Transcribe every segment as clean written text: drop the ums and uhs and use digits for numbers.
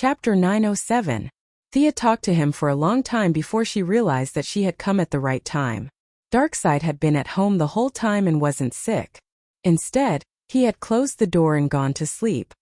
Chapter 907. Thea talked to him for a long time before she realized that she had come at the right time. Darkseid had been at home the whole time and wasn't sick. Instead, he had closed the door and gone to sleep.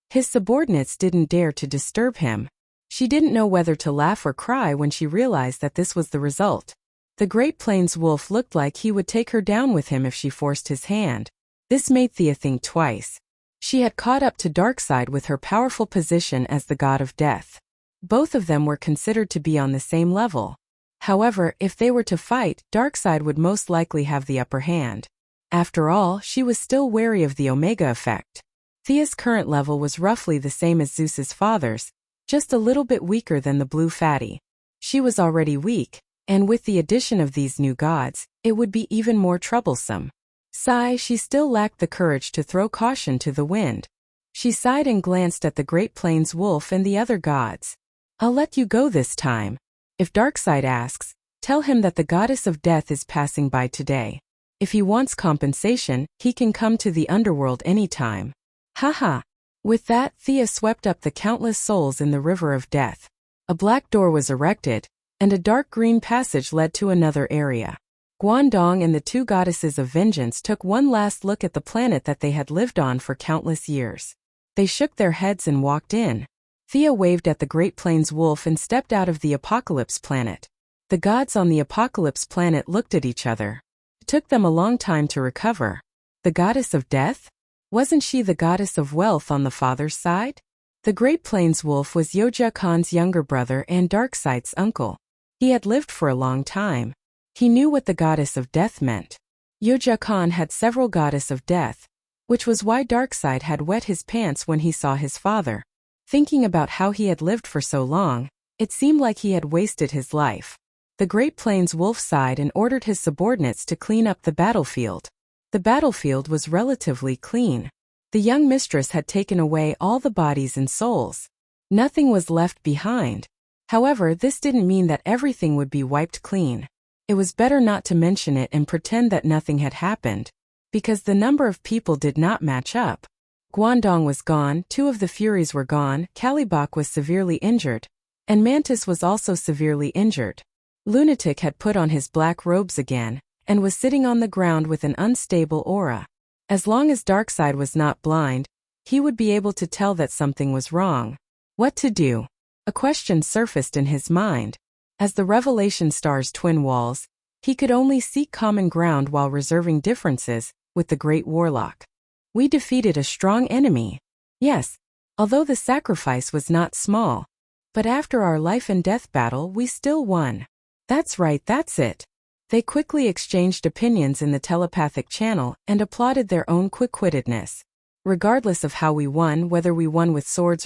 His subordinates didn't dare to disturb him. She didn't know whether to laugh or cry when she realized that this was the result. The Great Plains wolf looked like he would take her down with him if she forced his hand. This made Thea think twice. She had caught up to Darkseid with her powerful position as the god of death. Both of them were considered to be on the same level. However, if they were to fight, Darkseid would most likely have the upper hand. After all, she was still wary of the Omega effect. Thea's current level was roughly the same as Zeus's father's, just a little bit weaker than the blue fatty. She was already weak, and with the addition of these new gods, it would be even more troublesome. She still lacked the courage to throw caution to the wind. She sighed and glanced at the Great Plains wolf and the other gods. "I'll let you go this time. If Darkseid asks, tell him that the goddess of death is passing by today. If he wants compensation, he can come to the underworld anytime." Haha. With that, Thea swept up the countless souls in the river of death. A black door was erected, and a dark green passage led to another area. Guangdong and the two goddesses of vengeance took one last look at the planet that they had lived on for countless years. They shook their heads and walked in. Thea waved at the Great Plains wolf and stepped out of the Apocalypse planet. The gods on the Apocalypse planet looked at each other. It took them a long time to recover. The goddess of death? Wasn't she the goddess of wealth on the father's side? The Great Plains wolf was Yoja Khan's younger brother and Darkseid's uncle. He had lived for a long time. He knew what the goddess of death meant. Yoja Khan had several goddess of death, which was why Darkseid had wet his pants when he saw his father. Thinking about how he had lived for so long, it seemed like he had wasted his life. The Great Plains wolf sighed and ordered his subordinates to clean up the battlefield. The battlefield was relatively clean. The young mistress had taken away all the bodies and souls. Nothing was left behind. However, this didn't mean that everything would be wiped clean. It was better not to mention it and pretend that nothing had happened, because the number of people did not match up. Guangdong was gone, two of the Furies were gone, Kalibok was severely injured, and Mantis was also severely injured. Lunatic had put on his black robes again, and was sitting on the ground with an unstable aura. As long as Darkseid was not blind, he would be able to tell that something was wrong. What to do? A question surfaced in his mind. As the Revelation Star's twin walls, he could only seek common ground while reserving differences with the Great Warlock. We defeated a strong enemy. Yes, although the sacrifice was not small. But after our life and death battle, we still won. That's right, that's it. They quickly exchanged opinions in the telepathic channel and applauded their own quick-wittedness. Regardless of how we won, whether we won with swords,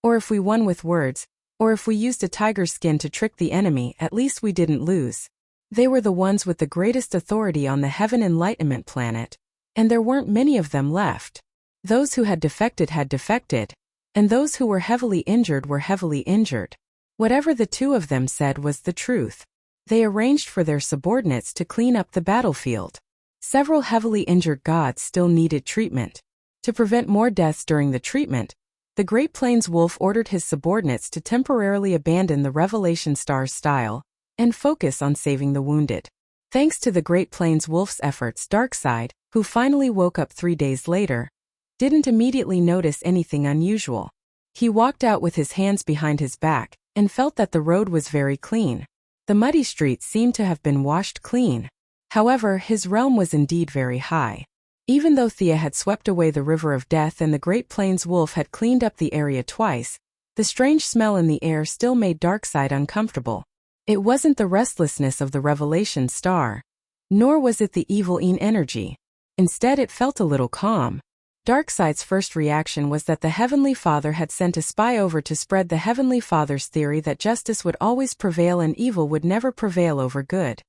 or if we won with words, or if we used a tiger's skin to trick the enemy, at least we didn't lose. They were the ones with the greatest authority on the Heaven Enlightenment planet, and there weren't many of them left. Those who had defected, and those who were heavily injured were heavily injured. Whatever the two of them said was the truth. They arranged for their subordinates to clean up the battlefield. Several heavily injured gods still needed treatment. To prevent more deaths during the treatment, the Great Plains wolf ordered his subordinates to temporarily abandon the Revelation Star's style and focus on saving the wounded. Thanks to the Great Plains wolf's efforts, Darkseid, who finally woke up 3 days later, didn't immediately notice anything unusual. He walked out with his hands behind his back and felt that the road was very clean. The muddy streets seemed to have been washed clean. However, his realm was indeed very high. Even though Thea had swept away the river of death and the Great Plains wolf had cleaned up the area twice, the strange smell in the air still made Darkseid uncomfortable. It wasn't the restlessness of the Revelation Star, nor was it the evil energy. Instead, it felt a little calm. Darkseid's first reaction was that the Heavenly Father had sent a spy over to spread the Heavenly Father's theory that justice would always prevail and evil would never prevail over good.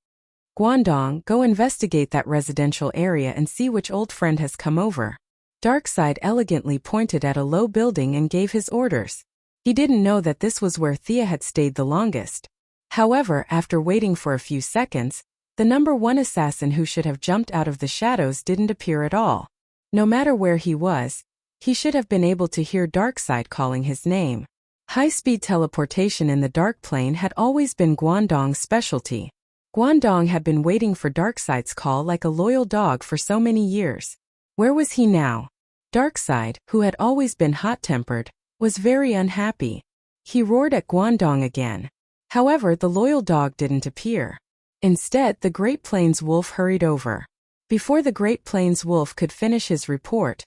Guangdong, go investigate that residential area and see which old friend has come over. Darkseid elegantly pointed at a low building and gave his orders. He didn't know that this was where Thea had stayed the longest. However, after waiting for a few seconds, the number one assassin who should have jumped out of the shadows didn't appear at all. No matter where he was, He should have been able to hear Darkseid calling his name. High-speed teleportation in the dark plane had always been Guangdong's specialty. Guangdong had been waiting for Darkseid's call like a loyal dog for so many years. Where was he now? Darkseid, who had always been hot-tempered, was very unhappy. He roared at Guangdong again. However, the loyal dog didn't appear. Instead, the Great Plains wolf hurried over. Before the Great Plains wolf could finish his report,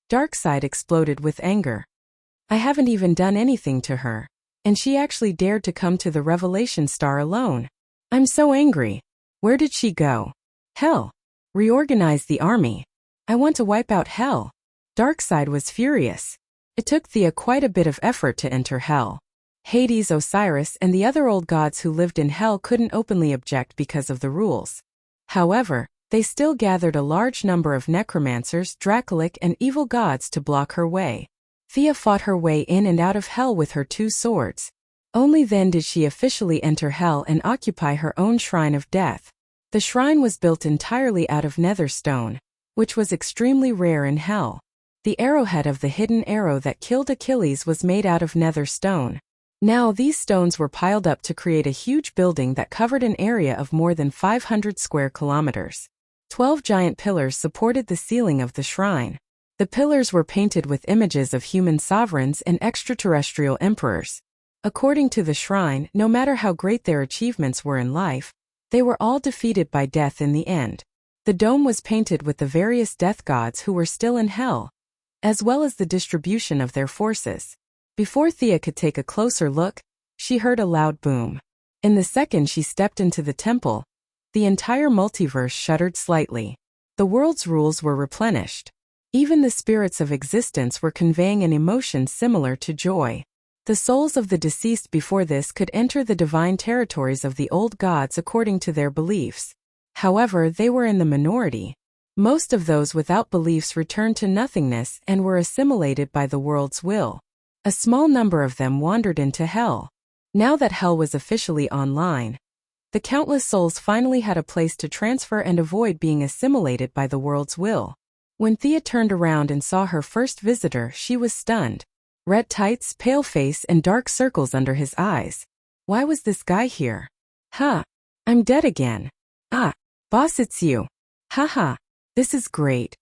Darkseid exploded with anger. I haven't even done anything to her, and she actually dared to come to the Revelation Star alone. I'm so angry. Where did she go? Hell. Reorganize the army. I want to wipe out Hell. Darkseid was furious. It took Thea quite a bit of effort to enter Hell. Hades, Osiris, and the other old gods who lived in Hell couldn't openly object because of the rules. However, they still gathered a large number of necromancers, Dracolic, and evil gods to block her way. Thea fought her way in and out of Hell with her 2 swords. Only then did she officially enter Hell and occupy her own Shrine of Death. The shrine was built entirely out of nether stone, which was extremely rare in Hell. The arrowhead of the hidden arrow that killed Achilles was made out of nether stone. Now these stones were piled up to create a huge building that covered an area of more than 500 square kilometers. 12 giant pillars supported the ceiling of the shrine. The pillars were painted with images of human sovereigns and extraterrestrial emperors. According to the shrine, no matter how great their achievements were in life, they were all defeated by death in the end. The dome was painted with the various death gods who were still in Hell, as well as the distribution of their forces. Before Thea could take a closer look, she heard a loud boom. In the second she stepped into the temple, the entire multiverse shuddered slightly. The world's rules were replenished. Even the spirits of existence were conveying an emotion similar to joy. The souls of the deceased before this could enter the divine territories of the old gods according to their beliefs. However, they were in the minority. Most of those without beliefs returned to nothingness and were assimilated by the world's will. A small number of them wandered into Hell. Now that Hell was officially online, the countless souls finally had a place to transfer and avoid being assimilated by the world's will. When Thea turned around and saw her first visitor, she was stunned. Red tights, pale face, and dark circles under his eyes. Why was this guy here? Huh. I'm dead again. Ah. Boss, it's you. Haha. This is great.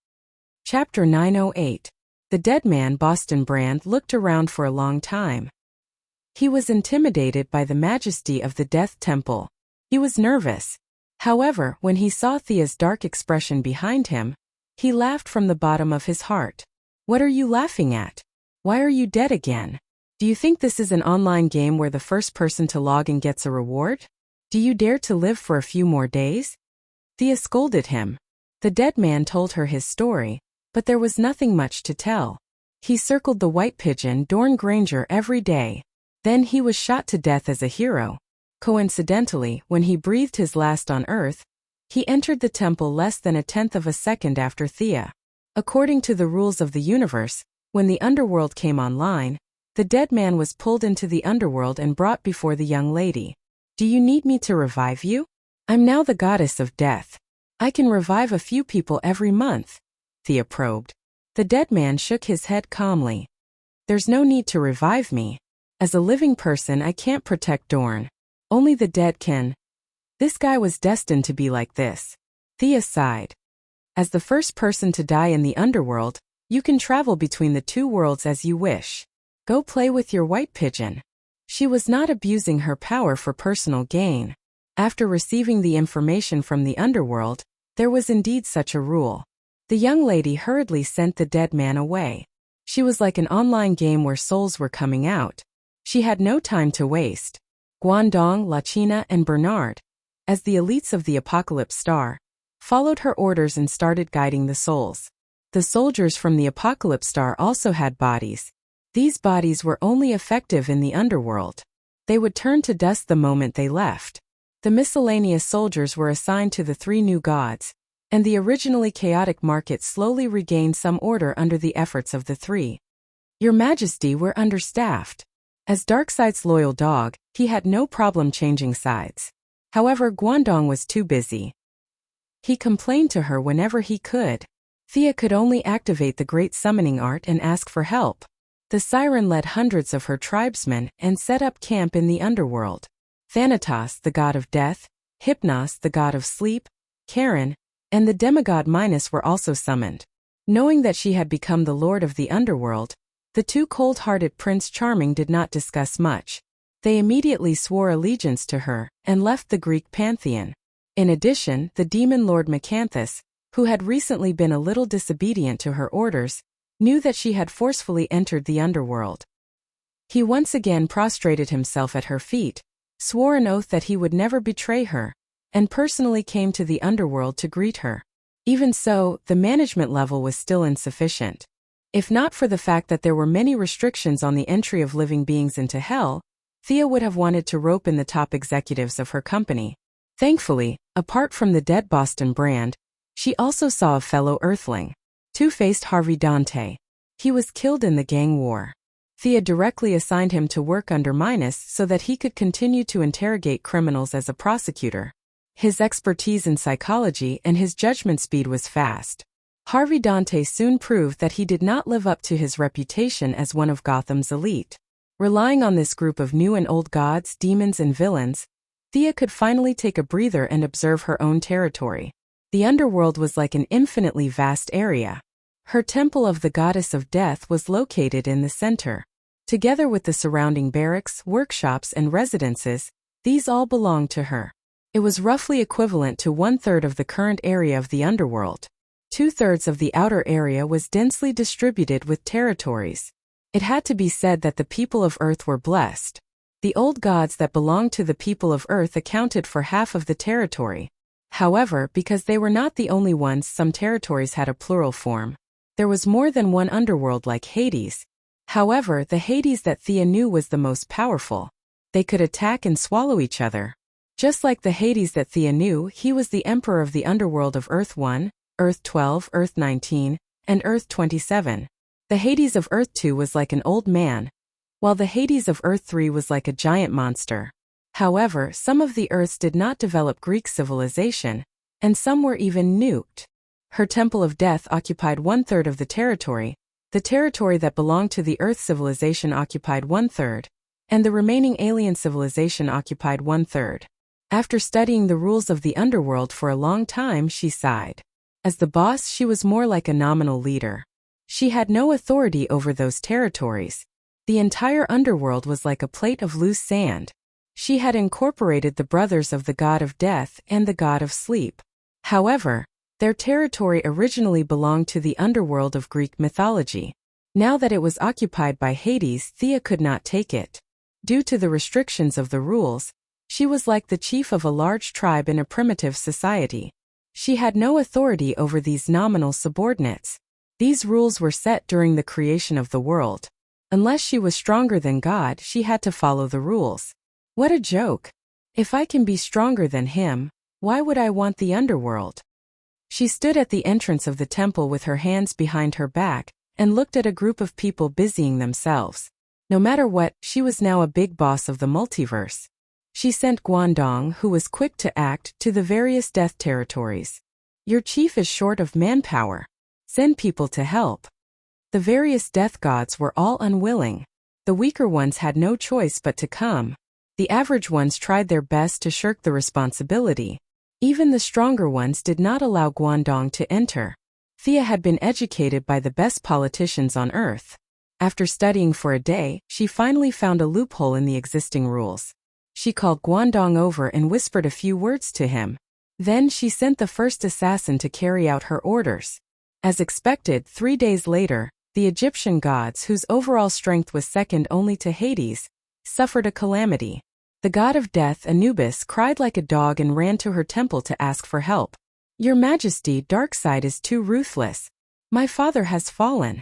Chapter 908. The dead man Boston Brand looked around for a long time. He was intimidated by the majesty of the Death Temple. He was nervous. However, when he saw Thea's dark expression behind him, he laughed from the bottom of his heart. What are you laughing at? Why are you dead again? Do you think this is an online game where the first person to log in gets a reward? Do you dare to live for a few more days? Thea scolded him. The dead man told her his story, but there was nothing much to tell. He circled the white pigeon Dorn Granger every day. Then he was shot to death as a hero. Coincidentally, when he breathed his last on Earth, he entered the temple less than 1/10 of a second after Thea. According to the rules of the universe, when the underworld came online, the dead man was pulled into the underworld and brought before the young lady. Do you need me to revive you? I'm now the goddess of death. I can revive a few people every month. Thea probed. The dead man shook his head calmly. There's no need to revive me. As a living person, I can't protect Dorn. Only the dead can. This guy was destined to be like this. Thea sighed. As the first person to die in the underworld, you can travel between the 2 worlds as you wish. Go play with your white pigeon. She was not abusing her power for personal gain. After receiving the information from the underworld, there was indeed such a rule. The young lady hurriedly sent the dead man away. She was like an online game where souls were coming out. She had no time to waste. Guangdong, Lachina, and Bernard, as the elites of the Apocalypse Star, followed her orders and started guiding the souls. The soldiers from the Apocalypse Star also had bodies. These bodies were only effective in the underworld. They would turn to dust the moment they left. The miscellaneous soldiers were assigned to the 3 new gods, and the originally chaotic market slowly regained some order under the efforts of the 3. Your Majesty, we're understaffed. As Darkseid's loyal dog, he had no problem changing sides. However, Guangdong was too busy. He complained to her whenever he could. Thea could only activate the great summoning art and ask for help. The siren led hundreds of her tribesmen and set up camp in the underworld. Thanatos, the god of death, Hypnos, the god of sleep, Charon, and the demigod Minos were also summoned. Knowing that she had become the lord of the underworld, the two cold-hearted Prince Charming did not discuss much. They immediately swore allegiance to her and left the Greek pantheon. In addition, the demon lord Macanthus, who had recently been a little disobedient to her orders, knew that she had forcefully entered the underworld. He once again prostrated himself at her feet, swore an oath that he would never betray her, and personally came to the underworld to greet her. Even so, the management level was still insufficient. If not for the fact that there were many restrictions on the entry of living beings into hell, Thea would have wanted to rope in the top executives of her company. Thankfully, apart from the dead Boston brand, she also saw a fellow Earthling, two-faced Harvey Dante. He was killed in the gang war. Thea directly assigned him to work under Minos so that he could continue to interrogate criminals as a prosecutor. His expertise in psychology and his judgment speed was fast. Harvey Dante soon proved that he did not live up to his reputation as one of Gotham's elite. Relying on this group of new and old gods, demons, and villains, Thea could finally take a breather and observe her own territory. The underworld was like an infinitely vast area. Her temple of the goddess of death was located in the center. Together with the surrounding barracks, workshops, and residences, these all belonged to her. It was roughly equivalent to 1/3 of the current area of the underworld. 2/3 of the outer area was densely distributed with territories. It had to be said that the people of Earth were blessed. The old gods that belonged to the people of Earth accounted for half of the territory. However, because they were not the only ones, some territories had a plural form. There was more than one underworld like Hades. However, the Hades that Thea knew was the most powerful. They could attack and swallow each other. Just like the Hades that Thea knew, he was the emperor of the underworld of Earth 1, Earth 12, Earth 19, and Earth 27. The Hades of Earth 2 was like an old man, while the Hades of Earth 3 was like a giant monster. However, some of the Earths did not develop Greek civilization, and some were even nuked. Her Temple of Death occupied 1/3 of the territory that belonged to the Earth civilization occupied 1/3, and the remaining alien civilization occupied 1/3. After studying the rules of the underworld for a long time, she sighed. As the boss, she was more like a nominal leader. She had no authority over those territories. The entire underworld was like a plate of loose sand. She had incorporated the brothers of the god of death and the god of sleep. However, their territory originally belonged to the underworld of Greek mythology. Now that it was occupied by Hades, Thea could not take it. Due to the restrictions of the rules, she was like the chief of a large tribe in a primitive society. She had no authority over these nominal subordinates. These rules were set during the creation of the world. Unless she was stronger than God, she had to follow the rules. What a joke! If I can be stronger than him, why would I want the underworld? She stood at the entrance of the temple with her hands behind her back and looked at a group of people busying themselves. No matter what, she was now a big boss of the multiverse. She sent Guangdong, who was quick to act, to the various death territories. Your chief is short of manpower. Send people to help. The various death gods were all unwilling. The weaker ones had no choice but to come. The average ones tried their best to shirk the responsibility. Even the stronger ones did not allow Guangdong to enter. Thea had been educated by the best politicians on Earth. After studying for a day, she finally found a loophole in the existing rules. She called Guangdong over and whispered a few words to him. Then she sent the first assassin to carry out her orders. As expected, 3 days later, the Egyptian gods, whose overall strength was second only to Hades, suffered a calamity. The god of death, Anubis, cried like a dog and ran to her temple to ask for help. Your Majesty, Darkseid is too ruthless. My father has fallen.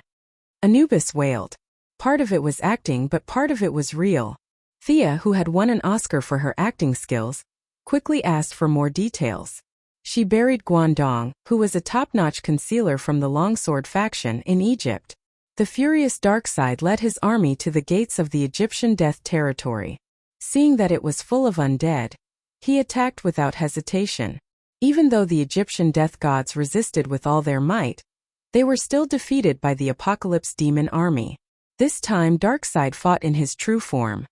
Anubis wailed. Part of it was acting, but part of it was real. Thea, who had won an Oscar for her acting skills, quickly asked for more details. She buried Guangdong, who was a top-notch concealer from the Longsword faction, in Egypt. The furious Darkseid led his army to the gates of the Egyptian death territory. Seeing that it was full of undead, he attacked without hesitation. Even though the Egyptian death gods resisted with all their might, They were still defeated by the Apocalypse demon army. This time Darkseid fought in his true form.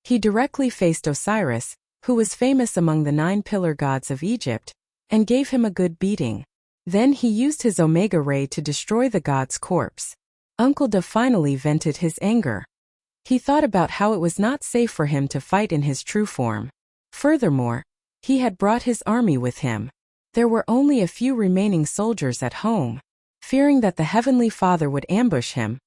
He directly faced Osiris, who was famous among the 9 pillar gods of Egypt, and gave him a good beating. Then he used his Omega Ray to destroy the god's corpse. Uncle Da finally vented his anger. He thought about how it was not safe for him to fight in his true form. Furthermore, he had brought his army with him. There were only a few remaining soldiers at home. Fearing that the Heavenly Father would ambush him,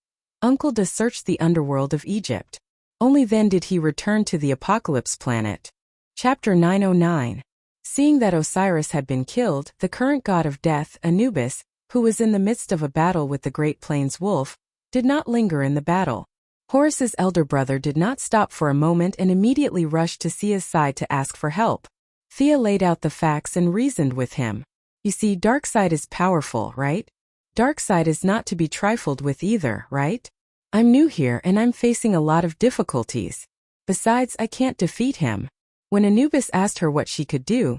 Uncle Da searched the underworld of Egypt. Only then did he return to the Apocalypse planet. Chapter 909. Seeing that Osiris had been killed, the current god of death, Anubis, who was in the midst of a battle with the Great Plains wolf, did not linger in the battle. Horus's elder brother did not stop for a moment and immediately rushed to Thea's side to ask for help. Thea laid out the facts and reasoned with him. You see, Darkseid is powerful, right? Darkseid is not to be trifled with either, right? I'm new here and I'm facing a lot of difficulties. Besides, I can't defeat him. When Anubis asked her what she could do,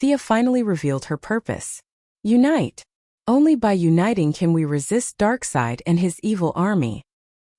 Thea finally revealed her purpose. Unite. Only by uniting can we resist Darkseid and his evil army.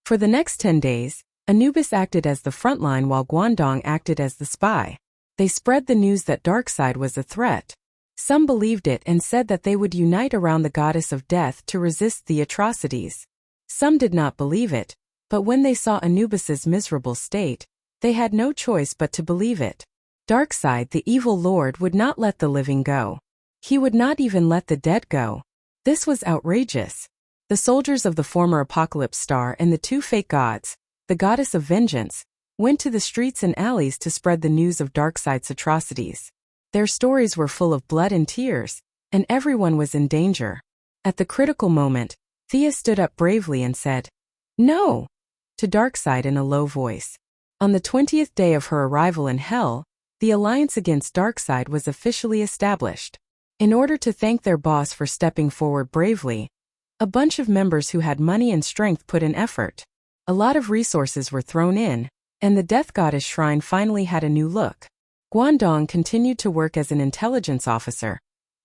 For the next 10 days, Anubis acted as the frontline while Guangdong acted as the spy. They spread the news that Darkseid was a threat. Some believed it and said that they would unite around the goddess of death to resist the atrocities. Some did not believe it, but when they saw Anubis's miserable state, they had no choice but to believe it. Darkseid, the evil lord, would not let the living go. He would not even let the dead go. This was outrageous. The soldiers of the former Apocalypse Star and the 2 fake gods, the goddess of vengeance, went to the streets and alleys to spread the news of Darkseid's atrocities. Their stories were full of blood and tears, and everyone was in danger. At the critical moment, Thea stood up bravely and said, "No!" to Darkseid in a low voice. On the 20th day of her arrival in Hell, the alliance against Darkseid was officially established. In order to thank their boss for stepping forward bravely, a bunch of members who had money and strength put in effort. A lot of resources were thrown in, and the Death Goddess Shrine finally had a new look. Guangdong continued to work as an intelligence officer,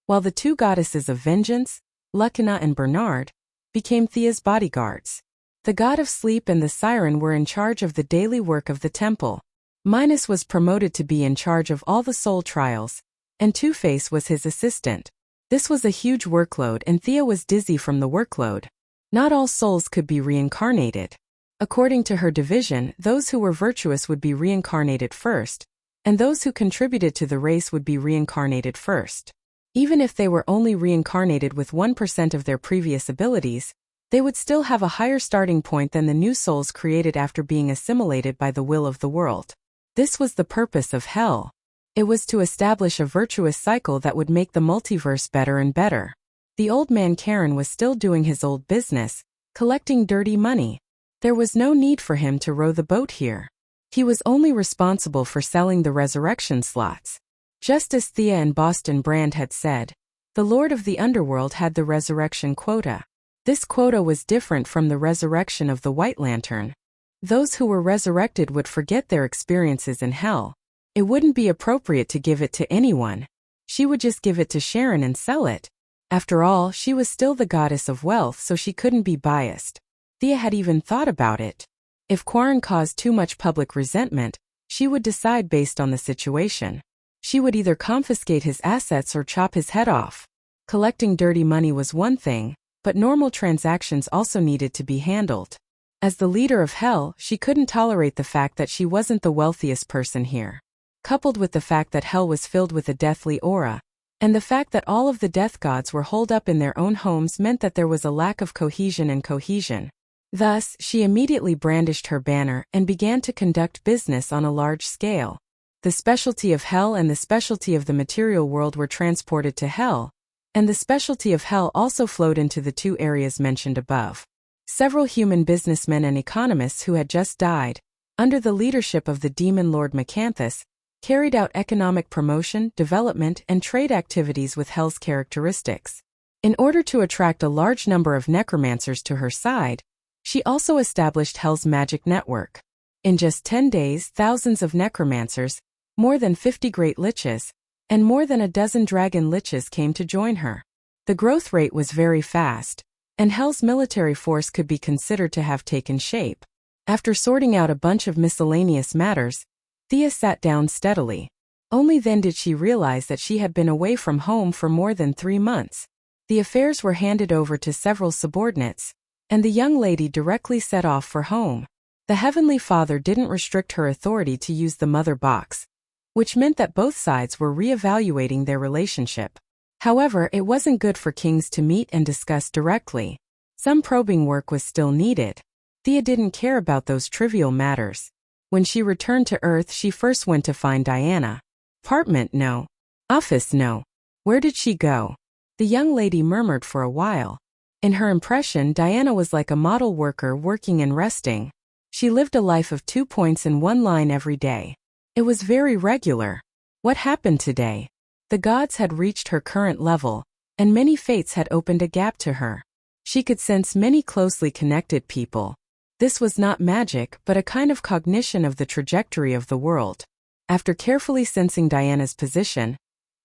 while the 2 goddesses of vengeance, Lucana and Bernard, became Thea's bodyguards. The god of sleep and the siren were in charge of the daily work of the temple. Minos was promoted to be in charge of all the soul trials, and Two-Face was his assistant. This was a huge workload and Thea was dizzy from the workload. Not all souls could be reincarnated. According to her division, those who were virtuous would be reincarnated first, and those who contributed to the race would be reincarnated first. Even if they were only reincarnated with 1% of their previous abilities, they would still have a higher starting point than the new souls created after being assimilated by the will of the world. This was the purpose of Hell. It was to establish a virtuous cycle that would make the multiverse better and better. The old man Karen was still doing his old business, collecting dirty money. There was no need for him to row the boat here. He was only responsible for selling the resurrection slots. Just as Thea and Boston Brand had said, the Lord of the Underworld had the resurrection quota. This quota was different from the resurrection of the White Lantern. Those who were resurrected would forget their experiences in Hell. It wouldn't be appropriate to give it to anyone. She would just give it to Sharon and sell it. After all, she was still the goddess of wealth, so she couldn't be biased. Thea had even thought about it. If Quarren caused too much public resentment, she would decide based on the situation. She would either confiscate his assets or chop his head off. Collecting dirty money was one thing, but normal transactions also needed to be handled. As the leader of Hell, she couldn't tolerate the fact that she wasn't the wealthiest person here. Coupled with the fact that Hell was filled with a deathly aura, and the fact that all of the death gods were holed up in their own homes meant that there was a lack of cohesion. Thus, she immediately brandished her banner and began to conduct business on a large scale. The specialty of Hell and the specialty of the material world were transported to Hell, and the specialty of Hell also flowed into the 2 areas mentioned above. Several human businessmen and economists who had just died, under the leadership of the demon lord Macanthus, carried out economic promotion, development, and trade activities with Hell's characteristics. In order to attract a large number of necromancers to her side, she also established Hell's magic network. In just 10 days, thousands of necromancers, more than 50 great liches, and more than a dozen dragon liches came to join her. The growth rate was very fast, and Hell's military force could be considered to have taken shape. After sorting out a bunch of miscellaneous matters, Thea sat down steadily. Only then did she realize that she had been away from home for more than 3 months. The affairs were handed over to several subordinates, and the young lady directly set off for home. The Heavenly Father didn't restrict her authority to use the mother box, which meant that both sides were re-evaluating their relationship. However, it wasn't good for kings to meet and discuss directly. Some probing work was still needed. Thea didn't care about those trivial matters. When she returned to Earth, she first went to find Diana. Apartment, no. Office, no. Where did she go? The young lady murmured for a while. In her impression, Diana was like a model worker working and resting. She lived a life of 2 points in one line every day. It was very regular. What happened today? The gods had reached her current level, and many fates had opened a gap to her. She could sense many closely connected people. This was not magic, but a kind of cognition of the trajectory of the world. After carefully sensing Diana's position,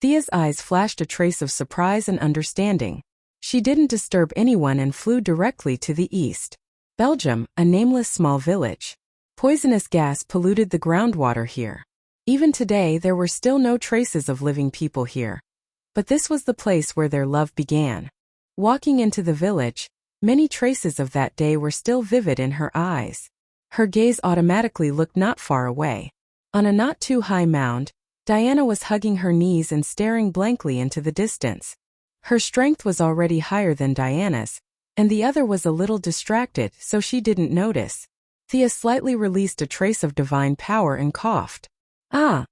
Thea's eyes flashed a trace of surprise and understanding. She didn't disturb anyone and flew directly to the east. Belgium, a nameless small village. Poisonous gas polluted the groundwater here. Even today there were still no traces of living people here. But this was the place where their love began. Walking into the village, many traces of that day were still vivid in her eyes. Her gaze automatically looked not far away. On a not too high mound, Diana was hugging her knees and staring blankly into the distance. Her strength was already higher than Diana's, and the other was a little distracted, so she didn't notice. Thea slightly released a trace of divine power and coughed. Ah!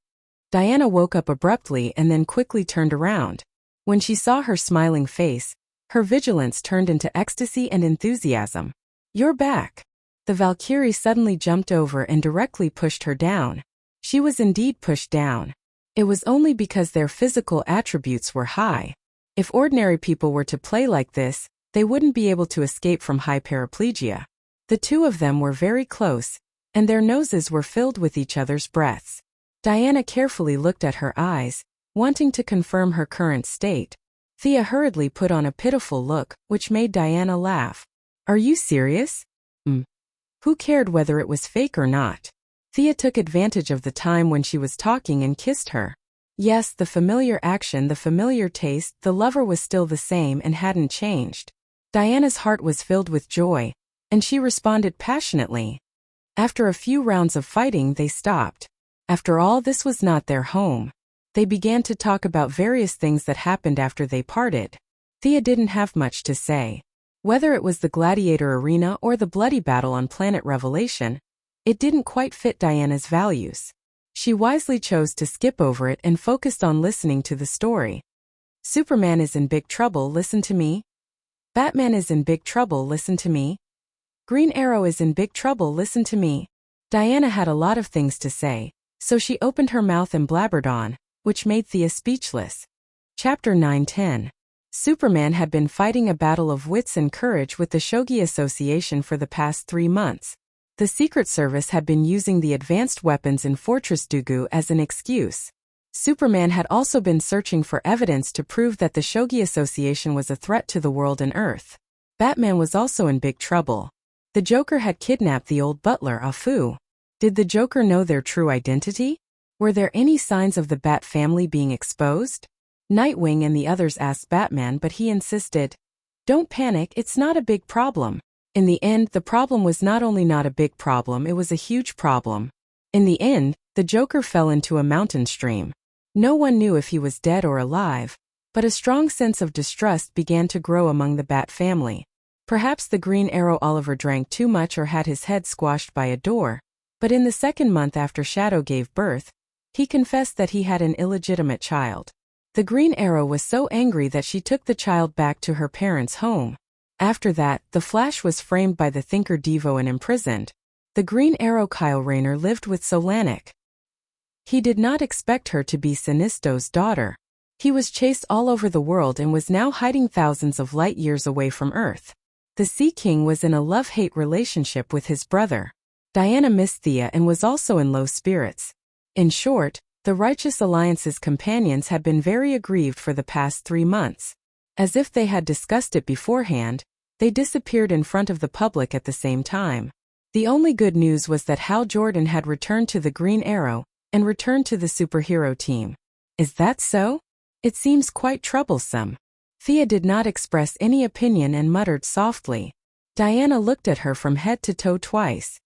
Diana woke up abruptly and then quickly turned around. When she saw her smiling face, her vigilance turned into ecstasy and enthusiasm. You're back! The Valkyrie suddenly jumped over and directly pushed her down. She was indeed pushed down. It was only because their physical attributes were high. If ordinary people were to play like this, they wouldn't be able to escape from high paraplegia. The two of them were very close, and their noses were filled with each other's breaths. Diana carefully looked at her eyes, wanting to confirm her current state. Thea hurriedly put on a pitiful look, which made Diana laugh. Are you serious? Who cared whether it was fake or not? Thea took advantage of the time when she was talking and kissed her. Yes, the familiar action, the familiar taste, the lover was still the same and hadn't changed. Diana's heart was filled with joy, and she responded passionately. After a few rounds of fighting, they stopped. After all, this was not their home. They began to talk about various things that happened after they parted. Thea didn't have much to say. Whether it was the gladiator arena or the bloody battle on Planet Revelation, it didn't quite fit Diana's values. She wisely chose to skip over it and focused on listening to the story. Superman is in big trouble, listen to me. Batman is in big trouble, listen to me. Green Arrow is in big trouble, listen to me. Diana had a lot of things to say, so she opened her mouth and blabbered on, which made Thea speechless. Chapter 9-10. Superman had been fighting a battle of wits and courage with the Shogi Association for the past 3 months. The Secret Service had been using the advanced weapons in Fortress Dugu as an excuse. Superman had also been searching for evidence to prove that the Shogi Association was a threat to the world and Earth. Batman was also in big trouble. The Joker had kidnapped the old butler, Afu. Did the Joker know their true identity? Were there any signs of the Bat family being exposed? Nightwing and the others asked Batman, but he insisted, "Don't panic, it's not a big problem." In the end, the problem was not only not a big problem, it was a huge problem. In the end, the Joker fell into a mountain stream. No one knew if he was dead or alive, but a strong sense of distrust began to grow among the Bat family. Perhaps the Green Arrow Oliver drank too much or had his head squashed by a door, but in the 2nd month after Shadow gave birth, he confessed that he had an illegitimate child. The Green Arrow was so angry that she took the child back to her parents' home. After that, the Flash was framed by the Thinker Devo and imprisoned. The Green Arrow Kyle Rayner lived with Solanik. He did not expect her to be Sinisto's daughter. He was chased all over the world and was now hiding thousands of light years away from Earth. The Sea King was in a love-hate relationship with his brother. Diana missed Thea and was also in low spirits. In short, the Righteous Alliance's companions had been very aggrieved for the past 3 months. As if they had discussed it beforehand, They disappeared in front of the public at the same time. The only good news was that Hal Jordan had returned to the Green Arrow and returned to the superhero team. Is that so? It seems quite troublesome. Thea did not express any opinion and muttered softly. Diana looked at her from head to toe twice.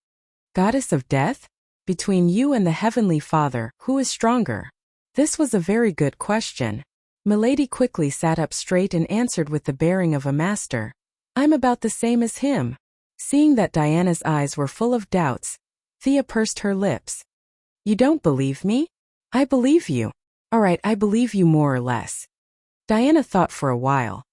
Goddess of Death? Between you and the Heavenly Father, who is stronger? This was a very good question. Milady quickly sat up straight and answered with the bearing of a master. I'm about the same as him. Seeing that Diana's eyes were full of doubts, Thea pursed her lips. You don't believe me? I believe you. All right, I believe you more or less. Diana thought for a while.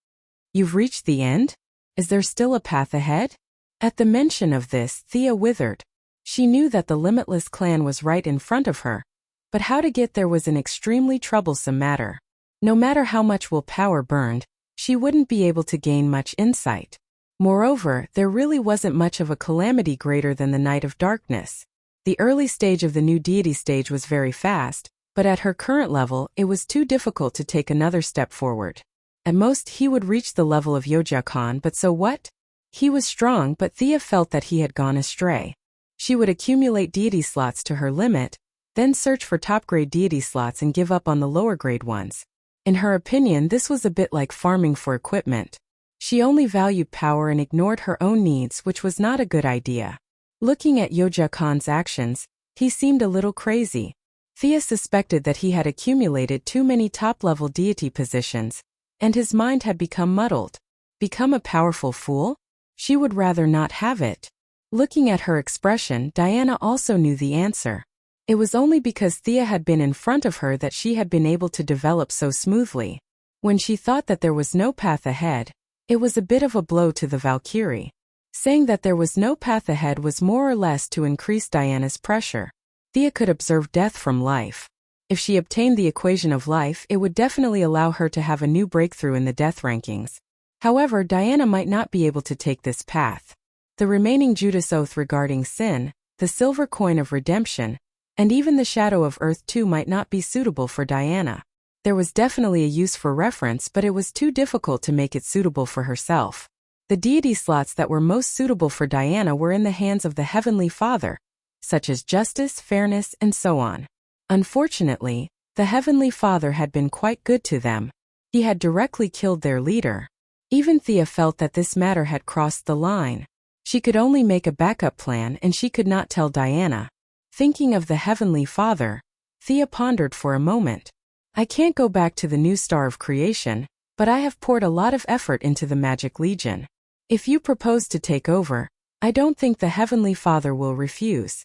You've reached the end? Is there still a path ahead? At the mention of this, Thea withered. She knew that the Limitless clan was right in front of her, but how to get there was an extremely troublesome matter. No matter how much willpower burned, she wouldn't be able to gain much insight. Moreover, there really wasn't much of a calamity greater than the Night of Darkness. The early stage of the new deity stage was very fast, but at her current level, it was too difficult to take another step forward. At most, he would reach the level of Yoja-Khan, but so what? He was strong, but Thea felt that he had gone astray. She would accumulate deity slots to her limit, then search for top-grade deity slots and give up on the lower-grade ones. In her opinion, this was a bit like farming for equipment. She only valued power and ignored her own needs, which was not a good idea. Looking at Yoja-Khan's actions, he seemed a little crazy. Thea suspected that he had accumulated too many top-level deity positions, and his mind had become muddled. Become a powerful fool? She would rather not have it. Looking at her expression, Diana also knew the answer. It was only because Thea had been in front of her that she had been able to develop so smoothly. When she thought that there was no path ahead, it was a bit of a blow to the Valkyrie. Saying that there was no path ahead was more or less to increase Diana's pressure. Thea could observe death from life. If she obtained the equation of life, it would definitely allow her to have a new breakthrough in the death rankings. However, Diana might not be able to take this path. The remaining Judas Oath regarding sin, the silver coin of redemption, and even the Shadow of Earth 2 might not be suitable for Diana. There was definitely a use for reference, but it was too difficult to make it suitable for herself. The deity slots that were most suitable for Diana were in the hands of the Heavenly Father, such as justice, fairness, and so on. Unfortunately, the Heavenly Father had been quite good to them. He had directly killed their leader. Even Thea felt that this matter had crossed the line. She could only make a backup plan, and she could not tell Diana. Thinking of the Heavenly Father, Thea pondered for a moment. I can't go back to the new star of creation, but I have poured a lot of effort into the Magic Legion. If you propose to take over, I don't think the Heavenly Father will refuse.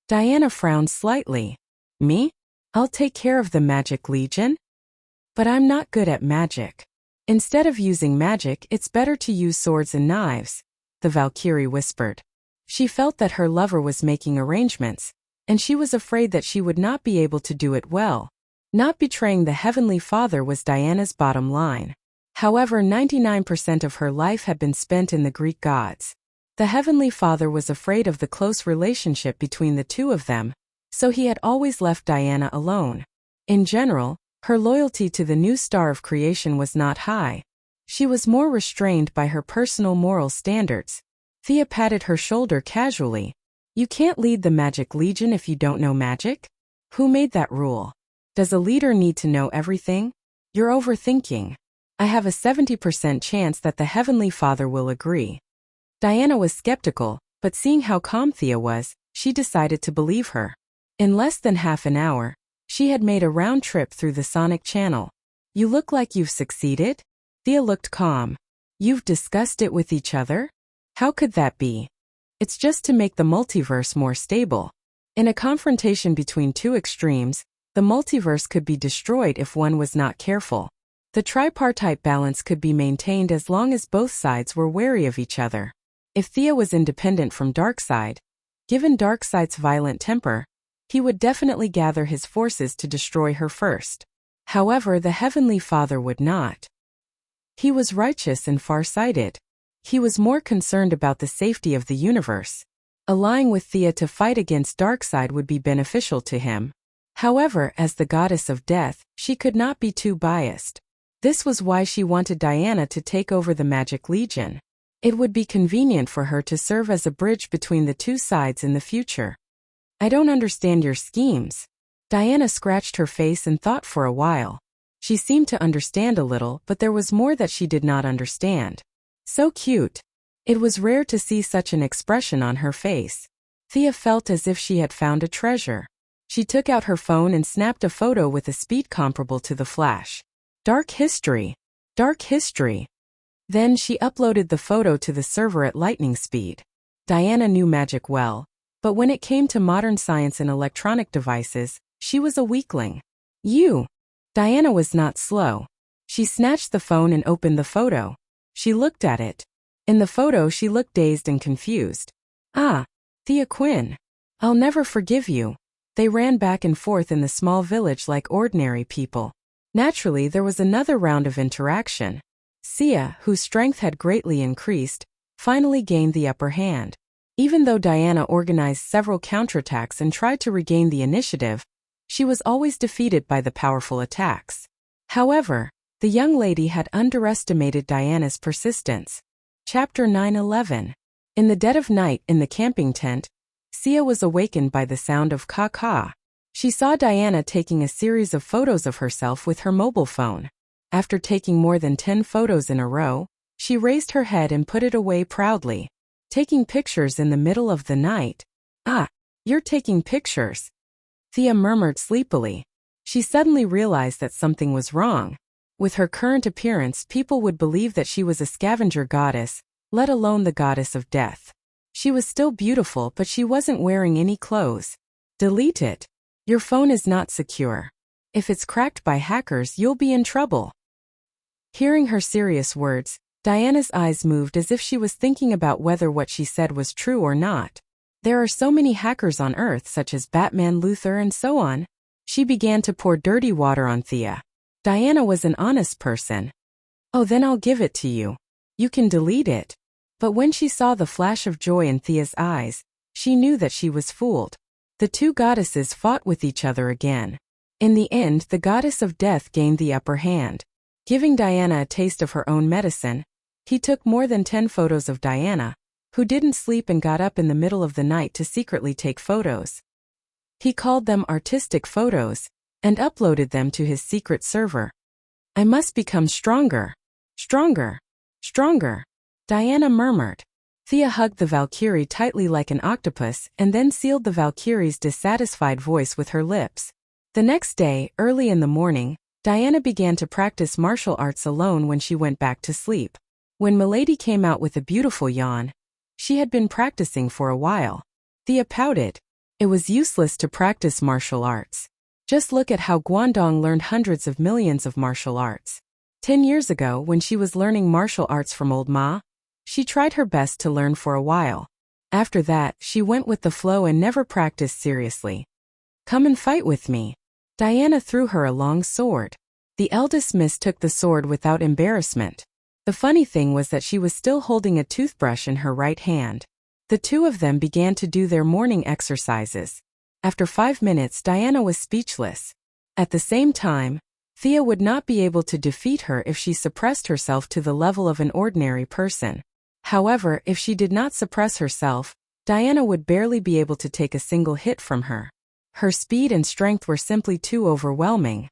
Diana frowned slightly. Me? I'll take care of the Magic Legion? But I'm not good at magic. Instead of using magic, it's better to use swords and knives, the Valkyrie whispered. She felt that her lover was making arrangements, and she was afraid that she would not be able to do it well. Not betraying the Heavenly Father was Diana's bottom line. However, 99% of her life had been spent in the Greek gods. The Heavenly Father was afraid of the close relationship between the two of them, so he had always left Diana alone. In general, her loyalty to the new star of creation was not high. She was more restrained by her personal moral standards. Thea patted her shoulder casually. You can't lead the Magic Legion if you don't know magic? Who made that rule? Does a leader need to know everything? You're overthinking. I have a 70% chance that the Heavenly Father will agree. Diana was skeptical, but seeing how calm Thea was, she decided to believe her. In less than half an hour, she had made a round trip through the sonic channel. You look like you've succeeded? Thea looked calm. You've discussed it with each other? How could that be? It's just to make the multiverse more stable. In a confrontation between two extremes, the multiverse could be destroyed if one was not careful. The tripartite balance could be maintained as long as both sides were wary of each other. If Thea was independent from Darkseid, given Darkseid's violent temper, he would definitely gather his forces to destroy her first. However, the Heavenly Father would not. He was righteous and far-sighted. He was more concerned about the safety of the universe. Allying with Thea to fight against Darkseid would be beneficial to him. However, as the goddess of death, she could not be too biased. This was why she wanted Diana to take over the Magic Legion. It would be convenient for her to serve as a bridge between the two sides in the future. I don't understand your schemes. Diana scratched her face and thought for a while. She seemed to understand a little, but there was more that she did not understand. So cute. It was rare to see such an expression on her face. Thea felt as if she had found a treasure. She took out her phone and snapped a photo with a speed comparable to the flash. Dark history. Dark history. Then she uploaded the photo to the server at lightning speed. Diana knew magic well, but when it came to modern science and electronic devices, she was a weakling. Diana was not slow. She snatched the phone and opened the photo. She looked at it. In the photo she looked dazed and confused. Ah, Thea Quinn. I'll never forgive you. They ran back and forth in the small village like ordinary people. Naturally, there was another round of interaction. Sia, whose strength had greatly increased, finally gained the upper hand. Even though Diana organized several counterattacks and tried to regain the initiative, she was always defeated by the powerful attacks. However, the young lady had underestimated Diana's persistence. Chapter 9:11. In the dead of night in the camping tent, Sia was awakened by the sound of caw-caw. She saw Diana taking a series of photos of herself with her mobile phone. After taking more than 10 photos in a row, she raised her head and put it away proudly. Taking pictures in the middle of the night? Ah, you're taking pictures. Thea murmured sleepily. She suddenly realized that something was wrong. With her current appearance, people would believe that she was a scavenger goddess, let alone the goddess of death. She was still beautiful, but she wasn't wearing any clothes. Delete it. Your phone is not secure. If it's cracked by hackers, you'll be in trouble. Hearing her serious words, Diana's eyes moved as if she was thinking about whether what she said was true or not. There are so many hackers on Earth, such as Batman, Luther, and so on. She began to pour dirty water on Thea. Diana was an honest person. Oh, then I'll give it to you. You can delete it. But when she saw the flash of joy in Thea's eyes, she knew that she was fooled. The two goddesses fought with each other again. In the end, the goddess of death gained the upper hand. Giving Diana a taste of her own medicine, he took more than 10 photos of Diana, who didn't sleep and got up in the middle of the night to secretly take photos. He called them artistic photos, and uploaded them to his secret server. I must become stronger. Stronger. Stronger. Diana murmured. Thea hugged the Valkyrie tightly like an octopus and then sealed the Valkyrie's dissatisfied voice with her lips. The next day, early in the morning, Diana began to practice martial arts alone when she went back to sleep. When Milady came out with a beautiful yawn, she had been practicing for a while. Thea pouted. It was useless to practice martial arts. Just look at how Guangdong learned hundreds of millions of martial arts. 10 years ago, when she was learning martial arts from old Ma, she tried her best to learn for a while. After that, she went with the flow and never practiced seriously. Come and fight with me. Diana threw her a long sword. The eldest miss took the sword without embarrassment. The funny thing was that she was still holding a toothbrush in her right hand. The two of them began to do their morning exercises. After 5 minutes, Diana was speechless. At the same time, Thea would not be able to defeat her if she suppressed herself to the level of an ordinary person. However, if she did not suppress herself, Diana would barely be able to take a single hit from her. Her speed and strength were simply too overwhelming.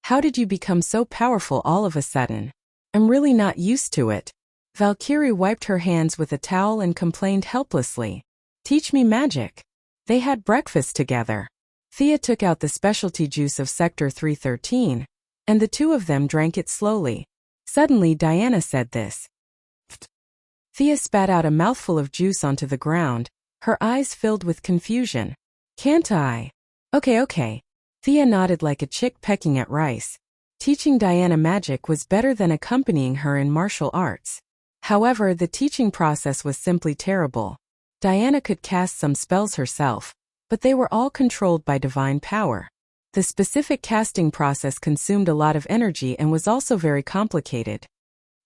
How did you become so powerful all of a sudden? I'm really not used to it. Valkyrie wiped her hands with a towel and complained helplessly. Teach me magic. They had breakfast together. Thea took out the specialty juice of Sector 313, and the two of them drank it slowly. Suddenly Diana said this. Thea spat out a mouthful of juice onto the ground, her eyes filled with confusion. Can't I? Okay. Thea nodded like a chick pecking at rice. Teaching Diana magic was better than accompanying her in martial arts. However, the teaching process was simply terrible. Diana could cast some spells herself, but they were all controlled by divine power. The specific casting process consumed a lot of energy and was also very complicated.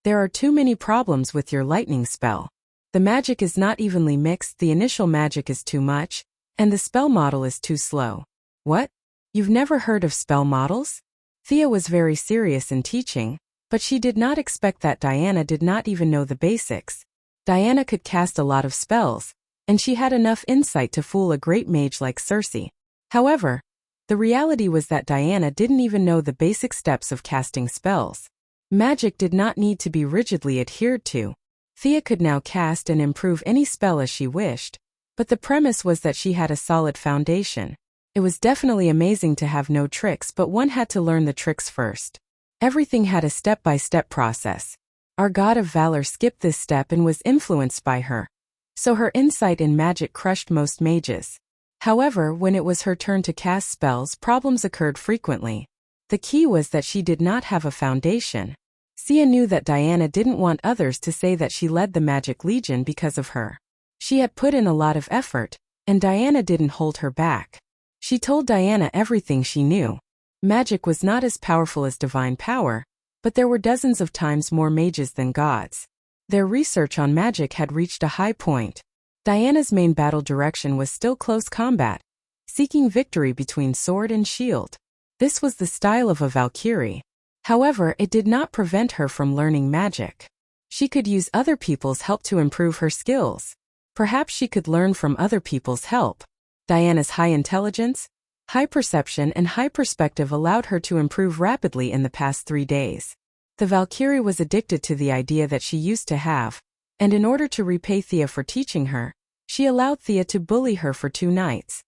There are too many problems with your lightning spell. The magic is not evenly mixed, the initial magic is too much, and the spell model is too slow. What? You've never heard of spell models? Thea was very serious in teaching, but she did not expect that Diana did not even know the basics. Diana could cast a lot of spells, and she had enough insight to fool a great mage like Circe. However, the reality was that Diana didn't even know the basic steps of casting spells. Magic did not need to be rigidly adhered to. Thea could now cast and improve any spell as she wished, but the premise was that she had a solid foundation. It was definitely amazing to have no tricks, but one had to learn the tricks first. Everything had a step-by-step process. Our god of valor skipped this step and was influenced by her, so her insight in magic crushed most mages. However, when it was her turn to cast spells, problems occurred frequently. The key was that she did not have a foundation. Sia knew that Diana didn't want others to say that she led the Magic Legion because of her. She had put in a lot of effort, and Diana didn't hold her back. She told Diana everything she knew. Magic was not as powerful as divine power, but there were dozens of times more mages than gods. Their research on magic had reached a high point. Diana's main battle direction was still close combat, seeking victory between sword and shield. This was the style of a Valkyrie. However, it did not prevent her from learning magic. She could use other people's help to improve her skills. Perhaps she could learn from other people's help. Diana's high intelligence, high perception, and high perspective allowed her to improve rapidly in the past 3 days. The Valkyrie was addicted to the idea that she used to have, and in order to repay Thea for teaching her, she allowed Thea to bully her for 2 nights.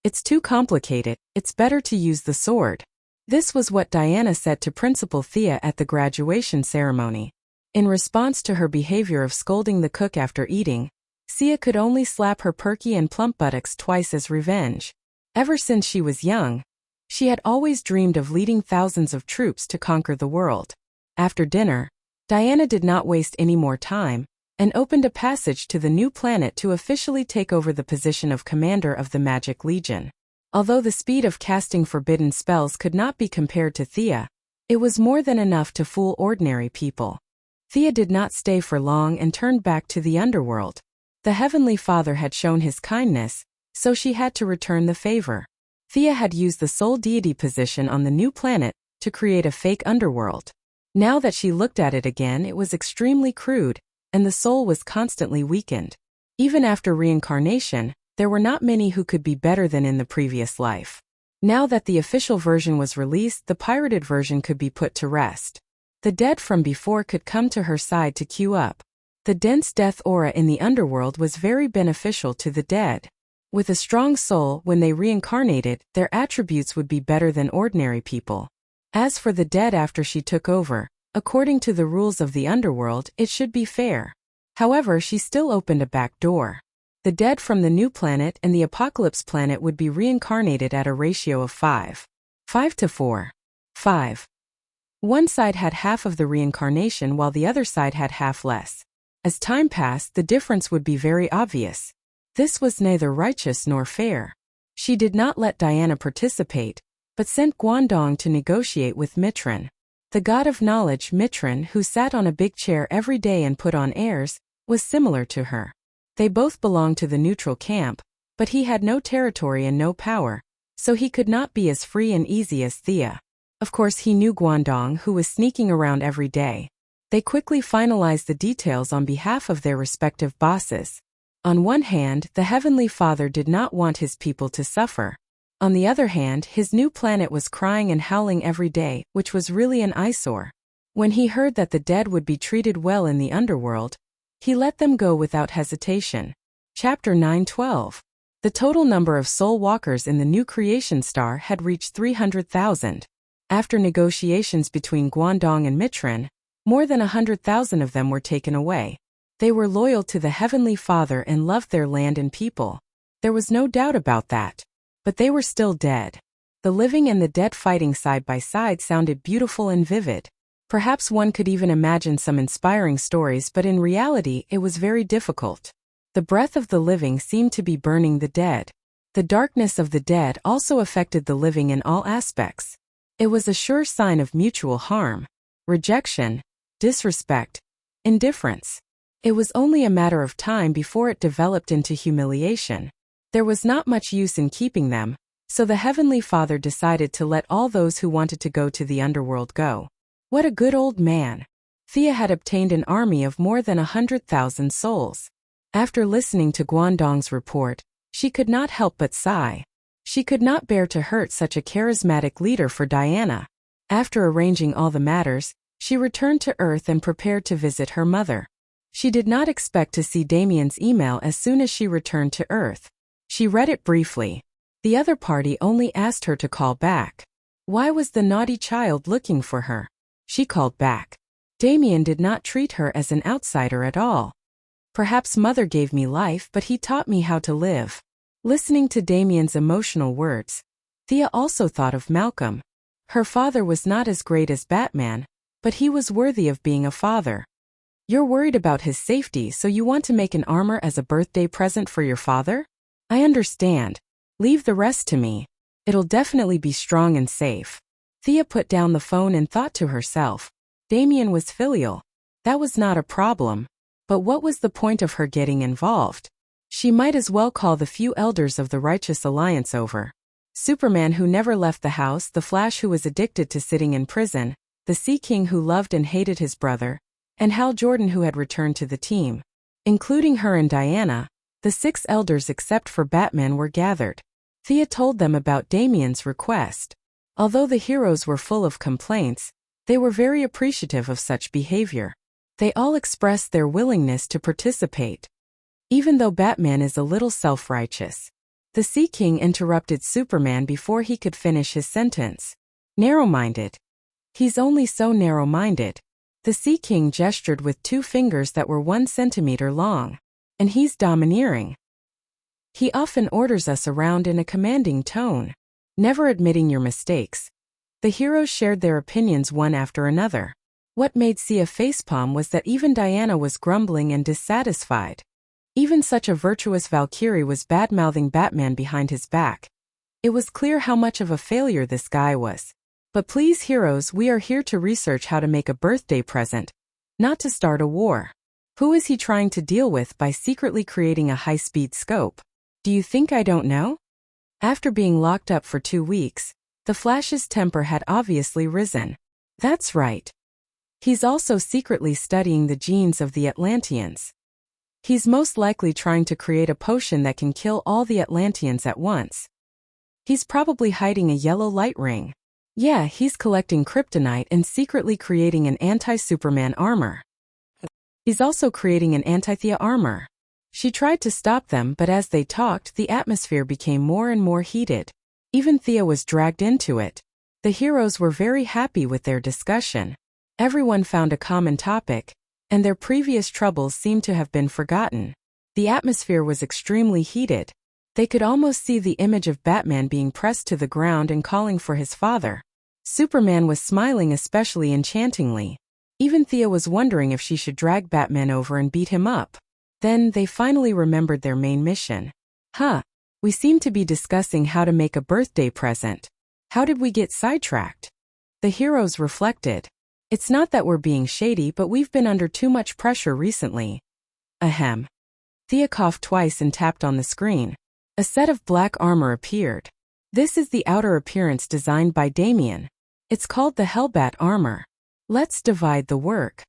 "It's too complicated, it's better to use the sword." This was what Diana said to Principal Thea at the graduation ceremony. In response to her behavior of scolding the cook after eating, Sia could only slap her perky and plump buttocks twice as revenge. Ever since she was young, she had always dreamed of leading thousands of troops to conquer the world. After dinner, Diana did not waste any more time, and opened a passage to the new planet to officially take over the position of commander of the Magic Legion. Although the speed of casting forbidden spells could not be compared to Thea, it was more than enough to fool ordinary people. Thea did not stay for long and turned back to the underworld. The Heavenly Father had shown his kindness, so she had to return the favor. Thea had used the soul deity position on the new planet to create a fake underworld. Now that she looked at it again, it was extremely crude, and the soul was constantly weakened. Even after reincarnation, there were not many who could be better than in the previous life. Now that the official version was released, the pirated version could be put to rest. The dead from before could come to her side to queue up. The dense death aura in the underworld was very beneficial to the dead. With a strong soul, when they reincarnated, their attributes would be better than ordinary people. As for the dead after she took over, according to the rules of the underworld, it should be fair. However, she still opened a back door. The dead from the new planet and the apocalypse planet would be reincarnated at a ratio of 5 to 4. 5. One side had half of the reincarnation while the other side had half less. As time passed, the difference would be very obvious. This was neither righteous nor fair. She did not let Diana participate, but sent Guangdong to negotiate with Mitran. The god of knowledge, Mitran, who sat on a big chair every day and put on airs, was similar to her. They both belonged to the neutral camp, but he had no territory and no power, so he could not be as free and easy as Thea. Of course, he knew Guangdong, who was sneaking around every day. They quickly finalized the details on behalf of their respective bosses. On one hand, the Heavenly Father did not want his people to suffer. On the other hand, his new planet was crying and howling every day, which was really an eyesore. When he heard that the dead would be treated well in the underworld, he let them go without hesitation. Chapter 9:12. The total number of soul walkers in the new creation star had reached 300,000. After negotiations between Guangdong and Mitran, more than 100,000 of them were taken away. They were loyal to the Heavenly Father and loved their land and people. There was no doubt about that. But they were still dead. The living and the dead fighting side by side sounded beautiful and vivid. Perhaps one could even imagine some inspiring stories, but in reality it was very difficult. The breath of the living seemed to be burning the dead. The darkness of the dead also affected the living in all aspects. It was a sure sign of mutual harm, rejection, disrespect, indifference. It was only a matter of time before it developed into humiliation. There was not much use in keeping them, so the Heavenly Father decided to let all those who wanted to go to the underworld go. What a good old man! Thea had obtained an army of more than 100,000 souls. After listening to Guangdong's report, she could not help but sigh. She could not bear to hurt such a charismatic leader for Diana. After arranging all the matters, she returned to Earth and prepared to visit her mother. She did not expect to see Damien's email as soon as she returned to Earth. She read it briefly. The other party only asked her to call back. Why was the naughty child looking for her? She called back. Damien did not treat her as an outsider at all. Perhaps mother gave me life, but he taught me how to live. Listening to Damien's emotional words, Thea also thought of Malcolm. Her father was not as great as Batman, but he was worthy of being a father. You're worried about his safety, so you want to make an armor as a birthday present for your father? I understand. Leave the rest to me. It'll definitely be strong and safe. Thea put down the phone and thought to herself. Damien was filial. That was not a problem. But what was the point of her getting involved? She might as well call the few elders of the Righteous Alliance over. Superman who never left the house, the Flash who was addicted to sitting in prison, the Sea King who loved and hated his brother, and Hal Jordan who had returned to the team. Including her and Diana, the 6 elders except for Batman were gathered. Thea told them about Damien's request. Although the heroes were full of complaints, they were very appreciative of such behavior. They all expressed their willingness to participate. Even though Batman is a little self-righteous, the Sea King interrupted Superman before he could finish his sentence. Narrow-minded. He's only so narrow-minded. The Sea King gestured with 2 fingers that were 1 centimeter long. And he's domineering. He often orders us around in a commanding tone, never admitting your mistakes. The heroes shared their opinions one after another. What made Sia facepalm was that even Diana was grumbling and dissatisfied. Even such a virtuous Valkyrie was bad-mouthing Batman behind his back. It was clear how much of a failure this guy was. But please heroes, we are here to research how to make a birthday present, not to start a war. Who is he trying to deal with by secretly creating a high-speed scope? Do you think I don't know? After being locked up for 2 weeks, the Flash's temper had obviously risen. That's right. He's also secretly studying the genes of the Atlanteans. He's most likely trying to create a potion that can kill all the Atlanteans at once. He's probably hiding a yellow light ring. Yeah, he's collecting kryptonite and secretly creating an anti-Superman armor. He's also creating an anti-Thea armor. She tried to stop them, but as they talked, the atmosphere became more and more heated. Even Thea was dragged into it. The heroes were very happy with their discussion. Everyone found a common topic, and their previous troubles seemed to have been forgotten. The atmosphere was extremely heated. They could almost see the image of Batman being pressed to the ground and calling for his father. Superman was smiling especially enchantingly. Even Thea was wondering if she should drag Batman over and beat him up. Then they finally remembered their main mission. We seem to be discussing how to make a birthday present. How did we get sidetracked? The heroes reflected. It's not that we're being shady, but we've been under too much pressure recently. Ahem. Thea coughed twice and tapped on the screen. A set of black armor appeared. This is the outer appearance designed by Damien. It's called the Hellbat armor. Let's divide the work.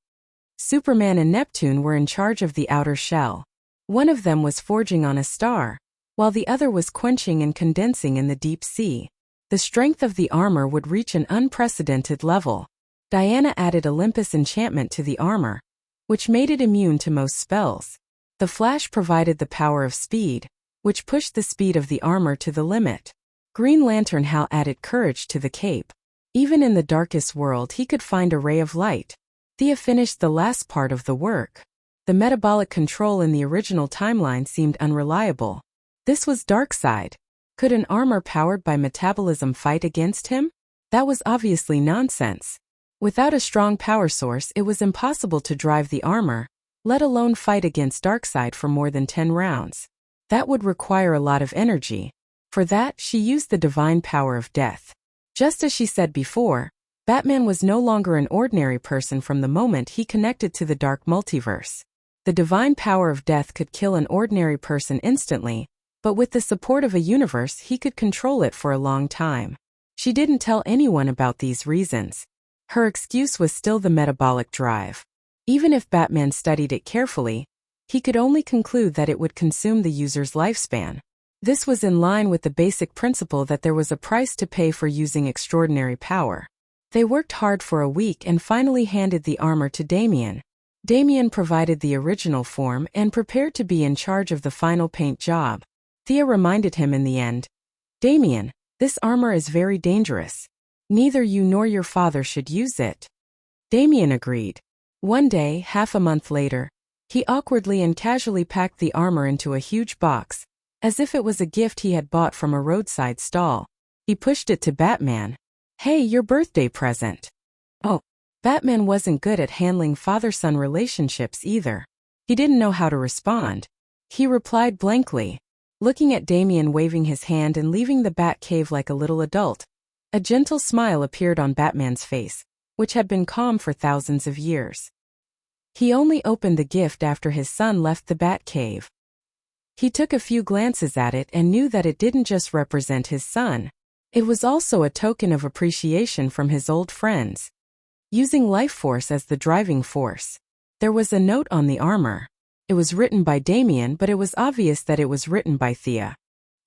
Superman and Neptune were in charge of the outer shell. One of them was forging on a star, while the other was quenching and condensing in the deep sea. The strength of the armor would reach an unprecedented level. Diana added Olympus enchantment to the armor, which made it immune to most spells. The Flash provided the power of speed, which pushed the speed of the armor to the limit. Green Lantern Hal added courage to the cape. Even in the darkest world he could find a ray of light. Thea finished the last part of the work. The metabolic control in the original timeline seemed unreliable. This was Darkseid. Could an armor powered by metabolism fight against him? That was obviously nonsense. Without a strong power source, it was impossible to drive the armor, let alone fight against Darkseid for more than 10 rounds. That would require a lot of energy. For that, she used the divine power of death. Just as she said before, Batman was no longer an ordinary person from the moment he connected to the dark multiverse. The divine power of death could kill an ordinary person instantly, but with the support of a universe he could control it for a long time. She didn't tell anyone about these reasons. Her excuse was still the metabolic drive. Even if Batman studied it carefully, he could only conclude that it would consume the user's lifespan. This was in line with the basic principle that there was a price to pay for using extraordinary power. They worked hard for a week and finally handed the armor to Damien. Damien provided the original form and prepared to be in charge of the final paint job. Thea reminded him in the end, "Damien, this armor is very dangerous. Neither you nor your father should use it." Damien agreed. One day, half a month later, he awkwardly and casually packed the armor into a huge box, as if it was a gift he had bought from a roadside stall. He pushed it to Batman. "Hey, your birthday present." Oh, Batman wasn't good at handling father-son relationships either. He didn't know how to respond. He replied blankly, looking at Damien waving his hand and leaving the Batcave like a little adult. A gentle smile appeared on Batman's face, which had been calm for thousands of years. He only opened the gift after his son left the Batcave. He took a few glances at it and knew that it didn't just represent his son. It was also a token of appreciation from his old friends. Using life force as the driving force. There was a note on the armor. It was written by Damien, but it was obvious that it was written by Thea.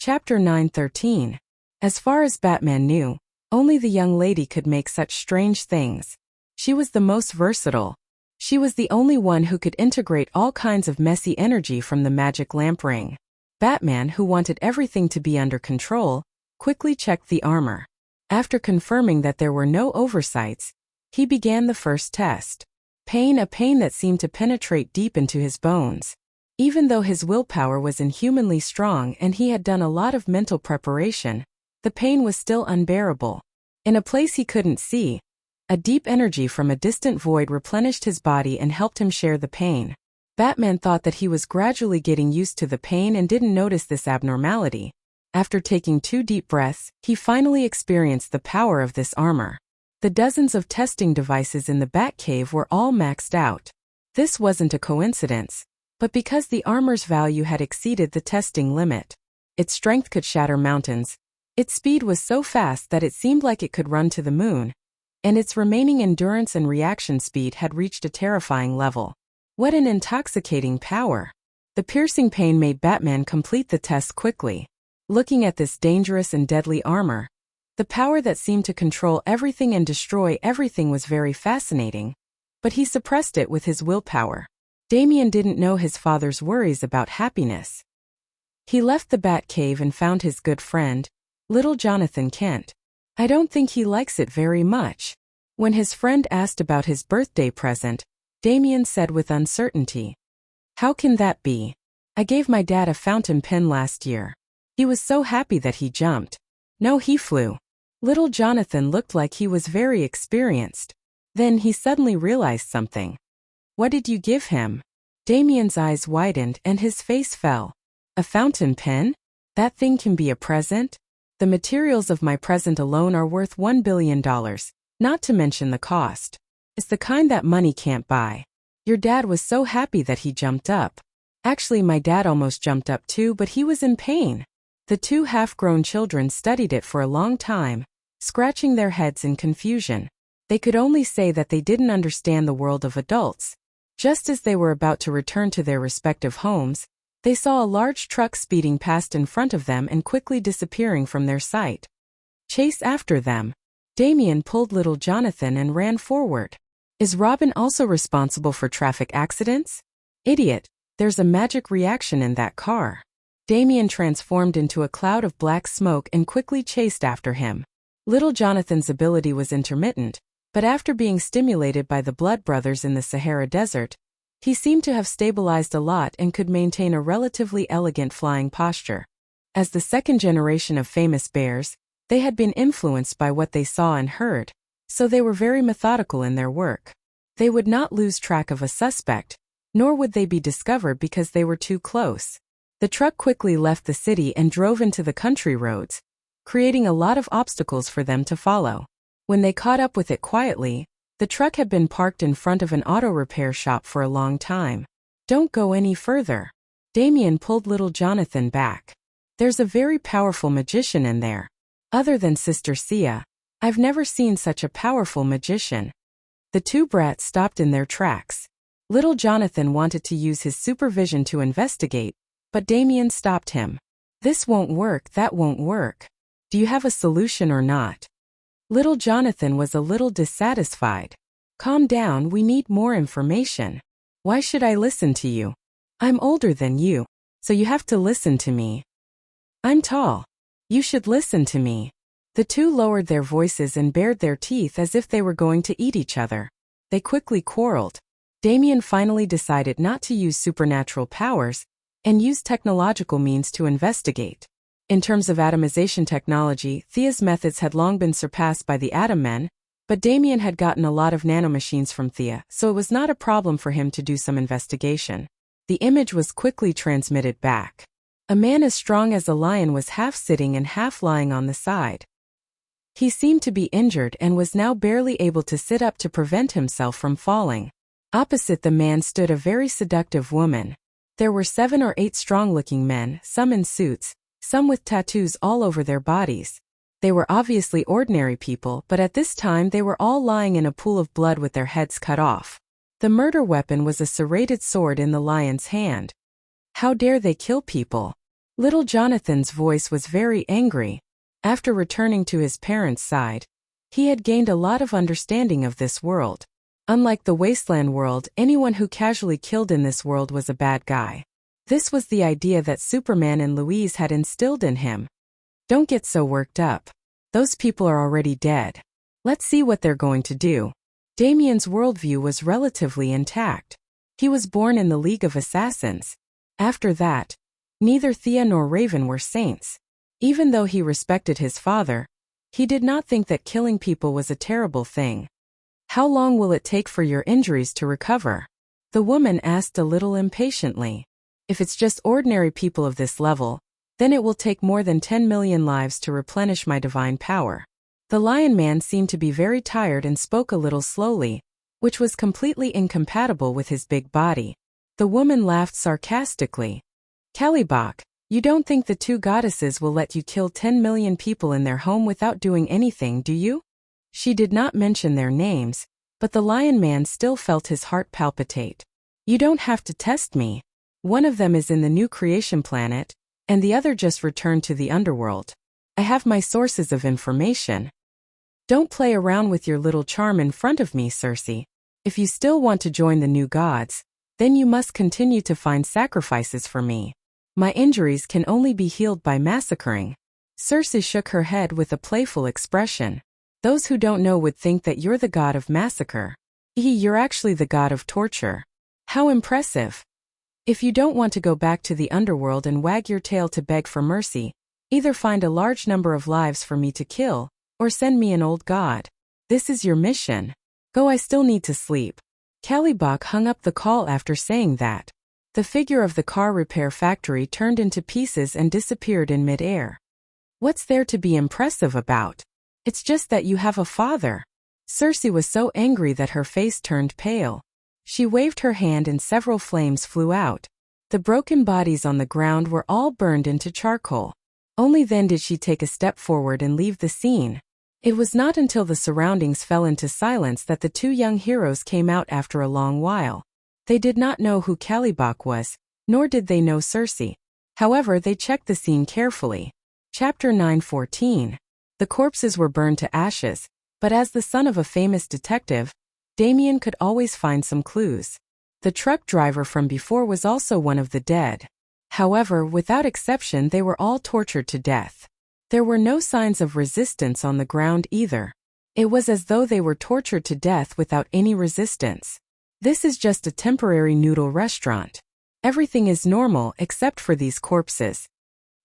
Chapter 9:13. As far as Batman knew, only the young lady could make such strange things. She was the most versatile. She was the only one who could integrate all kinds of messy energy from the magic lamp ring. Batman, who wanted everything to be under control, quickly checked the armor. After confirming that there were no oversights, he began the first test. A pain that seemed to penetrate deep into his bones. Even though his willpower was inhumanly strong and he had done a lot of mental preparation, the pain was still unbearable. In a place he couldn't see, a deep energy from a distant void replenished his body and helped him share the pain. Batman thought that he was gradually getting used to the pain and didn't notice this abnormality. After taking 2 deep breaths, he finally experienced the power of this armor. The dozens of testing devices in the Batcave were all maxed out. This wasn't a coincidence, but because the armor's value had exceeded the testing limit. Its strength could shatter mountains. Its speed was so fast that it seemed like it could run to the moon, and its remaining endurance and reaction speed had reached a terrifying level. What an intoxicating power! The piercing pain made Batman complete the test quickly. Looking at this dangerous and deadly armor, the power that seemed to control everything and destroy everything was very fascinating, but he suppressed it with his willpower. Damien didn't know his father's worries about happiness. He left the Batcave and found his good friend, little Jonathan Kent. "I don't think he likes it very much." When his friend asked about his birthday present, Damien said with uncertainty, "How can that be? I gave my dad a fountain pen last year. He was so happy that he jumped. No, he flew." Little Jonathan looked like he was very experienced. Then he suddenly realized something. "What did you give him?" Damien's eyes widened and his face fell. "A fountain pen? That thing can be a present? The materials of my present alone are worth $1 billion, not to mention the cost. It's the kind that money can't buy. Your dad was so happy that he jumped up. Actually, my dad almost jumped up too, but he was in pain." The 2 half-grown children studied it for a long time, scratching their heads in confusion. They could only say that they didn't understand the world of adults. Just as they were about to return to their respective homes, they saw a large truck speeding past in front of them and quickly disappearing from their sight. Chase after them. Damien pulled little Jonathan and ran forward. "Is Robin also responsible for traffic accidents? Idiot, there's a magic reaction in that car." Damien transformed into a cloud of black smoke and quickly chased after him. Little Jonathan's ability was intermittent, but after being stimulated by the Blood Brothers in the Sahara Desert, he seemed to have stabilized a lot and could maintain a relatively elegant flying posture. As the second generation of famous bears, they had been influenced by what they saw and heard, so they were very methodical in their work. They would not lose track of a suspect, nor would they be discovered because they were too close. The truck quickly left the city and drove into the country roads, creating a lot of obstacles for them to follow. When they caught up with it quietly, the truck had been parked in front of an auto repair shop for a long time. "Don't go any further." Damien pulled little Jonathan back. "There's a very powerful magician in there. Other than Sister Sia, I've never seen such a powerful magician." The 2 brats stopped in their tracks. Little Jonathan wanted to use his supervision to investigate, but Damien stopped him. This won't work, that won't work. Do you have a solution or not? Little Jonathan was a little dissatisfied. Calm down, we need more information. Why should I listen to you? I'm older than you, so you have to listen to me. I'm tall. You should listen to me. The two lowered their voices and bared their teeth as if they were going to eat each other. They quickly quarreled. Damien finally decided not to use supernatural powers and use technological means to investigate. In terms of atomization technology, Thea's methods had long been surpassed by the Atom Men, but Damien had gotten a lot of nanomachines from Thea, so it was not a problem for him to do some investigation. The image was quickly transmitted back. A man as strong as a lion was half sitting and half lying on the side. He seemed to be injured and was now barely able to sit up to prevent himself from falling. Opposite the man stood a very seductive woman. There were 7 or 8 strong-looking men, some in suits, some with tattoos all over their bodies. They were obviously ordinary people, but at this time they were all lying in a pool of blood with their heads cut off. The murder weapon was a serrated sword in the lion's hand. How dare they kill people? Little Jonathan's voice was very angry. After returning to his parents' side, he had gained a lot of understanding of this world. Unlike the wasteland world, anyone who casually killed in this world was a bad guy. This was the idea that Superman and Louise had instilled in him. Don't get so worked up. Those people are already dead. Let's see what they're going to do. Damien's worldview was relatively intact. He was born in the League of Assassins. After that, neither Thea nor Raven were saints. Even though he respected his father, he did not think that killing people was a terrible thing. How long will it take for your injuries to recover? The woman asked a little impatiently. If it's just ordinary people of this level, then it will take more than 10 million lives to replenish my divine power. The Lion Man seemed to be very tired and spoke a little slowly, which was completely incompatible with his big body. The woman laughed sarcastically. Kalibak, you don't think the 2 goddesses will let you kill 10 million people in their home without doing anything, do you? She did not mention their names, but the Lion Man still felt his heart palpitate. You don't have to test me. One of them is in the new creation planet, and the other just returned to the underworld. I have my sources of information. Don't play around with your little charm in front of me, Circe. If you still want to join the new gods, then you must continue to find sacrifices for me. My injuries can only be healed by massacring. Circe shook her head with a playful expression. Those who don't know would think that you're the god of massacre. You're actually the god of torture. How impressive. If you don't want to go back to the underworld and wag your tail to beg for mercy, either find a large number of lives for me to kill, or send me an old god. This is your mission. Go, I still need to sleep. Kalibak hung up the call after saying that. The figure of the car repair factory turned into pieces and disappeared in mid-air. What's there to be impressive about? It's just that you have a father. Circe was so angry that her face turned pale. She waved her hand and several flames flew out. The broken bodies on the ground were all burned into charcoal. Only then did she take a step forward and leave the scene. It was not until the surroundings fell into silence that the 2 young heroes came out after a long while. They did not know who Kalibak was, nor did they know Circe. However, they checked the scene carefully. Chapter 9:14. The corpses were burned to ashes, but as the son of a famous detective, Damien could always find some clues. The truck driver from before was also one of the dead. However, without exception, they were all tortured to death. There were no signs of resistance on the ground either. It was as though they were tortured to death without any resistance. This is just a temporary noodle restaurant. Everything is normal except for these corpses.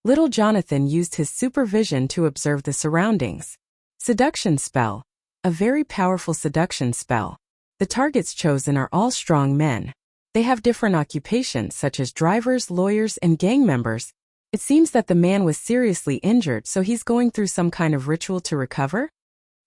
Little Jonathan used his supervision to observe the surroundings. Seduction spell. A very powerful seduction spell. The targets chosen are all strong men. They have different occupations such as drivers, lawyers, and gang members. It seems that the man was seriously injured, so he's going through some kind of ritual to recover?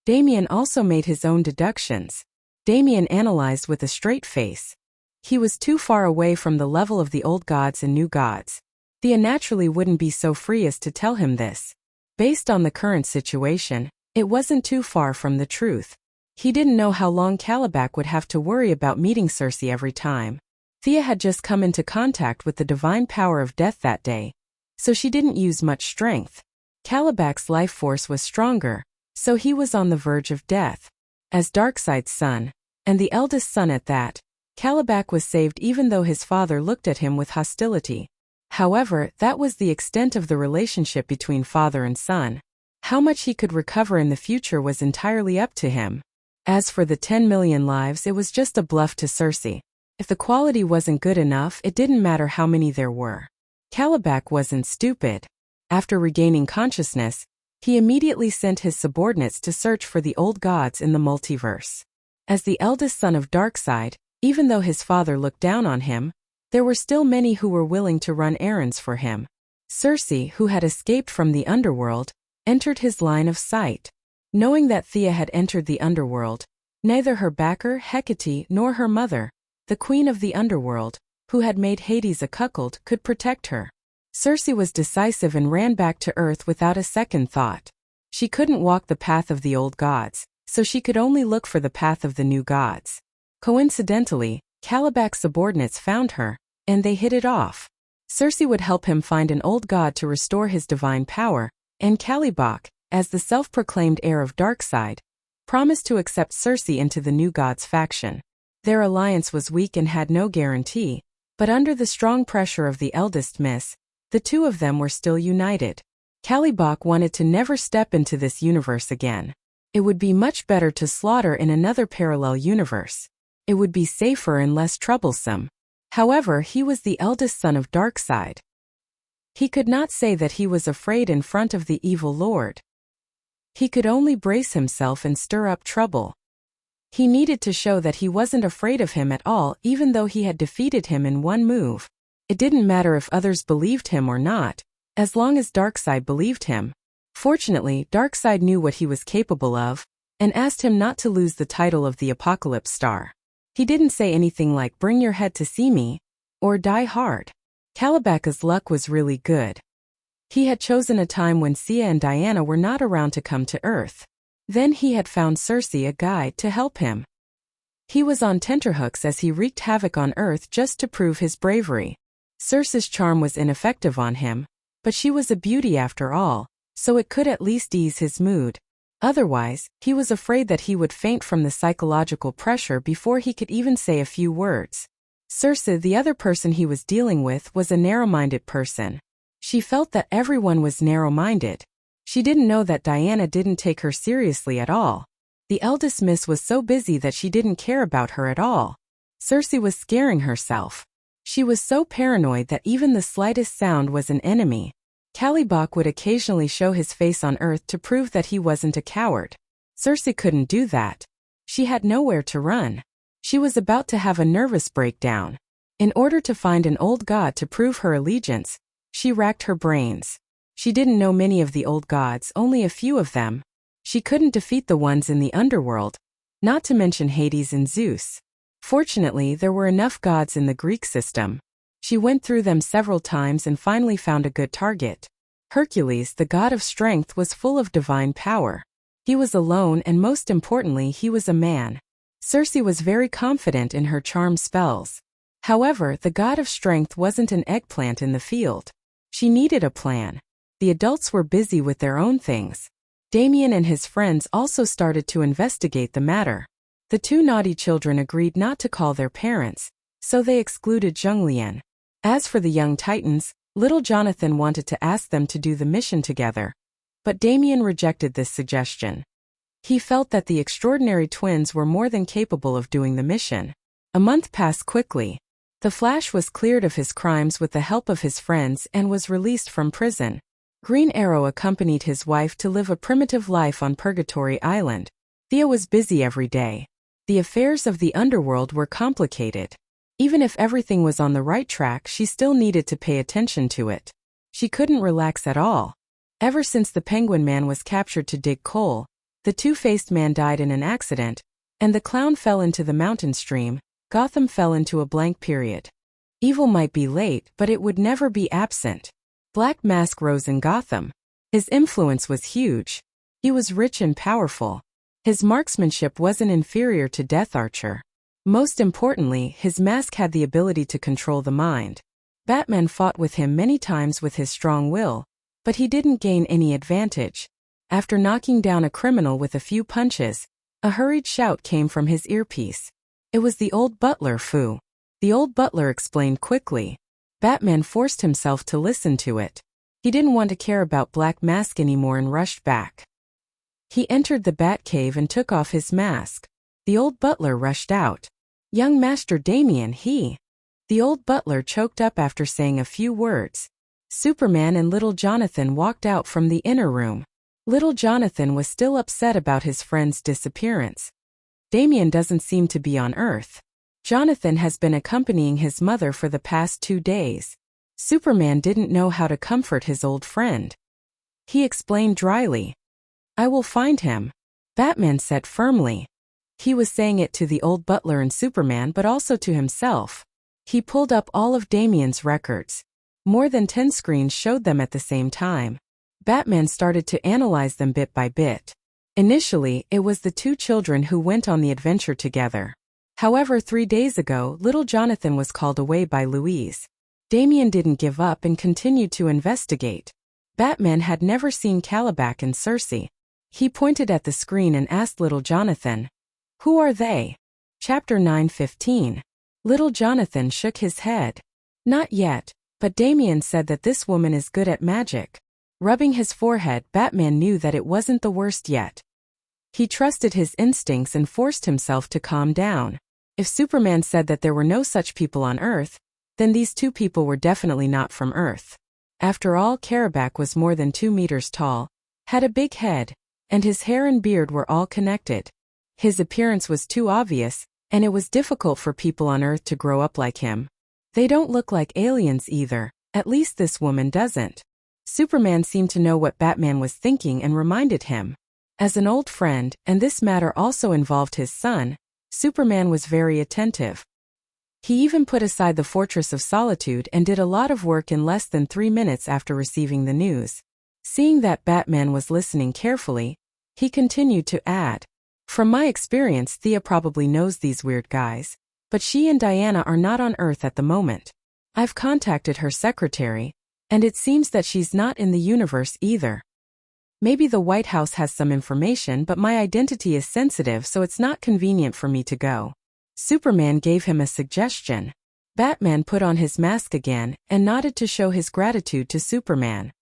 Damien also made his own deductions. Damien analyzed with a straight face. He was too far away from the level of the old gods and new gods. Thea naturally wouldn't be so free as to tell him this. Based on the current situation, it wasn't too far from the truth. He didn't know how long Calibac would have to worry about meeting Circe every time. Thea had just come into contact with the divine power of death that day, so she didn't use much strength. Calibac's life force was stronger, so he was on the verge of death. As Darkside's son, and the eldest son at that, Calibac was saved even though his father looked at him with hostility. However, that was the extent of the relationship between father and son. How much he could recover in the future was entirely up to him. As for the 10 million lives, it was just a bluff to Circe. If the quality wasn't good enough, it didn't matter how many there were. Calibac wasn't stupid. After regaining consciousness, he immediately sent his subordinates to search for the old gods in the multiverse. As the eldest son of Darkside, even though his father looked down on him, there were still many who were willing to run errands for him. Circe, who had escaped from the underworld, entered his line of sight. Knowing that Thea had entered the underworld, neither her backer, Hecate, nor her mother, the queen of the underworld, who had made Hades a cuckold, could protect her. Circe was decisive and ran back to Earth without a second thought. She couldn't walk the path of the old gods, so she could only look for the path of the new gods. Coincidentally, Calibac's subordinates found her, and they hit it off. Circe would help him find an old god to restore his divine power, and Calibac, as the self-proclaimed heir of Darkside, promised to accept Circe into the new god's faction. Their alliance was weak and had no guarantee, but under the strong pressure of the eldest miss, the two of them were still united. Calibac wanted to never step into this universe again. It would be much better to slaughter in another parallel universe. It would be safer and less troublesome. However, he was the eldest son of Darkside. He could not say that he was afraid in front of the evil lord. He could only brace himself and stir up trouble. He needed to show that he wasn't afraid of him at all, even though he had defeated him in one move. It didn't matter if others believed him or not, as long as Darkside believed him. Fortunately, Darkside knew what he was capable of, and asked him not to lose the title of the Apocalypse Star. He didn't say anything like "bring your head to see me," or "die hard." Calibac's luck was really good. He had chosen a time when Sia and Diana were not around to come to Earth. Then he had found Circe, a guide, to help him. He was on tenterhooks as he wreaked havoc on Earth just to prove his bravery. Circe's charm was ineffective on him, but she was a beauty after all, so it could at least ease his mood. Otherwise, he was afraid that he would faint from the psychological pressure before he could even say a few words. Circe, the other person he was dealing with, was a narrow-minded person. She felt that everyone was narrow-minded. She didn't know that Diana didn't take her seriously at all. The eldest miss was so busy that she didn't care about her at all. Circe was scaring herself. She was so paranoid that even the slightest sound was an enemy. Calibac would occasionally show his face on Earth to prove that he wasn't a coward. Circe couldn't do that. She had nowhere to run. She was about to have a nervous breakdown. In order to find an old god to prove her allegiance, she racked her brains. She didn't know many of the old gods, only a few of them. She couldn't defeat the ones in the underworld, not to mention Hades and Zeus. Fortunately, there were enough gods in the Greek system. She went through them several times and finally found a good target. Hercules, the god of strength, was full of divine power. He was alone, and most importantly, he was a man. Circe was very confident in her charm spells. However, the god of strength wasn't an eggplant in the field. She needed a plan. The adults were busy with their own things. Damien and his friends also started to investigate the matter. The two naughty children agreed not to call their parents, so they excluded Zhonglian. As for the young titans, little Jonathan wanted to ask them to do the mission together, but Damien rejected this suggestion. He felt that the extraordinary twins were more than capable of doing the mission. A month passed quickly. The Flash was cleared of his crimes with the help of his friends and was released from prison. Green Arrow accompanied his wife to live a primitive life on Purgatory Island. Thea was busy every day. The affairs of the underworld were complicated. Even if everything was on the right track, she still needed to pay attention to it. She couldn't relax at all. Ever since the Penguin Man was captured to dig coal, the two-faced man died in an accident, and the clown fell into the mountain stream, Gotham fell into a blank period. Evil might be late, but it would never be absent. Black Mask rose in Gotham. His influence was huge. He was rich and powerful. His marksmanship wasn't inferior to Death Archer. Most importantly, his mask had the ability to control the mind. Batman fought with him many times with his strong will, but he didn't gain any advantage. After knocking down a criminal with a few punches, a hurried shout came from his earpiece. It was the old butler, Fu. The old butler explained quickly. Batman forced himself to listen to it. He didn't want to care about Black Mask anymore and rushed back. He entered the Batcave and took off his mask. The old butler rushed out. "Young Master Damian, he..." The old butler choked up after saying a few words. Superman and little Jonathan walked out from the inner room. Little Jonathan was still upset about his friend's disappearance. Damian doesn't seem to be on Earth. Jonathan has been accompanying his mother for the past 2 days. Superman didn't know how to comfort his old friend. He explained dryly. "I will find him," Batman said firmly. He was saying it to the old butler and Superman, but also to himself. He pulled up all of Damian's records. More than 10 screens showed them at the same time. Batman started to analyze them bit by bit. Initially, it was the 2 children who went on the adventure together. However, 3 days ago, little Jonathan was called away by Louise. Damian didn't give up and continued to investigate. Batman had never seen Calabac and Circe. He pointed at the screen and asked little Jonathan, "Who are they?" Chapter 9:15. Little Jonathan shook his head. "Not yet, but Damian said that this woman is good at magic." Rubbing his forehead, Batman knew that it wasn't the worst yet. He trusted his instincts and forced himself to calm down. If Superman said that there were no such people on Earth, then these 2 people were definitely not from Earth. After all, Calabac was more than 2 meters tall, had a big head, and his hair and beard were all connected. His appearance was too obvious, and it was difficult for people on Earth to grow up like him. They don't look like aliens either, at least this woman doesn't. Superman seemed to know what Batman was thinking and reminded him. As an old friend, and this matter also involved his son, Superman was very attentive. He even put aside the Fortress of Solitude and did a lot of work in less than 3 minutes after receiving the news. Seeing that Batman was listening carefully, he continued to add, "From my experience, Thea probably knows these weird guys, but she and Diana are not on Earth at the moment. I've contacted her secretary, and it seems that she's not in the universe either. Maybe the White House has some information, but my identity is sensitive, so it's not convenient for me to go." Superman gave him a suggestion. Batman put on his mask again and nodded to show his gratitude to Superman.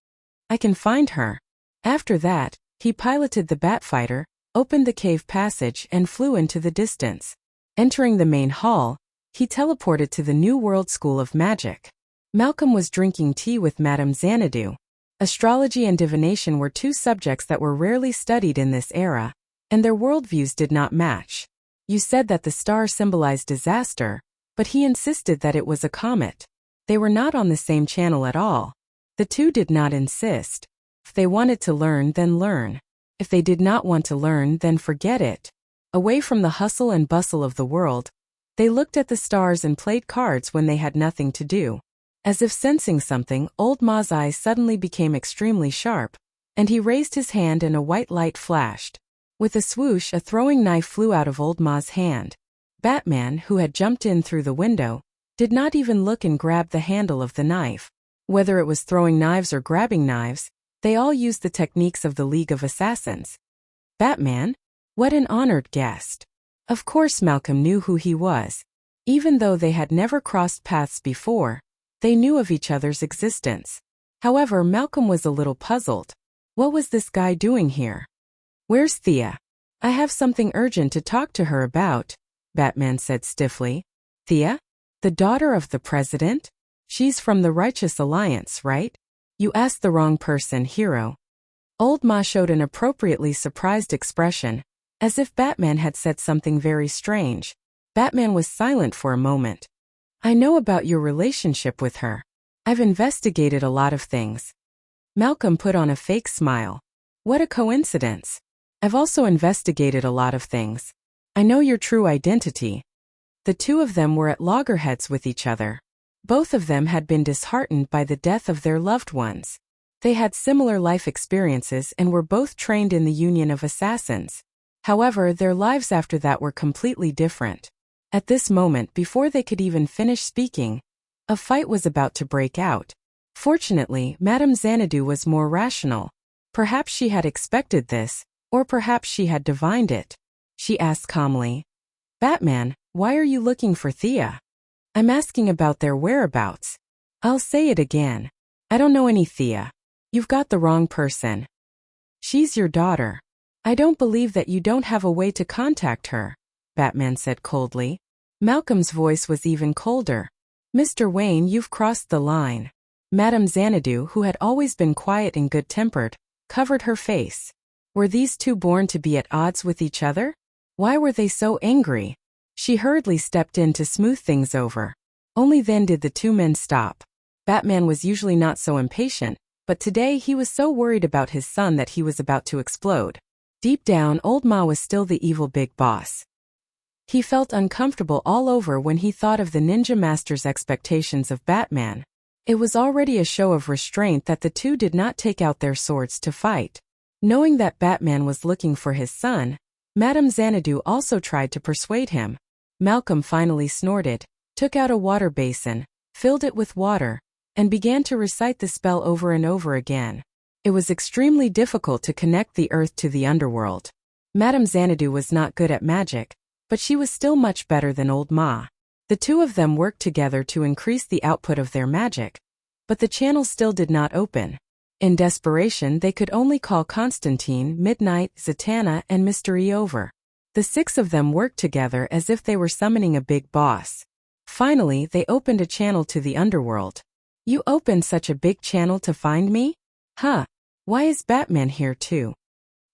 "I can find her." After that, he piloted the Batfighter, opened the cave passage and flew into the distance. Entering the main hall, he teleported to the New World School of Magic. Malcolm was drinking tea with Madame Xanadu. Astrology and divination were 2 subjects that were rarely studied in this era, and their worldviews did not match. You said that the star symbolized disaster, but he insisted that it was a comet. They were not on the same channel at all. The 2 did not insist. If they wanted to learn, then learn. If they did not want to learn, then forget it. Away from the hustle and bustle of the world, they looked at the stars and played cards when they had nothing to do. As if sensing something, Old Ma's eyes suddenly became extremely sharp, and he raised his hand and a white light flashed. With a swoosh, a throwing knife flew out of Old Ma's hand. Batman, who had jumped in through the window, did not even look and grabbed the handle of the knife. Whether it was throwing knives or grabbing knives, they all used the techniques of the League of Assassins. Batman? What an honored guest. Of course Malcolm knew who he was. Even though they had never crossed paths before, they knew of each other's existence. However, Malcolm was a little puzzled. What was this guy doing here? "Where's Thea? I have something urgent to talk to her about," Batman said stiffly. "Thea? The daughter of the president? She's from the Righteous Alliance, right?" "You asked the wrong person, hero." Old Ma showed an appropriately surprised expression, as if Batman had said something very strange. Batman was silent for a moment. "I know about your relationship with her. I've investigated a lot of things." Malcolm put on a fake smile. "What a coincidence. I've also investigated a lot of things. I know your true identity." The 2 of them were at loggerheads with each other. Both of them had been disheartened by the death of their loved ones. They had similar life experiences and were both trained in the Union of Assassins. However, their lives after that were completely different. At this moment, before they could even finish speaking, a fight was about to break out. Fortunately, Madame Xanadu was more rational. Perhaps she had expected this, or perhaps she had divined it. She asked calmly, "Batman, why are you looking for Thea?" "I'm asking about their whereabouts." "I'll say it again. I don't know any Thea. You've got the wrong person. She's your daughter. I don't believe that you don't have a way to contact her," Batman said coldly. Malcolm's voice was even colder. "Mr. Wayne, you've crossed the line." Madame Xanadu, who had always been quiet and good-tempered, covered her face. Were these two born to be at odds with each other? Why were they so angry? She hurriedly stepped in to smooth things over. Only then did the two men stop. Batman was usually not so impatient, but today he was so worried about his son that he was about to explode. Deep down, Old Ma was still the evil big boss. He felt uncomfortable all over when he thought of the ninja master's expectations of Batman. It was already a show of restraint that the two did not take out their swords to fight. Knowing that Batman was looking for his son, Madame Xanadu also tried to persuade him. Malcolm finally snorted, took out a water basin, filled it with water, and began to recite the spell over and over again. It was extremely difficult to connect the earth to the underworld. Madame Xanadu was not good at magic, but she was still much better than Old Ma. The two of them worked together to increase the output of their magic, but the channel still did not open. In desperation, they could only call Constantine, Midnight, Zatanna, and Mystery over. The six of them worked together as if they were summoning a big boss. Finally, they opened a channel to the underworld. "You opened such a big channel to find me? Huh. Why is Batman here too?"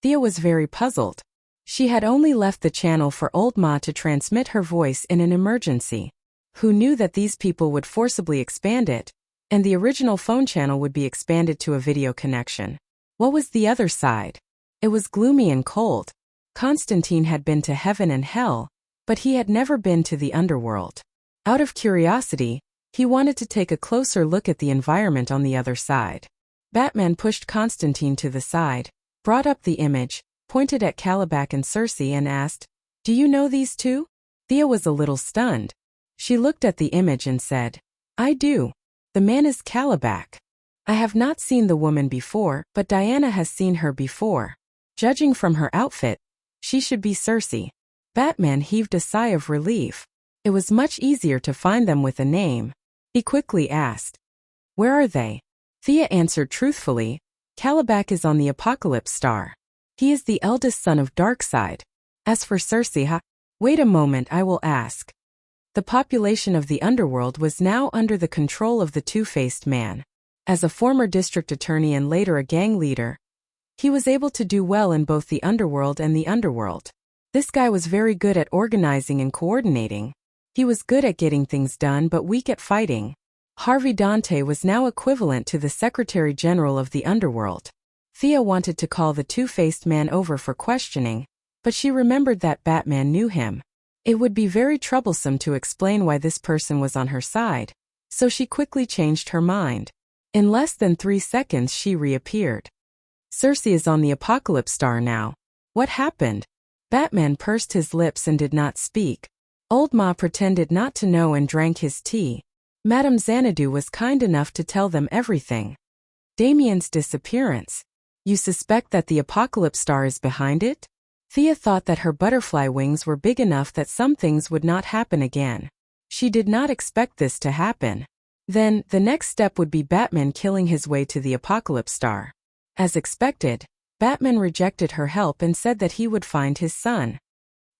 Thea was very puzzled. She had only left the channel for Old Ma to transmit her voice in an emergency. Who knew that these people would forcibly expand it, and the original phone channel would be expanded to a video connection? What was the other side? It was gloomy and cold. Constantine had been to heaven and hell, but he had never been to the underworld. Out of curiosity, he wanted to take a closer look at the environment on the other side. Batman pushed Constantine to the side, brought up the image, pointed at Calabac and Cersei and asked, "Do you know these two?" Thea was a little stunned. She looked at the image and said, "I do. The man is Calabac. I have not seen the woman before, but Diana has seen her before. Judging from her outfit, she should be Cersei." Batman heaved a sigh of relief. It was much easier to find them with a name. He quickly asked, "Where are they?" Thea answered truthfully, "Calabac is on the Apocalypse Star. He is the eldest son of Darkseid. As for Cersei, wait a moment, I will ask." The population of the underworld was now under the control of the two-faced man. As a former district attorney and later a gang leader, he was able to do well in both the underworld and the underworld. This guy was very good at organizing and coordinating. He was good at getting things done but weak at fighting. Harvey Dante was now equivalent to the Secretary General of the underworld. Thea wanted to call the two-faced man over for questioning, but she remembered that Batman knew him. It would be very troublesome to explain why this person was on her side, so she quickly changed her mind. In less than 3 seconds she reappeared. "Cersei is on the Apocalypse Star now. What happened?" Batman pursed his lips and did not speak. Old Ma pretended not to know and drank his tea. Madame Xanadu was kind enough to tell them everything. "Damien's disappearance. You suspect that the Apocalypse Star is behind it?" Thea thought that her butterfly wings were big enough that some things would not happen again. She did not expect this to happen. Then, the next step would be Batman killing his way to the Apocalypse Star. As expected, Batman rejected her help and said that he would find his son.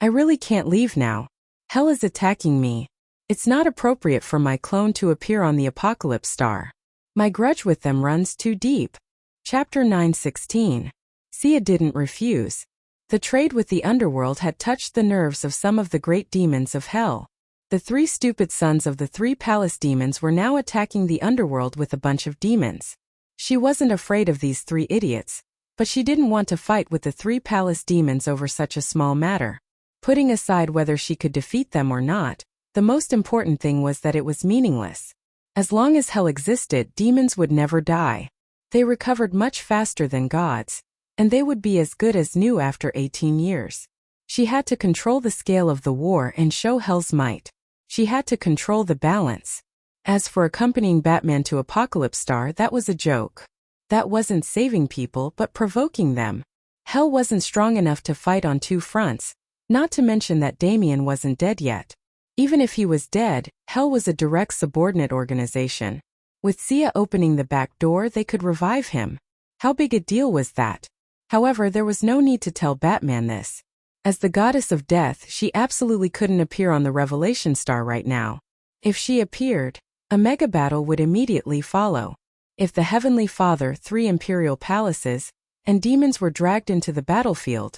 "I really can't leave now. Hell is attacking me. It's not appropriate for my clone to appear on the Apocalypse Star. My grudge with them runs too deep." Chapter 9:16. Sia didn't refuse. The trade with the underworld had touched the nerves of some of the great demons of hell. The 3 stupid sons of the 3 palace demons were now attacking the underworld with a bunch of demons. She wasn't afraid of these 3 idiots, but she didn't want to fight with the 3 palace demons over such a small matter. Putting aside whether she could defeat them or not, the most important thing was that it was meaningless. As long as hell existed, demons would never die. They recovered much faster than gods, and they would be as good as new after 18 years. She had to control the scale of the war and show Hell's might. She had to control the balance. As for accompanying Batman to Apocalypse Star, that was a joke. That wasn't saving people but provoking them. Hell wasn't strong enough to fight on two fronts, not to mention that Damian wasn't dead yet. Even if he was dead, Hell was a direct subordinate organization. With Sia opening the back door, they could revive him. How big a deal was that? However, there was no need to tell Batman this. As the goddess of death, she absolutely couldn't appear on the Revelation Star right now. If she appeared, a mega battle would immediately follow. If the Heavenly Father, 3 imperial palaces, and demons were dragged into the battlefield,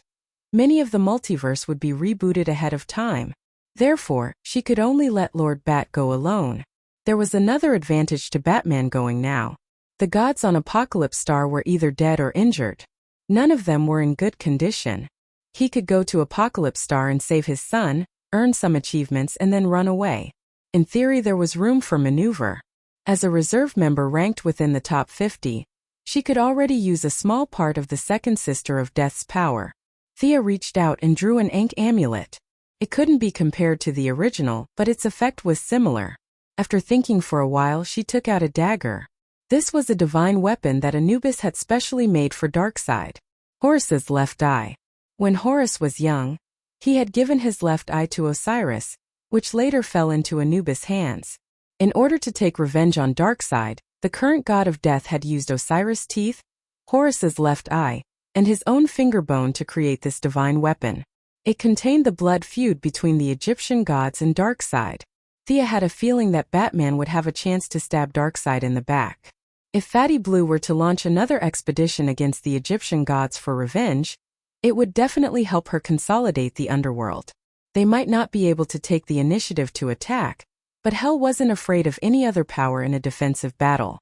many of the multiverse would be rebooted ahead of time. Therefore, she could only let Lord Bat go alone. There was another advantage to Batman going now. The gods on Apocalypse Star were either dead or injured. None of them were in good condition. He could go to Apocalypse Star and save his son, earn some achievements and then run away. In theory, there was room for maneuver. As a reserve member ranked within the top 50, she could already use a small part of the second sister of Death's power. Thea reached out and drew an ink amulet. It couldn't be compared to the original, but its effect was similar. After thinking for a while, she took out a dagger. This was a divine weapon that Anubis had specially made for Darkseid. Horus's left eye. When Horus was young, he had given his left eye to Osiris, which later fell into Anubis' hands. In order to take revenge on Darkseid, the current god of death had used Osiris' teeth, Horus's left eye, and his own finger bone to create this divine weapon. It contained the blood feud between the Egyptian gods and Darkseid. Thea had a feeling that Batman would have a chance to stab Darkseid in the back. If Fatty Blue were to launch another expedition against the Egyptian gods for revenge, it would definitely help her consolidate the underworld. They might not be able to take the initiative to attack, but Hell wasn't afraid of any other power in a defensive battle.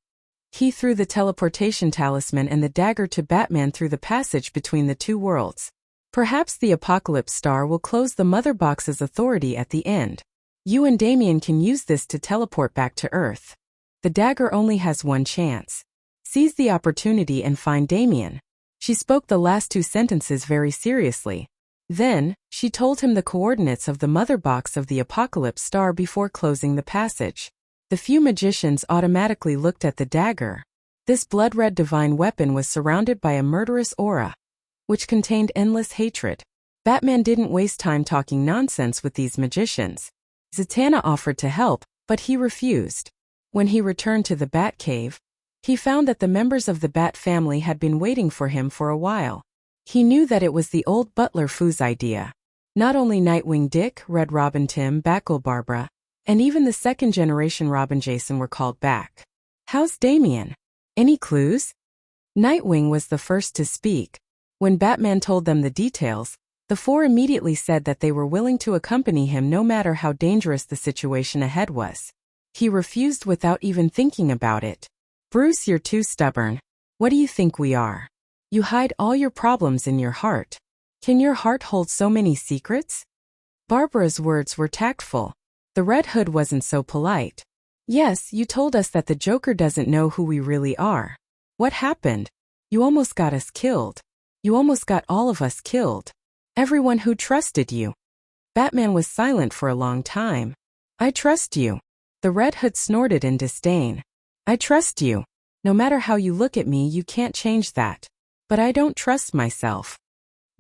He threw the teleportation talisman and the dagger to Batman through the passage between the two worlds. Perhaps the Apocalypse Star will close the Mother Box's authority at the end. You and Damian can use this to teleport back to Earth. The dagger only has one chance. Seize the opportunity and find Damian. She spoke the last 2 sentences very seriously. Then, she told him the coordinates of the Mother Box of the Apocalypse Star before closing the passage. The few magicians automatically looked at the dagger. This blood-red divine weapon was surrounded by a murderous aura, which contained endless hatred. Batman didn't waste time talking nonsense with these magicians. Zatanna offered to help, but he refused. When he returned to the Batcave, he found that the members of the Bat family had been waiting for him for a while. He knew that it was the old butler Foo's idea. Not only Nightwing Dick, Red Robin Tim, Batgirl Barbara, and even the second-generation Robin Jason were called back. "How's Damian? Any clues?" Nightwing was the first to speak. When Batman told them the details, the 4 immediately said that they were willing to accompany him no matter how dangerous the situation ahead was. He refused without even thinking about it. "Bruce, you're too stubborn. What do you think we are? You hide all your problems in your heart. Can your heart hold so many secrets?" Barbara's words were tactful. The Red Hood wasn't so polite. "Yes, you told us that the Joker doesn't know who we really are. What happened? You almost got us killed. You almost got all of us killed. Everyone who trusted you." Batman was silent for a long time. "I trust you." The Red Hood snorted in disdain. "I trust you. No matter how you look at me, you can't change that. But I don't trust myself."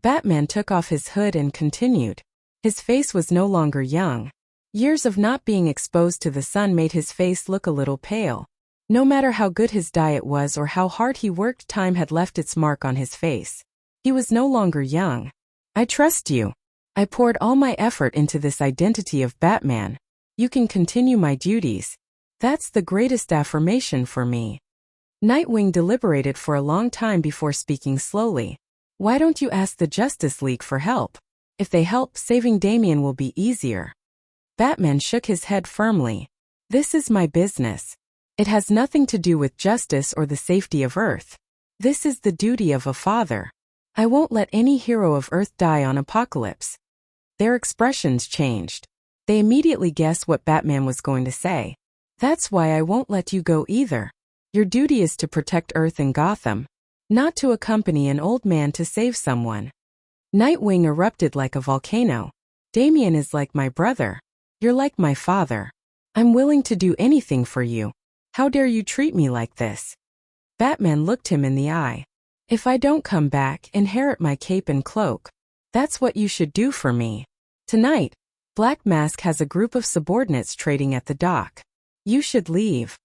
Batman took off his hood and continued. His face was no longer young. Years of not being exposed to the sun made his face look a little pale. No matter how good his diet was or how hard he worked, time had left its mark on his face. He was no longer young. "I trust you. I poured all my effort into this identity of Batman. You can continue my duties. That's the greatest affirmation for me." Nightwing deliberated for a long time before speaking slowly. "Why don't you ask the Justice League for help? If they help, saving Damian will be easier." Batman shook his head firmly. "This is my business. It has nothing to do with justice or the safety of Earth. This is the duty of a father. I won't let any hero of Earth die on Apocalypse." Their expressions changed. They immediately guessed what Batman was going to say. "That's why I won't let you go either. Your duty is to protect Earth and Gotham, not to accompany an old man to save someone." Nightwing erupted like a volcano. Damian is like my brother. You're like my father. I'm willing to do anything for you. How dare you treat me like this? Batman looked him in the eye. If I don't come back, inherit my cape and cloak. That's what you should do for me. Tonight, Black Mask has a group of subordinates trading at the dock. You should leave.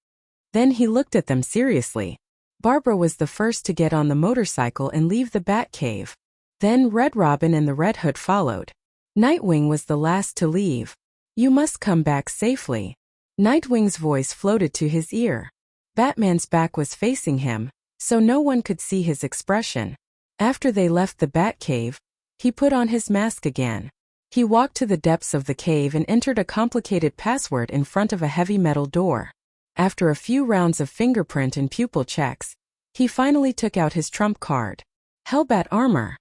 Then he looked at them seriously. Barbara was the first to get on the motorcycle and leave the Batcave. Then Red Robin and the Red Hood followed. Nightwing was the last to leave. You must come back safely. Nightwing's voice floated to his ear. Batman's back was facing him, so no one could see his expression. After they left the Batcave, he put on his mask again. He walked to the depths of the cave and entered a complicated password in front of a heavy metal door. After a few rounds of fingerprint and pupil checks, he finally took out his trump card. Hellbat armor.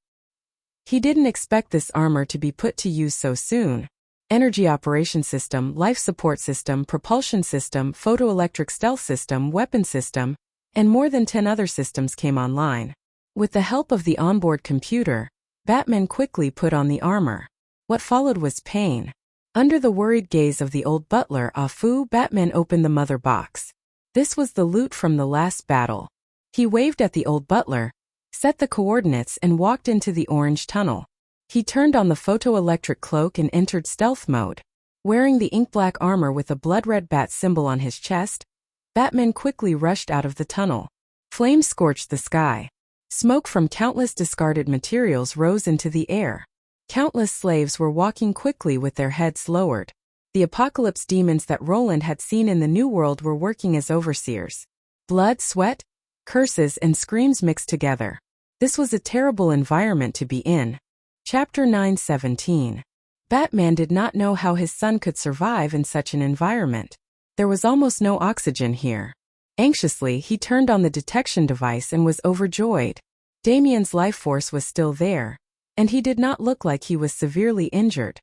He didn't expect this armor to be put to use so soon. Energy operation system, life support system, propulsion system, photoelectric stealth system, weapon system, and more than 10 other systems came online. With the help of the onboard computer, Batman quickly put on the armor. What followed was pain. Under the worried gaze of the old butler, Ah Fu, Batman opened the mother box. This was the loot from the last battle. He waved at the old butler, set the coordinates and walked into the orange tunnel. He turned on the photoelectric cloak and entered stealth mode. Wearing the ink-black armor with a blood-red bat symbol on his chest, Batman quickly rushed out of the tunnel. Flames scorched the sky. Smoke from countless discarded materials rose into the air. Countless slaves were walking quickly with their heads lowered. The apocalypse demons that Roland had seen in the New World were working as overseers. Blood, sweat, curses, and screams mixed together. This was a terrible environment to be in. Chapter 9:17. Batman did not know how his son could survive in such an environment. There was almost no oxygen here. Anxiously, he turned on the detection device and was overjoyed. Damian's life force was still there, and he did not look like he was severely injured.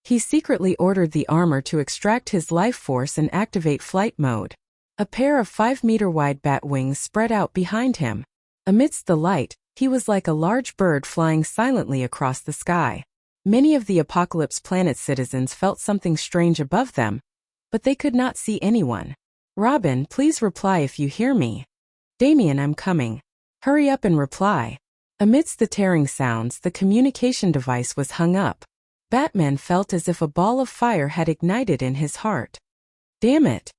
He secretly ordered the armor to extract his life force and activate flight mode. A pair of 5-meter-wide bat wings spread out behind him. Amidst the light, he was like a large bird flying silently across the sky. Many of the Apocalypse Planet's citizens felt something strange above them, but they could not see anyone. Robin, please reply if you hear me. Damian, I'm coming. Hurry up and reply. Amidst the tearing sounds, the communication device was hung up. Batman felt as if a ball of fire had ignited in his heart. Damn it!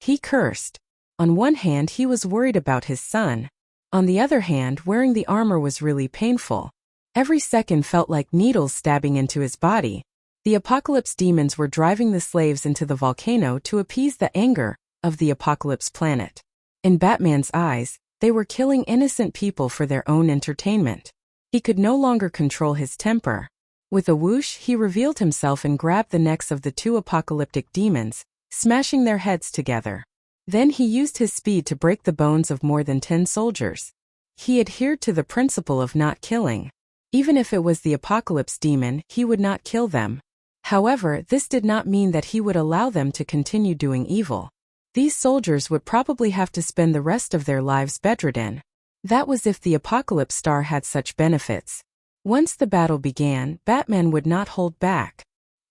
He cursed. On one hand, he was worried about his son. On the other hand, wearing the armor was really painful. Every second felt like needles stabbing into his body. The Apocalypse demons were driving the slaves into the volcano to appease the anger of the Apocalypse Planet. In Batman's eyes, they were killing innocent people for their own entertainment. He could no longer control his temper. With a whoosh, he revealed himself and grabbed the necks of the two apocalyptic demons, smashing their heads together. Then he used his speed to break the bones of more than 10 soldiers. He adhered to the principle of not killing. Even if it was the apocalypse demon, he would not kill them. However, this did not mean that he would allow them to continue doing evil. These soldiers would probably have to spend the rest of their lives bedridden. That was if the Apocalypse Star had such benefits. Once the battle began, Batman would not hold back.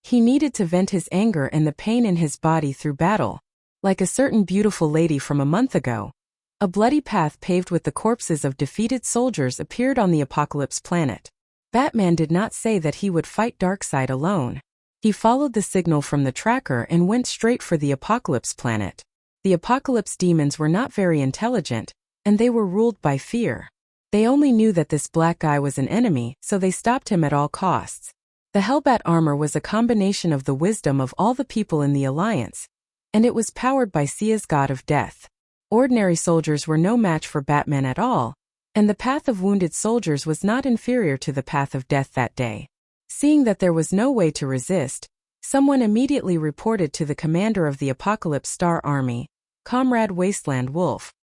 He needed to vent his anger and the pain in his body through battle. Like a certain beautiful lady from a month ago, a bloody path paved with the corpses of defeated soldiers appeared on the Apocalypse Planet. Batman did not say that he would fight Darkseid alone. He followed the signal from the tracker and went straight for the Apocalypse Planet. The Apocalypse demons were not very intelligent, and they were ruled by fear. They only knew that this black guy was an enemy, so they stopped him at all costs. The Hellbat armor was a combination of the wisdom of all the people in the Alliance, and it was powered by Sia's god of death. Ordinary soldiers were no match for Batman at all, and the path of wounded soldiers was not inferior to the path of death that day. Seeing that there was no way to resist, someone immediately reported to the commander of the Apocalypse Star Army, Comrade Wasteland Wolf.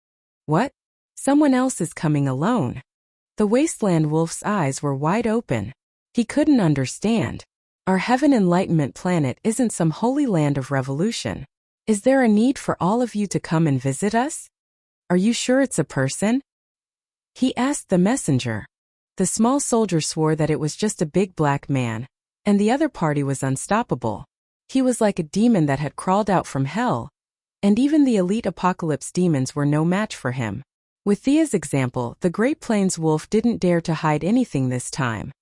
What? Someone else is coming alone. The Wasteland Wolf's eyes were wide open. He couldn't understand. Our Heaven Enlightenment planet isn't some holy land of revolution. Is there a need for all of you to come and visit us? Are you sure it's a person? He asked the messenger. The small soldier swore that it was just a big black man, and the other party was unstoppable. He was like a demon that had crawled out from hell, and even the elite apocalypse demons were no match for him. With Thea's example, the Great Plains wolf didn't dare to hide anything this time.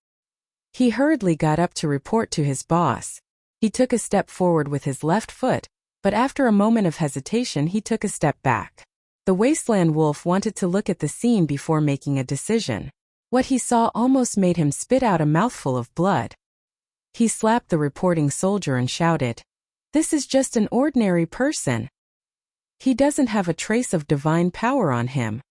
He hurriedly got up to report to his boss. He took a step forward with his left foot, but after a moment of hesitation he took a step back. The wasteland wolf wanted to look at the scene before making a decision. What he saw almost made him spit out a mouthful of blood. He slapped the reporting soldier and shouted, "This is just an ordinary person. He doesn't have a trace of divine power on him."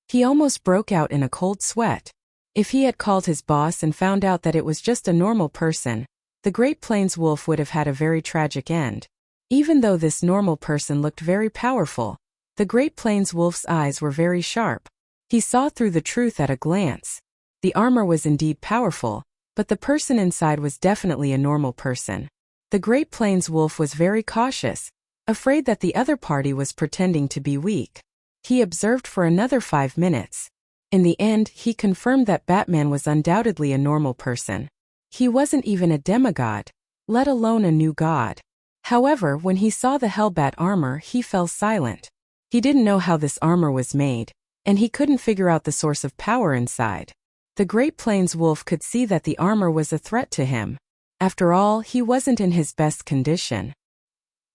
He almost broke out in a cold sweat. If he had called his boss and found out that it was just a normal person, the Great Plains wolf would have had a very tragic end. Even though this normal person looked very powerful, the Great Plains wolf's eyes were very sharp. He saw through the truth at a glance. The armor was indeed powerful, but the person inside was definitely a normal person. The Great Plains wolf was very cautious, afraid that the other party was pretending to be weak. He observed for another 5 minutes. In the end, he confirmed that Batman was undoubtedly a normal person. He wasn't even a demigod, let alone a new god. However, when he saw the Hellbat armor, he fell silent. He didn't know how this armor was made, and he couldn't figure out the source of power inside. The Great Plains wolf could see that the armor was a threat to him. After all, he wasn't in his best condition.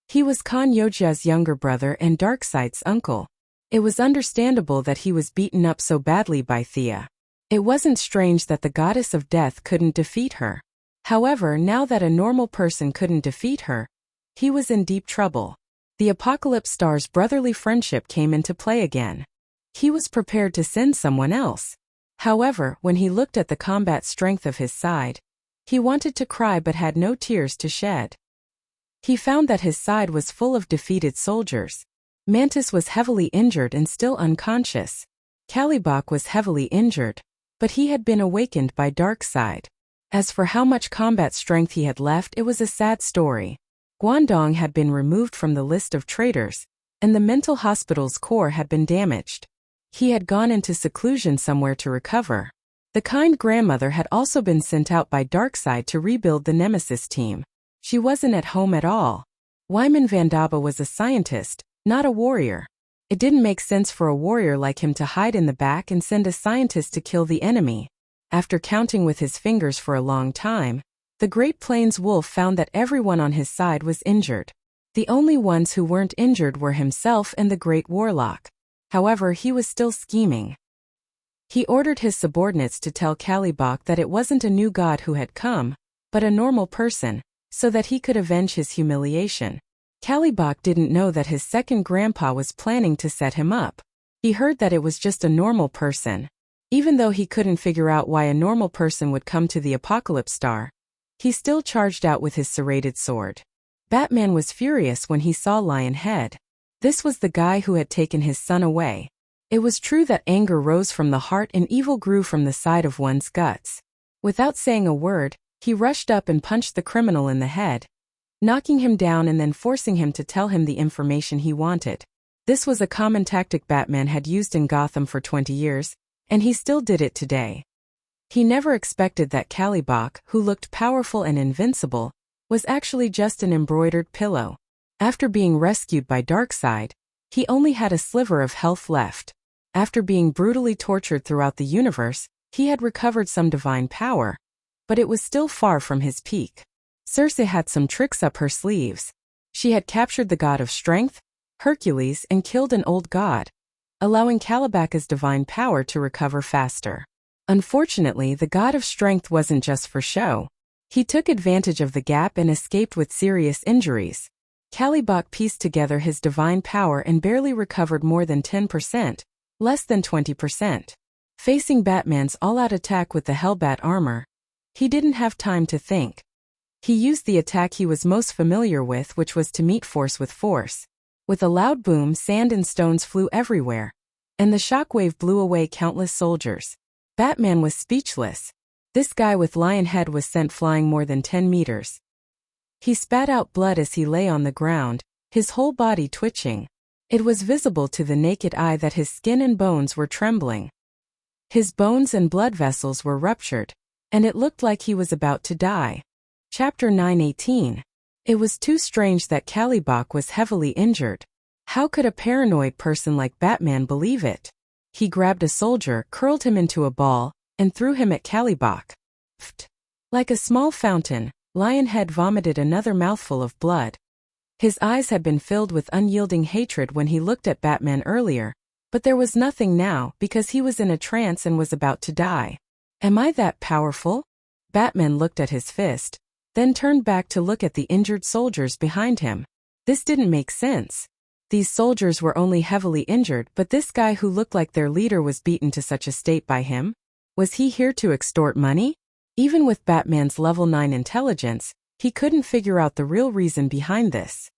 He was Khan Yoja's younger brother and Darkseid's uncle. It was understandable that he was beaten up so badly by Thea. It wasn't strange that the goddess of death couldn't defeat her. However, now that a normal person couldn't defeat her, he was in deep trouble. The Apocalypse Star's brotherly friendship came into play again. He was prepared to send someone else. However, when he looked at the combat strength of his side, he wanted to cry but had no tears to shed. He found that his side was full of defeated soldiers. Mantis was heavily injured and still unconscious. Kalibak was heavily injured, but he had been awakened by Darkseid. As for how much combat strength he had left, it was a sad story. Guangdong had been removed from the list of traitors, and the mental hospital's core had been damaged. He had gone into seclusion somewhere to recover. The kind grandmother had also been sent out by Darkseid to rebuild the Nemesis team. She wasn't at home at all. Wyman Vandaba was a scientist, not a warrior. It didn't make sense for a warrior like him to hide in the back and send a scientist to kill the enemy. After counting with his fingers for a long time, the Great Plains wolf found that everyone on his side was injured. The only ones who weren't injured were himself and the Great Warlock. However, he was still scheming. He ordered his subordinates to tell Kalibak that it wasn't a new god who had come, but a normal person, so that he could avenge his humiliation. Kalibak didn't know that his second grandpa was planning to set him up. He heard that it was just a normal person. Even though he couldn't figure out why a normal person would come to the Apocalypse Star, he still charged out with his serrated sword. Batman was furious when he saw Lionhead. This was the guy who had taken his son away. It was true that anger rose from the heart and evil grew from the side of one's guts. Without saying a word, he rushed up and punched the criminal in the head, knocking him down and then forcing him to tell him the information he wanted. This was a common tactic Batman had used in Gotham for 20 years, and he still did it today. He never expected that Kalibak, who looked powerful and invincible, was actually just an embroidered pillow. After being rescued by Darkseid, he only had a sliver of health left. After being brutally tortured throughout the universe, he had recovered some divine power, but it was still far from his peak. Circe had some tricks up her sleeves. She had captured the god of strength, Hercules, and killed an old god, allowing Kalibak's divine power to recover faster. Unfortunately, the god of strength wasn't just for show. He took advantage of the gap and escaped with serious injuries. Kalibak pieced together his divine power and barely recovered more than 10%, less than 20%. Facing Batman's all-out attack with the Hellbat armor, he didn't have time to think. He used the attack he was most familiar with, which was to meet force with force. With a loud boom, sand and stones flew everywhere, and the shockwave blew away countless soldiers. Batman was speechless. This guy with lion head was sent flying more than 10 meters. He spat out blood as he lay on the ground, his whole body twitching. It was visible to the naked eye that his skin and bones were trembling. His bones and blood vessels were ruptured, and it looked like he was about to die. Chapter 9:18. It was too strange that Kalibak was heavily injured. How could a paranoid person like Batman believe it? He grabbed a soldier, curled him into a ball, and threw him at Kalibak. Like a small fountain, Lionhead vomited another mouthful of blood. His eyes had been filled with unyielding hatred when he looked at Batman earlier, but there was nothing now because he was in a trance and was about to die. Am I that powerful? Batman looked at his fist, then turned back to look at the injured soldiers behind him. This didn't make sense. These soldiers were only heavily injured, but this guy who looked like their leader was beaten to such a state by him? Was he here to extort money? Even with Batman's level 9 intelligence, he couldn't figure out the real reason behind this.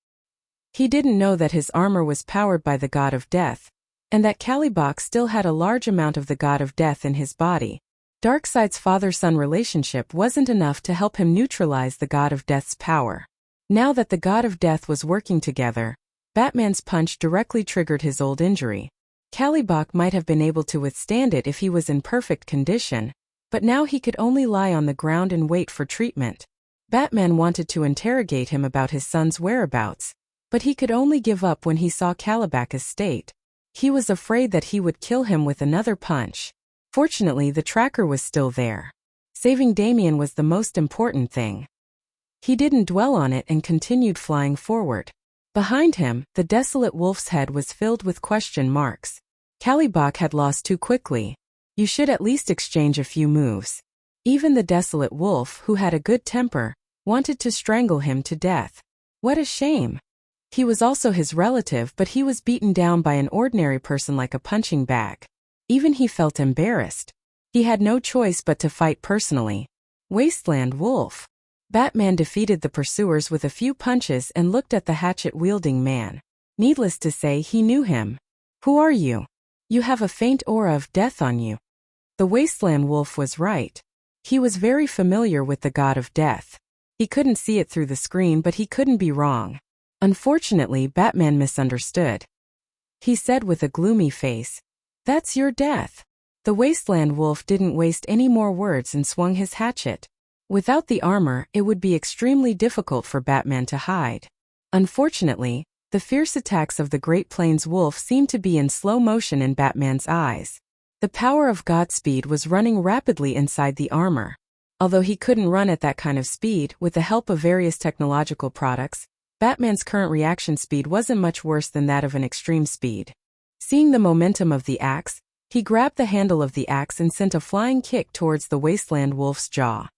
He didn't know that his armor was powered by the God of Death, and that Kalibak still had a large amount of the God of Death in his body. Darkseid's father-son relationship wasn't enough to help him neutralize the God of Death's power. Now that the God of Death was working together, Batman's punch directly triggered his old injury. Kalibak might have been able to withstand it if he was in perfect condition, but now he could only lie on the ground and wait for treatment. Batman wanted to interrogate him about his son's whereabouts, but he could only give up when he saw Kalibak's state. He was afraid that he would kill him with another punch. Fortunately, the tracker was still there. Saving Damian was the most important thing. He didn't dwell on it and continued flying forward. Behind him, the desolate wolf's head was filled with question marks. Kalibak had lost too quickly. You should at least exchange a few moves. Even the desolate wolf, who had a good temper, wanted to strangle him to death. What a shame. He was also his relative, but he was beaten down by an ordinary person like a punching bag. Even he felt embarrassed. He had no choice but to fight personally. Wasteland Wolf. Batman defeated the pursuers with a few punches and looked at the hatchet-wielding man. Needless to say, he knew him. Who are you? You have a faint aura of death on you. The Wasteland Wolf was right. He was very familiar with the God of Death. He couldn't see it through the screen, but he couldn't be wrong. Unfortunately, Batman misunderstood. He said with a gloomy face, "That's your death." The Wasteland Wolf didn't waste any more words and swung his hatchet. Without the armor, it would be extremely difficult for Batman to hide. Unfortunately, the fierce attacks of the Great Plains Wolf seemed to be in slow motion in Batman's eyes. The power of Godspeed was running rapidly inside the armor. Although he couldn't run at that kind of speed, with the help of various technological products, Batman's current reaction speed wasn't much worse than that of an extreme speed. Seeing the momentum of the axe, he grabbed the handle of the axe and sent a flying kick towards the Wasteland Wolf's jaw.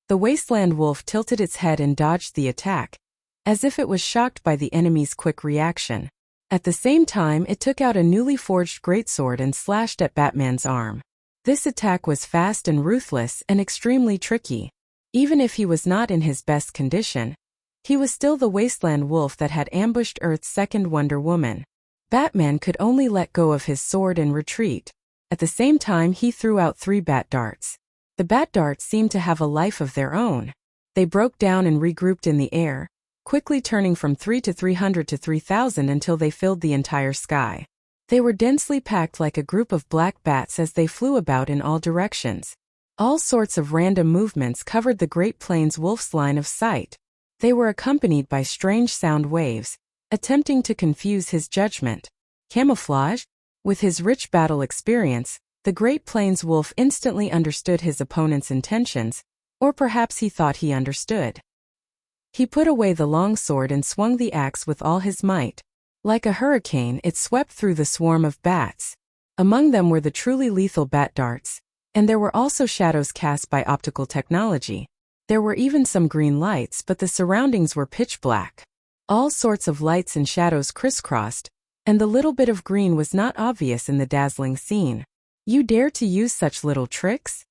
The Wasteland Wolf tilted its head and dodged the attack, as if it was shocked by the enemy's quick reaction. At the same time, it took out a newly forged greatsword and slashed at Batman's arm. This attack was fast and ruthless and extremely tricky. Even if he was not in his best condition, he was still the Wasteland Wolf that had ambushed Earth's second Wonder Woman. Batman could only let go of his sword and retreat. At the same time, he threw out 3 bat darts. The bat darts seemed to have a life of their own. They broke down and regrouped in the air, quickly turning from 3 to 300 to 3,000 until they filled the entire sky. They were densely packed like a group of black bats as they flew about in all directions. All sorts of random movements covered the Great Plains Wolf's line of sight. They were accompanied by strange sound waves, attempting to confuse his judgment. Camouflage? With his rich battle experience, the Great Plains Wolf instantly understood his opponent's intentions, or perhaps he thought he understood. He put away the long sword and swung the axe with all his might. Like a hurricane, it swept through the swarm of bats. Among them were the truly lethal bat darts, and there were also shadows cast by optical technology. There were even some green lights, but the surroundings were pitch black. All sorts of lights and shadows crisscrossed, and the little bit of green was not obvious in the dazzling scene. You dare to use such little tricks?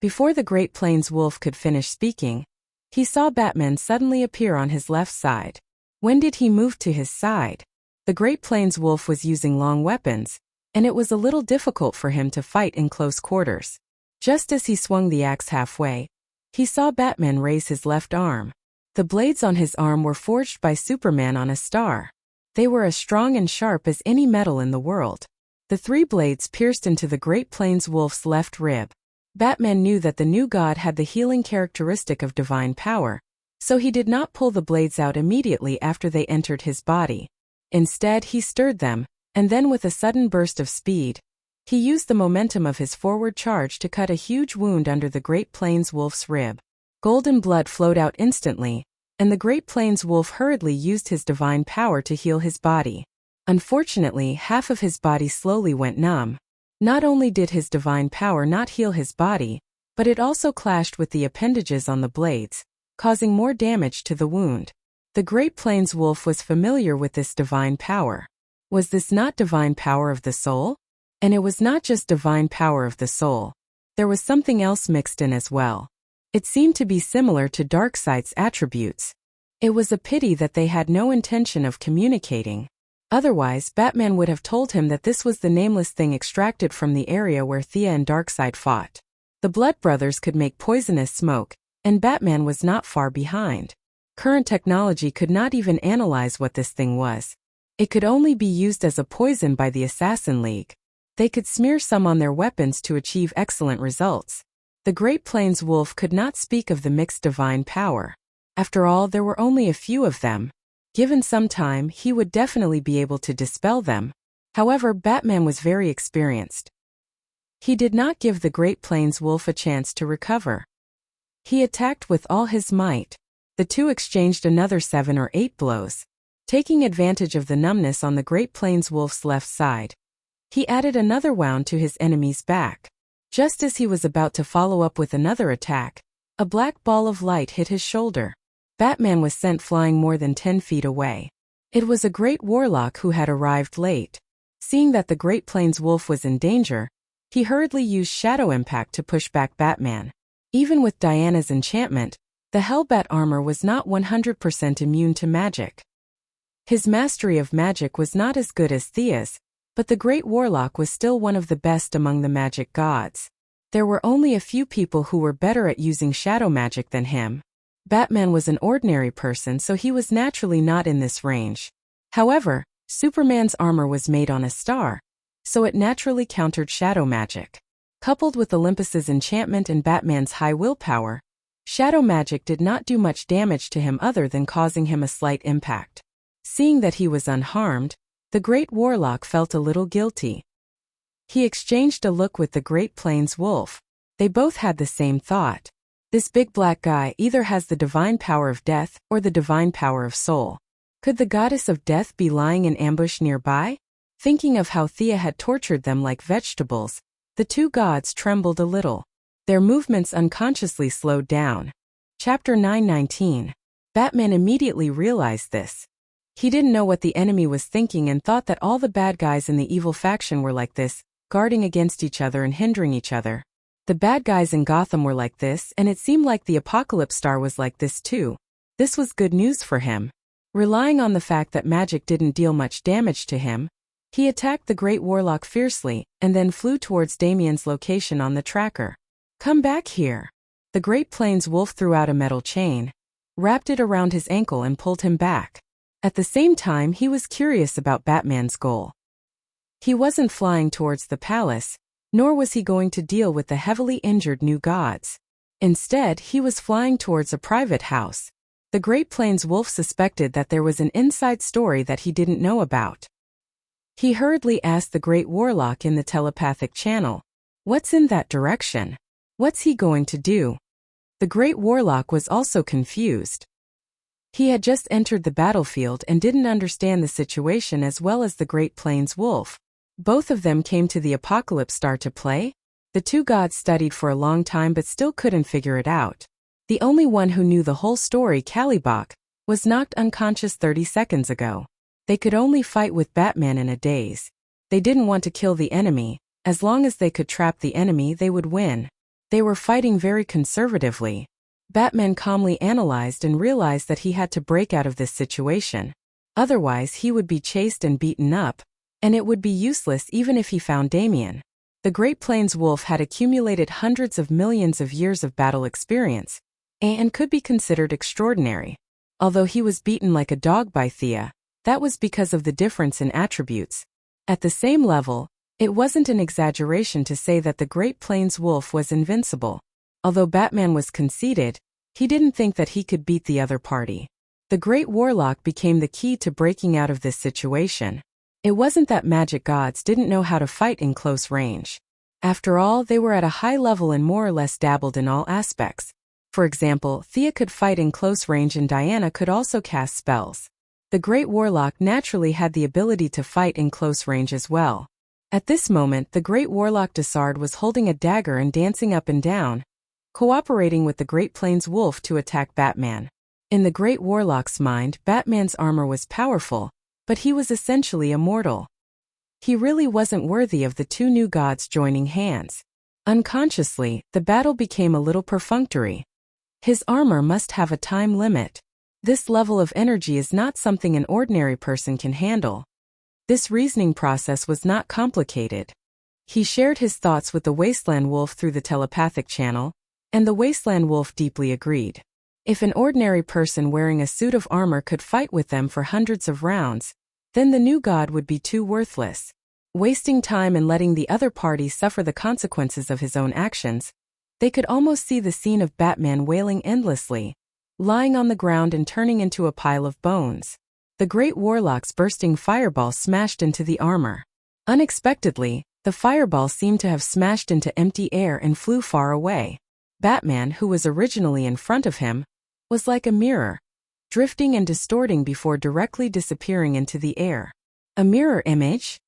Before the Great Plains Wolf could finish speaking, he saw Batman suddenly appear on his left side. When did he move to his side? The Great Plains Wolf was using long weapons, and it was a little difficult for him to fight in close quarters. Just as he swung the axe halfway, he saw Batman raise his left arm. The blades on his arm were forged by Superman on a star. They were as strong and sharp as any metal in the world. The 3 blades pierced into the Great Plains wolf's left rib. Batman knew that the new god had the healing characteristic of divine power, so he did not pull the blades out immediately after they entered his body. Instead, he stirred them, and then with a sudden burst of speed, he used the momentum of his forward charge to cut a huge wound under the Great Plains wolf's rib. Golden blood flowed out instantly, and the Great Plains wolf hurriedly used his divine power to heal his body. Unfortunately, half of his body slowly went numb. Not only did his divine power not heal his body, but it also clashed with the appendages on the blades, causing more damage to the wound. The Great Plains wolf was familiar with this divine power. Was this not divine power of the soul? And it was not just divine power of the soul. There was something else mixed in as well. It seemed to be similar to Darkseid's attributes. It was a pity that they had no intention of communicating. Otherwise, Batman would have told him that this was the nameless thing extracted from the area where Thea and Darkseid fought. The Blood Brothers could make poisonous smoke, and Batman was not far behind. Current technology could not even analyze what this thing was. It could only be used as a poison by the Assassin League. They could smear some on their weapons to achieve excellent results. The Great Plains wolf could not speak of the mixed divine power. After all, there were only a few of them. Given some time, he would definitely be able to dispel them. However, Batman was very experienced. He did not give the Great Plains wolf a chance to recover. He attacked with all his might. The two exchanged another 7 or 8 blows. Taking advantage of the numbness on the Great Plains wolf's left side, he added another wound to his enemy's back. Just as he was about to follow up with another attack, a black ball of light hit his shoulder. Batman was sent flying more than 10 feet away. It was a great warlock who had arrived late. Seeing that the Great Plains wolf was in danger, he hurriedly used Shadow Impact to push back Batman. Even with Diana's enchantment, the Hellbat armor was not 100% immune to magic. His mastery of magic was not as good as Thea's, but the Great Warlock was still one of the best among the magic gods. There were only a few people who were better at using shadow magic than him. Batman was an ordinary person, so he was naturally not in this range. However, Superman's armor was made on a star, so it naturally countered shadow magic. Coupled with Olympus's enchantment and Batman's high willpower, shadow magic did not do much damage to him other than causing him a slight impact. Seeing that he was unharmed, the Great Warlock felt a little guilty. He exchanged a look with the Great Plains wolf. They both had the same thought. This big black guy either has the divine power of death or the divine power of soul. Could the goddess of death be lying in ambush nearby? Thinking of how Thea had tortured them like vegetables, the two gods trembled a little. Their movements unconsciously slowed down. Chapter 919. Batman immediately realized this. He didn't know what the enemy was thinking and thought that all the bad guys in the evil faction were like this, guarding against each other and hindering each other. The bad guys in Gotham were like this, and it seemed like the Apocalypse Star was like this too. This was good news for him. Relying on the fact that magic didn't deal much damage to him, he attacked the Great Warlock fiercely, and then flew towards Damien's location on the tracker. "Come back here." The Great Plains wolf threw out a metal chain, wrapped it around his ankle and pulled him back. At the same time, he was curious about Batman's goal. He wasn't flying towards the palace, nor was he going to deal with the heavily injured new gods. Instead, he was flying towards a private house. The Great Plains wolf suspected that there was an inside story that he didn't know about. He hurriedly asked the Great Warlock in the telepathic channel, "What's in that direction? What's he going to do?" The Great Warlock was also confused. He had just entered the battlefield and didn't understand the situation as well as the Great Plains wolf. Both of them came to the Apocalypse Star to play. The two gods studied for a long time but still couldn't figure it out. The only one who knew the whole story, Kalibok, was knocked unconscious 30 seconds ago. They could only fight with Batman in a daze. They didn't want to kill the enemy. As long as they could trap the enemy, they would win. They were fighting very conservatively. Batman calmly analyzed and realized that he had to break out of this situation. Otherwise, he would be chased and beaten up, and it would be useless even if he found Damien. The Great Plains wolf had accumulated hundreds of millions of years of battle experience, and could be considered extraordinary. Although he was beaten like a dog by Thea, that was because of the difference in attributes. At the same level, It wasn't an exaggeration to say that the Great Plains Wolf was invincible. Although Batman was conceited, he didn't think that he could beat the other party. The Great Warlock became the key to breaking out of this situation. It wasn't that magic gods didn't know how to fight in close range. After all, they were at a high level and more or less dabbled in all aspects. For example, Thea could fight in close range and Diana could also cast spells. The Great Warlock naturally had the ability to fight in close range as well. At this moment, the Great Warlock Desard was holding a dagger and dancing up and down, cooperating with the Great Plains Wolf to attack Batman. In the Great Warlock's mind, Batman's armor was powerful, but he was essentially immortal. He really wasn't worthy of the two new gods joining hands. Unconsciously, the battle became a little perfunctory. His armor must have a time limit. This level of energy is not something an ordinary person can handle. This reasoning process was not complicated. He shared his thoughts with the Wasteland Wolf through the telepathic channel, and the Wasteland Wolf deeply agreed. If an ordinary person wearing a suit of armor could fight with them for hundreds of rounds, then the new god would be too worthless. Wasting time and letting the other party suffer the consequences of his own actions, they could almost see the scene of Batman wailing endlessly, lying on the ground and turning into a pile of bones. The Great Warlock's bursting fireball smashed into the armor. Unexpectedly, the fireball seemed to have smashed into empty air and flew far away. Batman, who was originally in front of him, was like a mirror, drifting and distorting before directly disappearing into the air. A mirror image?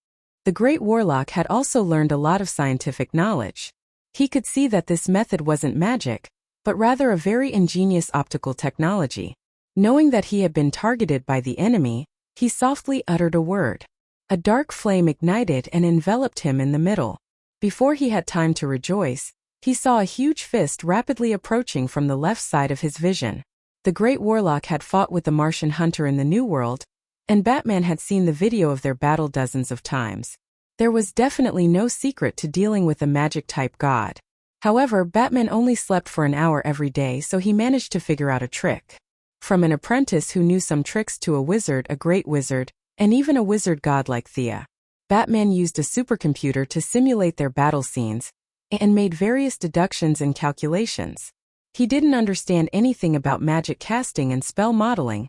The Great Warlock had also learned a lot of scientific knowledge. He could see that this method wasn't magic, but rather a very ingenious optical technology. Knowing that he had been targeted by the enemy, he softly uttered a word. A dark flame ignited and enveloped him in the middle. Before he had time to rejoice, he saw a huge fist rapidly approaching from the left side of his vision. The Great Warlock had fought with the Martian hunter in the New World, and Batman had seen the video of their battle dozens of times. There was definitely no secret to dealing with a magic-type god. However, Batman only slept for an hour every day, so he managed to figure out a trick. From an apprentice who knew some tricks to a wizard, a great wizard, and even a wizard god like Thea, Batman used a supercomputer to simulate their battle scenes, and made various deductions and calculations. He didn't understand anything about magic casting and spell modeling,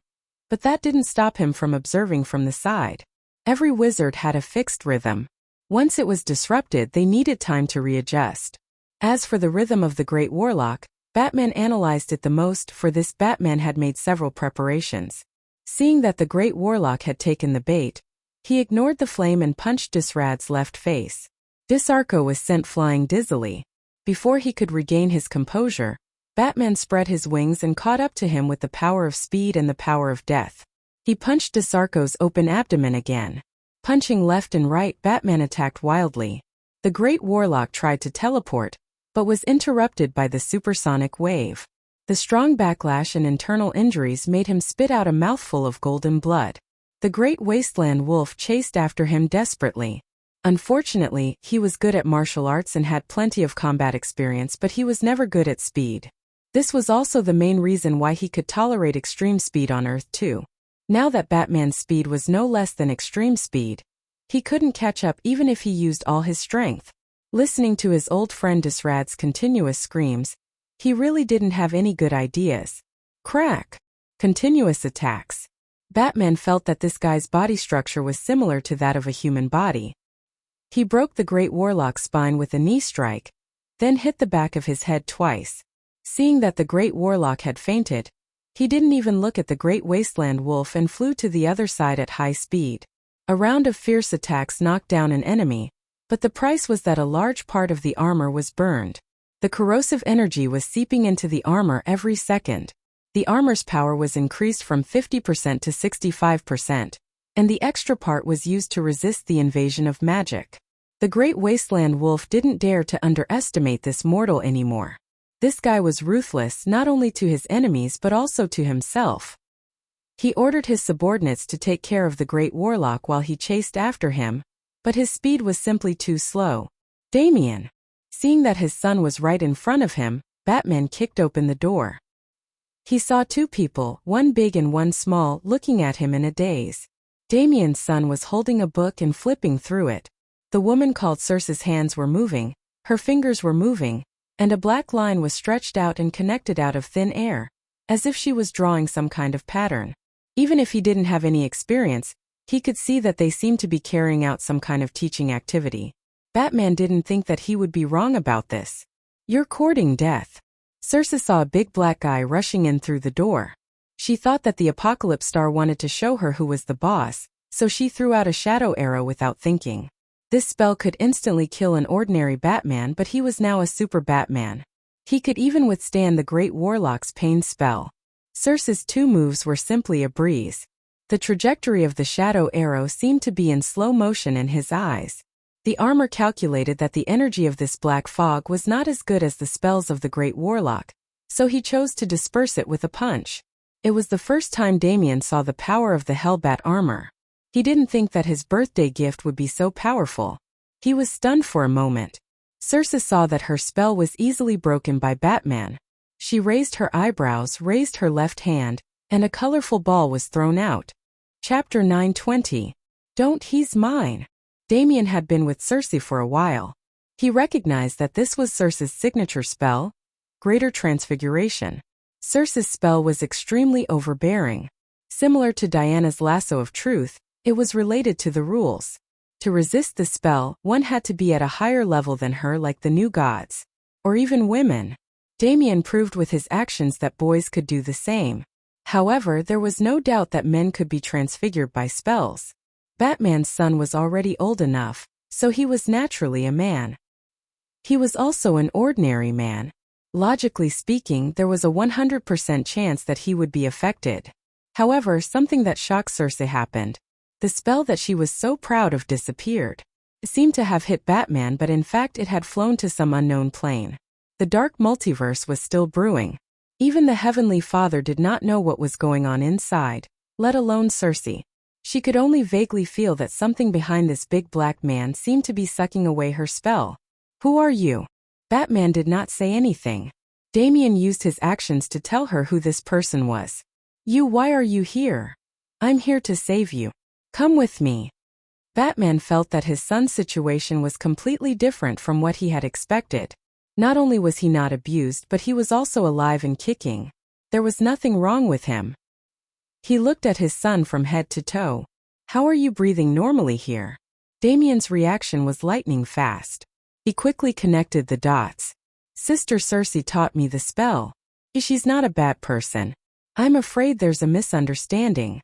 but that didn't stop him from observing from the side. Every wizard had a fixed rhythm. Once it was disrupted, they needed time to readjust. As for the rhythm of the Great Warlock, Batman analyzed it the most. For this, Batman had made several preparations. Seeing that the Great Warlock had taken the bait, he ignored the flame and punched Disrad's left face. Disarco was sent flying dizzily. Before he could regain his composure, Batman spread his wings and caught up to him with the power of speed and the power of death. He punched Disarco's open abdomen again. Punching left and right, Batman attacked wildly. The Great Warlock tried to teleport, but was interrupted by the supersonic wave. The strong backlash and internal injuries made him spit out a mouthful of golden blood. The Great Wasteland Wolf chased after him desperately. Unfortunately, he was good at martial arts and had plenty of combat experience, but he was never good at speed. This was also the main reason why he could tolerate extreme speed on Earth too. Now that Batman's speed was no less than extreme speed, he couldn't catch up even if he used all his strength. Listening to his old friend Disrad's continuous screams, he really didn't have any good ideas. Crack! Continuous attacks. Batman felt that this guy's body structure was similar to that of a human body. He broke the Great Warlock's spine with a knee strike, then hit the back of his head twice. Seeing that the Great Warlock had fainted, he didn't even look at the Great Wasteland Wolf and flew to the other side at high speed. A round of fierce attacks knocked down an enemy, but the price was that a large part of the armor was burned. The corrosive energy was seeping into the armor every second. The armor's power was increased from 50% to 65%, and the extra part was used to resist the invasion of magic. The Great Wasteland Wolf didn't dare to underestimate this mortal anymore. This guy was ruthless not only to his enemies but also to himself. He ordered his subordinates to take care of the Great Warlock while he chased after him, but his speed was simply too slow. Damien! Seeing that his son was right in front of him, Batman kicked open the door. He saw two people, one big and one small, looking at him in a daze. Damien's son was holding a book and flipping through it. The woman called Circe's hands were moving, her fingers were moving, and a black line was stretched out and connected out of thin air, as if she was drawing some kind of pattern. Even if he didn't have any experience, he could see that they seemed to be carrying out some kind of teaching activity. Batman didn't think that he would be wrong about this. "You're courting death." Circe saw a big black guy rushing in through the door. She thought that the Apocalypse Star wanted to show her who was the boss, so she threw out a shadow arrow without thinking. This spell could instantly kill an ordinary Batman, but he was now a super Batman. He could even withstand the Great Warlock's pain spell. Circe's 2 moves were simply a breeze. The trajectory of the shadow arrow seemed to be in slow motion in his eyes. The armor calculated that the energy of this black fog was not as good as the spells of the Great Warlock, so he chose to disperse it with a punch. It was the first time Damien saw the power of the Hellbat armor. He didn't think that his birthday gift would be so powerful. He was stunned for a moment. Circe saw that her spell was easily broken by Batman. She raised her eyebrows, raised her left hand, and a colorful ball was thrown out. Chapter 9:20. Don't, he's mine. Damien had been with Circe for a while. He recognized that this was Circe's signature spell, Greater Transfiguration. Circe's spell was extremely overbearing. Similar to Diana's Lasso of Truth, it was related to the rules. To resist the spell, one had to be at a higher level than her, like the new gods. Or even women. Damien proved with his actions that boys could do the same. However, there was no doubt that men could be transfigured by spells. Batman's son was already old enough, so he was naturally a man. He was also an ordinary man. Logically speaking, there was a 100% chance that he would be affected. However, something that shocked Circe happened. The spell that she was so proud of disappeared. It seemed to have hit Batman, but in fact it had flown to some unknown plane. The dark multiverse was still brewing. Even the Heavenly Father did not know what was going on inside, let alone Circe. She could only vaguely feel that something behind this big black man seemed to be sucking away her spell. "Who are you?" Batman did not say anything. Damien used his actions to tell her who this person was. Why are you here?" "I'm here to save you. Come with me." Batman felt that his son's situation was completely different from what he had expected. Not only was he not abused, but he was also alive and kicking. There was nothing wrong with him. He looked at his son from head to toe. "How are you breathing normally here?" Damien's reaction was lightning fast. He quickly connected the dots. "Sister Circe taught me the spell. She's not a bad person. I'm afraid there's a misunderstanding."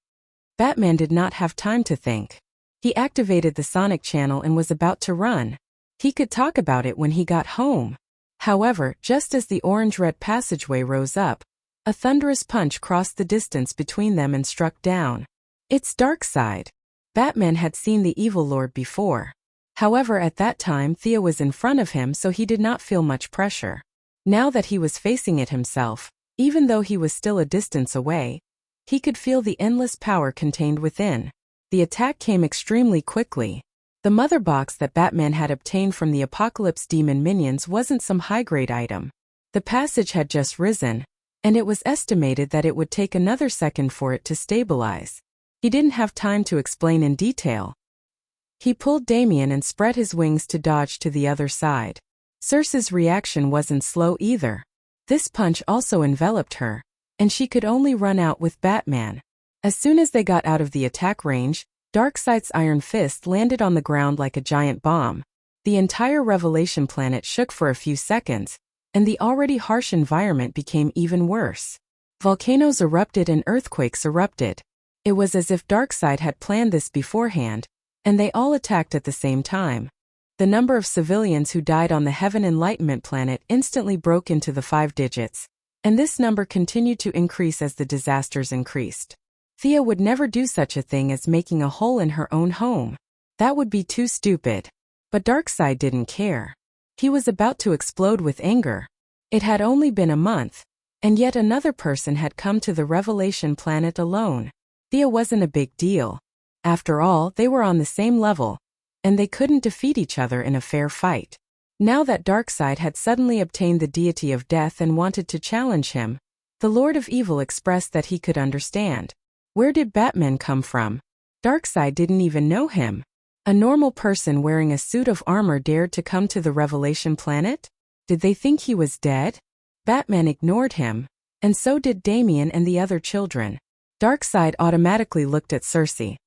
Batman did not have time to think. He activated the sonic channel and was about to run. He could talk about it when he got home. However, just as the orange-red passageway rose up, a thunderous punch crossed the distance between them and struck down. It's Darkseid. Batman had seen the evil lord before. However, at that time Thea was in front of him, so he did not feel much pressure. Now that he was facing it himself, even though he was still a distance away, he could feel the endless power contained within. The attack came extremely quickly. The mother box that Batman had obtained from the Apocalypse Demon minions wasn't some high-grade item. The passage had just risen, and it was estimated that it would take another second for it to stabilize. He didn't have time to explain in detail. He pulled Damien and spread his wings to dodge to the other side. Circe's reaction wasn't slow either. This punch also enveloped her, and she could only run out with Batman. As soon as they got out of the attack range, Darkseid's iron fist landed on the ground like a giant bomb. The entire Revelation planet shook for a few seconds, and the already harsh environment became even worse. Volcanoes erupted and earthquakes erupted. It was as if Darkseid had planned this beforehand, and they all attacked at the same time. The number of civilians who died on the Heaven Enlightenment planet instantly broke into the 5 digits, and this number continued to increase as the disasters increased. Thea would never do such a thing as making a hole in her own home. That would be too stupid. But Darkseid didn't care. He was about to explode with anger. It had only been a month, and yet another person had come to the Revelation planet alone. Thea wasn't a big deal. After all, they were on the same level, and they couldn't defeat each other in a fair fight. Now that Darkseid had suddenly obtained the deity of death and wanted to challenge him, the Lord of Evil expressed that he could understand. Where did Batman come from? Darkseid didn't even know him. A normal person wearing a suit of armor dared to come to the Revelation planet? Did they think he was dead? Batman ignored him, and so did Damian and the other children. Darkseid automatically looked at Cersei.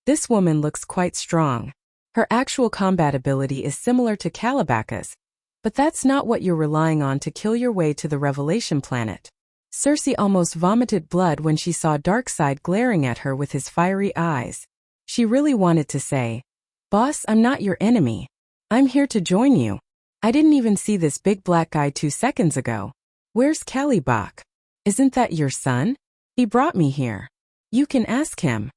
This woman looks quite strong. Her actual combat ability is similar to Calibacca's, but that's not what you're relying on to kill your way to the Revelation planet. Cersei almost vomited blood when she saw Darkseid glaring at her with his fiery eyes. She really wanted to say, "Boss, I'm not your enemy. I'm here to join you. I didn't even see this big black guy 2 seconds ago. Where's Calibac? Isn't that your son? He brought me here. You can ask him."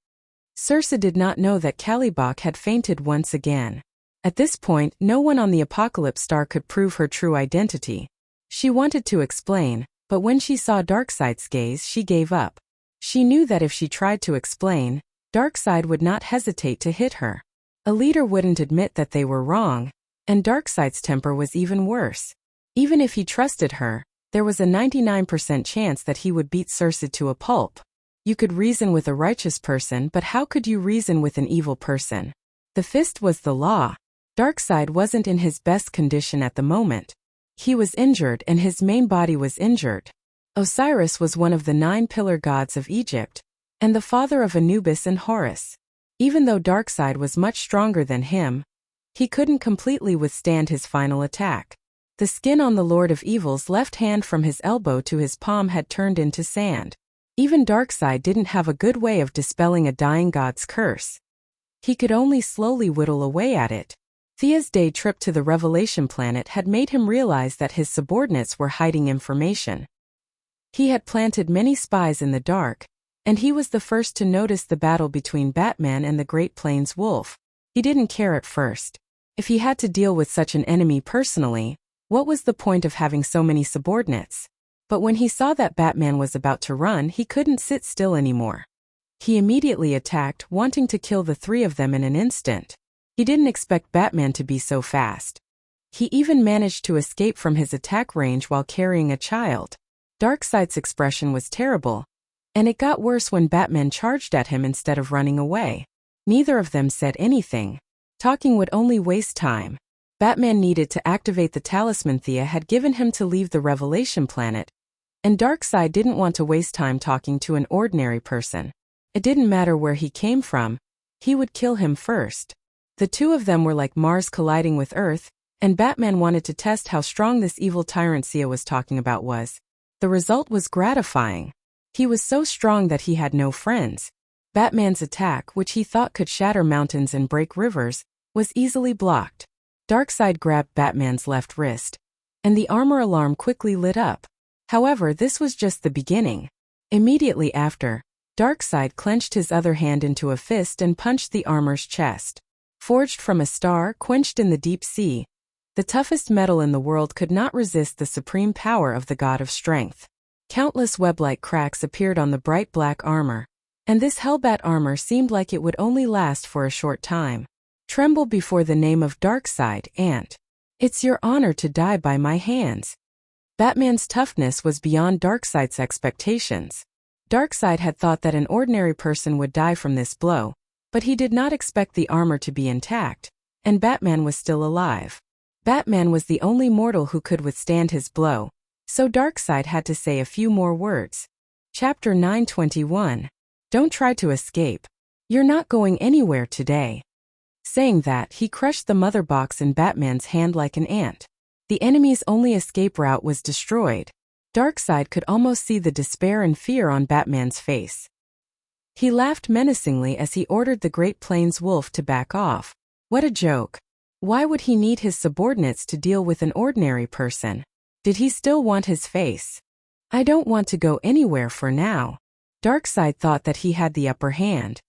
Cersei did not know that Calibac had fainted once again. At this point, no one on the Apocalypse Star could prove her true identity. She wanted to explain, but when she saw Darkseid's gaze, she gave up. She knew that if she tried to explain, Darkseid would not hesitate to hit her. A leader wouldn't admit that they were wrong, and Darkseid's temper was even worse. Even if he trusted her, there was a 99% chance that he would beat Cersei to a pulp. You could reason with a righteous person, but how could you reason with an evil person? The fist was the law. Darkseid wasn't in his best condition at the moment. He was injured and his main body was injured. Osiris was one of the 9 pillar gods of Egypt, and the father of Anubis and Horus. Even though Darkseid was much stronger than him, he couldn't completely withstand his final attack. The skin on the Lord of Evil's left hand from his elbow to his palm had turned into sand. Even Darkseid didn't have a good way of dispelling a dying god's curse. He could only slowly whittle away at it. Thea's day trip to the Revelation planet had made him realize that his subordinates were hiding information. He had planted many spies in the dark, and he was the first to notice the battle between Batman and the Great Plains Wolf. He didn't care at first. If he had to deal with such an enemy personally, what was the point of having so many subordinates? But when he saw that Batman was about to run, he couldn't sit still anymore. He immediately attacked, wanting to kill the 3 of them in an instant. He didn't expect Batman to be so fast. He even managed to escape from his attack range while carrying a child. Darkseid's expression was terrible, and it got worse when Batman charged at him instead of running away. Neither of them said anything. Talking would only waste time. Batman needed to activate the talisman Thea had given him to leave the Revelation planet, and Darkseid didn't want to waste time talking to an ordinary person. It didn't matter where he came from, he would kill him first. The 2 of them were like Mars colliding with Earth, and Batman wanted to test how strong this evil tyrant Thea was talking about was. The result was gratifying. He was so strong that he had no friends. Batman's attack, which he thought could shatter mountains and break rivers, was easily blocked. Darkseid grabbed Batman's left wrist, and the armor alarm quickly lit up. However, this was just the beginning. Immediately after, Darkseid clenched his other hand into a fist and punched the armor's chest. Forged from a star, quenched in the deep sea, the toughest metal in the world could not resist the supreme power of the god of strength. Countless web-like cracks appeared on the bright black armor, and this hellbat armor seemed like it would only last for a short time. Tremble before the name of Darkseid, and it's your honor to die by my hands. Batman's toughness was beyond Darkseid's expectations. Darkseid had thought that an ordinary person would die from this blow, but he did not expect the armor to be intact, and Batman was still alive. Batman was the only mortal who could withstand his blow, so Darkseid had to say a few more words. Chapter 921. Don't try to escape. You're not going anywhere today. Saying that, he crushed the mother box in Batman's hand like an ant. The enemy's only escape route was destroyed. Darkseid could almost see the despair and fear on Batman's face. He laughed menacingly as he ordered the Great Plains Wolf to back off. What a joke. Why would he need his subordinates to deal with an ordinary person? Did he still want his face? I don't want to go anywhere for now. Darkseid thought that he had the upper hand.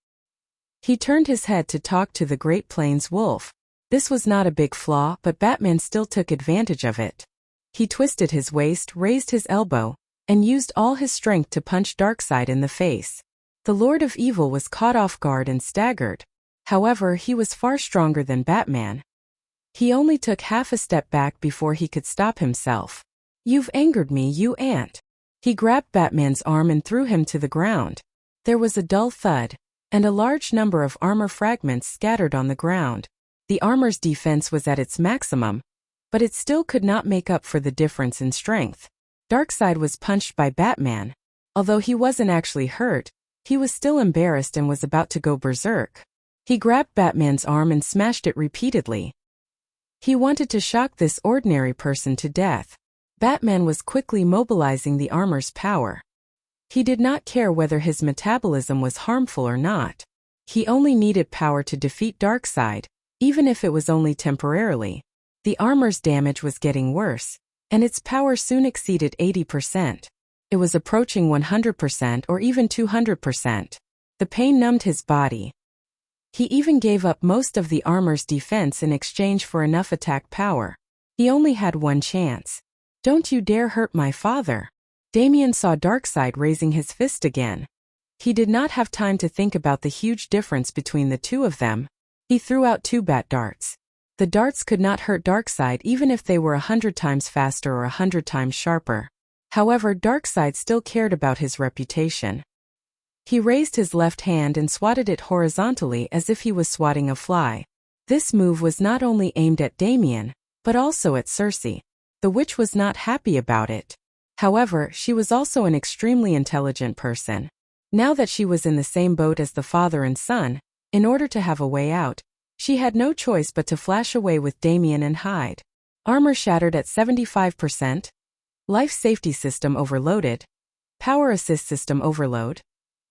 He turned his head to talk to the Great Plains Wolf. This was not a big flaw, but Batman still took advantage of it. He twisted his waist, raised his elbow, and used all his strength to punch Darkseid in the face. The Lord of Evil was caught off guard and staggered. However, he was far stronger than Batman. He only took half a step back before he could stop himself. You've angered me, you ant. He grabbed Batman's arm and threw him to the ground. There was a dull thud, and a large number of armor fragments scattered on the ground. The armor's defense was at its maximum, but it still could not make up for the difference in strength. Darkseid was punched by Batman. Although he wasn't actually hurt, he was still embarrassed and was about to go berserk. He grabbed Batman's arm and smashed it repeatedly. He wanted to shock this ordinary person to death. Batman was quickly mobilizing the armor's power. He did not care whether his metabolism was harmful or not. He only needed power to defeat Darkseid, even if it was only temporarily. The armor's damage was getting worse, and its power soon exceeded 80%. It was approaching 100% or even 200%. The pain numbed his body. He even gave up most of the armor's defense in exchange for enough attack power. He only had one chance. "Don't you dare hurt my father." Damian saw Darkseid raising his fist again. He did not have time to think about the huge difference between the two of them. He threw out 2 bat darts. The darts could not hurt Darkseid even if they were 100 times faster or 100 times sharper. However, Darkseid still cared about his reputation. He raised his left hand and swatted it horizontally as if he was swatting a fly. This move was not only aimed at Damian, but also at Cersei. The witch was not happy about it. However, she was also an extremely intelligent person. Now that she was in the same boat as the father and son, in order to have a way out, she had no choice but to flash away with Damian and hide. Armor shattered at 75%. Life safety system overloaded. Power assist system overload.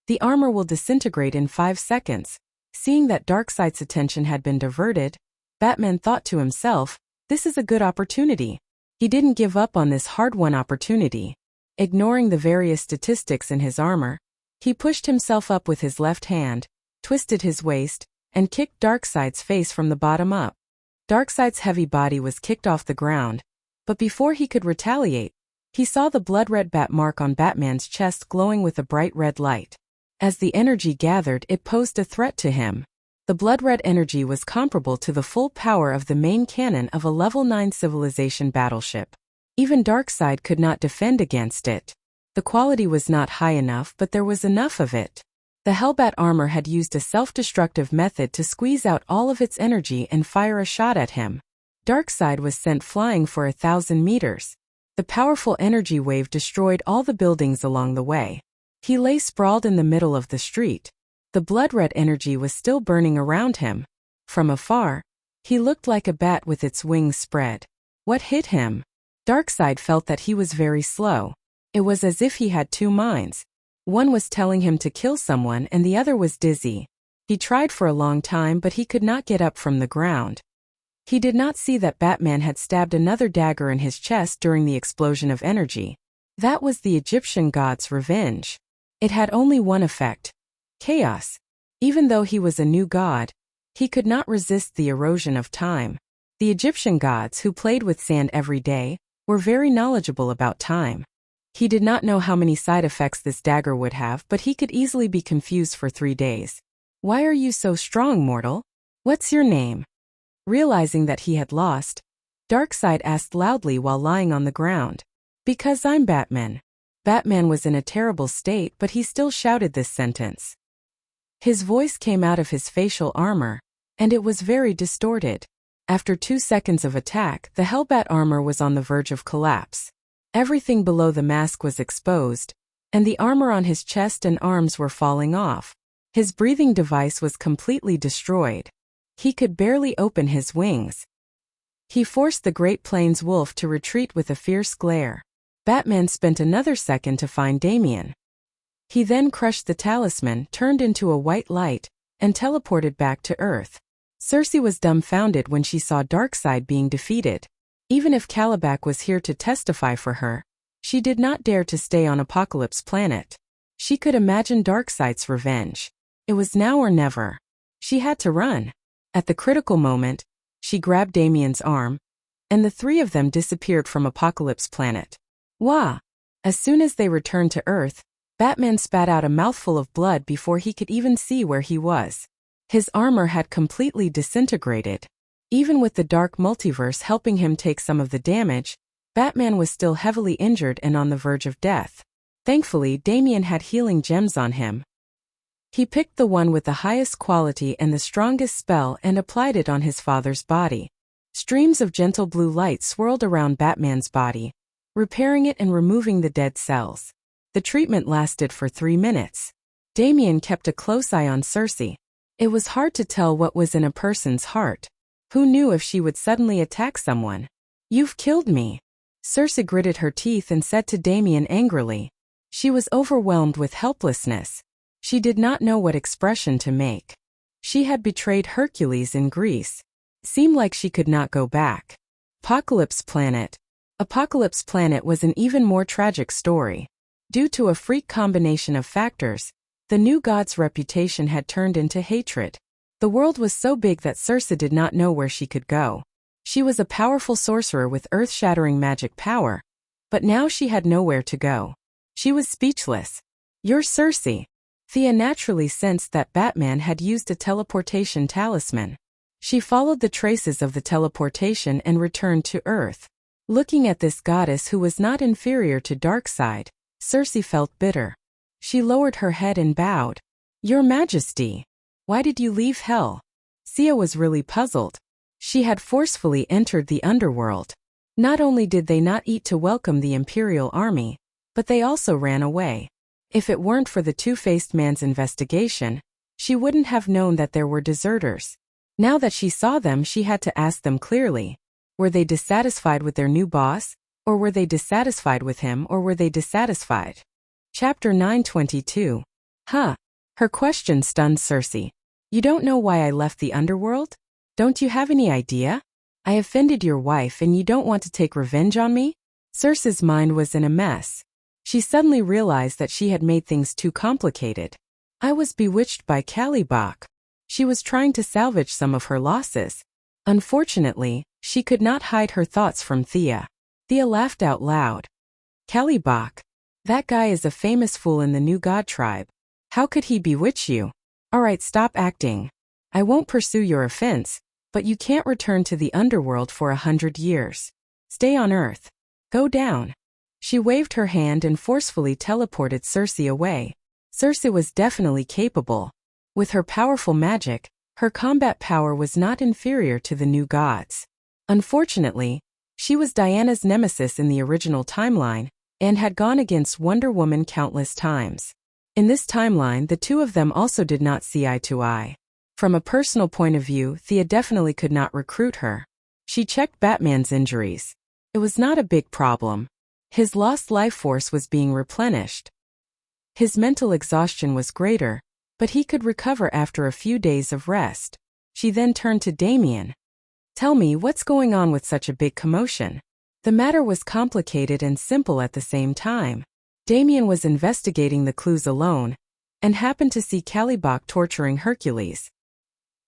The armor will disintegrate in 5 seconds. Seeing that Darkseid's attention had been diverted, Batman thought to himself, this is a good opportunity. He didn't give up on this hard-won opportunity. Ignoring the various statistics in his armor, he pushed himself up with his left hand, twisted his waist, and kicked Darkseid's face from the bottom up. Darkseid's heavy body was kicked off the ground, but before he could retaliate, he saw the blood-red bat mark on Batman's chest glowing with a bright red light. As the energy gathered, it posed a threat to him. The blood-red energy was comparable to the full power of the main cannon of a level 9 civilization battleship. Even Darkseid could not defend against it. The quality was not high enough, but there was enough of it. The Hellbat armor had used a self-destructive method to squeeze out all of its energy and fire a shot at him. Darkseid was sent flying for 1,000 meters. The powerful energy wave destroyed all the buildings along the way. He lay sprawled in the middle of the street. The blood-red energy was still burning around him. From afar, he looked like a bat with its wings spread. What hit him? Darkseid felt that he was very slow. It was as if he had 2 minds. One was telling him to kill someone and the other was dizzy. He tried for a long time but he could not get up from the ground. He did not see that Batman had stabbed another dagger in his chest during the explosion of energy. That was the Egyptian god's revenge. It had only one effect: chaos. Even though he was a new god, he could not resist the erosion of time. The Egyptian gods, who played with sand every day, were very knowledgeable about time. He did not know how many side effects this dagger would have, but he could easily be confused for 3 days. "Why are you so strong, mortal? What's your name?" Realizing that he had lost, Darkseid asked loudly while lying on the ground. "Because I'm Batman." Batman was in a terrible state, but he still shouted this sentence. His voice came out of his facial armor, and it was very distorted. After 2 seconds of attack, the Hellbat armor was on the verge of collapse. Everything below the mask was exposed, and the armor on his chest and arms were falling off. His breathing device was completely destroyed. He could barely open his wings. He forced the Great Plains wolf to retreat with a fierce glare. Batman spent another second to find Damian. He then crushed the talisman, turned into a white light, and teleported back to Earth. Cersei was dumbfounded when she saw Darkseid being defeated. Even if Calabac was here to testify for her, she did not dare to stay on Apocalypse Planet. She could imagine Darkseid's revenge. It was now or never. She had to run. At the critical moment, she grabbed Damian's arm, and the 3 of them disappeared from Apocalypse Planet. Wah! As soon as they returned to Earth, Batman spat out a mouthful of blood before he could even see where he was. His armor had completely disintegrated. Even with the dark multiverse helping him take some of the damage, Batman was still heavily injured and on the verge of death. Thankfully, Damian had healing gems on him. He picked the one with the highest quality and the strongest spell and applied it on his father's body. Streams of gentle blue light swirled around Batman's body, repairing it and removing the dead cells. The treatment lasted for 3 minutes. Damian kept a close eye on Cersei. It was hard to tell what was in a person's heart. Who knew if she would suddenly attack someone? "You've killed me." Cersei gritted her teeth and said to Damian angrily. She was overwhelmed with helplessness. She did not know what expression to make. She had betrayed Hercules in Greece. It seemed like she could not go back. Apocalypse Planet. Apocalypse Planet was an even more tragic story. Due to a freak combination of factors, the new god's reputation had turned into hatred. The world was so big that Cersei did not know where she could go. She was a powerful sorcerer with earth-shattering magic power, but now she had nowhere to go. She was speechless. "You're Cersei." Thea naturally sensed that Batman had used a teleportation talisman. She followed the traces of the teleportation and returned to Earth. Looking at this goddess who was not inferior to Darkseid, Cersei felt bitter. She lowered her head and bowed. "Your Majesty, why did you leave Hell?" Thea was really puzzled. She had forcefully entered the underworld. Not only did they not eat to welcome the Imperial Army, but they also ran away. If it weren't for the two-faced man's investigation, she wouldn't have known that there were deserters. Now that she saw them, she had to ask them clearly. Were they dissatisfied with their new boss? Or were they dissatisfied with him? Or were they dissatisfied? Chapter 922. Huh. Her question stunned Cersei. "You don't know why I left the underworld? Don't you have any idea? I offended your wife and you don't want to take revenge on me?" Cersei's mind was in a mess. She suddenly realized that she had made things too complicated. I was bewitched by Caliban. She was trying to salvage some of her losses. Unfortunately, she could not hide her thoughts from Thea. Thea laughed out loud. "Caliban? That guy is a famous fool in the New God tribe. How could he bewitch you? Alright, stop acting. I won't pursue your offense, but you can't return to the underworld for 100 years. Stay on Earth. Go down." She waved her hand and forcefully teleported Cersei away. Cersei was definitely capable. With her powerful magic, her combat power was not inferior to the new gods. Unfortunately, she was Diana's nemesis in the original timeline, and had gone against Wonder Woman countless times. In this timeline, the two of them also did not see eye to eye. From a personal point of view, Thea definitely could not recruit her. She checked Batman's injuries. It was not a big problem. His lost life force was being replenished. His mental exhaustion was greater, but he could recover after a few days of rest. She then turned to Damian. "Tell me, what's going on with such a big commotion?" The matter was complicated and simple at the same time. Damian was investigating the clues alone, and happened to see Caliban torturing Hercules.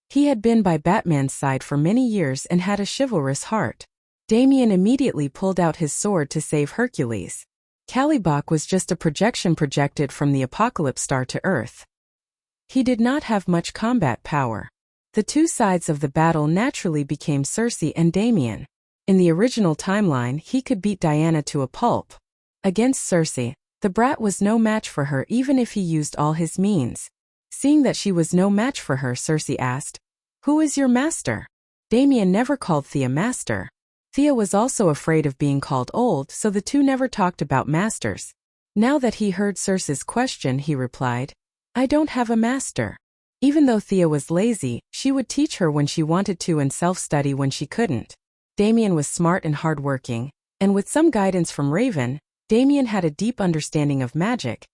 He had been by Batman's side for many years and had a chivalrous heart. Damian immediately pulled out his sword to save Hercules. Caliban was just a projection projected from the Apocalypse Star to Earth. He did not have much combat power. The two sides of the battle naturally became Cersei and Damian. In the original timeline, he could beat Diana to a pulp. Against Cersei, the brat was no match for her even if he used all his means. Seeing that she was no match for her, Cersei asked, "Who is your master?" Damian never called Thea master. Thea was also afraid of being called old, so the two never talked about masters. Now that he heard Cersei's question, he replied, "I don't have a master." Even though Thea was lazy, she would teach her when she wanted to and self-study when she couldn't. Damian was smart and hardworking, and with some guidance from Raven, Damian had a deep understanding of magic,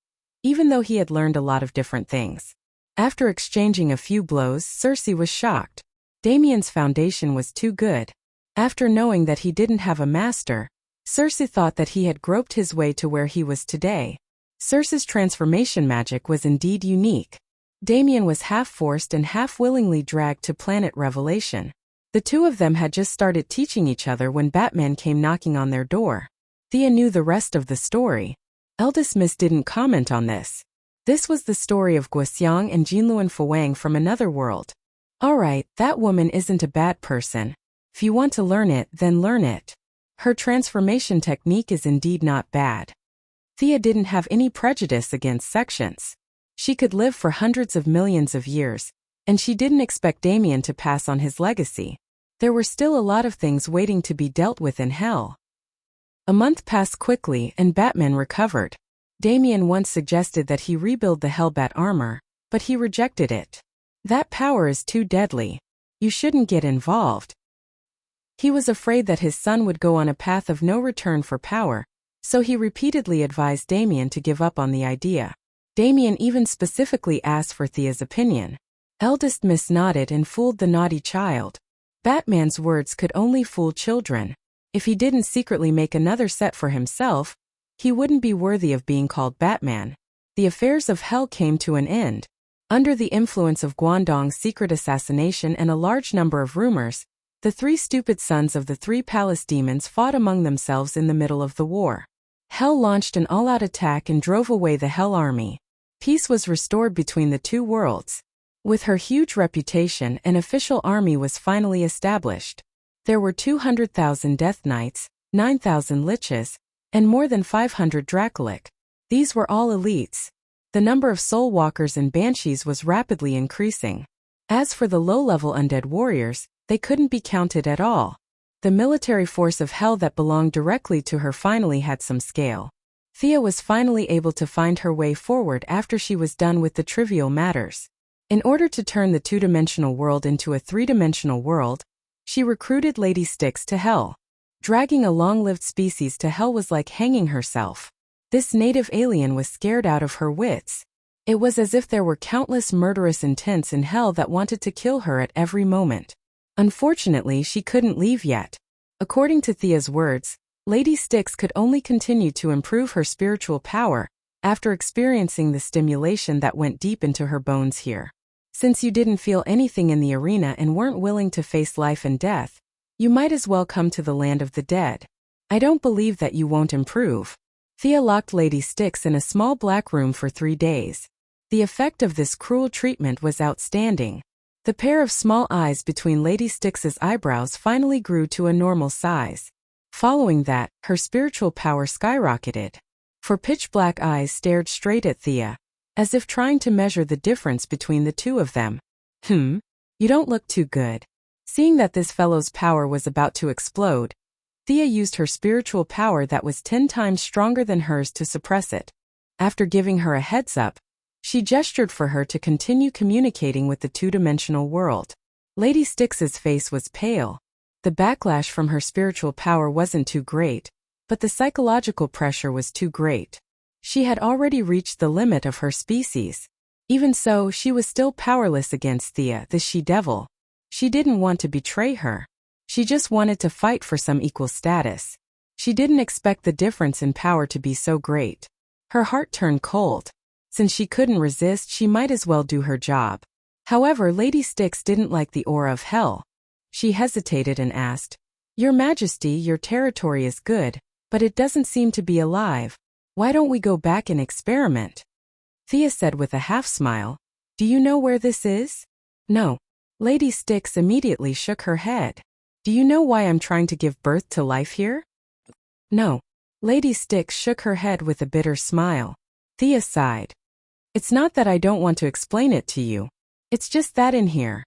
even though he had learned a lot of different things. After exchanging a few blows, Cersei was shocked. Damian's foundation was too good. After knowing that he didn't have a master, Cersei thought that he had groped his way to where he was today. Cersei's transformation magic was indeed unique. Damian was half forced and half willingly dragged to Planet Revelation. The two of them had just started teaching each other when Batman came knocking on their door. Thea knew the rest of the story. Eldest Miss didn't comment on this. This was the story of Guoxiang and Jinluan Fuwang from another world. Alright, that woman isn't a bad person. If you want to learn it, then learn it. Her transformation technique is indeed not bad. Thea didn't have any prejudice against sections. She could live for hundreds of millions of years, and she didn't expect Damien to pass on his legacy. There were still a lot of things waiting to be dealt with in hell. A month passed quickly and Batman recovered. Damien once suggested that he rebuild the Hellbat armor, but he rejected it. That power is too deadly. You shouldn't get involved. He was afraid that his son would go on a path of no return for power, so he repeatedly advised Damien to give up on the idea. Damien even specifically asked for Thea's opinion. Eldest Miss nodded and fooled the naughty child. Batman's words could only fool children. If he didn't secretly make another set for himself, he wouldn't be worthy of being called Batman. The affairs of hell came to an end. Under the influence of Guangdong's secret assassination and a large number of rumors, the three stupid sons of the three palace demons fought among themselves in the middle of the war. Hell launched an all-out attack and drove away the Hell Army. Peace was restored between the two worlds. With her huge reputation, an official army was finally established. There were 200,000 Death Knights, 9,000 Liches, and more than 500 Dracolic. These were all elites. The number of Soul Walkers and Banshees was rapidly increasing. As for the low-level undead warriors, they couldn't be counted at all. The military force of hell that belonged directly to her finally had some scale. Thea was finally able to find her way forward after she was done with the trivial matters. In order to turn the two-dimensional world into a three-dimensional world, she recruited Lady Styx to hell. Dragging a long-lived species to hell was like hanging herself. This native alien was scared out of her wits. It was as if there were countless murderous intents in hell that wanted to kill her at every moment. Unfortunately, she couldn't leave yet. According to Thea's words, Lady Styx could only continue to improve her spiritual power after experiencing the stimulation that went deep into her bones here. Since you didn't feel anything in the arena and weren't willing to face life and death, you might as well come to the land of the dead. I don't believe that you won't improve. Thea locked Lady Styx in a small black room for 3 days. The effect of this cruel treatment was outstanding. The pair of small eyes between Lady Styx's eyebrows finally grew to a normal size. Following that, her spiritual power skyrocketed. For pitch-black eyes stared straight at Thea, as if trying to measure the difference between the two of them. You don't look too good. Seeing that this fellow's power was about to explode, Thea used her spiritual power that was 10 times stronger than hers to suppress it. After giving her a heads-up, she gestured for her to continue communicating with the two-dimensional world. Lady Styx's face was pale. The backlash from her spiritual power wasn't too great, but the psychological pressure was too great. She had already reached the limit of her species. Even so, she was still powerless against Thea, the she-devil. She didn't want to betray her. She just wanted to fight for some equal status. She didn't expect the difference in power to be so great. Her heart turned cold. Since she couldn't resist, she might as well do her job. However, Lady Styx didn't like the aura of hell. She hesitated and asked, "Your Majesty, your territory is good, but it doesn't seem to be alive. Why don't we go back and experiment?" Thea said with a half-smile, "Do you know where this is?" "No." Lady Styx immediately shook her head. "Do you know why I'm trying to give birth to life here?" "No." Lady Styx shook her head with a bitter smile. Thea sighed. "It's not that I don't want to explain it to you. It's just that in here."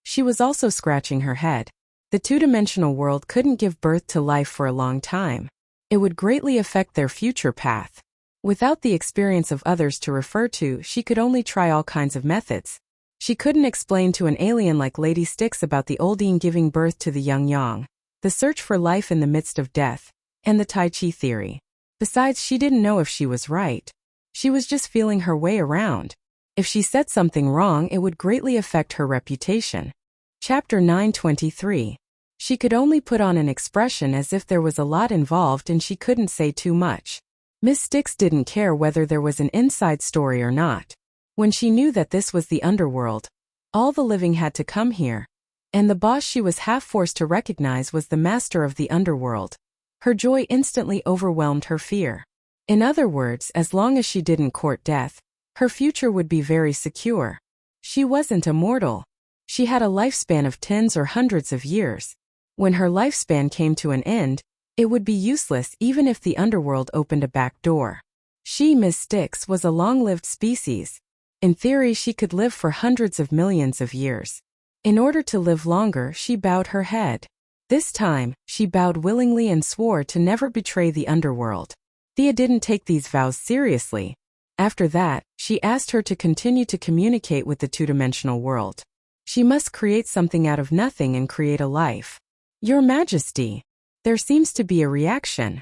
She was also scratching her head. The two-dimensional world couldn't give birth to life for a long time. It would greatly affect their future path. Without the experience of others to refer to, she could only try all kinds of methods. She couldn't explain to an alien like Lady Styx about the Oldine giving birth to the young Yang, the search for life in the midst of death, and the Tai Chi theory. Besides, she didn't know if she was right. She was just feeling her way around. If she said something wrong, it would greatly affect her reputation. Chapter 923. She could only put on an expression as if there was a lot involved and she couldn't say too much. Miss Styx didn't care whether there was an inside story or not. When she knew that this was the underworld, all the living had to come here. And the boss she was half forced to recognize was the master of the underworld. Her joy instantly overwhelmed her fear. In other words, as long as she didn't court death, her future would be very secure. She wasn't immortal. She had a lifespan of tens or hundreds of years. When her lifespan came to an end, it would be useless even if the underworld opened a back door. She, Miss Styx, was a long-lived species. In theory, she could live for hundreds of millions of years. In order to live longer, she bowed her head. This time, she bowed willingly and swore to never betray the underworld. Thea didn't take these vows seriously. After that, she asked her to continue to communicate with the two-dimensional world. She must create something out of nothing and create a life. Your Majesty, there seems to be a reaction.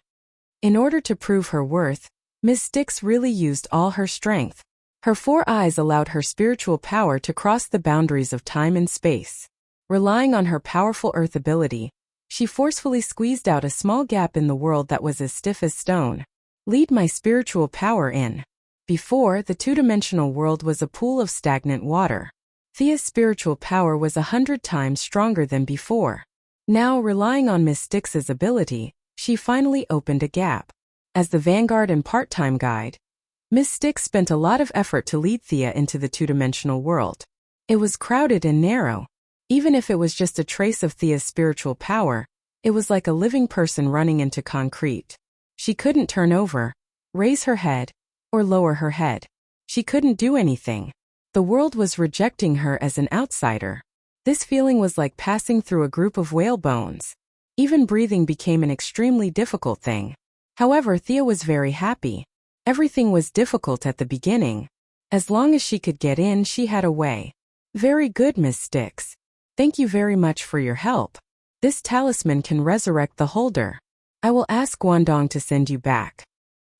In order to prove her worth, Ms. Styx really used all her strength. Her 4 eyes allowed her spiritual power to cross the boundaries of time and space. Relying on her powerful earth ability, she forcefully squeezed out a small gap in the world that was as stiff as stone. Lead my spiritual power in. Before, the two-dimensional world was a pool of stagnant water. Thea's spiritual power was 100 times stronger than before. Now, relying on Ms. Styx's ability, she finally opened a gap. As the vanguard and part-time guide, Ms. Styx spent a lot of effort to lead Thea into the two-dimensional world. It was crowded and narrow. Even if it was just a trace of Thea's spiritual power, it was like a living person running into concrete. She couldn't turn over, raise her head, or lower her head. She couldn't do anything. The world was rejecting her as an outsider. This feeling was like passing through a group of whale bones. Even breathing became an extremely difficult thing. However, Thea was very happy. Everything was difficult at the beginning. As long as she could get in, she had a way. Very good, Ms. Styx. Thank you very much for your help. This talisman can resurrect the holder. I will ask Guangdong to send you back.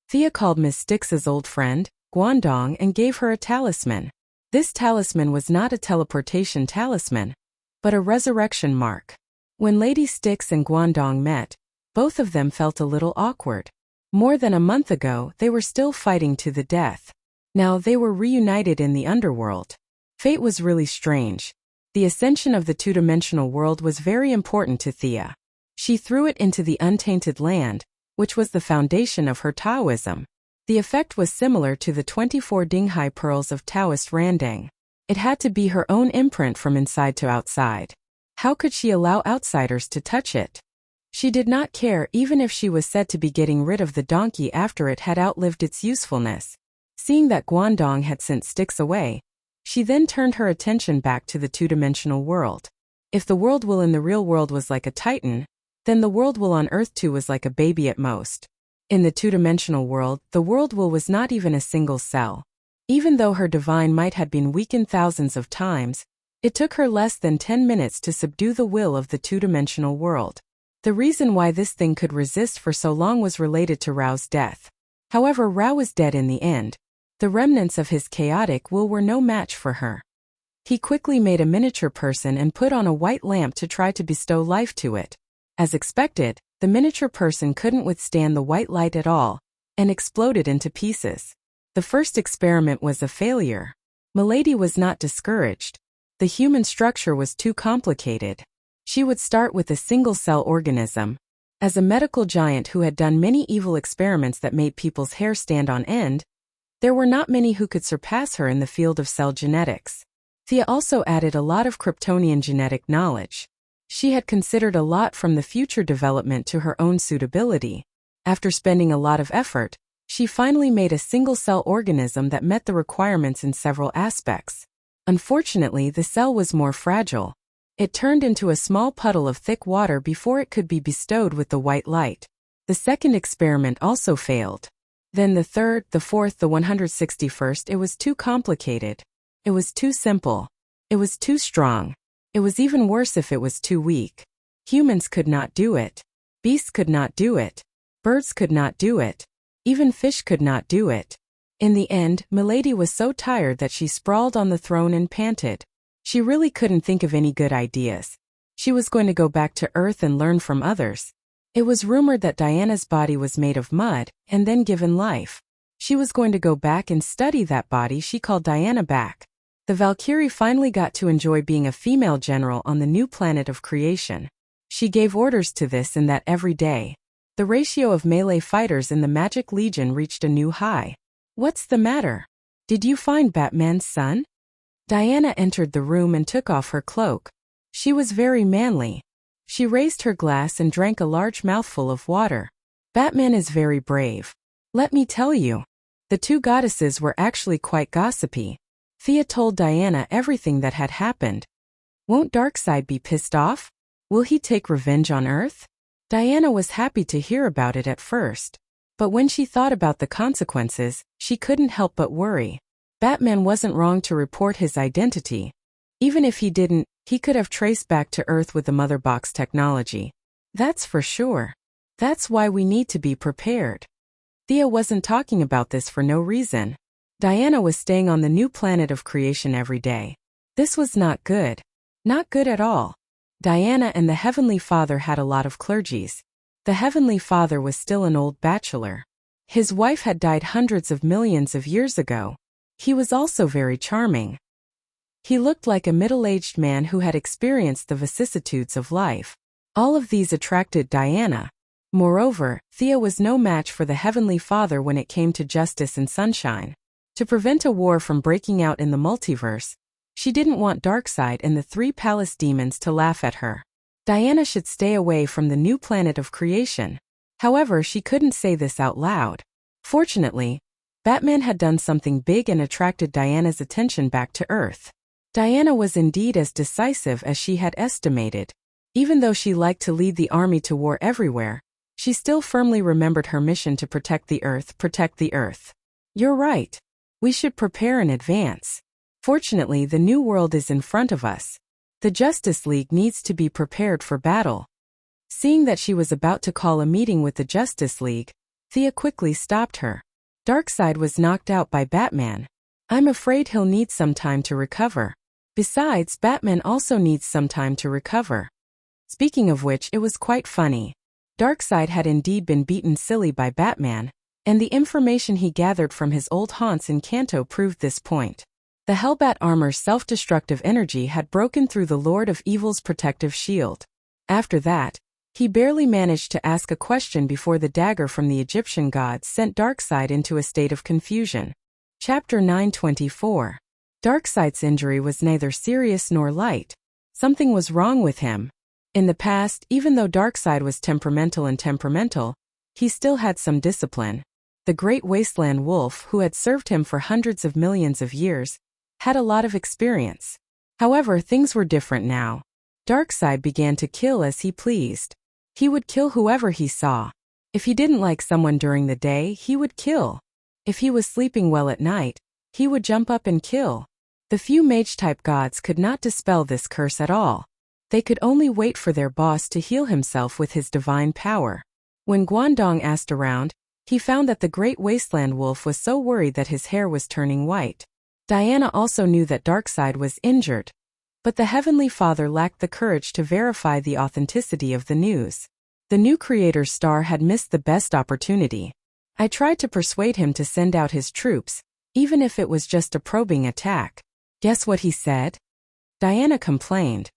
Thea called Ms. Styx's old friend, Guangdong, and gave her a talisman. This talisman was not a teleportation talisman, but a resurrection mark. When Lady Styx and Guangdong met, both of them felt a little awkward. More than a month ago, they were still fighting to the death. Now they were reunited in the underworld. Fate was really strange. The ascension of the two-dimensional world was very important to Thea. She threw it into the untainted land, which was the foundation of her Taoism. The effect was similar to the 24 Dinghai pearls of Taoist Randang. It had to be her own imprint from inside to outside. How could she allow outsiders to touch it? She did not care even if she was said to be getting rid of the donkey after it had outlived its usefulness. Seeing that Guangdong had sent Styx away, she then turned her attention back to the two-dimensional world. If the world will in the real world was like a titan, then the world will on Earth too was like a baby at most. In the two-dimensional world, the world will was not even a single cell. Even though her divine might had been weakened thousands of times, it took her less than 10 minutes to subdue the will of the two-dimensional world. The reason why this thing could resist for so long was related to Rao's death. However, Rao was dead in the end. The remnants of his chaotic will were no match for her. He quickly made a miniature person and put on a white lamp to try to bestow life to it. As expected, the miniature person couldn't withstand the white light at all, and exploded into pieces. The first experiment was a failure. Milady was not discouraged. The human structure was too complicated. She would start with a single-cell organism. As a medical giant who had done many evil experiments that made people's hair stand on end, there were not many who could surpass her in the field of cell genetics. Thea also added a lot of Kryptonian genetic knowledge. She had considered a lot from the future development to her own suitability. After spending a lot of effort, she finally made a single-cell organism that met the requirements in several aspects. Unfortunately, the cell was more fragile. It turned into a small puddle of thick water before it could be bestowed with the white light. The second experiment also failed. Then the third, the fourth, the 161st, it was too complicated. It was too simple. It was too strong. It was even worse if it was too weak. Humans could not do it. Beasts could not do it. Birds could not do it. Even fish could not do it. In the end, Milady was so tired that she sprawled on the throne and panted. She really couldn't think of any good ideas. She was going to go back to Earth and learn from others. It was rumored that Diana's body was made of mud and then given life. She was going to go back and study that body. She called Diana back. The Valkyrie finally got to enjoy being a female general on the new planet of creation. She gave orders to this and that every day. The ratio of melee fighters in the Magic Legion reached a new high. What's the matter? Did you find Batman's son? Diana entered the room and took off her cloak. She was very manly. She raised her glass and drank a large mouthful of water. Batman is very brave. Let me tell you. The two goddesses were actually quite gossipy. Thea told Diana everything that had happened. Won't Darkseid be pissed off? Will he take revenge on Earth? Diana was happy to hear about it at first. But when she thought about the consequences, she couldn't help but worry. Batman wasn't wrong to report his identity. Even if he didn't, he could have traced back to Earth with the Mother Box technology. That's for sure. That's why we need to be prepared. Thea wasn't talking about this for no reason. Diana was staying on the new planet of creation every day. This was not good. Not good at all. Diana and the Heavenly Father had a lot of clergies. The Heavenly Father was still an old bachelor. His wife had died hundreds of millions of years ago. He was also very charming. He looked like a middle-aged man who had experienced the vicissitudes of life. All of these attracted Diana. Moreover, Thea was no match for the Heavenly Father when it came to justice and sunshine. To prevent a war from breaking out in the multiverse, she didn't want Darkseid and the three palace demons to laugh at her. Diana should stay away from the new planet of creation. However, she couldn't say this out loud. Fortunately, Batman had done something big and attracted Diana's attention back to Earth. Diana was indeed as decisive as she had estimated. Even though she liked to lead the army to war everywhere, she still firmly remembered her mission to protect the Earth, protect the Earth. You're right. We should prepare in advance. Fortunately, the new world is in front of us. The Justice League needs to be prepared for battle. Seeing that she was about to call a meeting with the Justice League, Thea quickly stopped her. Darkseid was knocked out by Batman. I'm afraid he'll need some time to recover. Besides, Batman also needs some time to recover. Speaking of which, it was quite funny. Darkseid had indeed been beaten silly by Batman, and the information he gathered from his old haunts in Kanto proved this point. The Hellbat armor's self-destructive energy had broken through the Lord of Evil's protective shield. After that, he barely managed to ask a question before the dagger from the Egyptian gods sent Darkseid into a state of confusion. Chapter 924. Darkseid's injury was neither serious nor light. Something was wrong with him. In the past, even though Darkseid was temperamental, he still had some discipline. The great wasteland wolf, who had served him for hundreds of millions of years, had a lot of experience. However, things were different now. Darkseid began to kill as he pleased. He would kill whoever he saw. If he didn't like someone during the day, he would kill. If he was sleeping well at night, he would jump up and kill. The few mage-type gods could not dispel this curse at all. They could only wait for their boss to heal himself with his divine power. When Guangdong asked around, he found that the great wasteland wolf was so worried that his hair was turning white. Diana also knew that Darkseid was injured. But the Heavenly Father lacked the courage to verify the authenticity of the news. The new creator's star had missed the best opportunity. I tried to persuade him to send out his troops, even if it was just a probing attack. Guess what he said? Diana complained.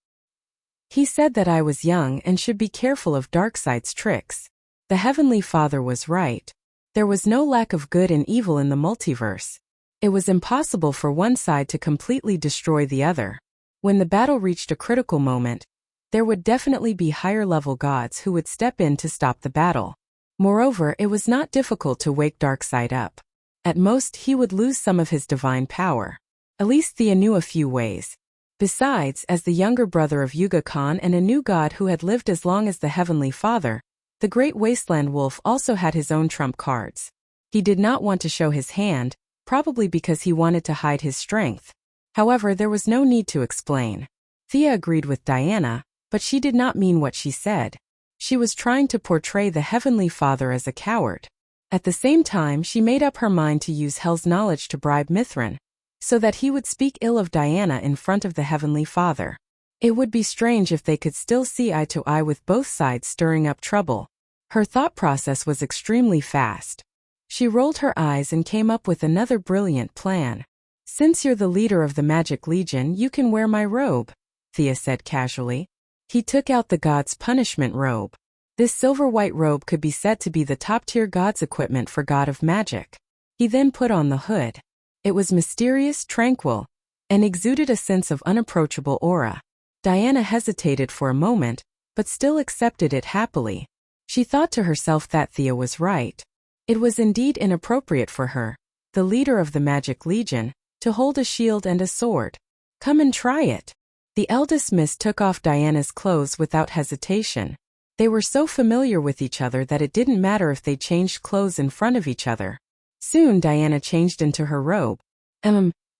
He said that I was young and should be careful of Darkseid's tricks. The Heavenly Father was right. There was no lack of good and evil in the multiverse. It was impossible for one side to completely destroy the other. When the battle reached a critical moment, there would definitely be higher-level gods who would step in to stop the battle. Moreover, it was not difficult to wake Darkseid up. At most, he would lose some of his divine power. At least Thea knew a few ways. Besides, as the younger brother of Yuga Khan and a new god who had lived as long as the Heavenly Father, the great wasteland wolf also had his own trump cards. He did not want to show his hand, probably because he wanted to hide his strength. However, there was no need to explain. Thea agreed with Diana, but she did not mean what she said. She was trying to portray the Heavenly Father as a coward. At the same time, she made up her mind to use Hell's knowledge to bribe Mithrin, so that he would speak ill of Diana in front of the Heavenly Father. It would be strange if they could still see eye to eye with both sides stirring up trouble. Her thought process was extremely fast. She rolled her eyes and came up with another brilliant plan. Since you're the leader of the Magic Legion, you can wear my robe, Thea said casually. He took out the god's punishment robe. This silver-white robe could be said to be the top-tier god's equipment for God of Magic. He then put on the hood. It was mysterious, tranquil, and exuded a sense of unapproachable aura. Diana hesitated for a moment, but still accepted it happily. She thought to herself that Thea was right. It was indeed inappropriate for her, the leader of the Magic Legion, to hold a shield and a sword. Come and try it. The eldest miss took off Diana's clothes without hesitation. They were so familiar with each other that it didn't matter if they changed clothes in front of each other. Soon Diana changed into her robe.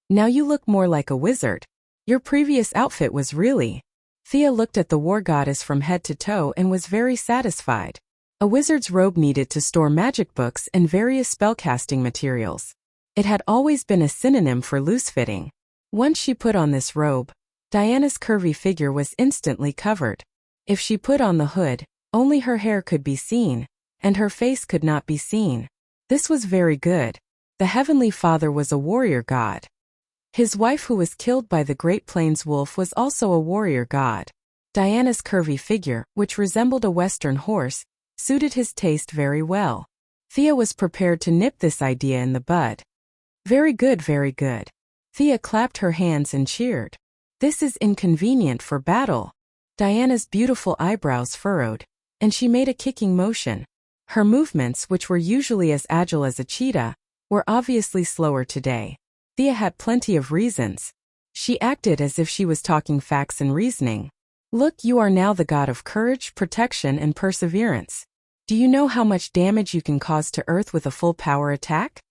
Now you look more like a wizard. Your previous outfit was really... Thea looked at the war goddess from head to toe and was very satisfied. A wizard's robe needed to store magic books and various spellcasting materials. It had always been a synonym for loose-fitting. Once she put on this robe, Diana's curvy figure was instantly covered. If she put on the hood, only her hair could be seen, and her face could not be seen. This was very good. The Heavenly Father was a warrior god. His wife, who was killed by the Great Plains wolf, was also a warrior god. Diana's curvy figure, which resembled a western horse, suited his taste very well. Thea was prepared to nip this idea in the bud. Very good, very good. Thea clapped her hands and cheered. This is inconvenient for battle. Diana's beautiful eyebrows furrowed, and she made a kicking motion. Her movements, which were usually as agile as a cheetah, were obviously slower today. Thea had plenty of reasons. She acted as if she was talking facts and reasoning. Look, you are now the god of courage, protection, and perseverance. Do you know how much damage you can cause to Earth with a full power attack?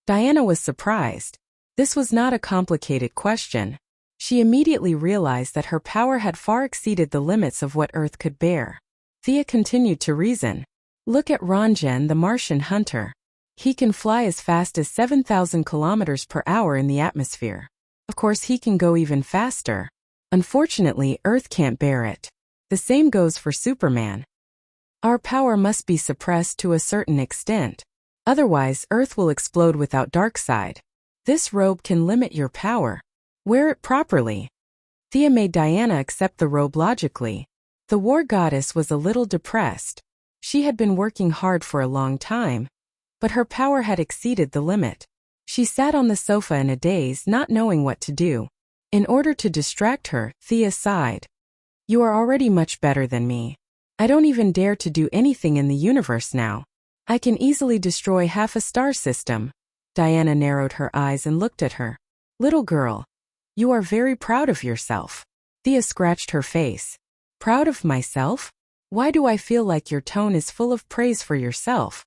Diana was surprised. This was not a complicated question. She immediately realized that her power had far exceeded the limits of what Earth could bear. Thea continued to reason. Look at Ranjan, the Martian hunter. He can fly as fast as 7,000 kilometers per hour in the atmosphere. Of course, he can go even faster. Unfortunately, Earth can't bear it. The same goes for Superman. Our power must be suppressed to a certain extent. Otherwise, Earth will explode without Darkseid. This robe can limit your power. Wear it properly. Thea made Diana accept the robe logically. The war goddess was a little depressed. She had been working hard for a long time, but her power had exceeded the limit. She sat on the sofa in a daze, not knowing what to do. In order to distract her, Thea sighed. You are already much better than me. I don't even dare to do anything in the universe now. I can easily destroy half a star system. Diana narrowed her eyes and looked at her. Little girl, you are very proud of yourself. Thea scratched her face. Proud of myself? Why do I feel like your tone is full of praise for yourself?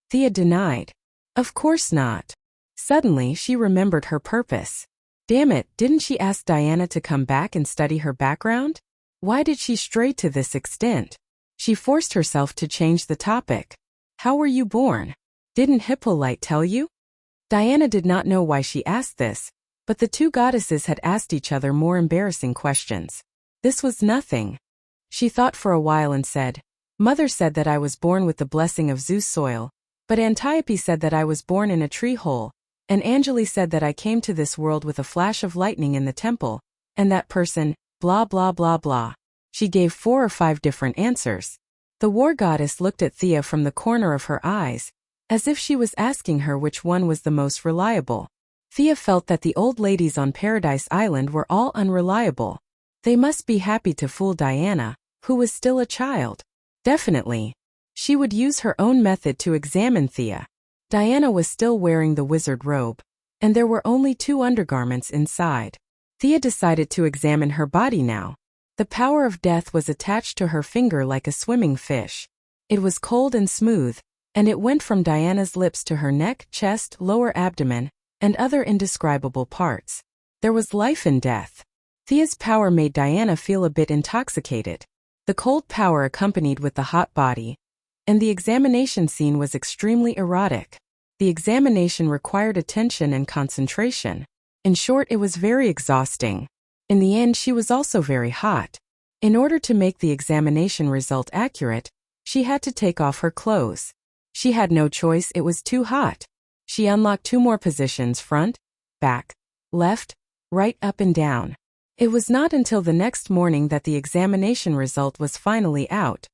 Thea denied. Of course not. Suddenly, she remembered her purpose. Damn it, didn't she ask Diana to come back and study her background? Why did she stray to this extent? She forced herself to change the topic. How were you born? Didn't Hippolyte tell you? Diana did not know why she asked this, but the two goddesses had asked each other more embarrassing questions. This was nothing. She thought for a while and said, Mother said that I was born with the blessing of Zeus' soil, but Antiope said that I was born in a tree hole, and Angeli said that I came to this world with a flash of lightning in the temple, and that person, blah blah blah blah. She gave 4 or 5 different answers. The war goddess looked at Thea from the corner of her eyes, as if she was asking her which one was the most reliable. Thea felt that the old ladies on Paradise Island were all unreliable. They must be happy to fool Diana, who was still a child. Definitely. She would use her own method to examine Thea. Diana was still wearing the wizard robe, and there were only 2 undergarments inside. Thea decided to examine her body now. The power of death was attached to her finger like a swimming fish. It was cold and smooth, and it went from Diana's lips to her neck, chest, lower abdomen, and other indescribable parts. There was life in death. Thea's power made Diana feel a bit intoxicated. The cold power accompanied with the hot body, and the examination scene was extremely erotic. The examination required attention and concentration. In short, it was very exhausting. In the end, she was also very hot. In order to make the examination result accurate, she had to take off her clothes. She had no choice, it was too hot. She unlocked 2 more positions: front, back, left, right, up and down. It was not until the next morning that the examination result was finally out.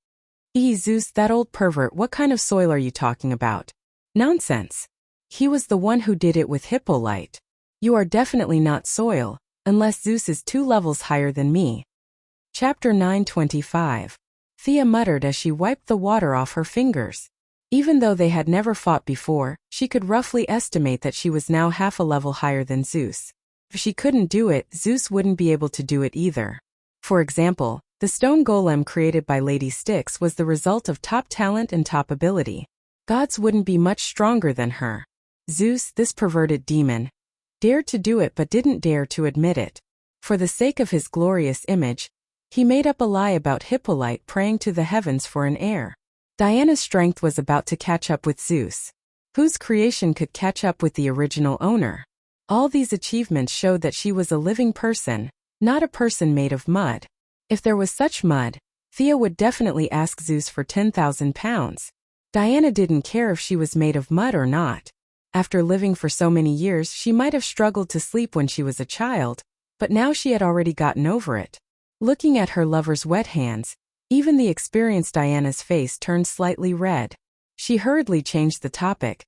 Zeus, that old pervert, what kind of soil are you talking about? Nonsense. He was the one who did it with Hippolyte. You are definitely not soil, unless Zeus is 2 levels higher than me. Chapter 925. Thea muttered as she wiped the water off her fingers. Even though they had never fought before, she could roughly estimate that she was now half a level higher than Zeus. If she couldn't do it, Zeus wouldn't be able to do it either. For example, the stone golem created by Lady Styx was the result of top talent and top ability. Gods wouldn't be much stronger than her. Zeus, this perverted demon, dared to do it but didn't dare to admit it. For the sake of his glorious image, he made up a lie about Hippolyte praying to the heavens for an heir. Diana's strength was about to catch up with Zeus. Whose creation could catch up with the original owner? All these achievements showed that she was a living person, not a person made of mud. If there was such mud, Thea would definitely ask Zeus for 10,000 pounds. Diana didn't care if she was made of mud or not. After living for so many years, she might have struggled to sleep when she was a child, but now she had already gotten over it. Looking at her lover's wet hands, even the experienced Diana's face turned slightly red. She hurriedly changed the topic.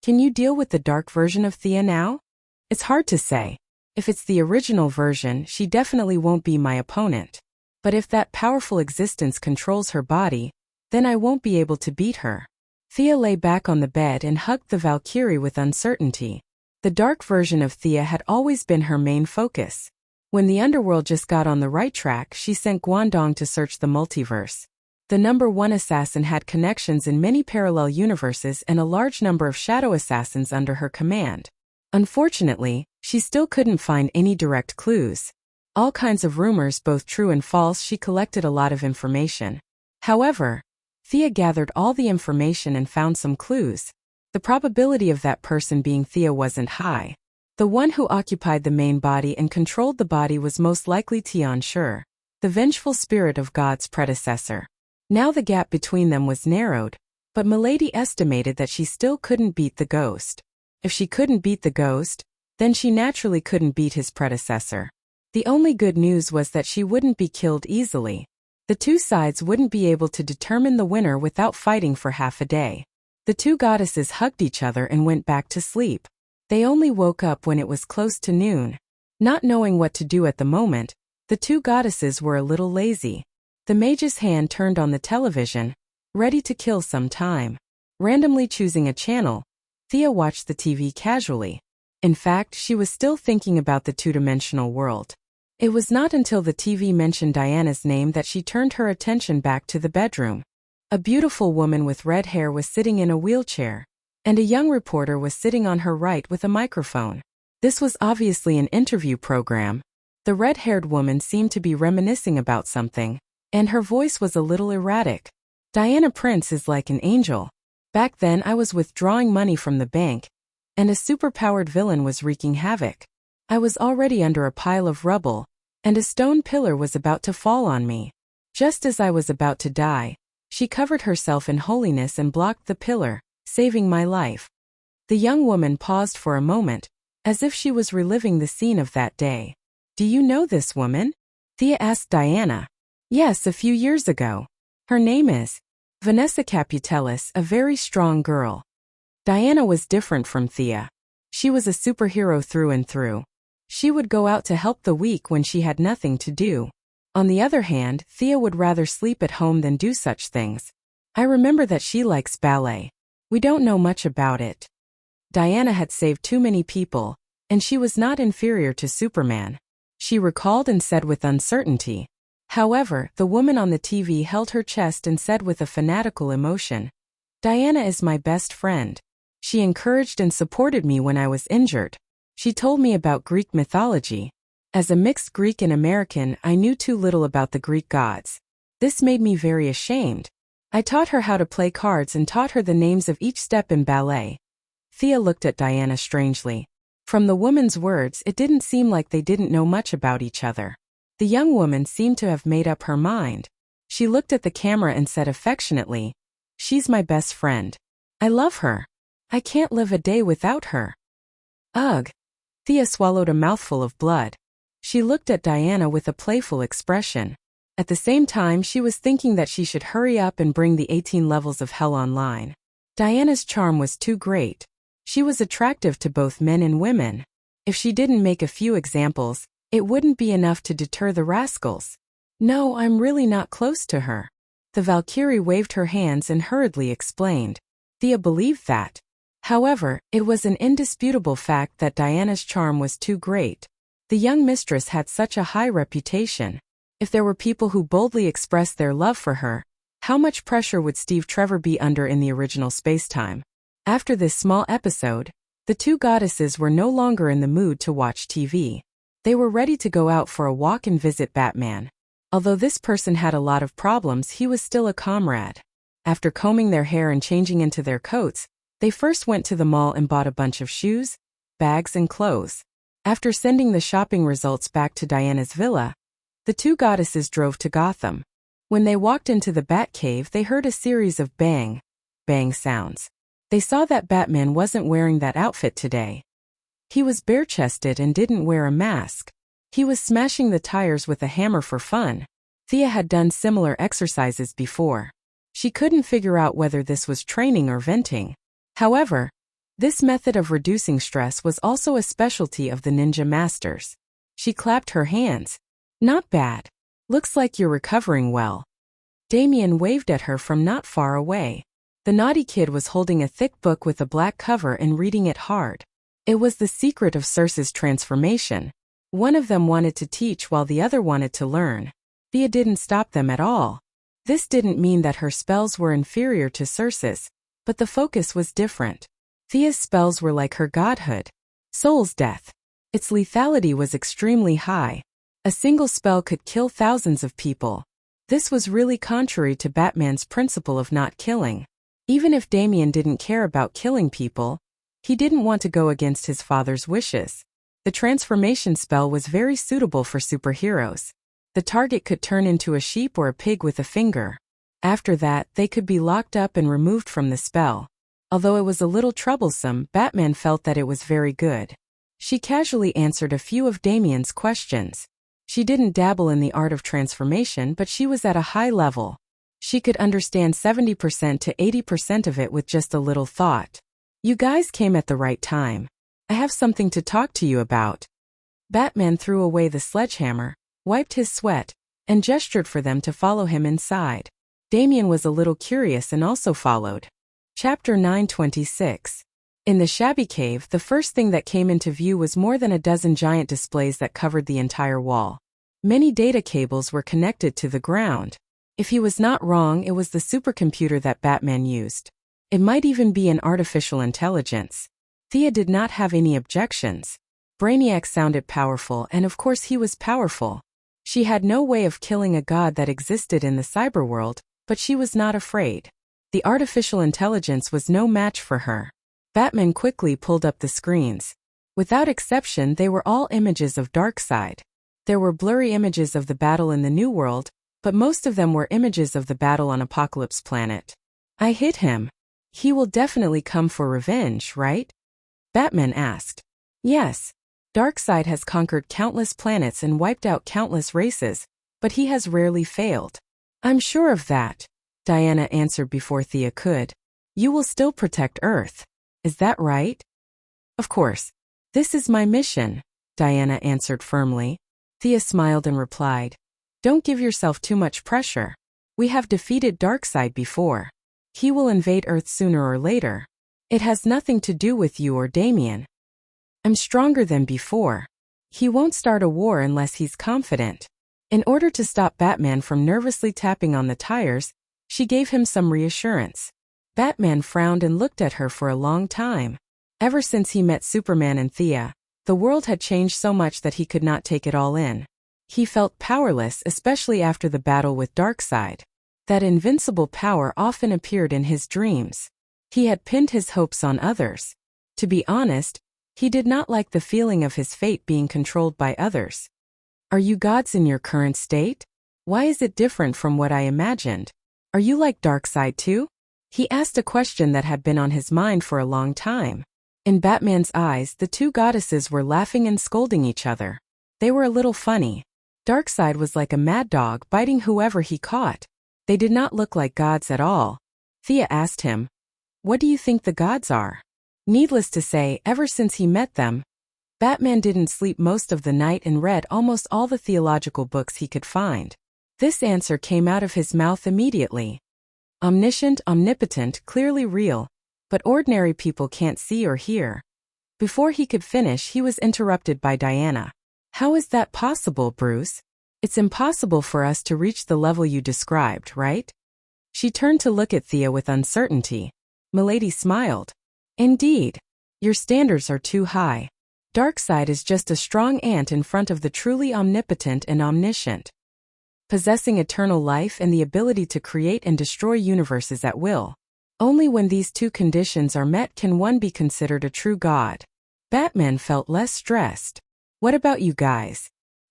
Can you deal with the dark version of Thea now? It's hard to say. If it's the original version, she definitely won't be my opponent. But if that powerful existence controls her body, then I won't be able to beat her. Thea lay back on the bed and hugged the Valkyrie with uncertainty. The dark version of Thea had always been her main focus. When the underworld just got on the right track, she sent Guangdong to search the multiverse. The #1 assassin had connections in many parallel universes and a large number of shadow assassins under her command. Unfortunately, she still couldn't find any direct clues. All kinds of rumors, both true and false, she collected a lot of information. However, Thea gathered all the information and found some clues. The probability of that person being Thea wasn't high. The one who occupied the main body and controlled the body was most likely Tian Shi, the vengeful spirit of God's predecessor. Now the gap between them was narrowed, but Milady estimated that she still couldn't beat the ghost. If she couldn't beat the ghost, then she naturally couldn't beat his predecessor. The only good news was that she wouldn't be killed easily. The two sides wouldn't be able to determine the winner without fighting for half a day. The two goddesses hugged each other and went back to sleep. They only woke up when it was close to noon. Not knowing what to do at the moment, the two goddesses were a little lazy. The mage's hand turned on the television, ready to kill some time. Randomly choosing a channel, Thea watched the TV casually. In fact, she was still thinking about the two-dimensional world. It was not until the TV mentioned Diana's name that she turned her attention back to the bedroom. A beautiful woman with red hair was sitting in a wheelchair, and a young reporter was sitting on her right with a microphone. This was obviously an interview program. The red-haired woman seemed to be reminiscing about something, and her voice was a little erratic. Diana Prince is like an angel. Back then I was withdrawing money from the bank, and a superpowered villain was wreaking havoc. I was already under a pile of rubble, and a stone pillar was about to fall on me. Just as I was about to die, she covered herself in holiness and blocked the pillar, saving my life. The young woman paused for a moment, as if she was reliving the scene of that day. Do you know this woman? Thea asked Diana. Yes, a few years ago. Her name is Vanessa Caputelis, a very strong girl. Diana was different from Thea. She was a superhero through and through. She would go out to help the weak when she had nothing to do. On the other hand, Thea would rather sleep at home than do such things. I remember that she likes ballet. We don't know much about it. Diana had saved too many people, and she was not inferior to Superman. She recalled and said with uncertainty. However, the woman on the TV held her chest and said with a fanatical emotion, Diana is my best friend. She encouraged and supported me when I was injured. She told me about Greek mythology. As a mixed Greek and American, I knew too little about the Greek gods. This made me very ashamed. I taught her how to play cards and taught her the names of each step in ballet. Thea looked at Diana strangely. From the woman's words, it didn't seem like they didn't know much about each other. The young woman seemed to have made up her mind. She looked at the camera and said affectionately, She's my best friend. I love her. I can't live a day without her. Ugh. Thea swallowed a mouthful of blood. She looked at Diana with a playful expression. At the same time, she was thinking that she should hurry up and bring the 18 levels of hell online. Diana's charm was too great. She was attractive to both men and women. If she didn't make a few examples, it wouldn't be enough to deter the rascals. No, I'm really not close to her. The Valkyrie waved her hands and hurriedly explained. Thea believed that. However, it was an indisputable fact that Diana's charm was too great. The young mistress had such a high reputation. If there were people who boldly expressed their love for her, how much pressure would Steve Trevor be under in the original spacetime? After this small episode, the two goddesses were no longer in the mood to watch TV. They were ready to go out for a walk and visit Batman. Although this person had a lot of problems, he was still a comrade. After combing their hair and changing into their coats, they first went to the mall and bought a bunch of shoes, bags, and clothes. After sending the shopping results back to Diana's villa, the two goddesses drove to Gotham. When they walked into the Batcave, they heard a series of bang, bang sounds. They saw that Batman wasn't wearing that outfit today. He was bare-chested and didn't wear a mask. He was smashing the tires with a hammer for fun. Thea had done similar exercises before. She couldn't figure out whether this was training or venting. However, this method of reducing stress was also a specialty of the ninja masters. She clapped her hands. Not bad. Looks like you're recovering well. Damien waved at her from not far away. The naughty kid was holding a thick book with a black cover and reading it hard. It was The Secret of Circe's Transformation. One of them wanted to teach while the other wanted to learn. Thea didn't stop them at all. This didn't mean that her spells were inferior to Circe's, but the focus was different. Thea's spells were like her godhood. Soul's death. Its lethality was extremely high. A single spell could kill thousands of people. This was really contrary to Batman's principle of not killing. Even if Damien didn't care about killing people, he didn't want to go against his father's wishes. The transformation spell was very suitable for superheroes. The target could turn into a sheep or a pig with a finger. After that, they could be locked up and removed from the spell. Although it was a little troublesome, Batman felt that it was very good. She casually answered a few of Damien's questions. She didn't dabble in the art of transformation, but she was at a high level. She could understand 70% to 80% of it with just a little thought. You guys came at the right time. I have something to talk to you about. Batman threw away the sledgehammer, wiped his sweat, and gestured for them to follow him inside. Damien was a little curious and also followed. Chapter 926. In the shabby cave, the first thing that came into view was more than a dozen giant displays that covered the entire wall. Many data cables were connected to the ground. If he was not wrong, it was the supercomputer that Batman used. It might even be an artificial intelligence. Thea did not have any objections. Brainiac sounded powerful, and of course he was powerful. She had no way of killing a god that existed in the cyberworld, but she was not afraid. The artificial intelligence was no match for her. Batman quickly pulled up the screens. Without exception, they were all images of Darkseid. There were blurry images of the battle in the New World, but most of them were images of the battle on Apocalypse Planet. I hit him. He will definitely come for revenge, right? Batman asked. Yes. Darkseid has conquered countless planets and wiped out countless races, but he has rarely failed. I'm sure of that, Diana answered before Thea could. You will still protect Earth. Is that right? Of course. This is my mission, Diana answered firmly. Thea smiled and replied. Don't give yourself too much pressure. We have defeated Darkseid before. He will invade Earth sooner or later. It has nothing to do with you or Damien. I'm stronger than before. He won't start a war unless he's confident. In order to stop Batman from nervously tapping on the tires, she gave him some reassurance. Batman frowned and looked at her for a long time. Ever since he met Superman and Thea, the world had changed so much that he could not take it all in. He felt powerless, especially after the battle with Darkseid. That invincible power often appeared in his dreams. He had pinned his hopes on others. To be honest, he did not like the feeling of his fate being controlled by others. Are you gods in your current state? Why is it different from what I imagined? Are you like Darkseid too? He asked a question that had been on his mind for a long time. In Batman's eyes, the two goddesses were laughing and scolding each other. They were a little funny. Darkseid was like a mad dog biting whoever he caught. They did not look like gods at all. Thea asked him, "What do you think the gods are?" Needless to say, ever since he met them, Batman didn't sleep most of the night and read almost all the theological books he could find. This answer came out of his mouth immediately. Omniscient, omnipotent, clearly real, but ordinary people can't see or hear. Before he could finish, he was interrupted by Diana. How is that possible, Bruce? It's impossible for us to reach the level you described, right? She turned to look at Thea with uncertainty. Milady smiled. Indeed. Your standards are too high. Darkseid is just a strong ant in front of the truly omnipotent and omniscient, possessing eternal life and the ability to create and destroy universes at will. Only when these two conditions are met can one be considered a true god. Batman felt less stressed. What about you guys?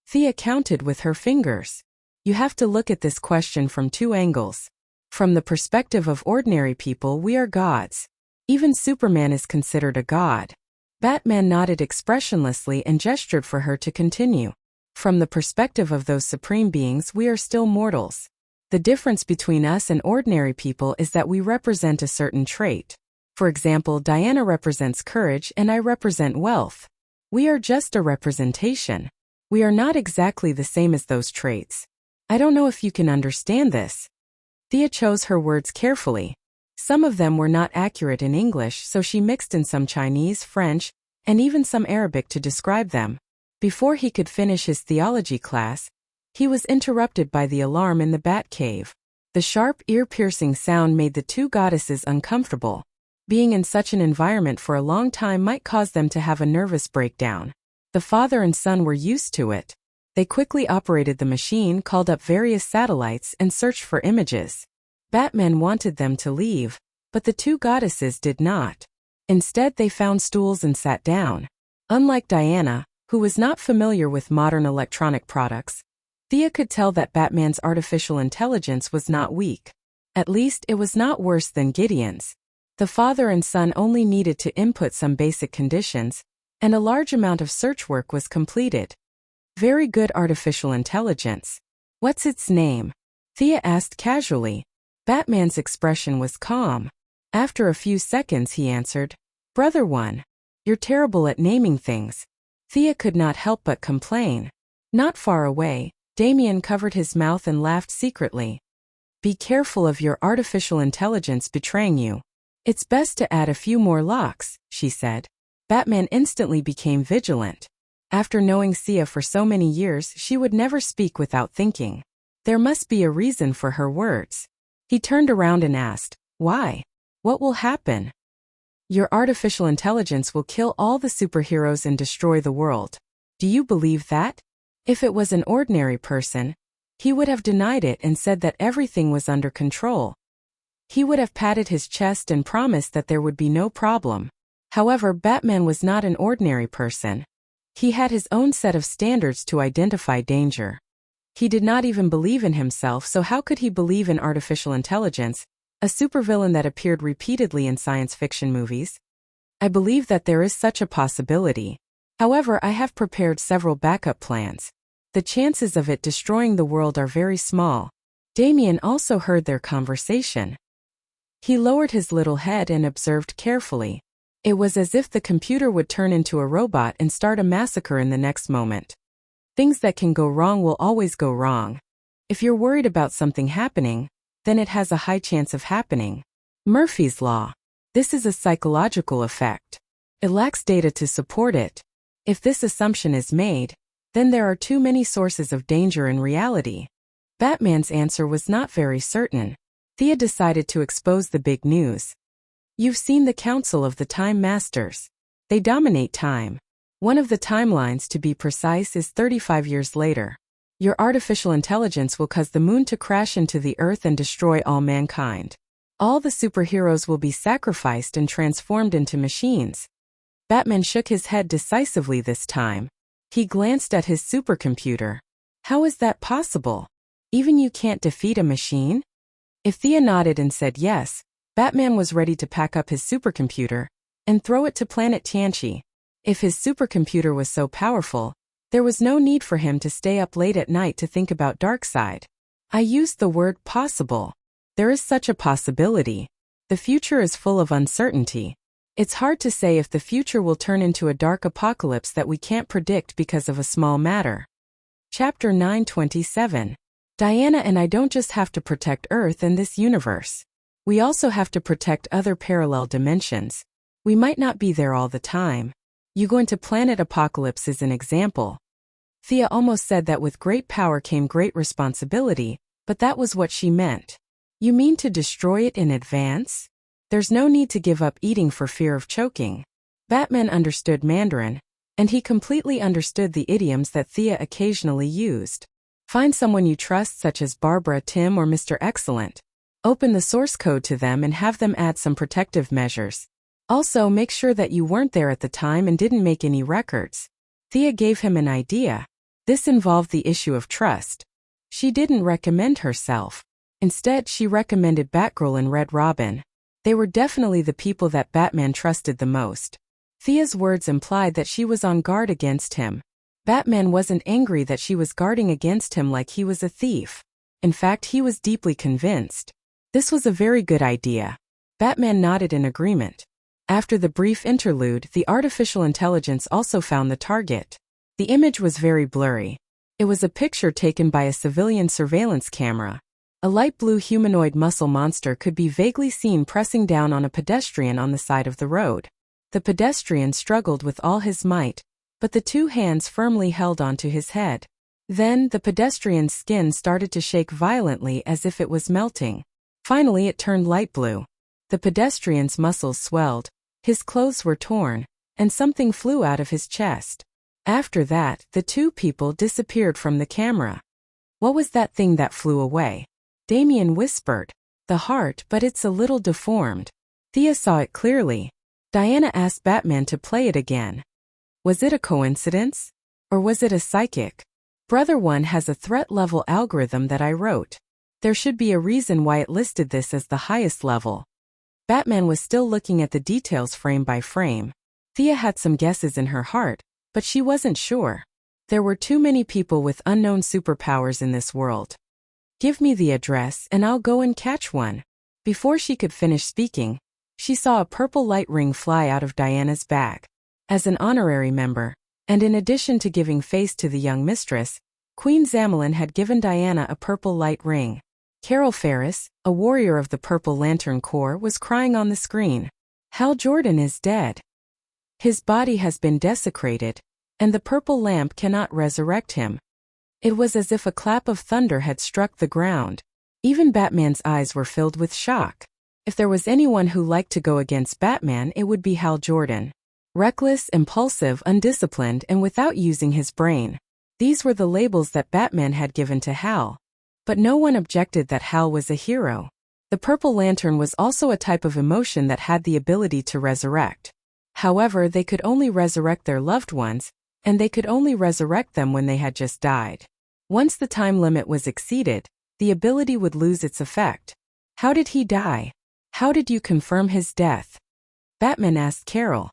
Thea counted with her fingers. You have to look at this question from two angles. From the perspective of ordinary people, we are gods. Even Superman is considered a god. Batman nodded expressionlessly and gestured for her to continue. From the perspective of those supreme beings, we are still mortals. The difference between us and ordinary people is that we represent a certain trait. For example, Diana represents courage and I represent wealth. We are just a representation. We are not exactly the same as those traits. I don't know if you can understand this. Thea chose her words carefully. Some of them were not accurate in English, so she mixed in some Chinese, French, and even some Arabic to describe them. Before he could finish his theology class, he was interrupted by the alarm in the Batcave. The sharp, ear-piercing sound made the two goddesses uncomfortable. Being in such an environment for a long time might cause them to have a nervous breakdown. The father and son were used to it. They quickly operated the machine, called up various satellites, and searched for images. Batman wanted them to leave, but the two goddesses did not. Instead, they found stools and sat down. Unlike Diana, who was not familiar with modern electronic products, Thea could tell that Batman's artificial intelligence was not weak. At least, it was not worse than Gideon's. The father and son only needed to input some basic conditions, and a large amount of search work was completed. Very good artificial intelligence. What's its name? Thea asked casually. Batman's expression was calm. After a few seconds he answered, Brother One. You're terrible at naming things. Thea could not help but complain. Not far away, Damien covered his mouth and laughed secretly. Be careful of your artificial intelligence betraying you. It's best to add a few more locks, she said. Batman instantly became vigilant. After knowing Thea for so many years, she would never speak without thinking. There must be a reason for her words. He turned around and asked, Why? What will happen? Your artificial intelligence will kill all the superheroes and destroy the world. Do you believe that? If it was an ordinary person, he would have denied it and said that everything was under control. He would have patted his chest and promised that there would be no problem. However, Batman was not an ordinary person. He had his own set of standards to identify danger. He did not even believe in himself, so how could he believe in artificial intelligence, a supervillain that appeared repeatedly in science fiction movies? I believe that there is such a possibility. However, I have prepared several backup plans. The chances of it destroying the world are very small. Damien also heard their conversation. He lowered his little head and observed carefully. It was as if the computer would turn into a robot and start a massacre in the next moment. Things that can go wrong will always go wrong. If you're worried about something happening, then it has a high chance of happening. Murphy's Law. This is a psychological effect. It lacks data to support it. If this assumption is made, then there are too many sources of danger in reality. Batman's answer was not very certain. Thea decided to expose the big news. You've seen the Council of the Time Masters. They dominate time. One of the timelines, to be precise, is 35 years later. Your artificial intelligence will cause the moon to crash into the earth and destroy all mankind. All the superheroes will be sacrificed and transformed into machines. Batman shook his head decisively this time. He glanced at his supercomputer. How is that possible? Even you can't defeat a machine? If Thea nodded and said yes, Batman was ready to pack up his supercomputer and throw it to planet Tianqi. If his supercomputer was so powerful, there was no need for him to stay up late at night to think about Darkseid. I used the word possible. There is such a possibility. The future is full of uncertainty. It's hard to say if the future will turn into a dark apocalypse that we can't predict because of a small matter. Chapter 927. Diana and I don't just have to protect Earth and this universe. We also have to protect other parallel dimensions. We might not be there all the time. You go into Planet Apocalypse as an example. Thea almost said that with great power came great responsibility, but that was what she meant. You mean to destroy it in advance? There's no need to give up eating for fear of choking. Batman understood Mandarin, and he completely understood the idioms that Thea occasionally used. Find someone you trust such as Barbara, Tim, or Mr. Excellent. Open the source code to them and have them add some protective measures. Also, make sure that you weren't there at the time and didn't make any records. Thea gave him an idea. This involved the issue of trust. She didn't recommend herself. Instead, she recommended Batgirl and Red Robin. They were definitely the people that Batman trusted the most. Thea's words implied that she was on guard against him. Batman wasn't angry that she was guarding against him like he was a thief. In fact, he was deeply convinced. This was a very good idea. Batman nodded in agreement. After the brief interlude, the artificial intelligence also found the target. The image was very blurry. It was a picture taken by a civilian surveillance camera. A light blue humanoid muscle monster could be vaguely seen pressing down on a pedestrian on the side of the road. The pedestrian struggled with all his might, but the two hands firmly held onto his head. Then, the pedestrian's skin started to shake violently as if it was melting. Finally, it turned light blue. The pedestrian's muscles swelled, his clothes were torn, and something flew out of his chest. After that, the two people disappeared from the camera. What was that thing that flew away? Damien whispered. The heart, but it's a little deformed. Thea saw it clearly. Diana asked Batman to play it again. Was it a coincidence? Or was it a psychic? Brother One has a threat level algorithm that I wrote. There should be a reason why it listed this as the highest level. Batman was still looking at the details frame by frame. Thea had some guesses in her heart, but she wasn't sure. There were too many people with unknown superpowers in this world. Give me the address and I'll go and catch one. Before she could finish speaking, she saw a purple light ring fly out of Diana's bag. As an honorary member, and in addition to giving face to the young mistress, Queen Zamelin had given Diana a purple light ring. Carol Ferris, a warrior of the Purple Lantern Corps, was crying on the screen. Hal Jordan is dead. His body has been desecrated, and the purple lamp cannot resurrect him. It was as if a clap of thunder had struck the ground. Even Batman's eyes were filled with shock. If there was anyone who liked to go against Batman, it would be Hal Jordan. Reckless, impulsive, undisciplined, and without using his brain. These were the labels that Batman had given to Hal. But no one objected that Hal was a hero. The Purple Lantern was also a type of emotion that had the ability to resurrect. However, they could only resurrect their loved ones, and they could only resurrect them when they had just died. Once the time limit was exceeded, the ability would lose its effect. How did he die? How did you confirm his death? Batman asked Carol.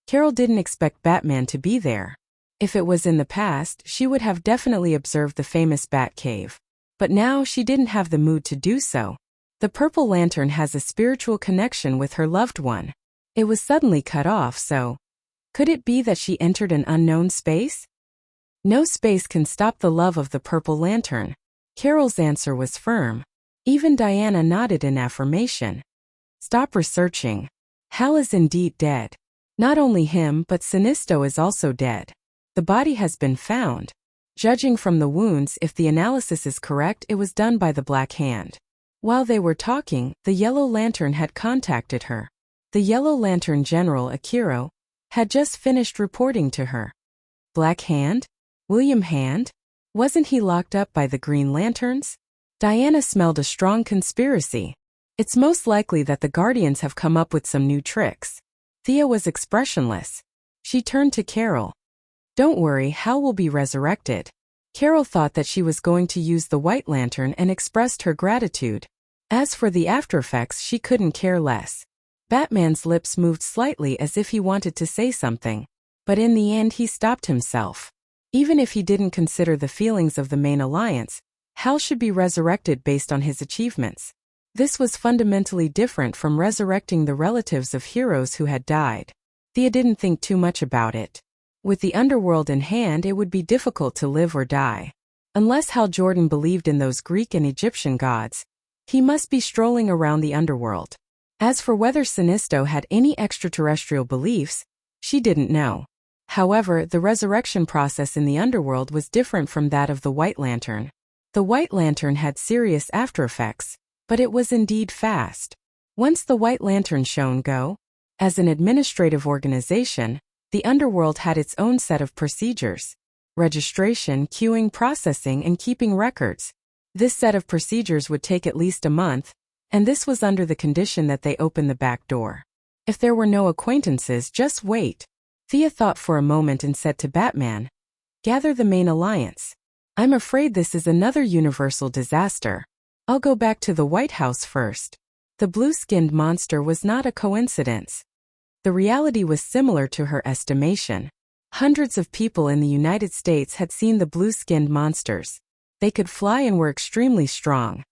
Carol didn't expect Batman to be there. If it was in the past, she would have definitely observed the famous Batcave. But now she didn't have the mood to do so. The Purple Lantern has a spiritual connection with her loved one. It was suddenly cut off, so... Could it be that she entered an unknown space? No space can stop the love of the Purple Lantern. Carol's answer was firm. Even Diana nodded in affirmation. Stop researching. Hal is indeed dead. Not only him, but Sinisto is also dead. The body has been found. Judging from the wounds, if the analysis is correct, it was done by the Black Hand. While they were talking, the Yellow Lantern had contacted her. The Yellow Lantern General, Akiro, had just finished reporting to her. Black Hand? William Hand? Wasn't he locked up by the Green Lanterns? Diana smelled a strong conspiracy. It's most likely that the Guardians have come up with some new tricks. Thea was expressionless. She turned to Carol. Don't worry, Hal will be resurrected. Carol thought that she was going to use the White Lantern and expressed her gratitude. As for the aftereffects, she couldn't care less. Batman's lips moved slightly as if he wanted to say something, but in the end he stopped himself. Even if he didn't consider the feelings of the main alliance, Hal should be resurrected based on his achievements. This was fundamentally different from resurrecting the relatives of heroes who had died. Thea didn't think too much about it. With the underworld in hand, it would be difficult to live or die. Unless Hal Jordan believed in those Greek and Egyptian gods, he must be strolling around the underworld. As for whether Sinisto had any extraterrestrial beliefs, she didn't know. However, the resurrection process in the underworld was different from that of the White Lantern. The White Lantern had serious aftereffects, but it was indeed fast. Once the White Lantern shone go, as an administrative organization, the underworld had its own set of procedures: registration, queuing, processing, and keeping records. This set of procedures would take at least a month, and this was under the condition that they open the back door. If there were no acquaintances, just wait. Thea thought for a moment and said to Batman, "Gather the main alliance. I'm afraid this is another universal disaster. I'll go back to the White House first." The blue-skinned monster was not a coincidence. The reality was similar to her estimation. Hundreds of people in the United States had seen the blue-skinned monsters. They could fly and were extremely strong.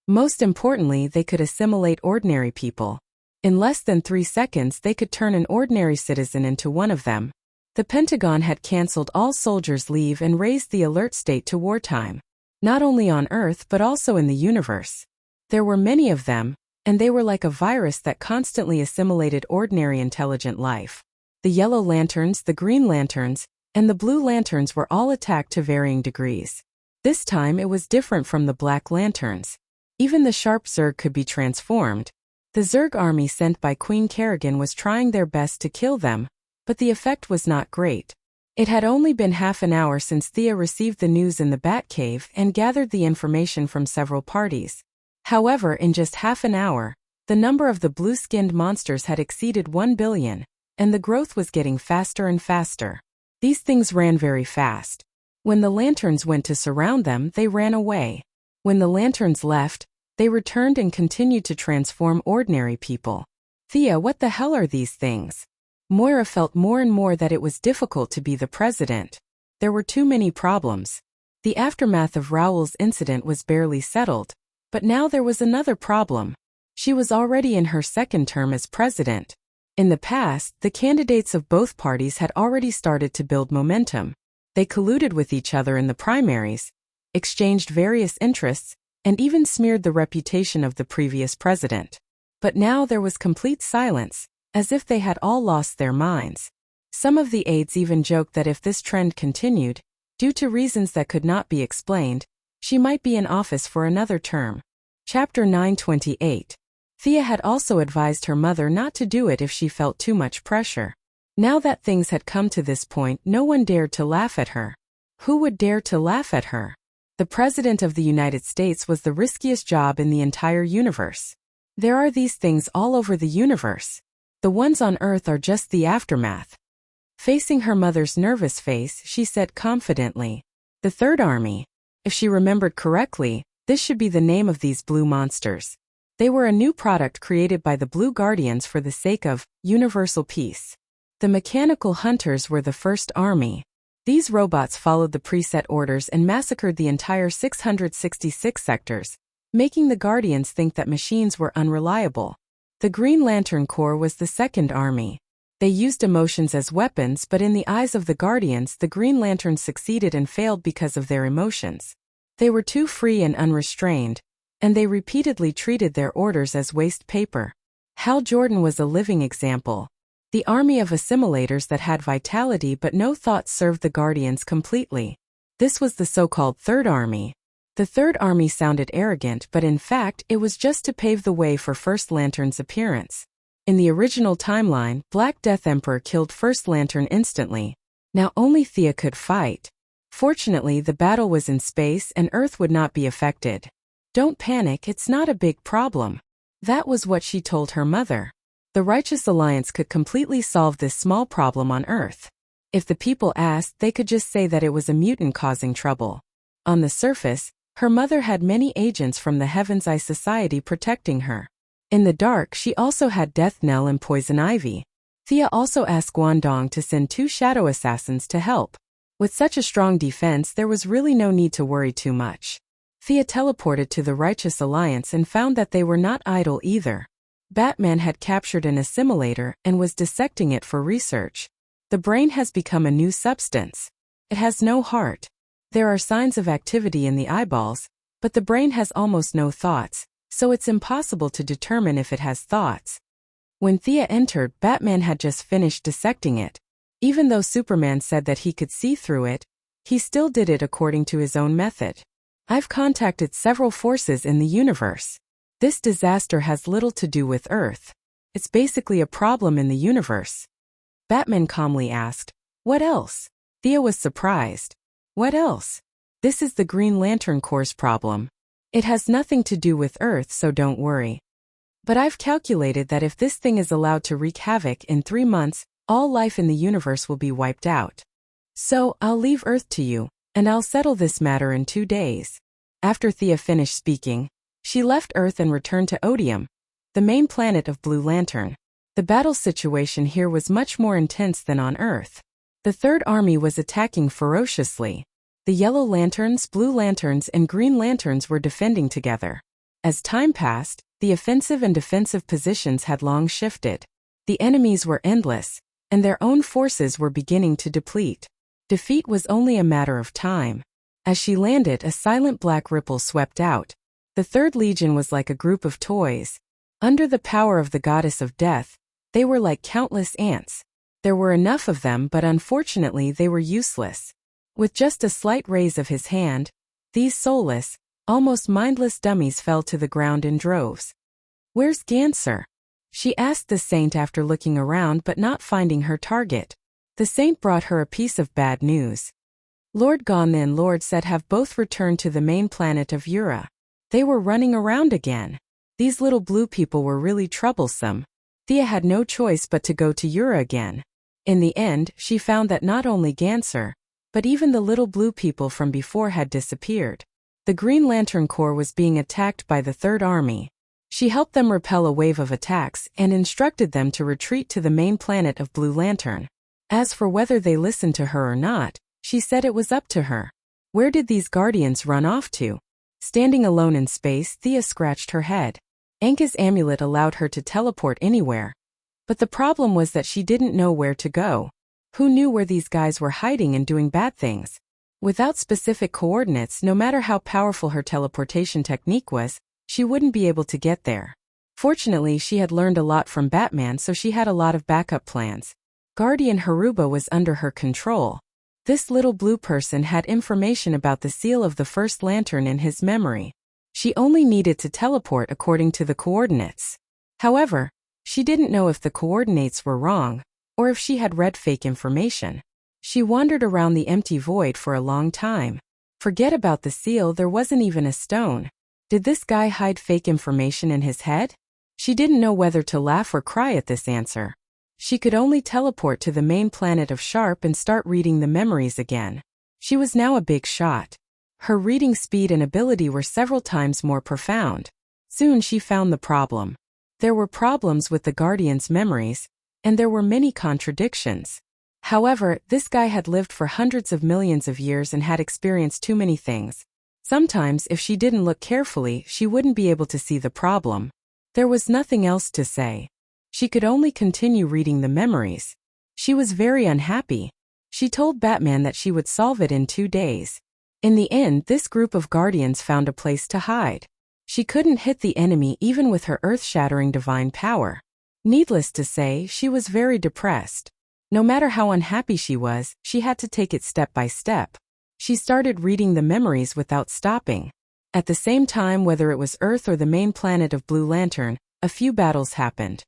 Most importantly, they could assimilate ordinary people. In less than 3 seconds, they could turn an ordinary citizen into one of them. The Pentagon had canceled all soldiers' leave and raised the alert state to wartime. Not only on Earth but also in the universe. There were many of them, and they were like a virus that constantly assimilated ordinary intelligent life. The Yellow Lanterns, the Green Lanterns, and the Blue Lanterns were all attacked to varying degrees. This time it was different from the Black Lanterns. Even the sharp Zerg could be transformed. The Zerg army sent by Queen Kerrigan was trying their best to kill them, but the effect was not great. It had only been half an hour since Thea received the news in the Batcave and gathered the information from several parties. However, in just half an hour, the number of the blue-skinned monsters had exceeded 1 billion, and the growth was getting faster and faster. These things ran very fast. When the lanterns went to surround them, they ran away. When the lanterns left, they returned and continued to transform ordinary people. "Thea, what the hell are these things?" Moira felt more and more that it was difficult to be the president. There were too many problems. The aftermath of Raoul's incident was barely settled, but now there was another problem. She was already in her second term as president. In the past, the candidates of both parties had already started to build momentum. They colluded with each other in the primaries, exchanged various interests, and even smeared the reputation of the previous president. But now there was complete silence, as if they had all lost their minds. Some of the aides even joked that if this trend continued, due to reasons that could not be explained, she might be in office for another term. Chapter 928. Thea had also advised her mother not to do it if she felt too much pressure. Now that things had come to this point, no one dared to laugh at her. Who would dare to laugh at her? The President of the United States was the riskiest job in the entire universe. There are these things all over the universe. The ones on Earth are just the aftermath. Facing her mother's nervous face, she said confidently, "The Third Army." If she remembered correctly, this should be the name of these blue monsters. They were a new product created by the Blue Guardians for the sake of universal peace. The Mechanical Hunters were the first army. These robots followed the preset orders and massacred the entire 666 sectors, making the Guardians think that machines were unreliable. The Green Lantern Corps was the second army. They used emotions as weapons, but in the eyes of the Guardians, the Green Lanterns succeeded and failed because of their emotions. They were too free and unrestrained, and they repeatedly treated their orders as waste paper. Hal Jordan was a living example. The army of assimilators that had vitality but no thought served the Guardians completely. This was the so-called Third Army. The Third Army sounded arrogant, but in fact it was just to pave the way for First Lantern's appearance. In the original timeline, Black Death Emperor killed First Lantern instantly. Now only Thea could fight. Fortunately, the battle was in space and Earth would not be affected. "Don't panic, it's not a big problem." That was what she told her mother. The Righteous Alliance could completely solve this small problem on Earth. If the people asked, they could just say that it was a mutant causing trouble. On the surface, her mother had many agents from the Heaven's Eye Society protecting her. In the dark, she also had Death Knell and Poison Ivy. Thea also asked Guangdong to send 2 shadow assassins to help. With such a strong defense, there was really no need to worry too much. Thea teleported to the Righteous Alliance and found that they were not idle either. Batman had captured an assimilator and was dissecting it for research. The brain has become a new substance. It has no heart. There are signs of activity in the eyeballs, but the brain has almost no thoughts, so it's impossible to determine if it has thoughts. When Thea entered, Batman had just finished dissecting it. Even though Superman said that he could see through it, he still did it according to his own method. I've contacted several forces in the universe. This disaster has little to do with Earth. It's basically a problem in the universe. Batman calmly asked, "What else?" Thea was surprised. "What else?" "This is the Green Lantern Corps' problem. It has nothing to do with Earth, so don't worry. But I've calculated that if this thing is allowed to wreak havoc in 3 months, all life in the universe will be wiped out. So, I'll leave Earth to you, and I'll settle this matter in 2 days. After Thea finished speaking, she left Earth and returned to Odium, the main planet of Blue Lantern. The battle situation here was much more intense than on Earth. The Third Army was attacking ferociously. The Yellow Lanterns, Blue Lanterns, and Green Lanterns were defending together. As time passed, the offensive and defensive positions had long shifted. The enemies were endless, and their own forces were beginning to deplete. Defeat was only a matter of time. As she landed, a silent black ripple swept out. The Third Legion was like a group of toys. Under the power of the goddess of death, they were like countless ants. There were enough of them, but unfortunately they were useless. With just a slight raise of his hand, these soulless, almost mindless dummies fell to the ground in droves. "Where's Ganser?" she asked the saint after looking around but not finding her target. The saint brought her a piece of bad news. Lord Gon and Lord Set have both returned to the main planet of Ura. They were running around again. These little blue people were really troublesome. Thea had no choice but to go to Ura again. In the end, she found that not only Ganser, but even the little blue people from before had disappeared. The Green Lantern Corps was being attacked by the Third Army. She helped them repel a wave of attacks and instructed them to retreat to the main planet of Blue Lantern. As for whether they listened to her or not, she said it was up to her. Where did these guardians run off to? Standing alone in space, Thea scratched her head. Anka's amulet allowed her to teleport anywhere. But the problem was that she didn't know where to go. Who knew where these guys were hiding and doing bad things? Without specific coordinates, no matter how powerful her teleportation technique was, she wouldn't be able to get there. Fortunately, she had learned a lot from Batman, so she had a lot of backup plans. Guardian Haruba was under her control. This little blue person had information about the seal of the First Lantern in his memory. She only needed to teleport according to the coordinates. However, she didn't know if the coordinates were wrong, or if she had read fake information. She wandered around the empty void for a long time. Forget about the seal, there wasn't even a stone. Did this guy hide fake information in his head? She didn't know whether to laugh or cry at this answer. She could only teleport to the main planet of Sharp and start reading the memories again. She was now a big shot. Her reading speed and ability were several times more profound. Soon she found the problem. There were problems with the Guardian's memories, and there were many contradictions. However, this guy had lived for hundreds of millions of years and had experienced too many things. Sometimes, if she didn't look carefully, she wouldn't be able to see the problem. There was nothing else to say. She could only continue reading the memories. She was very unhappy. She told Batman that she would solve it in 2 days. In the end, this group of guardians found a place to hide. She couldn't hit the enemy even with her earth-shattering divine power. Needless to say, she was very depressed. No matter how unhappy she was, she had to take it step by step. She started reading the memories without stopping. At the same time, whether it was Earth or the main planet of Blue Lantern, a few battles happened.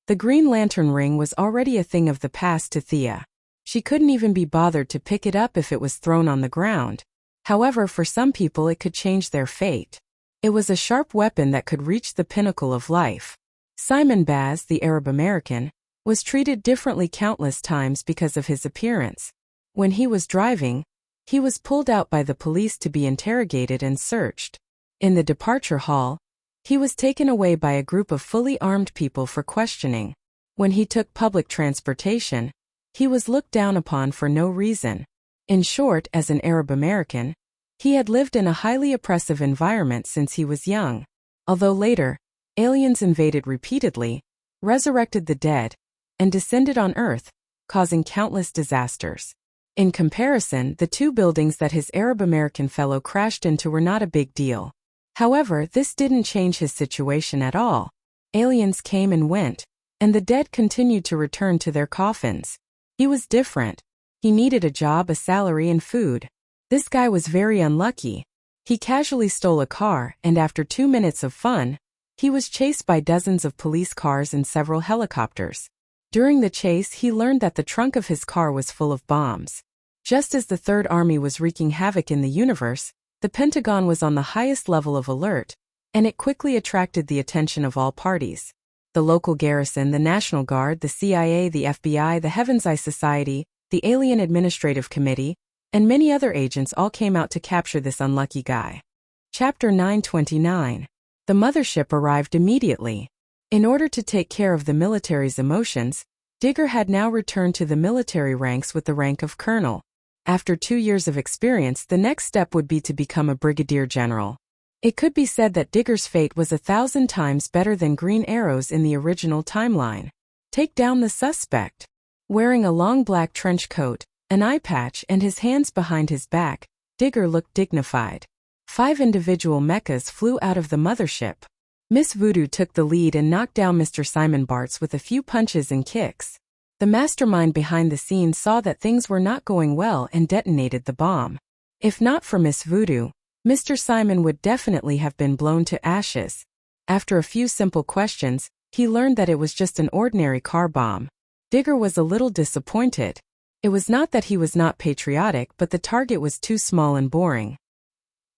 The Green Lantern ring was already a thing of the past to Thea. She couldn't even be bothered to pick it up if it was thrown on the ground. However, for some people it could change their fate. It was a sharp weapon that could reach the pinnacle of life. Simon Baz, the Arab American, was treated differently countless times because of his appearance. When he was driving, he was pulled out by the police to be interrogated and searched. In the departure hall, he was taken away by a group of fully armed people for questioning. When he took public transportation, he was looked down upon for no reason. In short, as an Arab American, he had lived in a highly oppressive environment since he was young. Although later, aliens invaded repeatedly, resurrected the dead, and descended on Earth, causing countless disasters. In comparison, the 2 buildings that his Arab American fellow crashed into were not a big deal. However, this didn't change his situation at all. Aliens came and went, and the dead continued to return to their coffins. He was different. He needed a job, a salary, and food. This guy was very unlucky. He casually stole a car, and after 2 minutes of fun, he was chased by dozens of police cars and several helicopters. During the chase, he learned that the trunk of his car was full of bombs. Just as the Third Army was wreaking havoc in the universe, the Pentagon was on the highest level of alert, and it quickly attracted the attention of all parties. The local garrison, the National Guard, the CIA, the FBI, the Heaven's Eye Society, the Alien Administrative Committee, and many other agents all came out to capture this unlucky guy. Chapter 929. The mothership arrived immediately. In order to take care of the military's emotions, Digger had now returned to the military ranks with the rank of colonel. After 2 years of experience, the next step would be to become a brigadier general. It could be said that Digger's fate was 1,000 times better than Green Arrow's in the original timeline. Take down the suspect. Wearing a long black trench coat, an eye patch, and his hands behind his back, Digger looked dignified. 5 individual mechas flew out of the mothership. Miss Voodoo took the lead and knocked down Mr. Simon Bartz with a few punches and kicks. The mastermind behind the scenes saw that things were not going well and detonated the bomb. If not for Miss Voodoo, Mr. Simon would definitely have been blown to ashes. After a few simple questions, he learned that it was just an ordinary car bomb. Digger was a little disappointed. It was not that he was not patriotic, but the target was too small and boring.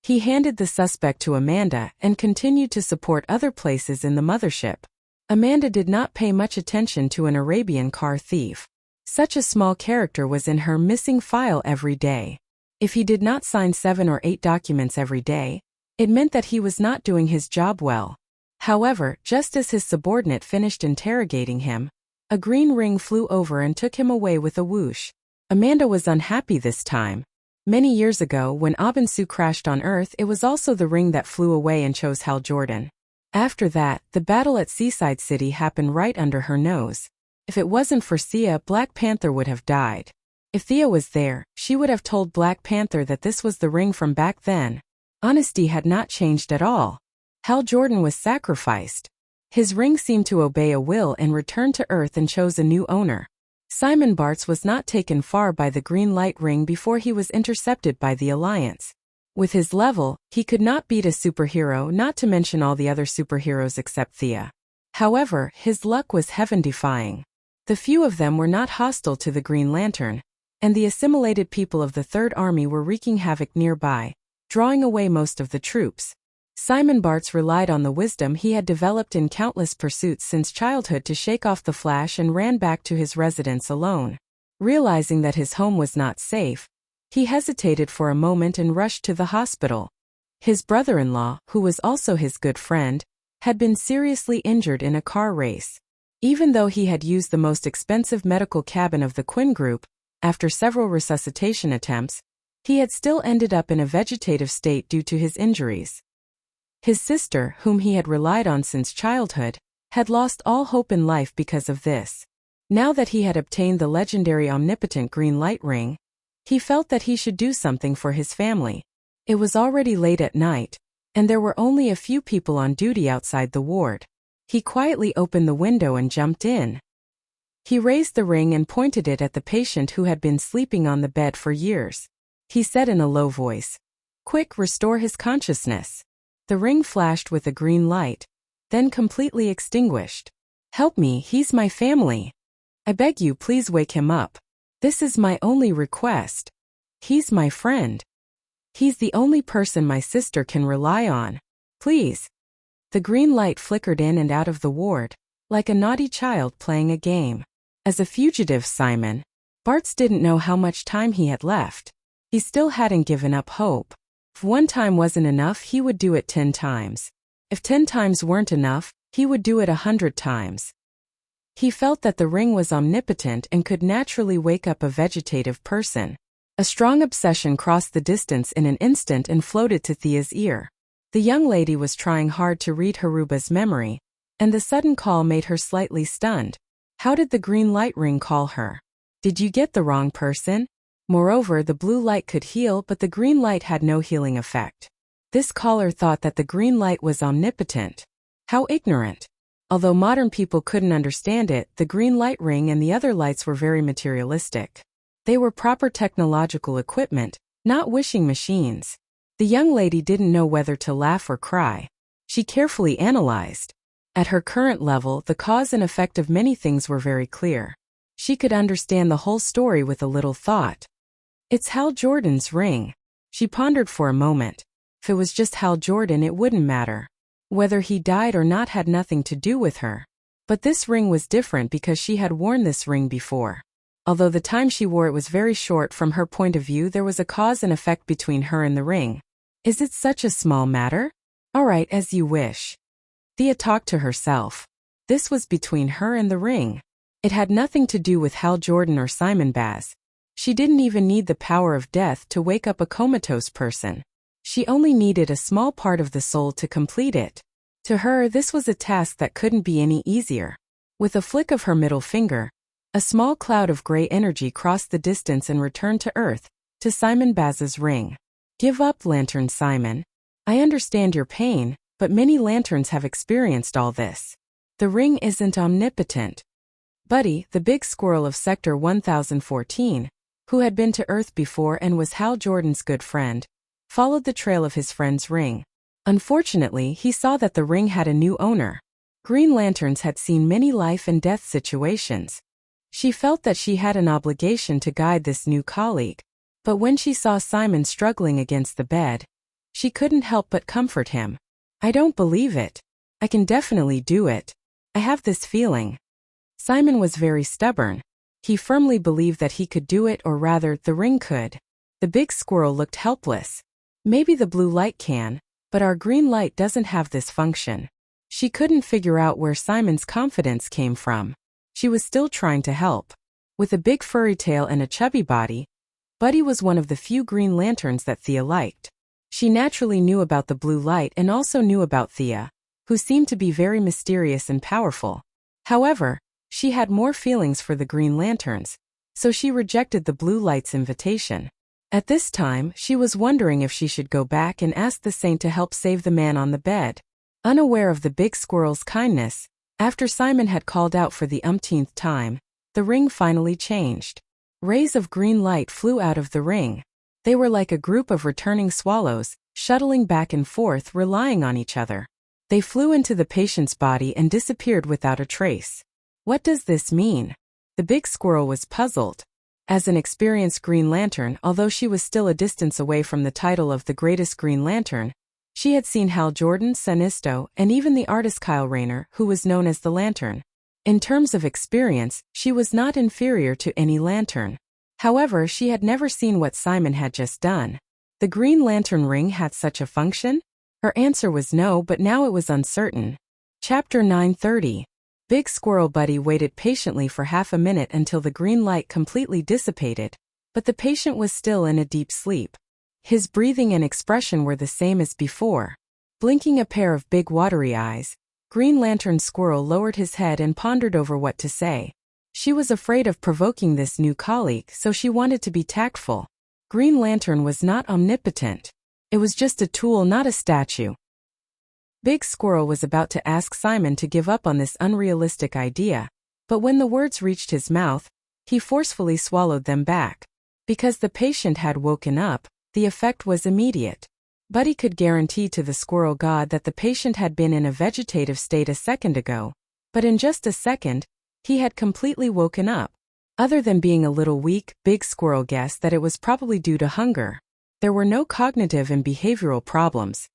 He handed the suspect to Amanda and continued to support other places in the mothership. Amanda did not pay much attention to an Arabian car thief. Such a small character was in her missing file every day. If he did not sign 7 or 8 documents every day, it meant that he was not doing his job well. However, just as his subordinate finished interrogating him, a green ring flew over and took him away with a whoosh. Amanda was unhappy this time. Many years ago, when Abensu crashed on Earth, it was also the ring that flew away and chose Hal Jordan. After that, the battle at Seaside City happened right under her nose. If it wasn't for Thea, Black Panther would have died. If Thea was there, she would have told Black Panther that this was the ring from back then. Honesty had not changed at all. Hal Jordan was sacrificed. His ring seemed to obey a will and returned to Earth and chose a new owner. Simon Bartz was not taken far by the green light ring before he was intercepted by the Alliance. With his level, he could not beat a superhero, not to mention all the other superheroes except Thea. However, his luck was heaven-defying. The few of them were not hostile to the Green Lantern, and the assimilated people of the Third Army were wreaking havoc nearby, drawing away most of the troops. Simon Bartz relied on the wisdom he had developed in countless pursuits since childhood to shake off the Flash and ran back to his residence alone. Realizing that his home was not safe, he hesitated for a moment and rushed to the hospital. His brother-in-law, who was also his good friend, had been seriously injured in a car race. Even though he had used the most expensive medical cabin of the Quinn Group, after several resuscitation attempts, he had still ended up in a vegetative state due to his injuries. His sister, whom he had relied on since childhood, had lost all hope in life because of this. Now that he had obtained the legendary omnipotent green light ring, he felt that he should do something for his family. It was already late at night, and there were only a few people on duty outside the ward. He quietly opened the window and jumped in. He raised the ring and pointed it at the patient who had been sleeping on the bed for years. He said in a low voice, "Quick, restore his consciousness." The ring flashed with a green light, then completely extinguished. "Help me, he's my family. I beg you, please wake him up. This is my only request. He's my friend. He's the only person my sister can rely on. Please." The green light flickered in and out of the ward, like a naughty child playing a game. As a fugitive, Simon Bartz didn't know how much time he had left. He still hadn't given up hope. If 1 time wasn't enough, he would do it 10 times. If 10 times weren't enough, he would do it 100 times. He felt that the ring was omnipotent and could naturally wake up a vegetative person. A strong obsession crossed the distance in an instant and floated to Thea's ear. The young lady was trying hard to read Haruba's memory, and the sudden call made her slightly stunned. How did the green light ring call her? Did you get the wrong person? Moreover, the blue light could heal, but the green light had no healing effect. This caller thought that the green light was omnipotent. How ignorant. Although modern people couldn't understand it, the green light ring and the other lights were very materialistic. They were proper technological equipment, not wishing machines. The young lady didn't know whether to laugh or cry. She carefully analyzed. At her current level, the cause and effect of many things were very clear. She could understand the whole story with a little thought. It's Hal Jordan's ring. She pondered for a moment. If it was just Hal Jordan, it wouldn't matter. Whether he died or not had nothing to do with her. But this ring was different because she had worn this ring before. Although the time she wore it was very short, from her point of view there was a cause and effect between her and the ring. Is it such a small matter? All right, as you wish. Thea talked to herself. This was between her and the ring. It had nothing to do with Hal Jordan or Simon Baz. She didn't even need the power of death to wake up a comatose person. She only needed a small part of the soul to complete it. To her, this was a task that couldn't be any easier. With a flick of her middle finger, a small cloud of gray energy crossed the distance and returned to Earth, to Simon Baz's ring. Give up, Lantern Simon. I understand your pain, but many lanterns have experienced all this. The ring isn't omnipotent. Buddy, the big squirrel of Sector 1014, who had been to Earth before and was Hal Jordan's good friend, followed the trail of his friend's ring. Unfortunately, he saw that the ring had a new owner. Green Lanterns had seen many life and death situations. She felt that she had an obligation to guide this new colleague. But when she saw Simon struggling against the bed, she couldn't help but comfort him. I don't believe it. I can definitely do it. I have this feeling. Simon was very stubborn. He firmly believed that he could do it, or rather, the ring could. The big squirrel looked helpless. Maybe the blue light can, but our green light doesn't have this function. She couldn't figure out where Simon's confidence came from. She was still trying to help. With a big furry tail and a chubby body, Buddy was one of the few green lanterns that Thea liked. She naturally knew about the blue light and also knew about Thea, who seemed to be very mysterious and powerful. However, she had more feelings for the green lanterns, so she rejected the blue light's invitation. At this time, she was wondering if she should go back and ask the saint to help save the man on the bed. Unaware of the big squirrel's kindness, after Simon had called out for the umpteenth time, the ring finally changed. Rays of green light flew out of the ring. They were like a group of returning swallows, shuttling back and forth, relying on each other. They flew into the patient's body and disappeared without a trace. What does this mean? The big squirrel was puzzled. As an experienced Green Lantern, although she was still a distance away from the title of the greatest Green Lantern, she had seen Hal Jordan, Sinisto, and even the artist Kyle Rayner, who was known as the Lantern. In terms of experience, she was not inferior to any lantern. However, she had never seen what Simon had just done. The Green Lantern ring had such a function? Her answer was no, but now it was uncertain. Chapter 930. Big Squirrel Buddy waited patiently for half a minute until the green light completely dissipated, but the patient was still in a deep sleep. His breathing and expression were the same as before. Blinking a pair of big watery eyes, Green Lantern Squirrel lowered his head and pondered over what to say. She was afraid of provoking this new colleague, so she wanted to be tactful. Green Lantern was not omnipotent. It was just a tool, not a statue. Big Squirrel was about to ask Simon to give up on this unrealistic idea, but when the words reached his mouth, he forcefully swallowed them back. Because the patient had woken up, the effect was immediate. Buddy could guarantee to the squirrel god that the patient had been in a vegetative state a second ago, but in just a second, he had completely woken up. Other than being a little weak, Big Squirrel guessed that it was probably due to hunger. There were no cognitive and behavioral problems.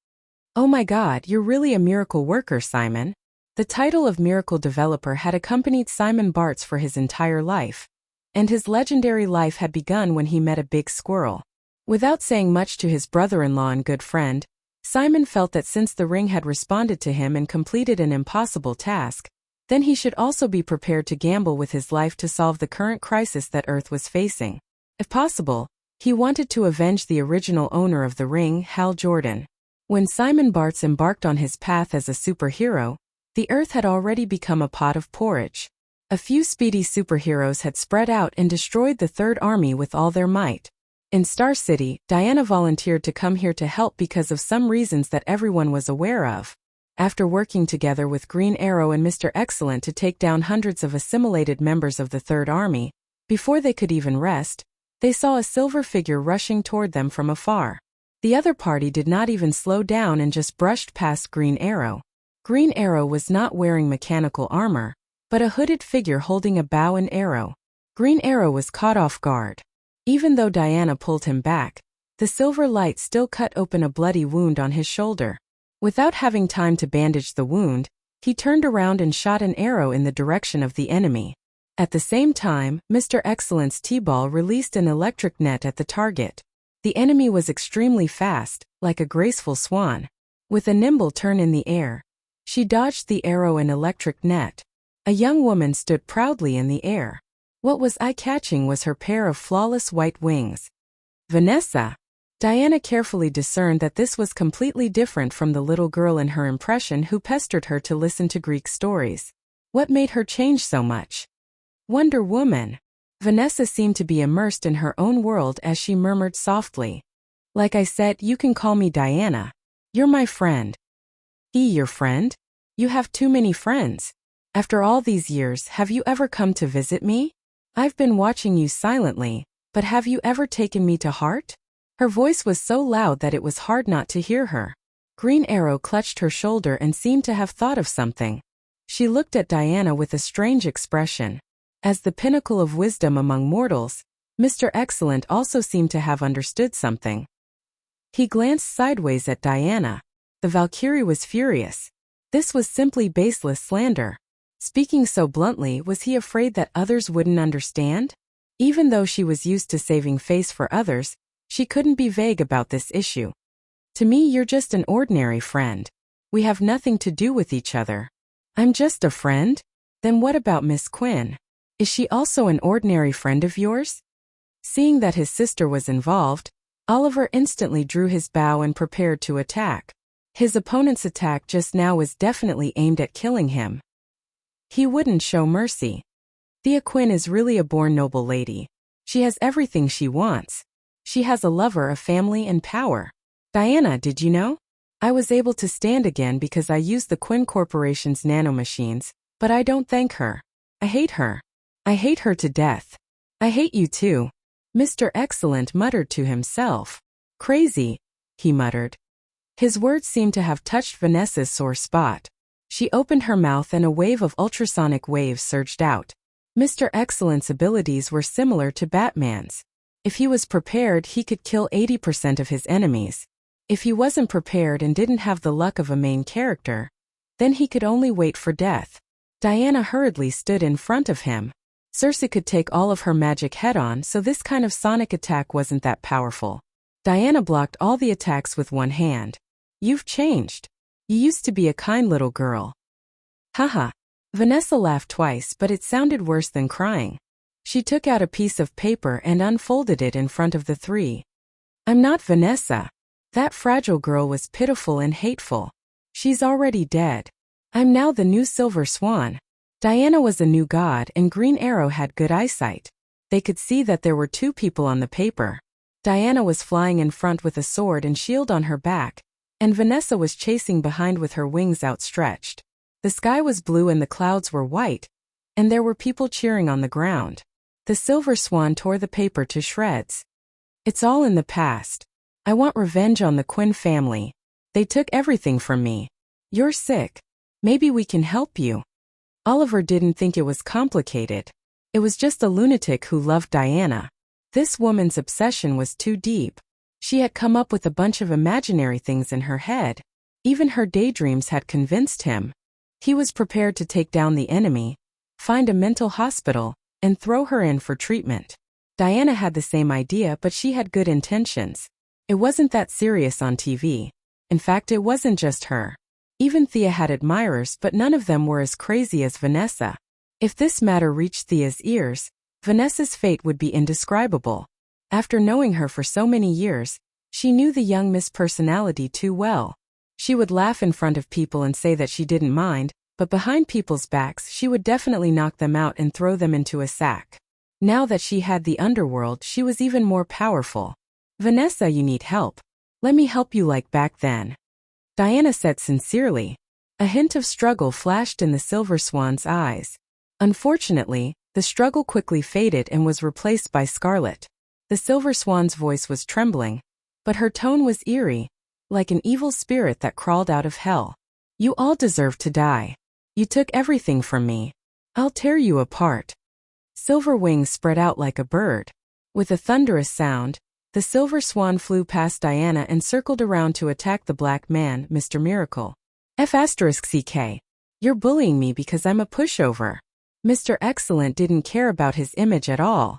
Oh my God, you're really a miracle worker, Simon. The title of miracle developer had accompanied Simon Bartz for his entire life, and his legendary life had begun when he met a big squirrel. Without saying much to his brother-in-law and good friend, Simon felt that since the ring had responded to him and completed an impossible task, then he should also be prepared to gamble with his life to solve the current crisis that Earth was facing. If possible, he wanted to avenge the original owner of the ring, Hal Jordan. When Simon Bartz embarked on his path as a superhero, the Earth had already become a pot of porridge. A few speedy superheroes had spread out and destroyed the Third Army with all their might. In Star City, Diana volunteered to come here to help because of some reasons that everyone was aware of. After working together with Green Arrow and Mr. Excellent to take down hundreds of assimilated members of the Third Army, before they could even rest, they saw a silver figure rushing toward them from afar. The other party did not even slow down and just brushed past Green Arrow. Green Arrow was not wearing mechanical armor, but a hooded figure holding a bow and arrow. Green Arrow was caught off guard. Even though Diana pulled him back, the silver light still cut open a bloody wound on his shoulder. Without having time to bandage the wound, he turned around and shot an arrow in the direction of the enemy. At the same time, Mr. Excellent's T-ball released an electric net at the target. The enemy was extremely fast, like a graceful swan. With a nimble turn in the air, she dodged the arrow and electric net. A young woman stood proudly in the air. What was eye-catching was her pair of flawless white wings. Vanessa! Diana carefully discerned that this was completely different from the little girl in her impression who pestered her to listen to Greek stories. What made her change so much? Wonder Woman. Vanessa seemed to be immersed in her own world as she murmured softly. Like I said, you can call me Diana. You're my friend. Your friend? You have too many friends. After all these years, have you ever come to visit me? I've been watching you silently, but have you ever taken me to heart? Her voice was so loud that it was hard not to hear her. Green Arrow clutched her shoulder and seemed to have thought of something. She looked at Diana with a strange expression. As the pinnacle of wisdom among mortals, Mr. Excellent also seemed to have understood something. He glanced sideways at Diana. The Valkyrie was furious. This was simply baseless slander. Speaking so bluntly, was he afraid that others wouldn't understand? Even though she was used to saving face for others, she couldn't be vague about this issue. To me, you're just an ordinary friend. We have nothing to do with each other. I'm just a friend? Then what about Miss Quinn? Is she also an ordinary friend of yours? Seeing that his sister was involved, Oliver instantly drew his bow and prepared to attack. His opponent's attack just now was definitely aimed at killing him. He wouldn't show mercy. Thea Quinn is really a born noble lady. She has everything she wants. She has a lover, a family, and power. Diana, did you know? I was able to stand again because I used the Quinn Corporation's nanomachines, but I don't thank her. I hate her. I hate her to death. I hate you too. Mr. Excellent muttered to himself. Crazy, he muttered. His words seemed to have touched Vanessa's sore spot. She opened her mouth and a wave of ultrasonic waves surged out. Mr. Excellent's abilities were similar to Batman's. If he was prepared, he could kill 80% of his enemies. If he wasn't prepared and didn't have the luck of a main character, then he could only wait for death. Diana hurriedly stood in front of him. Circe could take all of her magic head-on, so this kind of sonic attack wasn't that powerful. Diana blocked all the attacks with one hand. You've changed. You used to be a kind little girl. Haha. Vanessa laughed twice, but it sounded worse than crying. She took out a piece of paper and unfolded it in front of the three. I'm not Vanessa. That fragile girl was pitiful and hateful. She's already dead. I'm now the new Silver Swan. Diana was a new god and Green Arrow had good eyesight. They could see that there were two people on the paper. Diana was flying in front with a sword and shield on her back, and Vanessa was chasing behind with her wings outstretched. The sky was blue and the clouds were white, and there were people cheering on the ground. The Silver Swan tore the paper to shreds. It's all in the past. I want revenge on the Quinn family. They took everything from me. You're sick. Maybe we can help you. Oliver didn't think it was complicated. It was just a lunatic who loved Diana. This woman's obsession was too deep. She had come up with a bunch of imaginary things in her head. Even her daydreams had convinced him. He was prepared to take down the enemy, find a mental hospital, and throw her in for treatment. Diana had the same idea, but she had good intentions. It wasn't that serious on TV. In fact, it wasn't just her. Even Thea had admirers, but none of them were as crazy as Vanessa. If this matter reached Thea's ears, Vanessa's fate would be indescribable. After knowing her for so many years, she knew the young Miss Personality too well. She would laugh in front of people and say that she didn't mind, but behind people's backs she would definitely knock them out and throw them into a sack. Now that she had the underworld, she was even more powerful. Vanessa, you need help. Let me help you like back then. Diana said sincerely. A hint of struggle flashed in the Silver Swan's eyes. Unfortunately, the struggle quickly faded and was replaced by scarlet. The Silver Swan's voice was trembling, but her tone was eerie, like an evil spirit that crawled out of hell. You all deserve to die. You took everything from me. I'll tear you apart. Silver wings spread out like a bird. With a thunderous sound, the Silver Swan flew past Diana and circled around to attack the black man, Mr. Miracle. F***ck. You're bullying me because I'm a pushover. Mr. Excellent didn't care about his image at all.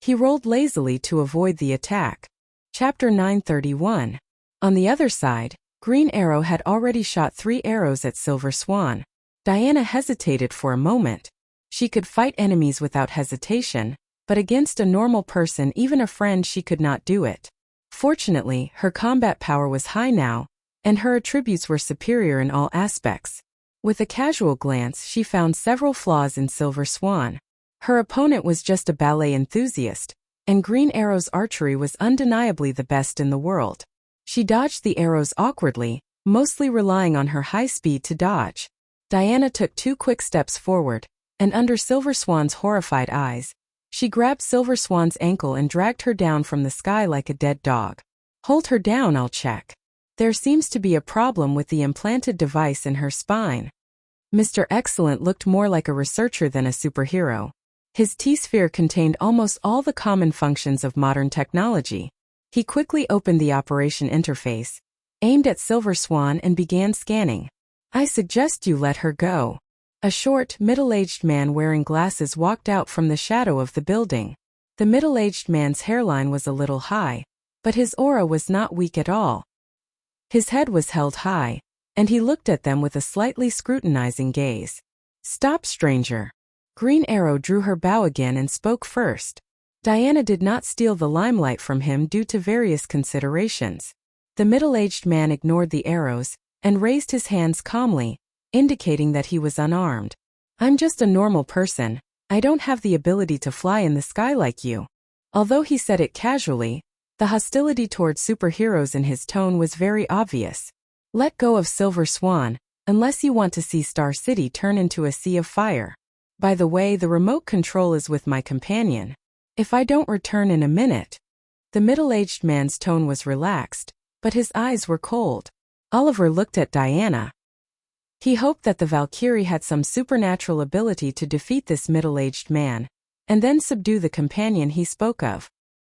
He rolled lazily to avoid the attack. Chapter 931. On the other side, Green Arrow had already shot 3 arrows at Silver Swan. Diana hesitated for a moment. She could fight enemies without hesitation, but against a normal person, even a friend, she could not do it. Fortunately, her combat power was high now, and her attributes were superior in all aspects. With a casual glance, she found several flaws in Silver Swan. Her opponent was just a ballet enthusiast, and Green Arrow's archery was undeniably the best in the world. She dodged the arrows awkwardly, mostly relying on her high speed to dodge. Diana took 2 quick steps forward, and under Silver Swan's horrified eyes, she grabbed Silver Swan's ankle and dragged her down from the sky like a dead dog. Hold her down, I'll check. There seems to be a problem with the implanted device in her spine. Mr. Excellent looked more like a researcher than a superhero. His T-sphere contained almost all the common functions of modern technology. He quickly opened the operation interface, aimed at Silver Swan, and began scanning. I suggest you let her go. A short, middle-aged man wearing glasses walked out from the shadow of the building. The middle-aged man's hairline was a little high, but his aura was not weak at all. His head was held high, and he looked at them with a slightly scrutinizing gaze. Stop, stranger. Green Arrow drew her bow again and spoke first. Diana did not steal the limelight from him due to various considerations. The middle-aged man ignored the arrows and raised his hands calmly, indicating that he was unarmed. I'm just a normal person. I don't have the ability to fly in the sky like you. Although he said it casually, the hostility toward superheroes in his tone was very obvious. Let go of Silver Swan, unless you want to see Star City turn into a sea of fire. By the way, the remote control is with my companion. If I don't return in a minute. The middle-aged man's tone was relaxed, but his eyes were cold. Oliver looked at Diana. He hoped that the Valkyrie had some supernatural ability to defeat this middle-aged man, and then subdue the companion he spoke of.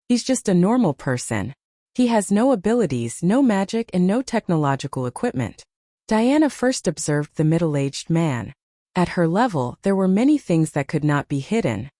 He's just a normal person. He has no abilities, no magic, and no technological equipment. Diana first observed the middle-aged man. At her level, there were many things that could not be hidden.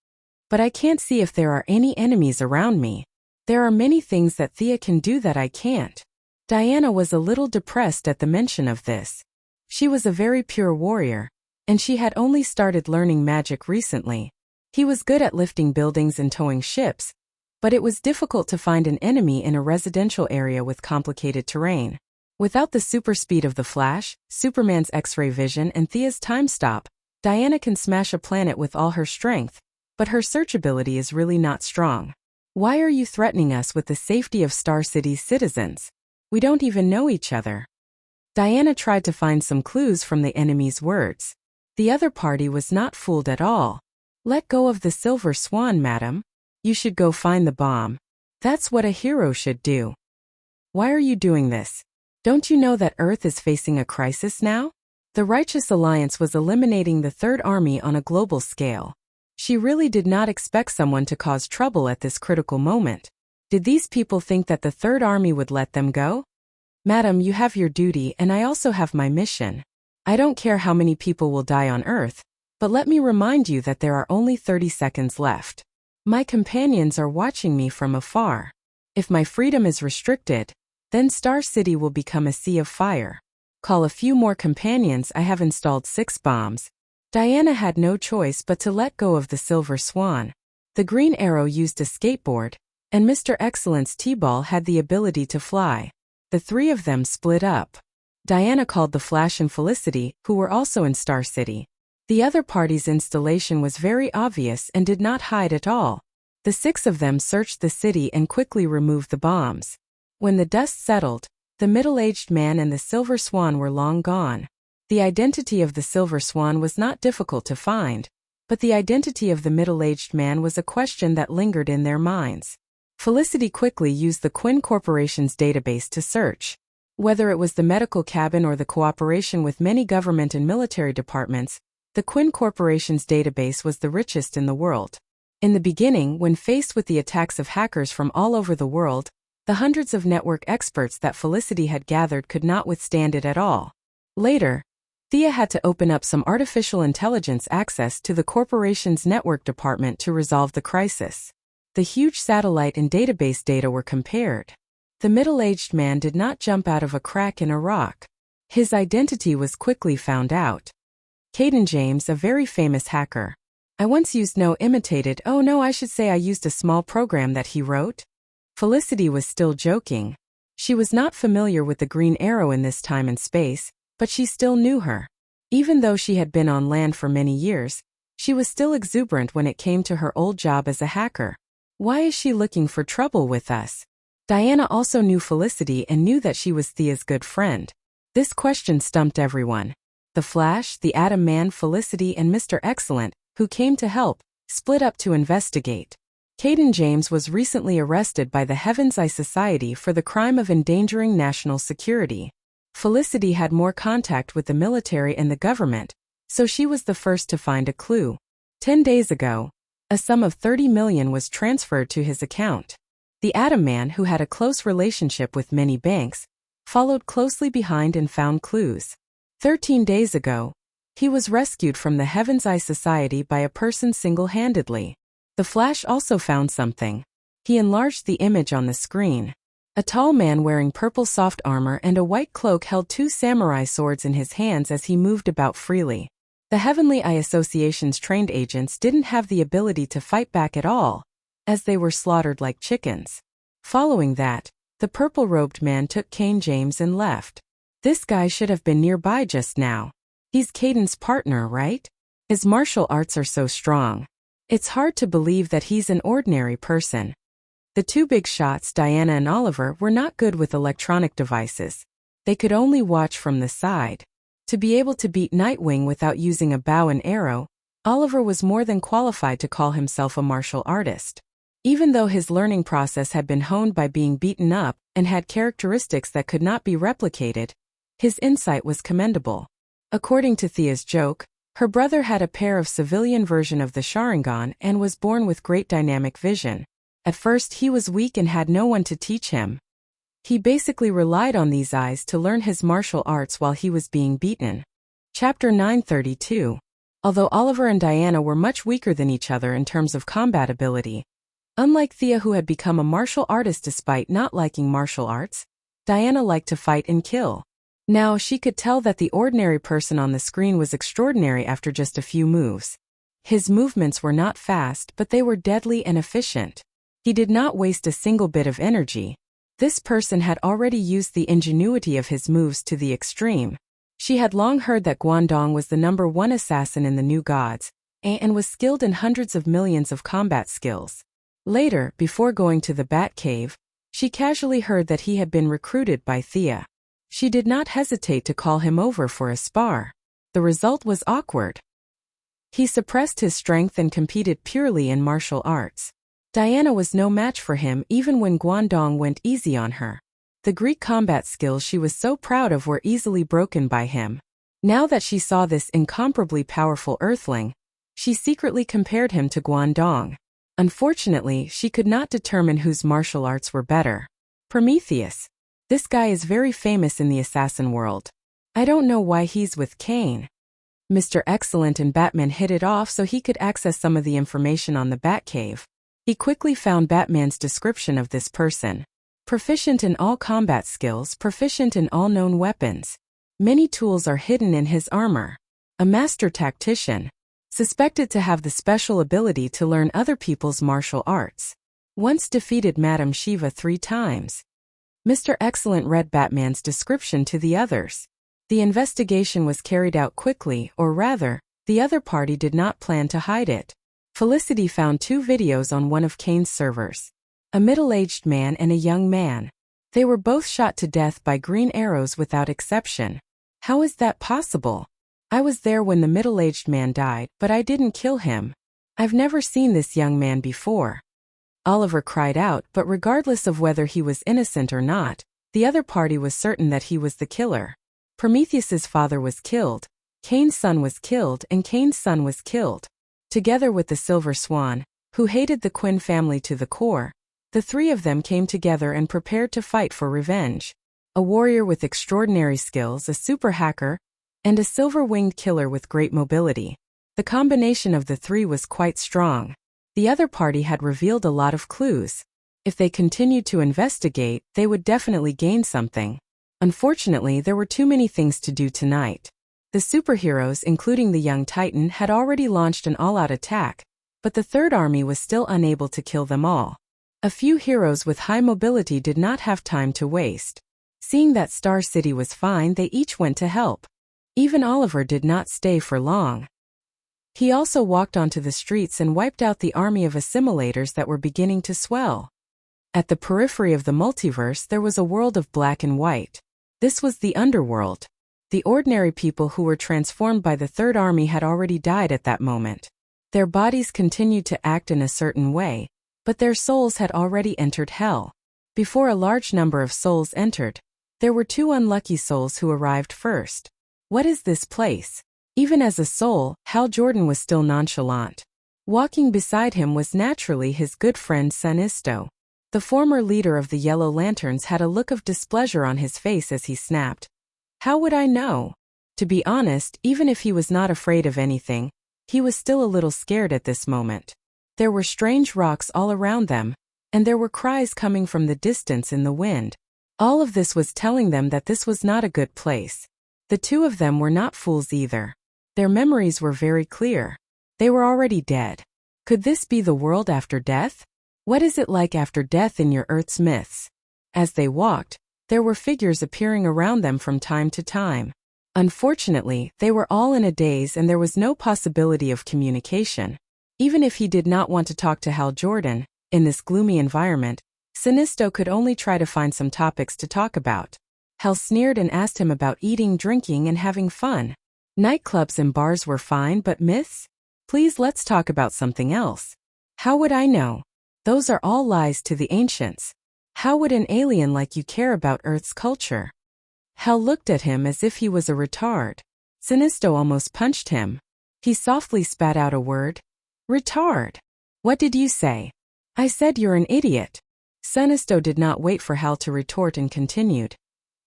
But I can't see if there are any enemies around me. There are many things that Thea can do that I can't. Diana was a little depressed at the mention of this. She was a very pure warrior, and she had only started learning magic recently. He was good at lifting buildings and towing ships, but it was difficult to find an enemy in a residential area with complicated terrain. Without the super speed of the Flash, Superman's X-ray vision, and Thea's time stop, Diana can smash a planet with all her strength, but her searchability is really not strong. Why are you threatening us with the safety of Star City's citizens? We don't even know each other. Diana tried to find some clues from the enemy's words. The other party was not fooled at all. Let go of the Silver Swan, madam. You should go find the bomb. That's what a hero should do. Why are you doing this? Don't you know that Earth is facing a crisis now? The Righteous Alliance was eliminating the Third Army on a global scale. She really did not expect someone to cause trouble at this critical moment. Did these people think that the Third Army would let them go? Madam, you have your duty and I also have my mission. I don't care how many people will die on Earth, but let me remind you that there are only 30 seconds left. My companions are watching me from afar. If my freedom is restricted, then Star City will become a sea of fire. Call a few more companions. I have installed 6 bombs. Diana had no choice but to let go of the Silver Swan. The Green Arrow used a skateboard, and Mr. Excellent's T-Ball had the ability to fly. The 3 of them split up. Diana called the Flash and Felicity, who were also in Star City. The other party's installation was very obvious and did not hide at all. The 6 of them searched the city and quickly removed the bombs. When the dust settled, the middle-aged man and the Silver Swan were long gone. The identity of the Silver Swan was not difficult to find, but the identity of the middle-aged man was a question that lingered in their minds. Felicity quickly used the Quinn Corporation's database to search. Whether it was the medical cabin or the cooperation with many government and military departments, the Quinn Corporation's database was the richest in the world. In the beginning, when faced with the attacks of hackers from all over the world, the hundreds of network experts that Felicity had gathered could not withstand it at all. Later, Thea had to open up some artificial intelligence access to the corporation's network department to resolve the crisis. The huge satellite and database data were compared. The middle-aged man did not jump out of a crack in a rock. His identity was quickly found out. Caden James, a very famous hacker. I once used I should say I used a small program that he wrote. Felicity was still joking. She was not familiar with the Green Arrow in this time and space, but she still knew her. Even though she had been on land for many years, she was still exuberant when it came to her old job as a hacker. Why is she looking for trouble with us? Diana also knew Felicity and knew that she was Thea's good friend. This question stumped everyone. The Flash, the Atom Man, Felicity, and Mr. Excellent, who came to help, split up to investigate. Caden James was recently arrested by the Heaven's Eye Society for the crime of endangering national security. Felicity had more contact with the military and the government, so she was the first to find a clue. 10 days ago, a sum of $30 million was transferred to his account. The Atom Man, who had a close relationship with many banks, followed closely behind and found clues. 13 days ago, he was rescued from the Heaven's Eye Society by a person single-handedly. The Flash also found something. He enlarged the image on the screen. A tall man wearing purple soft armor and a white cloak held 2 samurai swords in his hands as he moved about freely. The Heavenly Eye Association's trained agents didn't have the ability to fight back at all, as they were slaughtered like chickens. Following that, the purple-robed man took Caden James and left. This guy should have been nearby just now. He's Caden's partner, right? His martial arts are so strong. It's hard to believe that he's an ordinary person. The 2 big shots, Diana and Oliver, were not good with electronic devices. They could only watch from the side. To be able to beat Nightwing without using a bow and arrow, Oliver was more than qualified to call himself a martial artist. Even though his learning process had been honed by being beaten up and had characteristics that could not be replicated, his insight was commendable. According to Thea's joke, her brother had a pair of civilian version of the Sharingan and was born with great dynamic vision. At first he was weak and had no one to teach him. He basically relied on these eyes to learn his martial arts while he was being beaten. Chapter 932. Although Oliver and Diana were much weaker than each other in terms of combat ability, unlike Thea, who had become a martial artist despite not liking martial arts, Diana liked to fight and kill. Now she could tell that the ordinary person on the screen was extraordinary after just a few moves. His movements were not fast, but they were deadly and efficient. He did not waste a single bit of energy. This person had already used the ingenuity of his moves to the extreme. She had long heard that Guangdong was the #1 assassin in the New Gods, and was skilled in hundreds of millions of combat skills. Later, before going to the Bat Cave, she casually heard that he had been recruited by Thea. She did not hesitate to call him over for a spar. The result was awkward. He suppressed his strength and competed purely in martial arts. Diana was no match for him even when Guangdong went easy on her. The Greek combat skills she was so proud of were easily broken by him. Now that she saw this incomparably powerful earthling, she secretly compared him to Guangdong. Unfortunately, she could not determine whose martial arts were better. Prometheus. This guy is very famous in the assassin world. I don't know why he's with Kane. Mr. Excellent and Batman hit it off so he could access some of the information on the Batcave. He quickly found Batman's description of this person. Proficient in all combat skills, proficient in all known weapons. Many tools are hidden in his armor. A master tactician. Suspected to have the special ability to learn other people's martial arts. Once defeated Madame Shiva 3 times. Mr. Excellent read Batman's description to the others. The investigation was carried out quickly, or rather, the other party did not plan to hide it. Felicity found 2 videos on one of Kane's servers. A middle-aged man and a young man. They were both shot to death by green arrows without exception. How is that possible? I was there when the middle-aged man died, but I didn't kill him. I've never seen this young man before. Oliver cried out, but regardless of whether he was innocent or not, the other party was certain that he was the killer. Prometheus's father was killed, Cain's son was killed, and Cain's son was killed. Together with the Silver Swan, who hated the Quinn family to the core, the three of them came together and prepared to fight for revenge. A warrior with extraordinary skills, a super hacker, and a silver-winged killer with great mobility. The combination of the three was quite strong. The other party had revealed a lot of clues. If they continued to investigate, they would definitely gain something. Unfortunately, there were too many things to do tonight. The superheroes, including the young Titan, had already launched an all-out attack, but the Third Army was still unable to kill them all. A few heroes with high mobility did not have time to waste. Seeing that Star City was fine, they each went to help. Even Oliver did not stay for long. He also walked onto the streets and wiped out the army of assimilators that were beginning to swell. At the periphery of the multiverse there was a world of black and white. This was the underworld. The ordinary people who were transformed by the Third Army had already died at that moment. Their bodies continued to act in a certain way, but their souls had already entered hell. Before a large number of souls entered, there were two unlucky souls who arrived first. What is this place? Even as a soul, Hal Jordan was still nonchalant. Walking beside him was naturally his good friend Sinisto. The former leader of the Yellow Lanterns had a look of displeasure on his face as he snapped. How would I know? To be honest, even if he was not afraid of anything, he was still a little scared at this moment. There were strange rocks all around them, and there were cries coming from the distance in the wind. All of this was telling them that this was not a good place. The two of them were not fools either. Their memories were very clear. They were already dead. Could this be the world after death? What is it like after death in your Earth's myths? As they walked, there were figures appearing around them from time to time. Unfortunately, they were all in a daze and there was no possibility of communication. Even if he did not want to talk to Hal Jordan, in this gloomy environment, Sinisto could only try to find some topics to talk about. Hal sneered and asked him about eating, drinking, and having fun. Nightclubs and bars were fine, but myths? Please, let's talk about something else. How would I know? Those are all lies to the ancients. How would an alien like you care about Earth's culture? Hal looked at him as if he was a retard. Sinisto almost punched him. He softly spat out a word. Retard. What did you say? I said you're an idiot. Sinisto did not wait for Hal to retort and continued.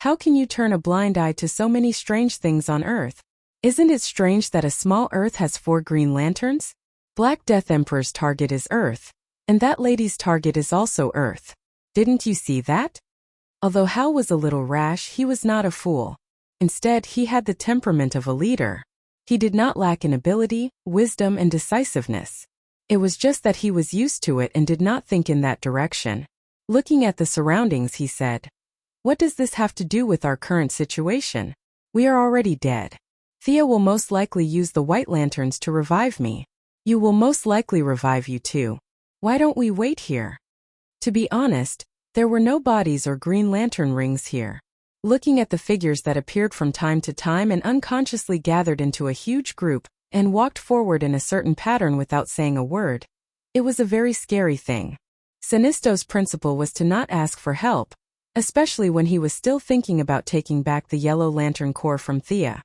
How can you turn a blind eye to so many strange things on Earth? Isn't it strange that a small Earth has 4 green lanterns? Black Death Emperor's target is Earth, and that lady's target is also Earth. Didn't you see that? Although Hal was a little rash, he was not a fool. Instead, he had the temperament of a leader. He did not lack in ability, wisdom, and decisiveness. It was just that he was used to it and did not think in that direction. Looking at the surroundings, he said, "What does this have to do with our current situation? We are already dead. Thea will most likely use the White Lanterns to revive me. You will most likely revive you too. Why don't we wait here?" To be honest, there were no bodies or Green Lantern rings here. Looking at the figures that appeared from time to time and unconsciously gathered into a huge group and walked forward in a certain pattern without saying a word, it was a very scary thing. Sinisto's principle was to not ask for help, especially when he was still thinking about taking back the Yellow Lantern Corps from Thea.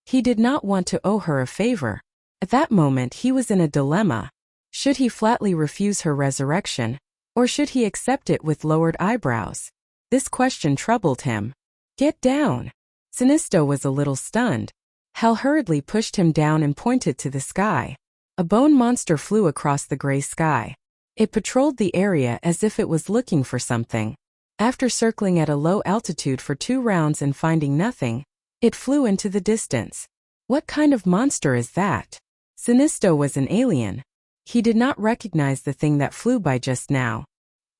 He did not want to owe her a favor. At that moment he was in a dilemma. Should he flatly refuse her resurrection, or should he accept it with lowered eyebrows? This question troubled him. Get down. Sinisto was a little stunned. Hal hurriedly pushed him down and pointed to the sky. A bone monster flew across the gray sky. It patrolled the area as if it was looking for something. After circling at a low altitude for 2 rounds and finding nothing, it flew into the distance. What kind of monster is that? Sinisto was an alien. He did not recognize the thing that flew by just now.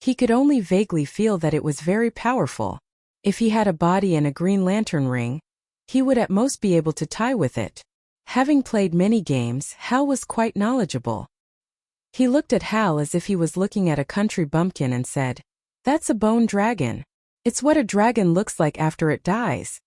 He could only vaguely feel that it was very powerful. If he had a body and a Green Lantern ring, he would at most be able to tie with it. Having played many games, Hal was quite knowledgeable. He looked at Hal as if he was looking at a country bumpkin and said, "That's a bone dragon. It's what a dragon looks like after it dies."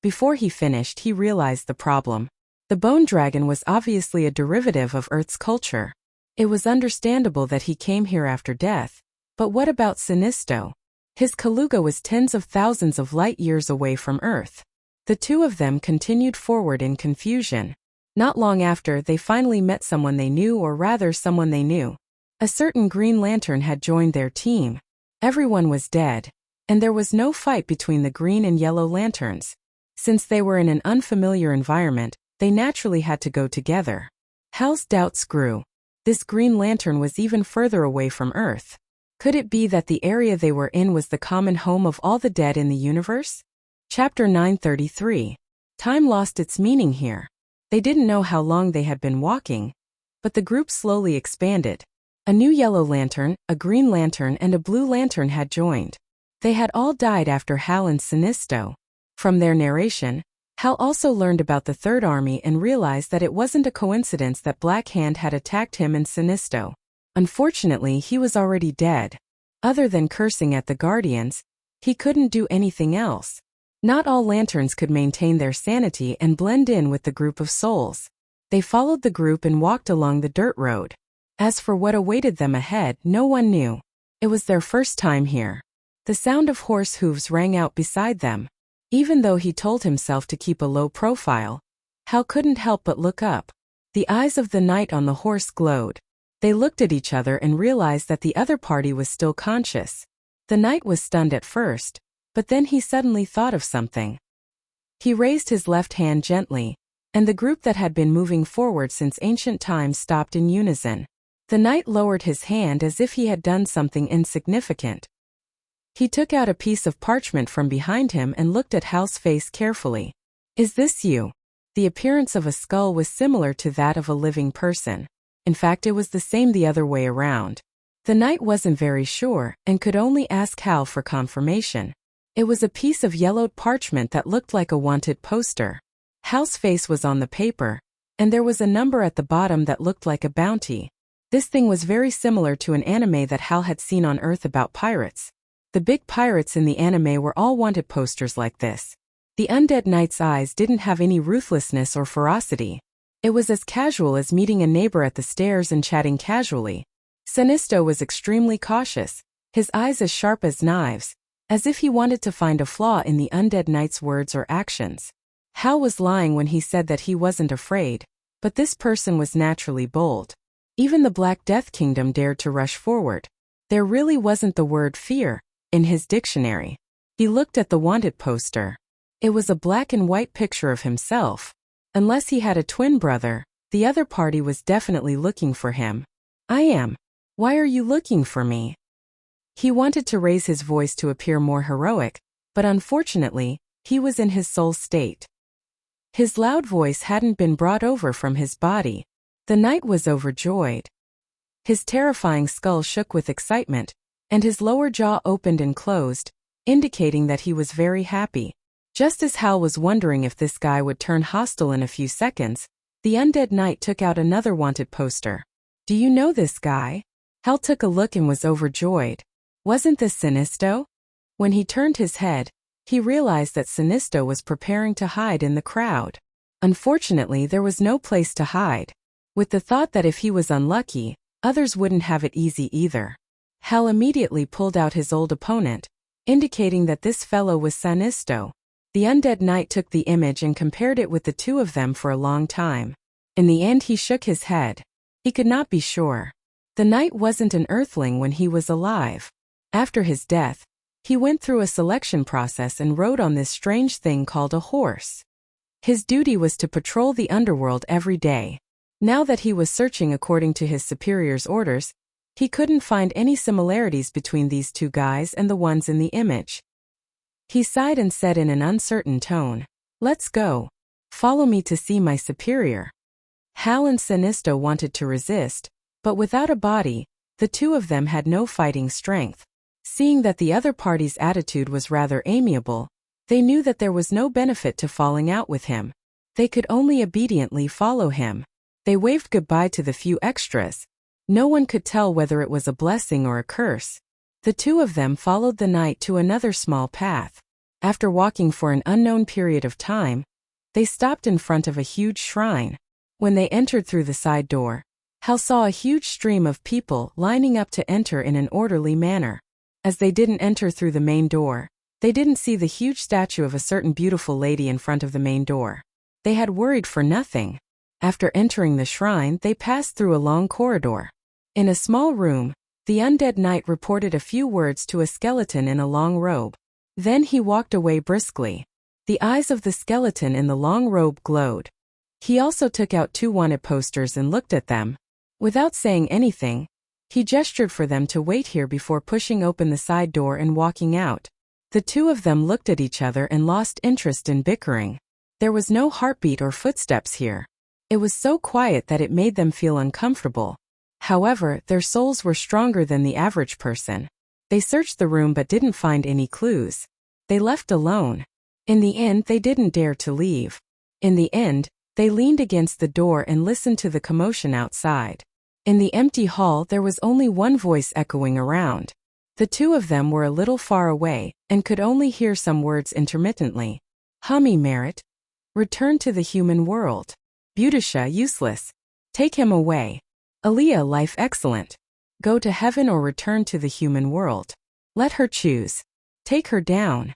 Before he finished, he realized the problem. The bone dragon was obviously a derivative of Earth's culture. It was understandable that he came here after death. But what about Sinisto? His Kaluga was tens of thousands of light years away from Earth. The two of them continued forward in confusion. Not long after, they finally met someone they knew, or rather someone they knew. A certain Green Lantern had joined their team. Everyone was dead, and there was no fight between the Green and Yellow Lanterns. Since they were in an unfamiliar environment, they naturally had to go together. Hal's doubts grew. This Green Lantern was even further away from Earth. Could it be that the area they were in was the common home of all the dead in the universe? Chapter 933. Time lost its meaning here. They didn't know how long they had been walking, but the group slowly expanded. A new Yellow Lantern, a Green Lantern, and a Blue Lantern had joined. They had all died after Hal and Sinisto. From their narration, Hal also learned about the Third Army and realized that it wasn't a coincidence that Black Hand had attacked him and Sinisto. Unfortunately, he was already dead. Other than cursing at the Guardians, he couldn't do anything else. Not all lanterns could maintain their sanity and blend in with the group of souls. They followed the group and walked along the dirt road. As for what awaited them ahead, no one knew. It was their first time here. The sound of horse hooves rang out beside them. Even though he told himself to keep a low profile, Hal couldn't help but look up. The eyes of the knight on the horse glowed. They looked at each other and realized that the other party was still conscious. The knight was stunned at first, but then he suddenly thought of something. He raised his left hand gently, and the group that had been moving forward since ancient times stopped in unison. The knight lowered his hand as if he had done something insignificant. He took out a piece of parchment from behind him and looked at Hal's face carefully. "Is this you?" The appearance of a skull was similar to that of a living person. In fact, it was the same the other way around. The knight wasn't very sure and could only ask Hal for confirmation. It was a piece of yellowed parchment that looked like a wanted poster. Hal's face was on the paper, and there was a number at the bottom that looked like a bounty. This thing was very similar to an anime that Hal had seen on Earth about pirates. The big pirates in the anime were all wanted posters like this. The undead knight's eyes didn't have any ruthlessness or ferocity. It was as casual as meeting a neighbor at the stairs and chatting casually. Sinisto was extremely cautious, his eyes as sharp as knives, as if he wanted to find a flaw in the undead knight's words or actions. Hal was lying when he said that he wasn't afraid, but this person was naturally bold. Even the Black Death Kingdom dared to rush forward. There really wasn't the word fear in his dictionary. He looked at the wanted poster. It was a black and white picture of himself. Unless he had a twin brother, the other party was definitely looking for him. "I am. Why are you looking for me?" He wanted to raise his voice to appear more heroic, but unfortunately, he was in his soul state. His loud voice hadn't been brought over from his body. The knight was overjoyed. His terrifying skull shook with excitement, and his lower jaw opened and closed, indicating that he was very happy. Just as Hal was wondering if this guy would turn hostile in a few seconds, the undead knight took out another wanted poster. "Do you know this guy?" Hal took a look and was overjoyed. Wasn't this Sinisto? When he turned his head, he realized that Sinisto was preparing to hide in the crowd. Unfortunately, there was no place to hide. With the thought that if he was unlucky, others wouldn't have it easy either, Hal immediately pulled out his old opponent, indicating that this fellow was Sinisto. The undead knight took the image and compared it with the two of them for a long time. In the end, he shook his head. He could not be sure. The knight wasn't an earthling when he was alive. After his death, he went through a selection process and rode on this strange thing called a horse. His duty was to patrol the underworld every day. Now that he was searching according to his superior's orders, he couldn't find any similarities between these two guys and the ones in the image. He sighed and said in an uncertain tone, "Let's go. Follow me to see my superior." Hal and Sinisto wanted to resist, but without a body, the two of them had no fighting strength. Seeing that the other party's attitude was rather amiable, they knew that there was no benefit to falling out with him. They could only obediently follow him. They waved goodbye to the few extras. No one could tell whether it was a blessing or a curse. The two of them followed the knight to another small path. After walking for an unknown period of time, they stopped in front of a huge shrine. When they entered through the side door, Hal saw a huge stream of people lining up to enter in an orderly manner. As they didn't enter through the main door, they didn't see the huge statue of a certain beautiful lady in front of the main door. They had worried for nothing. After entering the shrine, they passed through a long corridor. In a small room, the undead knight reported a few words to a skeleton in a long robe. Then he walked away briskly. The eyes of the skeleton in the long robe glowed. He also took out 2 wanted posters and looked at them. Without saying anything, he gestured for them to wait here before pushing open the side door and walking out. The 2 of them looked at each other and lost interest in bickering. There was no heartbeat or footsteps here. It was so quiet that it made them feel uncomfortable. However, their souls were stronger than the average person. They searched the room but didn't find any clues. They left alone. In the end, they didn't dare to leave. In the end, they leaned against the door and listened to the commotion outside. In the empty hall, there was only one voice echoing around. The 2 of them were a little far away and could only hear some words intermittently. Hummy Merit. Return to the human world. Beautisha useless. Take him away. Aaliyah life excellent. Go to heaven or return to the human world. Let her choose. Take her down.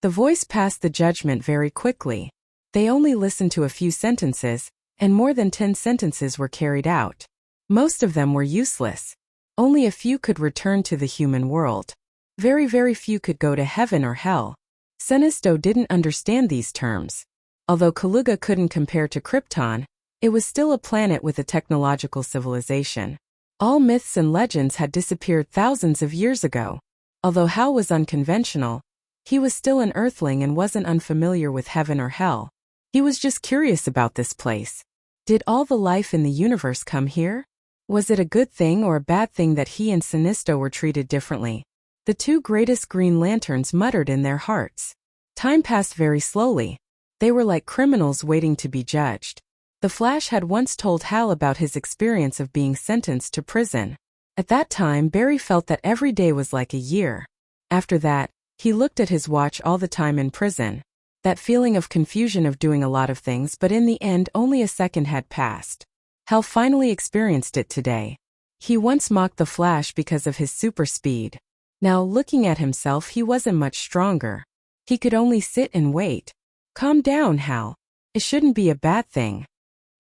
The voice passed the judgment very quickly. They only listened to a few sentences, and more than 10 sentences were carried out. Most of them were useless. Only a few could return to the human world. Very few could go to heaven or hell. Senisto didn't understand these terms. Although Kaluga couldn't compare to Krypton, it was still a planet with a technological civilization. All myths and legends had disappeared thousands of years ago. Although Hal was unconventional, he was still an Earthling and wasn't unfamiliar with heaven or hell. He was just curious about this place. Did all the life in the universe come here? Was it a good thing or a bad thing that he and Sinisto were treated differently? The 2 greatest Green Lanterns muttered in their hearts. Time passed very slowly. They were like criminals waiting to be judged. The Flash had once told Hal about his experience of being sentenced to prison. At that time, Barry felt that every day was like a year. After that, he looked at his watch all the time in prison. That feeling of confusion of doing a lot of things, but in the end only a second had passed. Hal finally experienced it today. He once mocked the Flash because of his super speed. Now, looking at himself, he wasn't much stronger. He could only sit and wait. Calm down, Hal. It shouldn't be a bad thing.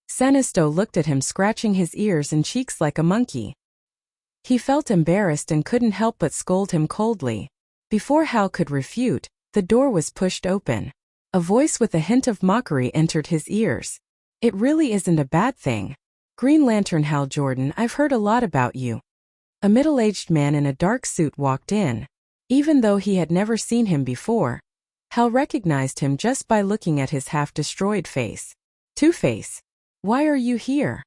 Senisto looked at him, scratching his ears and cheeks like a monkey. He felt embarrassed and couldn't help but scold him coldly. Before Hal could refute, the door was pushed open. A voice with a hint of mockery entered his ears. It really isn't a bad thing. Green Lantern Hal Jordan, I've heard a lot about you. A middle-aged man in a dark suit walked in. Even though he had never seen him before, Hal recognized him just by looking at his half-destroyed face. Two-Face. Why are you here?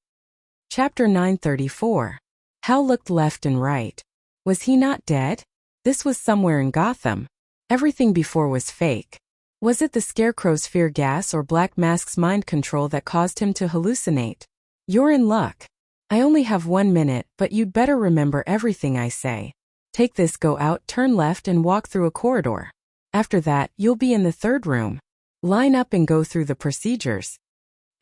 Chapter 934. Hal looked left and right. Was he not dead? This was somewhere in Gotham. Everything before was fake. Was it the Scarecrow's fear gas or Black Mask's mind control that caused him to hallucinate? You're in luck. I only have 1 minute, but you'd better remember everything I say. Take this, go out, turn left and walk through a corridor. After that, you'll be in the 3rd room. Line up and go through the procedures.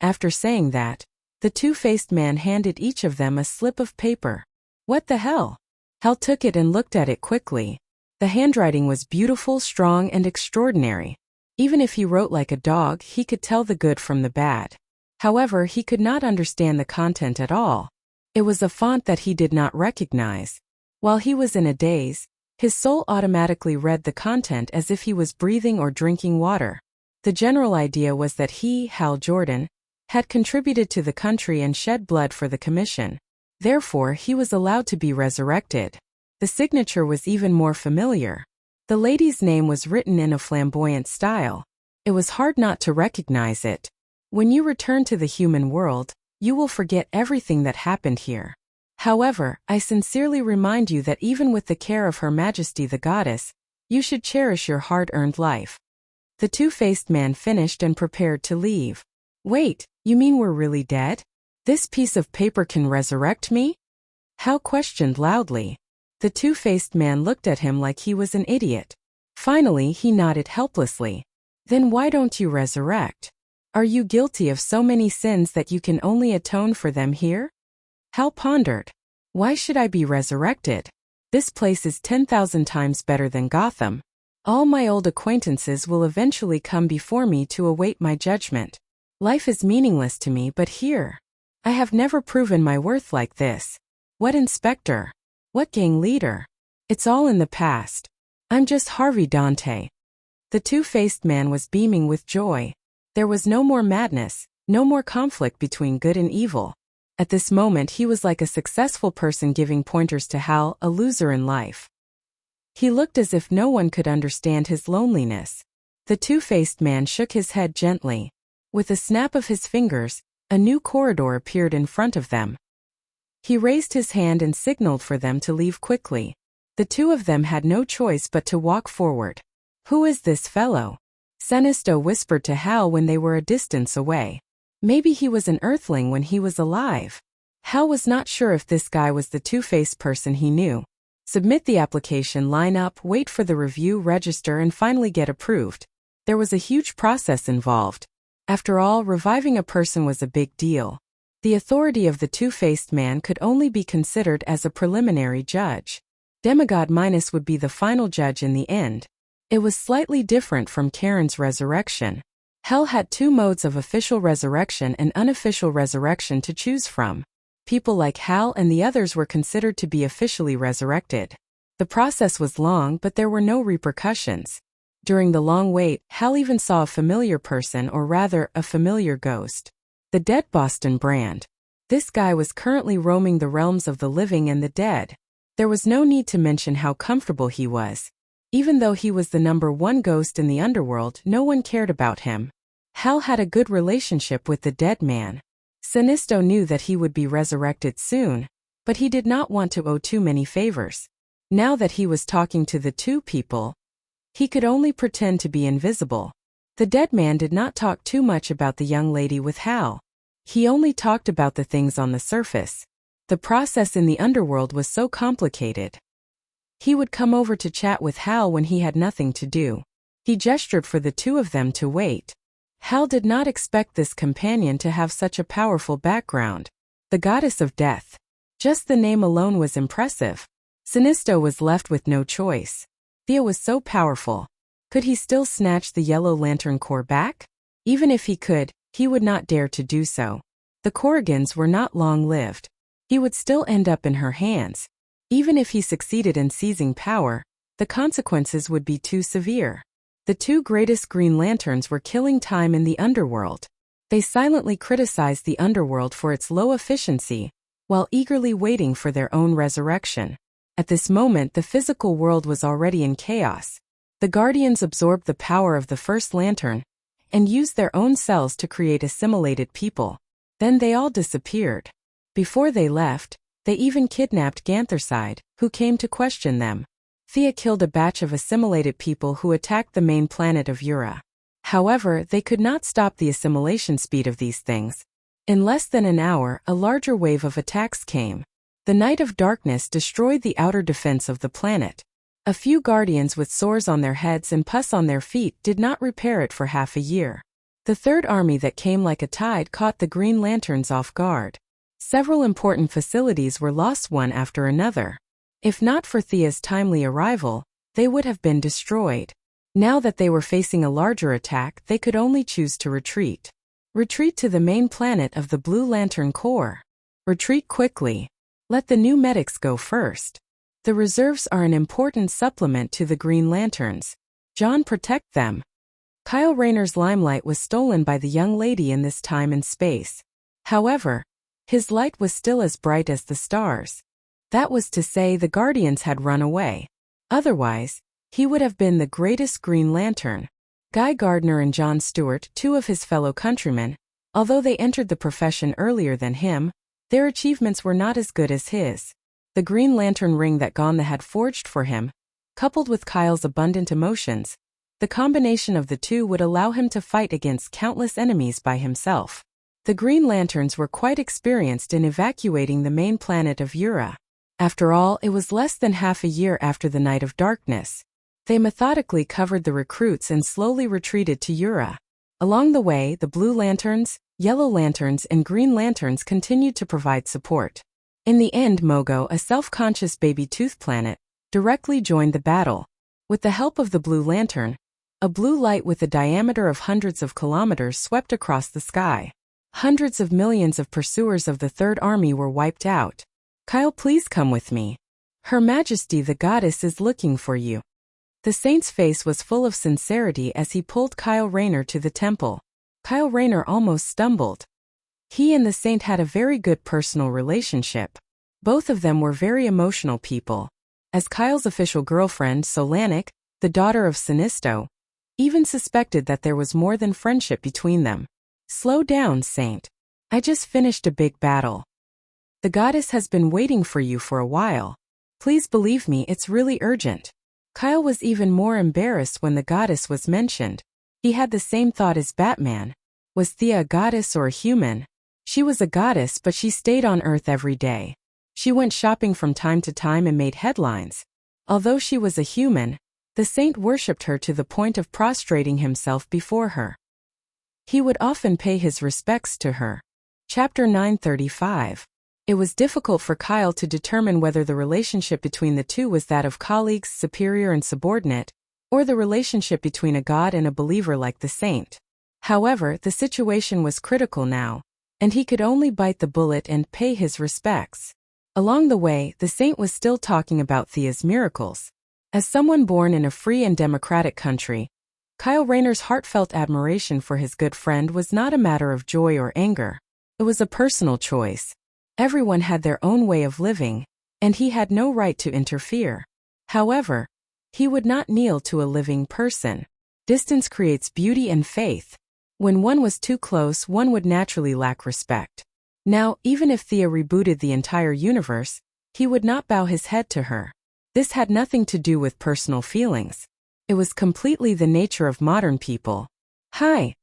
After saying that, the two-faced man handed each of them a slip of paper. What the hell? Hal took it and looked at it quickly. The handwriting was beautiful, strong, and extraordinary. Even if he wrote like a dog, he could tell the good from the bad. However, he could not understand the content at all. It was a font that he did not recognize. While he was in a daze, his soul automatically read the content as if he was breathing or drinking water. The general idea was that he, Hal Jordan, had contributed to the country and shed blood for the commission. Therefore, he was allowed to be resurrected. The signature was even more familiar. The lady's name was written in a flamboyant style. It was hard not to recognize it. When you return to the human world, you will forget everything that happened here. However, I sincerely remind you that even with the care of Her Majesty the Goddess, you should cherish your hard-earned life. The two-faced man finished and prepared to leave. Wait, you mean we're really dead? This piece of paper can resurrect me? Hal questioned loudly. The two-faced man looked at him like he was an idiot. Finally, he nodded helplessly. Then why don't you resurrect? Are you guilty of so many sins that you can only atone for them here? Hal pondered. Why should I be resurrected? This place is 10,000 times better than Gotham. All my old acquaintances will eventually come before me to await my judgment. Life is meaningless to me, but here, I have never proven my worth like this. What inspector? What gang leader? It's all in the past. I'm just Harvey Dante. The two-faced man was beaming with joy. There was no more madness, no more conflict between good and evil. At this moment he was like a successful person giving pointers to Hal, a loser in life. He looked as if no one could understand his loneliness. The two-faced man shook his head gently. With a snap of his fingers, a new corridor appeared in front of them. He raised his hand and signaled for them to leave quickly. The two of them had no choice but to walk forward. Who is this fellow? Sinisto whispered to Hal when they were a distance away. Maybe he was an Earthling when he was alive. Hal was not sure if this guy was the two-faced person he knew. Submit the application, line up, wait for the review, register, and finally get approved. There was a huge process involved. After all, reviving a person was a big deal. The authority of the two-faced man could only be considered as a preliminary judge. Demigod Minus would be the final judge in the end. It was slightly different from Karen's resurrection. Hell had two modes of official resurrection and unofficial resurrection to choose from. People like Hal and the others were considered to be officially resurrected. The process was long, but there were no repercussions. During the long wait, Hal even saw a familiar person, or rather, a familiar ghost. The dead Boston Brand. This guy was currently roaming the realms of the living and the dead. There was no need to mention how comfortable he was. Even though he was the #1 ghost in the underworld, no one cared about him. Hal had a good relationship with the dead man. Sinisto knew that he would be resurrected soon, but he did not want to owe too many favors. Now that he was talking to the two people, he could only pretend to be invisible. The dead man did not talk too much about the young lady with Hal. He only talked about the things on the surface. The process in the underworld was so complicated. He would come over to chat with Hal when he had nothing to do. He gestured for the two of them to wait. Hal did not expect this companion to have such a powerful background. The goddess of death. Just the name alone was impressive. Sinisto was left with no choice. Thea was so powerful. Could he still snatch the Yellow Lantern core back? Even if he could, he would not dare to do so. The Corrigans were not long-lived. He would still end up in her hands. Even if he succeeded in seizing power, the consequences would be too severe. The two greatest Green Lanterns were killing time in the underworld. They silently criticized the underworld for its low efficiency, while eagerly waiting for their own resurrection. At this moment, the physical world was already in chaos. The Guardians absorbed the power of the First Lantern and used their own cells to create assimilated people. Then they all disappeared. Before they left, they even kidnapped Ganthercide, who came to question them. Thea killed a batch of assimilated people who attacked the main planet of Ura. However, they could not stop the assimilation speed of these things. In less than an hour, a larger wave of attacks came. The Night of Darkness destroyed the outer defense of the planet. A few Guardians with sores on their heads and pus on their feet did not repair it for half a year. The third army that came like a tide caught the Green Lanterns off guard. Several important facilities were lost one after another. If not for Thea's timely arrival, they would have been destroyed. Now that they were facing a larger attack, they could only choose to retreat. Retreat to the main planet of the Blue Lantern Corps. Retreat quickly. Let the new medics go first. The reserves are an important supplement to the Green Lanterns. John, protect them. Kyle Rayner's limelight was stolen by the young lady in this time and space. However, his light was still as bright as the stars. That was to say, the Guardians had run away. Otherwise, he would have been the greatest Green Lantern. Guy Gardner and John Stewart, two of his fellow countrymen, although they entered the profession earlier than him, their achievements were not as good as his. The Green Lantern ring that Gontha had forged for him, coupled with Kyle's abundant emotions, the combination of the two would allow him to fight against countless enemies by himself. The Green Lanterns were quite experienced in evacuating the main planet of Ura. After all, it was less than half a year after the Night of Darkness. They methodically covered the recruits and slowly retreated to Ura. Along the way, the blue lanterns, yellow lanterns, and green lanterns continued to provide support. In the end, Mogo, a self-conscious baby tooth planet, directly joined the battle. With the help of the blue lantern, a blue light with a diameter of hundreds of kilometers swept across the sky. Hundreds of millions of pursuers of the Third Army were wiped out. Kyle, please come with me. Her Majesty the Goddess is looking for you. The saint's face was full of sincerity as he pulled Kyle Rayner to the temple. Kyle Rayner almost stumbled. He and the saint had a very good personal relationship. Both of them were very emotional people. As Kyle's official girlfriend, Solanik, the daughter of Sinisto, even suspected that there was more than friendship between them. Slow down, Saint. I just finished a big battle. The goddess has been waiting for you for a while. Please believe me, it's really urgent. Kyle was even more embarrassed when the goddess was mentioned. He had the same thought as Batman. Was Thea a goddess or a human? She was a goddess, but she stayed on Earth every day. She went shopping from time to time and made headlines. Although she was a human, the saint worshipped her to the point of prostrating himself before her. He would often pay his respects to her. Chapter 935. It was difficult for Kyle to determine whether the relationship between the two was that of colleagues, superior and subordinate, or the relationship between a god and a believer like the saint. However, the situation was critical now, and he could only bite the bullet and pay his respects. Along the way, the saint was still talking about Thea's miracles. As someone born in a free and democratic country, Kyle Rayner's heartfelt admiration for his good friend was not a matter of joy or anger. It was a personal choice. Everyone had their own way of living, and he had no right to interfere. However, he would not kneel to a living person. Distance creates beauty and faith. When one was too close, one would naturally lack respect. Now, even if Thea rebooted the entire universe, he would not bow his head to her. This had nothing to do with personal feelings. It was completely the nature of modern people. Hi.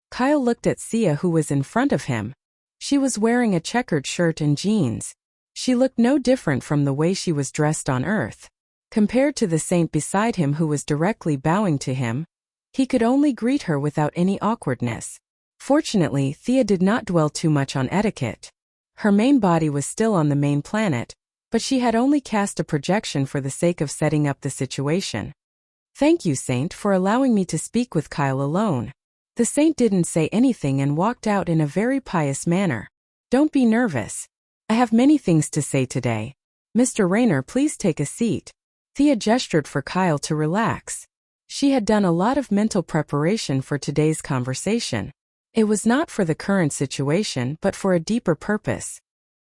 Kyle looked at Thea, who was in front of him. She was wearing a checkered shirt and jeans. She looked no different from the way she was dressed on Earth. Compared to the saint beside him who was directly bowing to him, he could only greet her without any awkwardness. Fortunately, Thea did not dwell too much on etiquette. Her main body was still on the main planet, but she had only cast a projection for the sake of setting up the situation. Thank you, Saint, for allowing me to speak with Kyle alone. The saint didn't say anything and walked out in a very pious manner. Don't be nervous. I have many things to say today. Mr. Rayner, please take a seat. Thea gestured for Kyle to relax. She had done a lot of mental preparation for today's conversation. It was not for the current situation, but for a deeper purpose.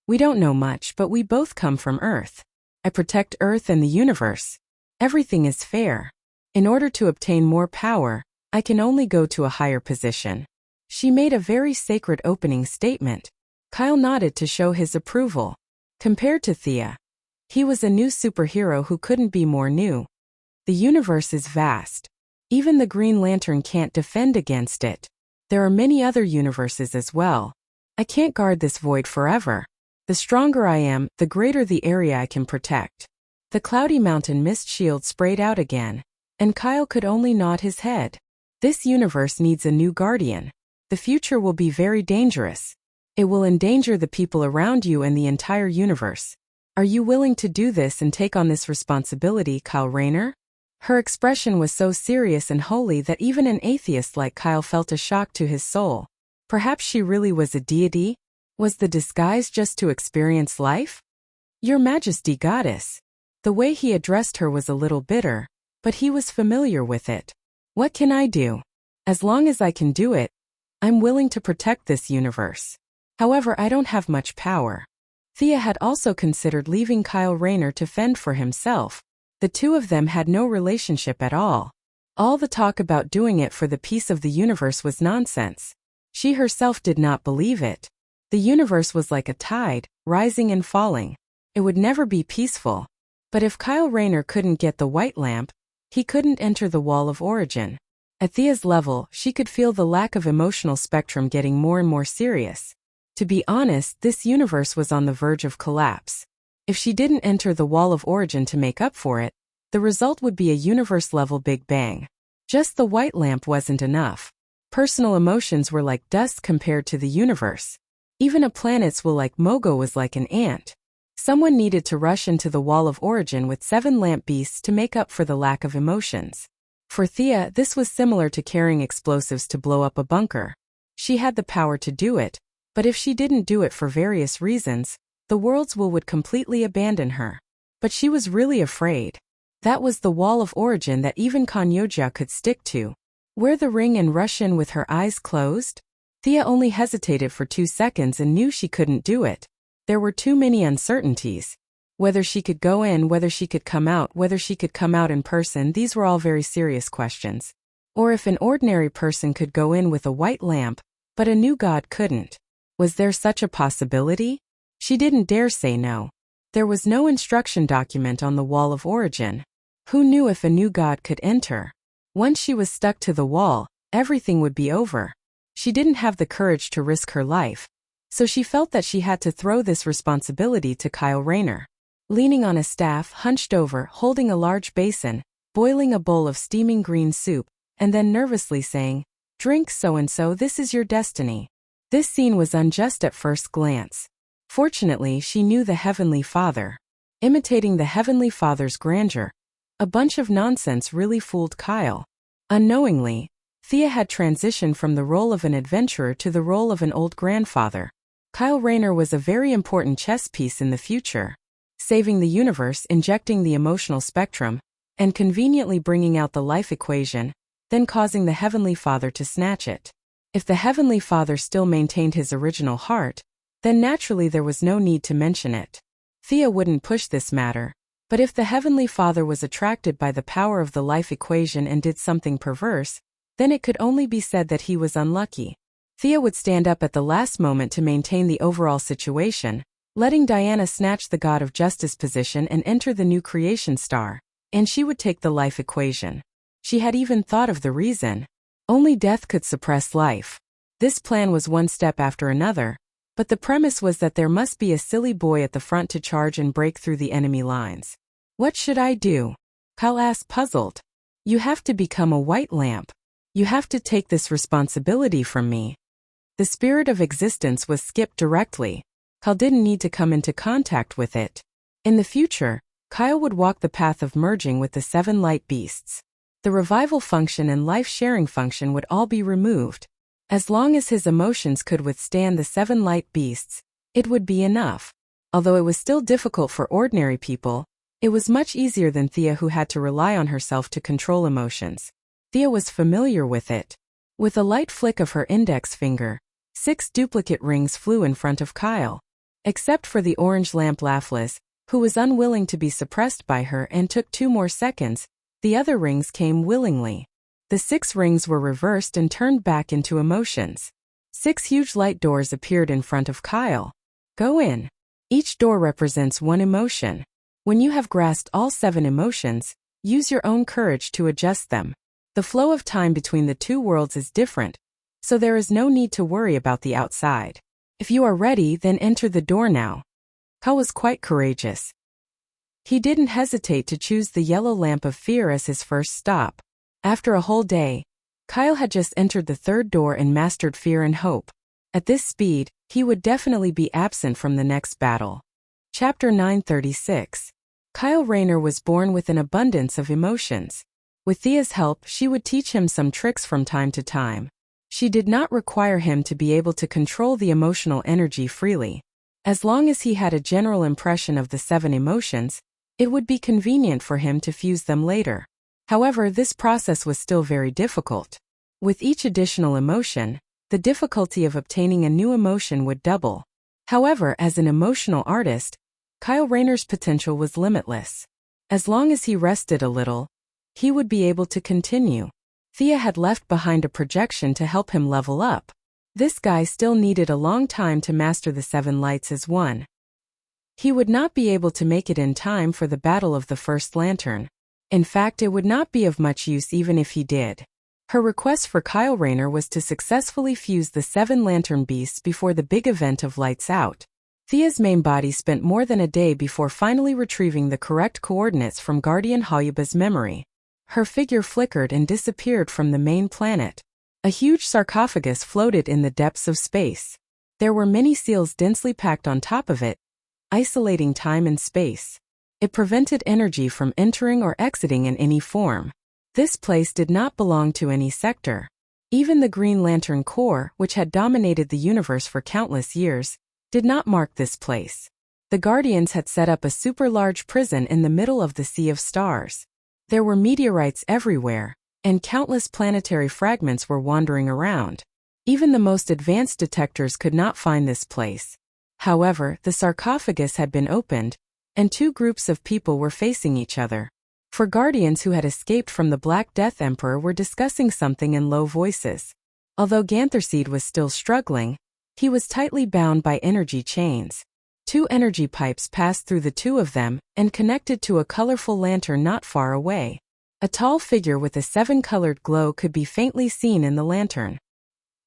We don't know much, but we both come from Earth. I protect Earth and the universe. Everything is fair. In order to obtain more power, I can only go to a higher position. She made a very sacred opening statement. Kyle nodded to show his approval. Compared to Thea, he was a new superhero who couldn't be more new. The universe is vast. Even the Green Lantern can't defend against it. There are many other universes as well. I can't guard this void forever. The stronger I am, the greater the area I can protect. The cloudy mountain mist shield sprayed out again, and Kyle could only nod his head. This universe needs a new guardian. The future will be very dangerous. It will endanger the people around you and the entire universe. Are you willing to do this and take on this responsibility, Kyle Rayner? Her expression was so serious and holy that even an atheist like Kyle felt a shock to his soul. Perhaps she really was a deity? Was the disguise just to experience life? Your Majesty, Goddess. The way he addressed her was a little bitter, but he was familiar with it. What can I do? As long as I can do it, I'm willing to protect this universe. However, I don't have much power. Thea had also considered leaving Kyle Rayner to fend for himself. The two of them had no relationship at all. All the talk about doing it for the peace of the universe was nonsense. She herself did not believe it. The universe was like a tide, rising and falling. It would never be peaceful. But if Kyle Rayner couldn't get the white lamp, he couldn't enter the wall of origin. At Thea's level, she could feel the lack of emotional spectrum getting more and more serious. To be honest, this universe was on the verge of collapse. If she didn't enter the wall of origin to make up for it, The result would be a universe-level Big Bang. Just the white lamp wasn't enough. Personal emotions were like dust compared to the universe. Even a planet's will like Mogo was like an ant. Someone needed to rush into the wall of origin with 7 lamp beasts to make up for the lack of emotions. For Thea, this was similar to carrying explosives to blow up a bunker. She had the power to do it, but if she didn't do it for various reasons, the world's will would completely abandon her. But she was really afraid. That was the wall of origin that even Kanyojia could stick to. Wear the ring and rush in with her eyes closed? Thea only hesitated for 2 seconds and knew she couldn't do it. There were too many uncertainties. Whether she could go in, whether she could come out, whether she could come out in person, these were all very serious questions. Or if an ordinary person could go in with a white lamp, but a new god couldn't. Was there such a possibility? She didn't dare say no. There was no instruction document on the wall of origin. Who knew if a new god could enter? Once she was stuck to the wall, everything would be over. She didn't have the courage to risk her life. So she felt that she had to throw this responsibility to Kyle Rayner. Leaning on a staff, hunched over, holding a large basin, boiling a bowl of steaming green soup, and then nervously saying, "Drink so-and-so, this is your destiny." This scene was unjust at first glance. Fortunately, she knew the Heavenly Father. Imitating the Heavenly Father's grandeur, a bunch of nonsense really fooled Kyle. Unknowingly, Thea had transitioned from the role of an adventurer to the role of an old grandfather. Kyle Rayner was a very important chess piece in the future, saving the universe, injecting the emotional spectrum, and conveniently bringing out the life equation, then causing the Heavenly Father to snatch it. If the Heavenly Father still maintained his original heart, then naturally there was no need to mention it. Thea wouldn't push this matter, but if the Heavenly Father was attracted by the power of the life equation and did something perverse, then it could only be said that he was unlucky. Thea would stand up at the last moment to maintain the overall situation, letting Diana snatch the God of Justice position and enter the new creation star, and she would take the life equation. She had even thought of the reason. Only death could suppress life. This plan was one step after another, but the premise was that there must be a silly boy at the front to charge and break through the enemy lines. What should I do? Kyle asked, puzzled. You have to become a white lamp. You have to take this responsibility from me. The spirit of existence was skipped directly. Kyle didn't need to come into contact with it. In the future, Kyle would walk the path of merging with the 7 light beasts. The revival function and life-sharing function would all be removed. As long as his emotions could withstand the 7 light beasts, it would be enough. Although it was still difficult for ordinary people, it was much easier than Thea, who had to rely on herself to control emotions. Thea was familiar with it. With a light flick of her index finger, 6 duplicate rings flew in front of Kyle. Except for the orange lamp Laffles, who was unwilling to be suppressed by her and took 2 more seconds, the other rings came willingly. The 6 rings were reversed and turned back into emotions. 6 huge light doors appeared in front of Kyle. Go in. Each door represents 1 emotion. When you have grasped all 7 emotions, use your own courage to adjust them. The flow of time between the 2 worlds is different, so there is no need to worry about the outside. If you are ready, then enter the door now. Kyle was quite courageous. He didn't hesitate to choose the yellow lamp of fear as his first stop. After a whole day, Kyle had just entered the 3rd door and mastered fear and hope. At this speed, he would definitely be absent from the next battle. Chapter 936. Kyle Rayner was born with an abundance of emotions. With Thea's help, she would teach him some tricks from time to time. She did not require him to be able to control the emotional energy freely. As long as he had a general impression of the 7 emotions, it would be convenient for him to fuse them later. However, this process was still very difficult. With each additional emotion, the difficulty of obtaining a new emotion would double. However, as an emotional artist, Kyle Rayner's potential was limitless. As long as he rested a little, he would be able to continue. Thea had left behind a projection to help him level up. This guy still needed a long time to master the 7 lights as one. He would not be able to make it in time for the battle of the first lantern. In fact, it would not be of much use even if he did. Her request for Kyle Rayner was to successfully fuse the 7 lantern beasts before the big event of Lights Out. Thea's main body spent more than a day before finally retrieving the correct coordinates from Guardian Hayuba's memory. Her figure flickered and disappeared from the main planet. A huge sarcophagus floated in the depths of space. There were many seals densely packed on top of it, isolating time and space. It prevented energy from entering or exiting in any form. This place did not belong to any sector. Even the Green Lantern Corps, which had dominated the universe for countless years, did not mark this place. The Guardians had set up a super-large prison in the middle of the Sea of Stars. There were meteorites everywhere, and countless planetary fragments were wandering around. Even the most advanced detectors could not find this place. However, the sarcophagus had been opened, and two groups of people were facing each other. For Guardians who had escaped from the Black Death Emperor were discussing something in low voices. Although Gantherseed was still struggling, he was tightly bound by energy chains. Two energy pipes passed through the two of them and connected to a colorful lantern not far away. A tall figure with a 7-colored glow could be faintly seen in the lantern.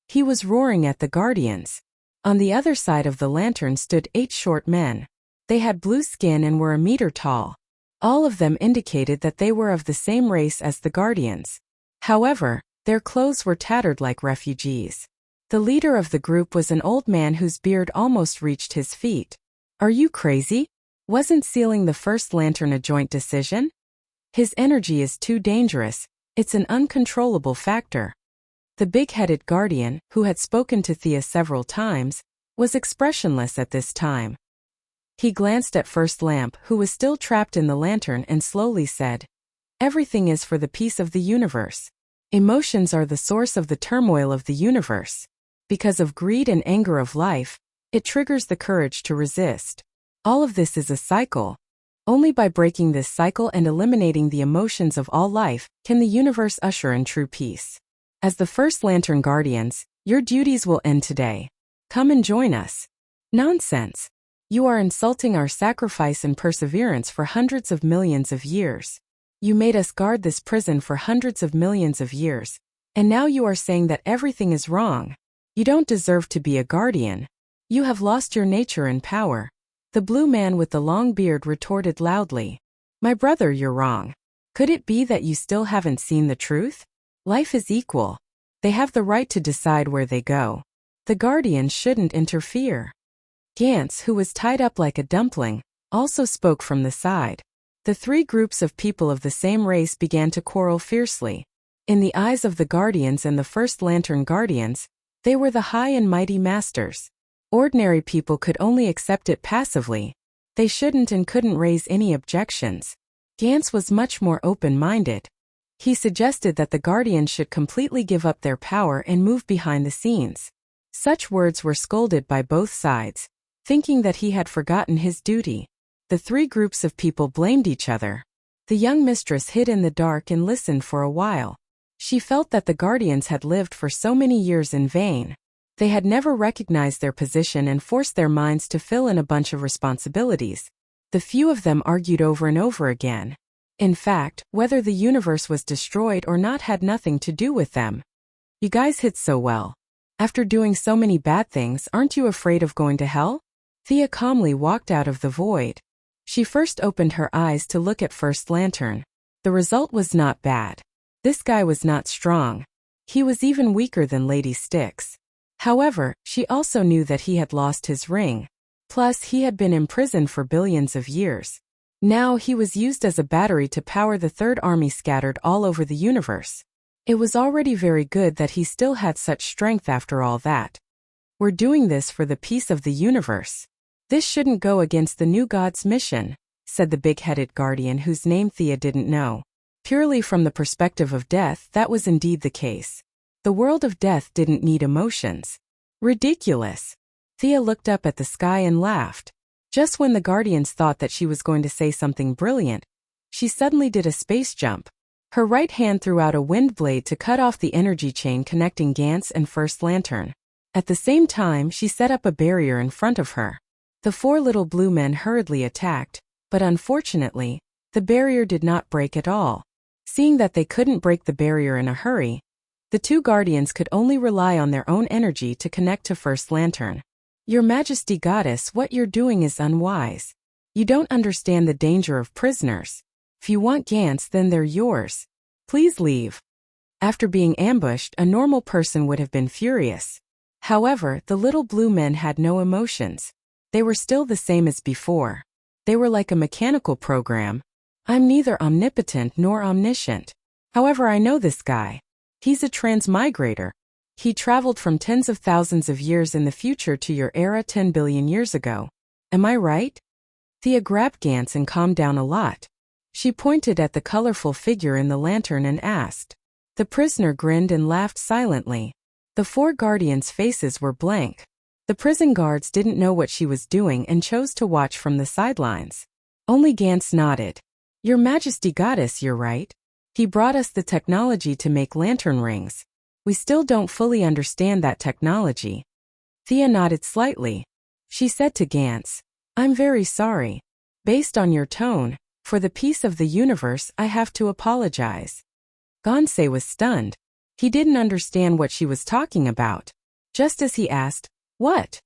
He was roaring at the Guardians. On the other side of the lantern stood 8 short men. They had blue skin and were a meter tall. All of them indicated that they were of the same race as the Guardians. However, their clothes were tattered like refugees. The leader of the group was an old man whose beard almost reached his feet. "Are you crazy? Wasn't sealing the first lantern a joint decision? His energy is too dangerous, it's an uncontrollable factor." The big-headed Guardian, who had spoken to Thea several times, was expressionless at this time. He glanced at First Lamp, who was still trapped in the lantern, and slowly said, "Everything is for the peace of the universe. Emotions are the source of the turmoil of the universe. Because of greed and anger of life, it triggers the courage to resist. All of this is a cycle. Only by breaking this cycle and eliminating the emotions of all life can the universe usher in true peace. As the First Lantern Guardians, your duties will end today. Come and join us." "Nonsense. You are insulting our sacrifice and perseverance for hundreds of millions of years. You made us guard this prison for hundreds of millions of years, and now you are saying that everything is wrong. You don't deserve to be a guardian. You have lost your nature and power." The blue man with the long beard retorted loudly, "My brother, you're wrong. Could it be that you still haven't seen the truth? Life is equal. They have the right to decide where they go. The Guardians shouldn't interfere." Gantz, who was tied up like a dumpling, also spoke from the side. The 3 groups of people of the same race began to quarrel fiercely. In the eyes of the Guardians and the First Lantern Guardians, they were the high and mighty masters. Ordinary people could only accept it passively. They shouldn't and couldn't raise any objections. Gantz was much more open-minded. He suggested that the Guardians should completely give up their power and move behind the scenes. Such words were scolded by both sides, thinking that he had forgotten his duty. The 3 groups of people blamed each other. The young mistress hid in the dark and listened for a while. She felt that the Guardians had lived for so many years in vain. They had never recognized their position and forced their minds to fill in a bunch of responsibilities. The few of them argued over and over again. In fact, whether the universe was destroyed or not had nothing to do with them. "You guys hit so well. After doing so many bad things, aren't you afraid of going to hell?" Thea calmly walked out of the void. She first opened her eyes to look at First Lantern. The result was not bad. This guy was not strong. He was even weaker than Lady Styx. However, she also knew that he had lost his ring. Plus, he had been imprisoned for billions of years. Now he was used as a battery to power the Third Army scattered all over the universe. It was already very good that he still had such strength after all that. "We're doing this for the peace of the universe. This shouldn't go against the new god's mission," said the big-headed Guardian whose name Thea didn't know. Purely from the perspective of death, that was indeed the case. The world of death didn't need emotions. Ridiculous. Thea looked up at the sky and laughed. Just when the Guardians thought that she was going to say something brilliant, she suddenly did a space jump. Her right hand threw out a wind blade to cut off the energy chain connecting Gantz and First Lantern. At the same time, she set up a barrier in front of her. The 4 little blue men hurriedly attacked, but unfortunately, the barrier did not break at all. Seeing that they couldn't break the barrier in a hurry, the 2 Guardians could only rely on their own energy to connect to First Lantern. Your Majesty Goddess, what you're doing is unwise. You don't understand the danger of prisoners. If you want Gantz, then they're yours. Please leave. After being ambushed, a normal person would have been furious. However, the little blue men had no emotions. They were still the same as before. They were like a mechanical program. I'm neither omnipotent nor omniscient. However, I know this guy. He's a transmigrator. He traveled from tens of thousands of years in the future to your era 10 billion years ago. Am I right? Thea grabbed Gantz and calmed down a lot. She pointed at the colorful figure in the lantern and asked. The prisoner grinned and laughed silently. The 4 guardians' faces were blank. The prison guards didn't know what she was doing and chose to watch from the sidelines. Only Gantz nodded. Your Majesty Goddess, you're right. He brought us the technology to make lantern rings. We still don't fully understand that technology. Thea nodded slightly. She said to Gantz, I'm very sorry. Based on your tone, for the peace of the universe, I have to apologize. Gansei was stunned. He didn't understand what she was talking about. Just as he asked, what?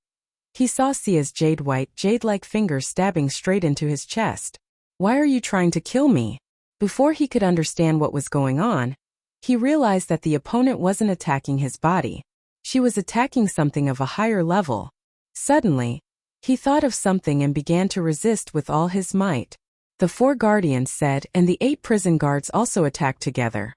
He saw Sia's jade-like fingers stabbing straight into his chest. Why are you trying to kill me? Before he could understand what was going on, he realized that the opponent wasn't attacking his body. She was attacking something of a higher level. Suddenly, he thought of something and began to resist with all his might. The 4 guardians said, and the 8 prison guards also attacked together.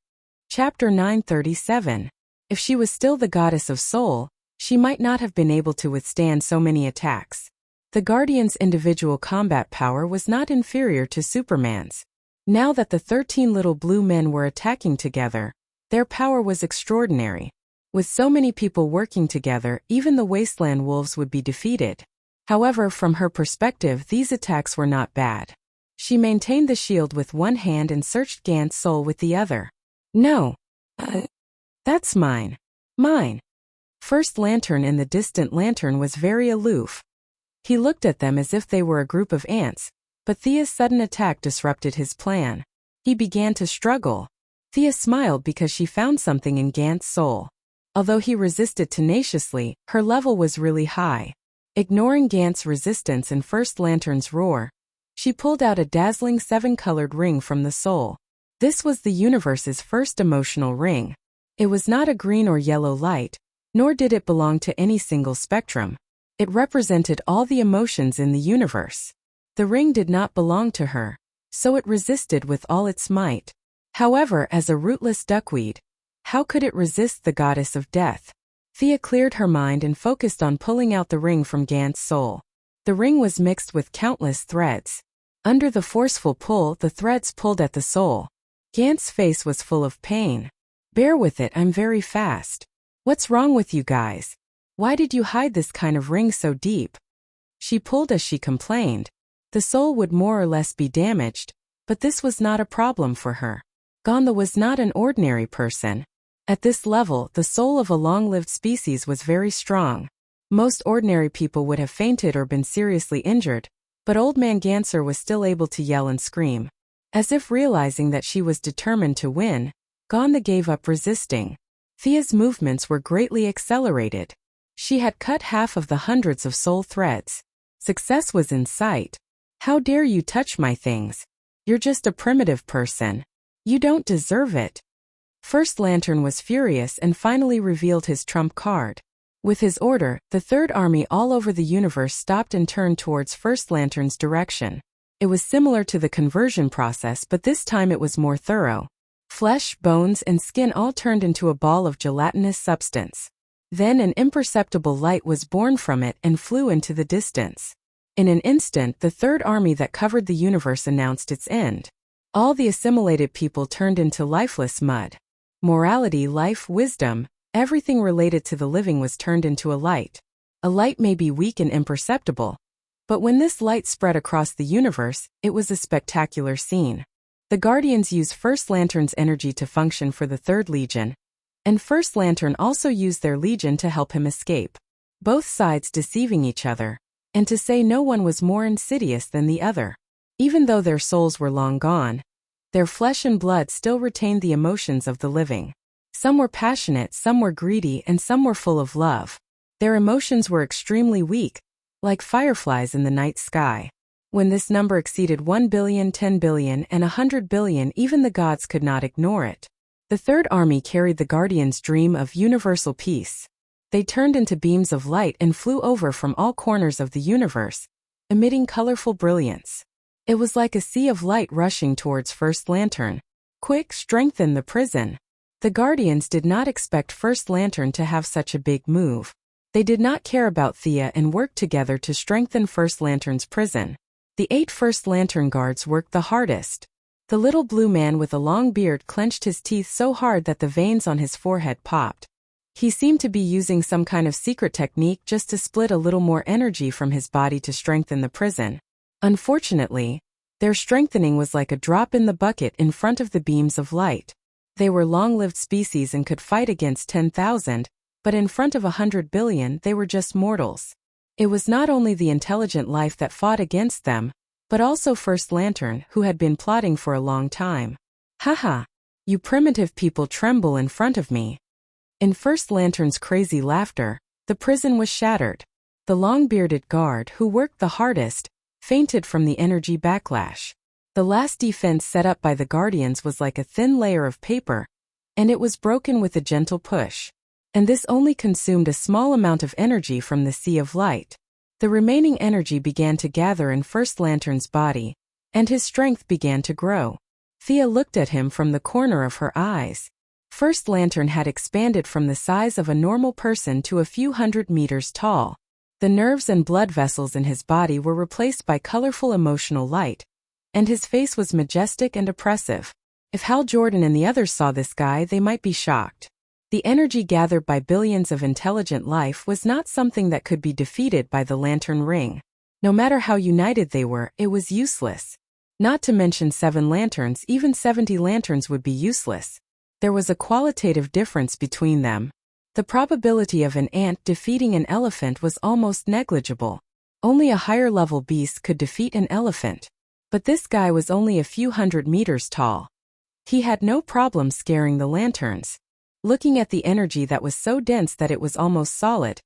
Chapter 937. If she was still the goddess of soul, she might not have been able to withstand so many attacks. The Guardian's individual combat power was not inferior to Superman's. Now that the 13 little blue men were attacking together, their power was extraordinary. With so many people working together, even the wasteland wolves would be defeated. However, from her perspective, these attacks were not bad. She maintained the shield with one hand and searched Gantz's soul with the other. No. That's mine. Mine. First Lantern in the distant lantern was very aloof. He looked at them as if they were a group of ants, but Thea's sudden attack disrupted his plan. He began to struggle. Thea smiled because she found something in Gantz's soul. Although he resisted tenaciously, her level was really high. Ignoring Gantz's resistance and First Lantern's roar, she pulled out a dazzling 7-colored ring from the soul. This was the universe's first emotional ring. It was not a green or yellow light, nor did it belong to any single spectrum. It represented all the emotions in the universe. The ring did not belong to her, so it resisted with all its might. However, as a rootless duckweed, how could it resist the goddess of death? Thea cleared her mind and focused on pulling out the ring from Gantz's soul. The ring was mixed with countless threads. Under the forceful pull, the threads pulled at the soul. Gantz's face was full of pain. Bear with it, I'm very fast. What's wrong with you guys? Why did you hide this kind of ring so deep? She pulled as she complained. The soul would more or less be damaged, but this was not a problem for her. Gantz was not an ordinary person. At this level, the soul of a long-lived species was very strong. Most ordinary people would have fainted or been seriously injured, but Old Man Gantz was still able to yell and scream. As if realizing that she was determined to win, Gantz gave up resisting. Thea's movements were greatly accelerated. She had cut half of the hundreds of soul threads. Success was in sight. How dare you touch my things? You're just a primitive person. You don't deserve it. First Lantern was furious and finally revealed his trump card. With his order, the Third Army all over the universe stopped and turned towards First Lantern's direction. It was similar to the conversion process, but this time it was more thorough. Flesh, bones, and skin all turned into a ball of gelatinous substance. Then an imperceptible light was born from it and flew into the distance. In an instant, the Third Army that covered the universe announced its end. All the assimilated people turned into lifeless mud. Morality, life, wisdom, everything related to the living was turned into a light. A light may be weak and imperceptible, but when this light spread across the universe, it was a spectacular scene. The Guardians used First Lantern's energy to function for the Third Legion, and First Lantern also used their Legion to help him escape. Both sides deceiving each other, and to say no one was more insidious than the other. Even though their souls were long gone, their flesh and blood still retained the emotions of the living. Some were passionate, some were greedy, and some were full of love. Their emotions were extremely weak, like fireflies in the night sky. When this number exceeded 1 billion, 10 billion, and 100 billion, even the gods could not ignore it. The third army carried the Guardians' dream of universal peace. They turned into beams of light and flew over from all corners of the universe, emitting colorful brilliance. It was like a sea of light rushing towards First Lantern. Quick, strengthen the prison. The Guardians did not expect First Lantern to have such a big move. They did not care about Thea and worked together to strengthen First Lantern's prison. The 8 First Lantern guards worked the hardest. The little blue man with a long beard clenched his teeth so hard that the veins on his forehead popped. He seemed to be using some kind of secret technique just to split a little more energy from his body to strengthen the prison. Unfortunately, their strengthening was like a drop in the bucket in front of the beams of light. They were long-lived species and could fight against 10,000, but in front of 100 billion they were just mortals. It was not only the intelligent life that fought against them, but also First Lantern, who had been plotting for a long time. Haha! You primitive people tremble in front of me. In First Lantern's crazy laughter, the prison was shattered. The long-bearded guard, who worked the hardest, fainted from the energy backlash. The last defense set up by the Guardians was like a thin layer of paper, and it was broken with a gentle push. And this only consumed a small amount of energy from the sea of light. The remaining energy began to gather in First Lantern's body, and his strength began to grow. Thea looked at him from the corner of her eyes. First Lantern had expanded from the size of a normal person to a few hundred meters tall. The nerves and blood vessels in his body were replaced by colorful emotional light, and his face was majestic and oppressive. If Hal Jordan and the others saw this guy, they might be shocked. The energy gathered by billions of intelligent life was not something that could be defeated by the Lantern Ring. No matter how united they were, it was useless. Not to mention 7 lanterns, even 70 lanterns would be useless. There was a qualitative difference between them. The probability of an ant defeating an elephant was almost negligible. Only a higher-level beast could defeat an elephant. But this guy was only a few hundred meters tall. He had no problem scaring the lanterns. Looking at the energy that was so dense that it was almost solid,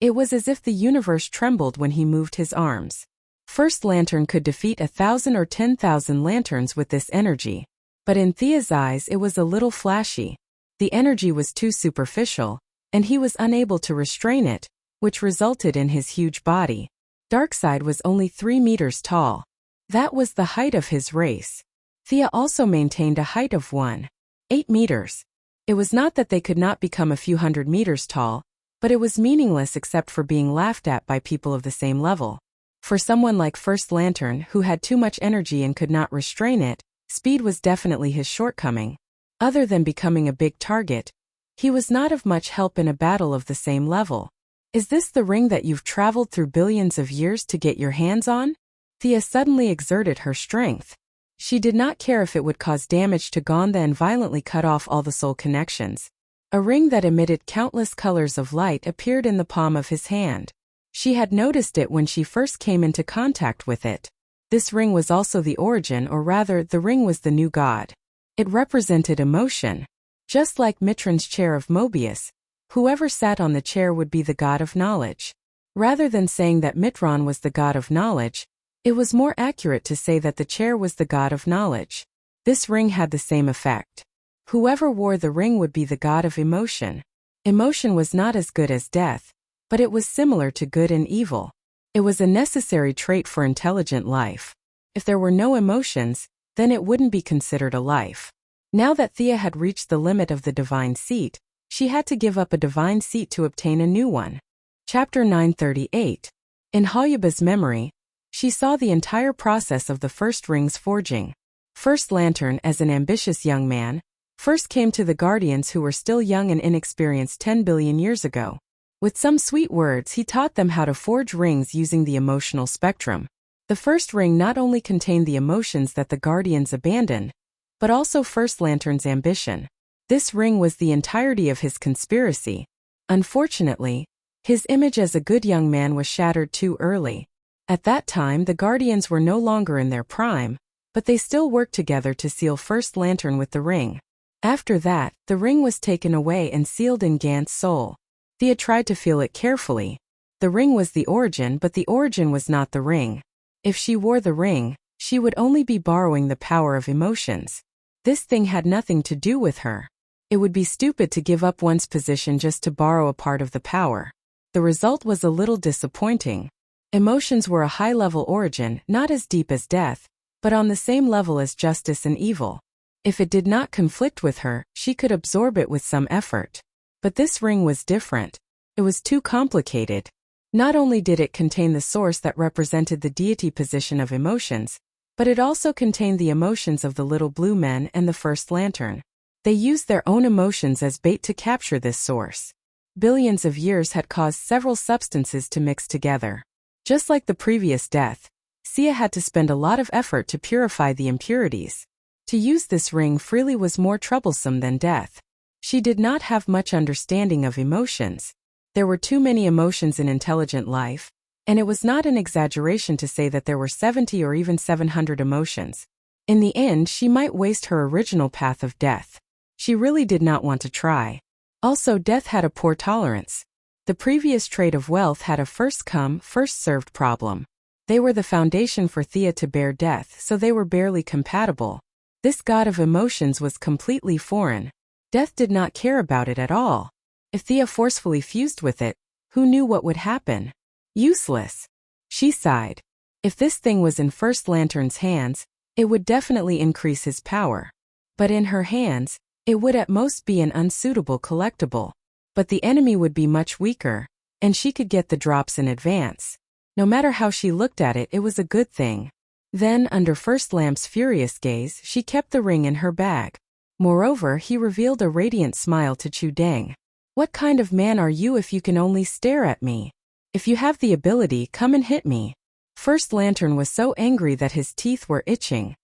it was as if the universe trembled when he moved his arms. First Lantern could defeat 1,000 or 10,000 lanterns with this energy. But in Thea's eyes it was a little flashy. The energy was too superficial, and he was unable to restrain it, which resulted in his huge body. Darkseid was only 3 meters tall. That was the height of his race. Thea also maintained a height of 1.8 meters. It was not that they could not become a few hundred meters tall, but it was meaningless except for being laughed at by people of the same level. For someone like First Lantern, who had too much energy and could not restrain it, speed was definitely his shortcoming. Other than becoming a big target, he was not of much help in a battle of the same level. Is this the ring that you've traveled through billions of years to get your hands on? Thea suddenly exerted her strength. She did not care if it would cause damage to Gonda and violently cut off all the soul connections. A ring that emitted countless colors of light appeared in the palm of his hand. She had noticed it when she first came into contact with it. This ring was also the origin, or rather, the ring was the new god. It represented emotion. Just like Mitron's chair of Mobius, whoever sat on the chair would be the god of knowledge. Rather than saying that Mitron was the god of knowledge, it was more accurate to say that the chair was the god of knowledge. This ring had the same effect. Whoever wore the ring would be the god of emotion. Emotion was not as good as death, but it was similar to good and evil. It was a necessary trait for intelligent life. If there were no emotions, then it wouldn't be considered a life. Now that Thea had reached the limit of the divine seat, she had to give up a divine seat to obtain a new one. Chapter 938. In Halyuba's memory, she saw the entire process of the first ring's forging. First Lantern, as an ambitious young man, first came to the Guardians who were still young and inexperienced 10 billion years ago. With some sweet words, he taught them how to forge rings using the emotional spectrum. The first ring not only contained the emotions that the Guardians abandoned, but also First Lantern's ambition. This ring was the entirety of his conspiracy. Unfortunately, his image as a good young man was shattered too early. At that time, the Guardians were no longer in their prime, but they still worked together to seal First Lantern with the ring. After that, the ring was taken away and sealed in Gant's soul. Thea tried to feel it carefully. The ring was the origin, but the origin was not the ring. If she wore the ring, she would only be borrowing the power of emotions. This thing had nothing to do with her. It would be stupid to give up one's position just to borrow a part of the power. The result was a little disappointing. Emotions were a high-level origin, not as deep as death, but on the same level as justice and evil. If it did not conflict with her, she could absorb it with some effort. But this ring was different. It was too complicated. Not only did it contain the source that represented the deity position of emotions, but it also contained the emotions of the little blue men and the first lantern. They used their own emotions as bait to capture this source. Billions of years had caused several substances to mix together. Just like the previous death, Sia had to spend a lot of effort to purify the impurities. To use this ring freely was more troublesome than death. She did not have much understanding of emotions. There were too many emotions in intelligent life, and it was not an exaggeration to say that there were 70 or even 700 emotions. In the end, she might waste her original path of death. She really did not want to try. Also, death had a poor tolerance. The previous trait of wealth had a first-come, first-served problem. They were the foundation for Thea to bear death, so they were barely compatible. This god of emotions was completely foreign. Death did not care about it at all. If Thea forcefully fused with it, who knew what would happen? Useless. She sighed. If this thing was in First Lantern's hands, it would definitely increase his power. But in her hands, it would at most be an unsuitable collectible. But the enemy would be much weaker, and she could get the drops in advance. No matter how she looked at it, it was a good thing. Then, under First Lamp's furious gaze, she kept the ring in her bag. Moreover, he revealed a radiant smile to Chu Deng. What kind of man are you if you can only stare at me? If you have the ability, come and hit me. First Lantern was so angry that his teeth were itching.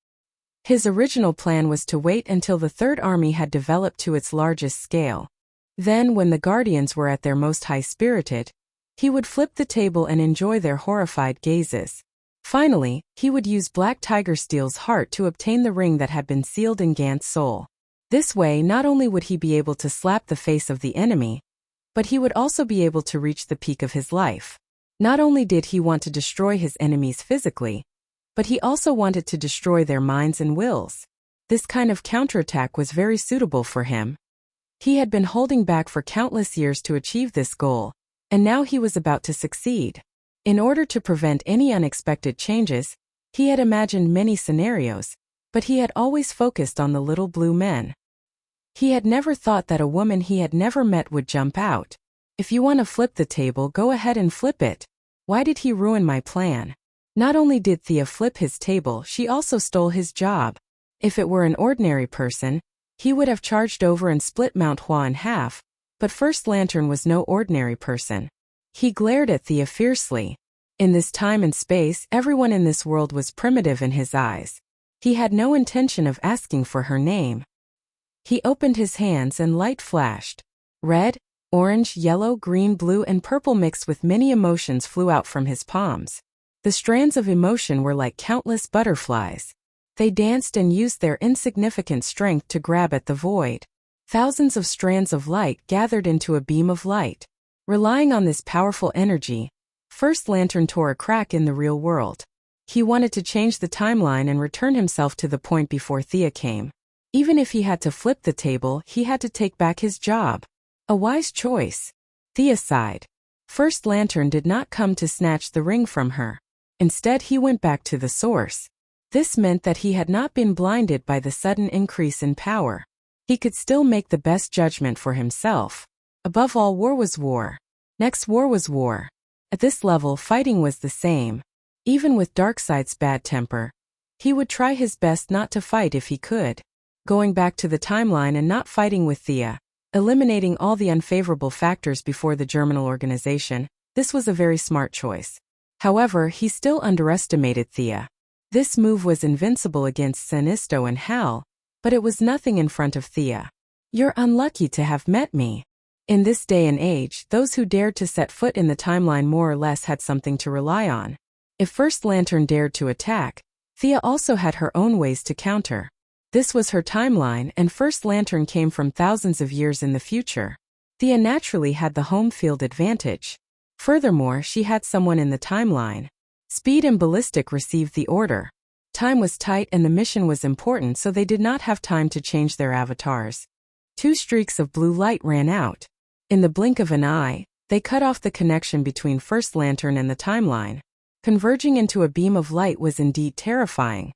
His original plan was to wait until the Third Army had developed to its largest scale. Then, when the Guardians were at their most high-spirited, he would flip the table and enjoy their horrified gazes. Finally, he would use Black Tiger Steel's heart to obtain the ring that had been sealed in Gant's soul. This way, not only would he be able to slap the face of the enemy, but he would also be able to reach the peak of his life. Not only did he want to destroy his enemies physically, but he also wanted to destroy their minds and wills. This kind of counterattack was very suitable for him. He had been holding back for countless years to achieve this goal, and now he was about to succeed. In order to prevent any unexpected changes, he had imagined many scenarios, but he had always focused on the little blue men. He had never thought that a woman he had never met would jump out. If you want to flip the table, go ahead and flip it. Why did he ruin my plan? Not only did Thea flip his table, she also stole his job. If it were an ordinary person, he would have charged over and split Mount Hua in half, but First Lantern was no ordinary person. He glared at Thea fiercely. In this time and space, everyone in this world was primitive in his eyes. He had no intention of asking for her name. He opened his hands and light flashed. Red, orange, yellow, green, blue, and purple mixed with many emotions flew out from his palms. The strands of emotion were like countless butterflies. They danced and used their insignificant strength to grab at the void. Thousands of strands of light gathered into a beam of light. Relying on this powerful energy, First Lantern tore a crack in the real world. He wanted to change the timeline and return himself to the point before Thea came. Even if he had to flip the table, he had to take back his job. A wise choice. Thea sighed. First Lantern did not come to snatch the ring from her. Instead, he went back to the source. This meant that he had not been blinded by the sudden increase in power. He could still make the best judgment for himself. Above all, war was war. Next, war was war. At this level, fighting was the same. Even with Darkseid's bad temper, he would try his best not to fight if he could. Going back to the timeline and not fighting with Thea, eliminating all the unfavorable factors before the Germinal organization, this was a very smart choice. However, he still underestimated Thea. This move was invincible against Sinisto and Hal, but it was nothing in front of Thea. You're unlucky to have met me. In this day and age, those who dared to set foot in the timeline more or less had something to rely on. If First Lantern dared to attack, Thea also had her own ways to counter. This was her timeline, and First Lantern came from thousands of years in the future. Thea naturally had the home field advantage. Furthermore, she had someone in the timeline. Speed and Ballistic received the order. Time was tight and the mission was important, so they did not have time to change their avatars. 2 streaks of blue light ran out. In the blink of an eye, they cut off the connection between First Lantern and the timeline. Converging into a beam of light was indeed terrifying.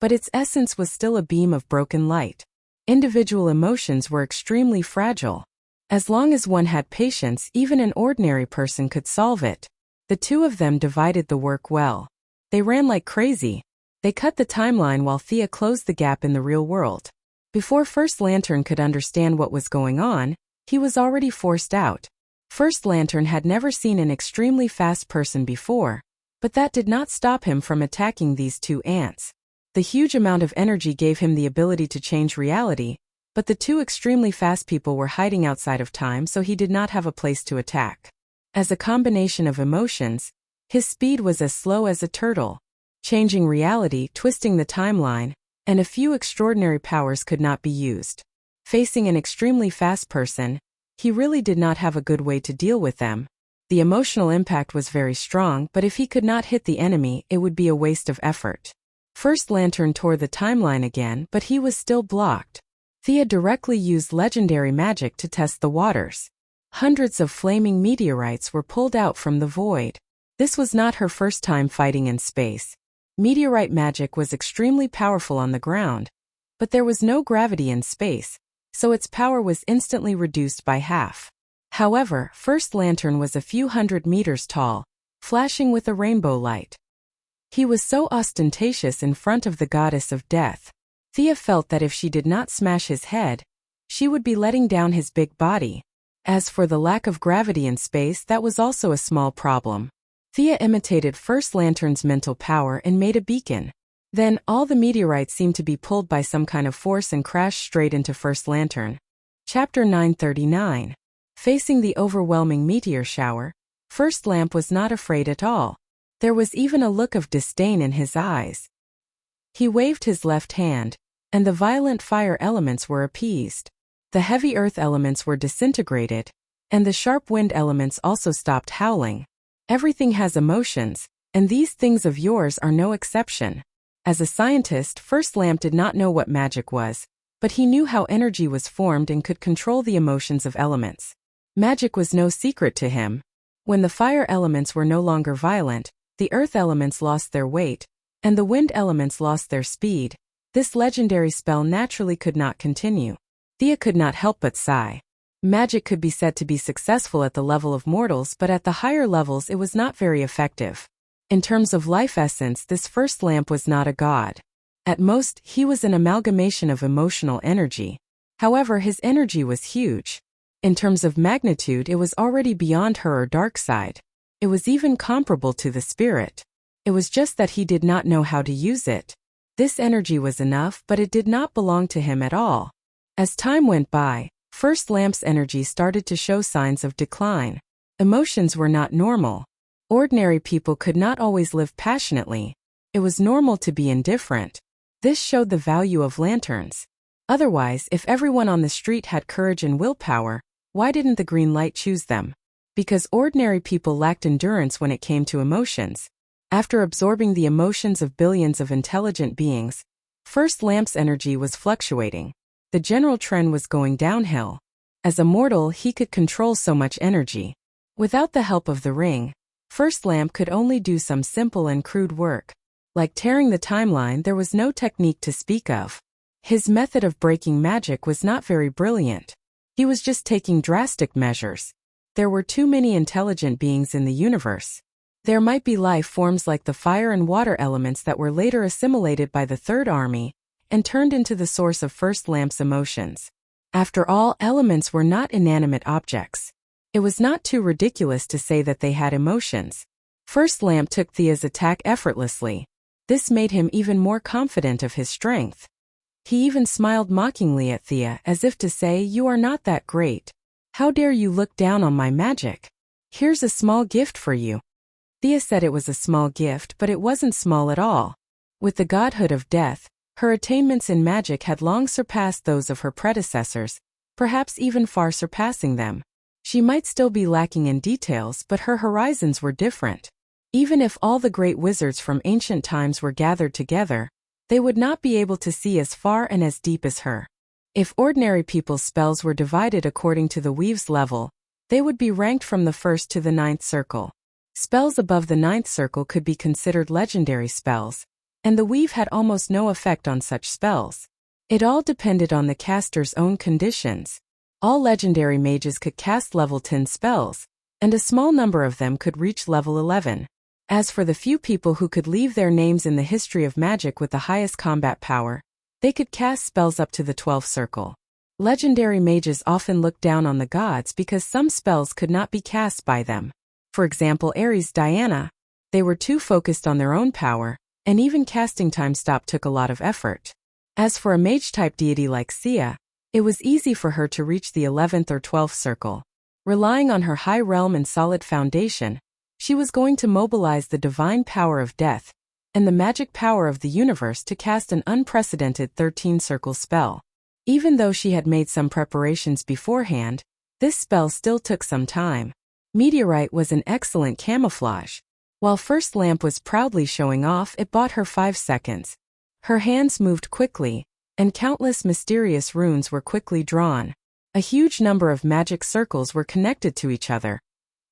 But its essence was still a beam of broken light. Individual emotions were extremely fragile. As long as one had patience, even an ordinary person could solve it. The two of them divided the work well. They ran like crazy. They cut the timeline while Thea closed the gap in the real world. Before First Lantern could understand what was going on, he was already forced out. First Lantern had never seen an extremely fast person before, but that did not stop him from attacking these 2 ants. The huge amount of energy gave him the ability to change reality, but the 2 extremely fast people were hiding outside of time, so he did not have a place to attack. As a combination of emotions, his speed was as slow as a turtle. Changing reality, twisting the timeline, and a few extraordinary powers could not be used. Facing an extremely fast person, he really did not have a good way to deal with them. The emotional impact was very strong, but if he could not hit the enemy, it would be a waste of effort. First Lantern tore the timeline again, but he was still blocked. Thea directly used legendary magic to test the waters. Hundreds of flaming meteorites were pulled out from the void. This was not her first time fighting in space. Meteorite magic was extremely powerful on the ground, but there was no gravity in space, so its power was instantly reduced by half. However, First Lantern was a few hundred meters tall, flashing with a rainbow light. He was so ostentatious in front of the goddess of death. Thea felt that if she did not smash his head, she would be letting down his big body. As for the lack of gravity in space, that was also a small problem. Thea imitated First Lantern's mental power and made a beacon. Then, all the meteorites seemed to be pulled by some kind of force and crashed straight into First Lantern. Chapter 939. Facing the overwhelming meteor shower, First Lamp was not afraid at all. There was even a look of disdain in his eyes. He waved his left hand, and the violent fire elements were appeased. The heavy earth elements were disintegrated, and the sharp wind elements also stopped howling. Everything has emotions, and these things of yours are no exception. As a scientist, First Lamp did not know what magic was, but he knew how energy was formed and could control the emotions of elements. Magic was no secret to him. When the fire elements were no longer violent, the earth elements lost their weight, and the wind elements lost their speed. This legendary spell naturally could not continue. Thea could not help but sigh. Magic could be said to be successful at the level of mortals, but at the higher levels it was not very effective. In terms of life essence, this First Lamp was not a god. At most, he was an amalgamation of emotional energy. However, his energy was huge. In terms of magnitude, it was already beyond her or dark side. It was even comparable to the spirit. It was just that he did not know how to use it. This energy was enough, but it did not belong to him at all. As time went by, First Lamp's energy started to show signs of decline. Emotions were not normal. Ordinary people could not always live passionately. It was normal to be indifferent. This showed the value of lanterns. Otherwise, if everyone on the street had courage and willpower, why didn't the green light choose them? Because ordinary people lacked endurance when it came to emotions. After absorbing the emotions of billions of intelligent beings, First Lamp's energy was fluctuating. The general trend was going downhill. As a mortal, he could control so much energy. Without the help of the ring, First Lamp could only do some simple and crude work. Like tearing the timeline, there was no technique to speak of. His method of breaking magic was not very brilliant. He was just taking drastic measures. There were too many intelligent beings in the universe. There might be life forms like the fire and water elements that were later assimilated by the Third Army and turned into the source of First Lamp's emotions. After all, elements were not inanimate objects. It was not too ridiculous to say that they had emotions. First Lamp took Thea's attack effortlessly. This made him even more confident of his strength. He even smiled mockingly at Thea, as if to say, "You are not that great. How dare you look down on my magic? Here's a small gift for you." Thea said it was a small gift, but it wasn't small at all. With the godhood of death, her attainments in magic had long surpassed those of her predecessors, perhaps even far surpassing them. She might still be lacking in details, but her horizons were different. Even if all the great wizards from ancient times were gathered together, they would not be able to see as far and as deep as her. If ordinary people's spells were divided according to the weave's level, they would be ranked from the 1st to the 9th circle. Spells above the 9th circle could be considered legendary spells, and the weave had almost no effect on such spells. It all depended on the caster's own conditions. All legendary mages could cast level 10 spells, and a small number of them could reach level 11. As for the few people who could leave their names in the history of magic with the highest combat power, they could cast spells up to the 12th circle. Legendary mages often looked down on the gods because some spells could not be cast by them. For example, Ares, Diana. They were too focused on their own power, and even casting time stop took a lot of effort. As for a mage-type deity like Sia, it was easy for her to reach the 11th or 12th circle. Relying on her high realm and solid foundation, she was going to mobilize the divine power of death and the magic power of the universe to cast an unprecedented 13-circle spell. Even though she had made some preparations beforehand, this spell still took some time. Meteorite was an excellent camouflage. While First Lamp was proudly showing off, it bought her 5 seconds. Her hands moved quickly, and countless mysterious runes were quickly drawn. A huge number of magic circles were connected to each other,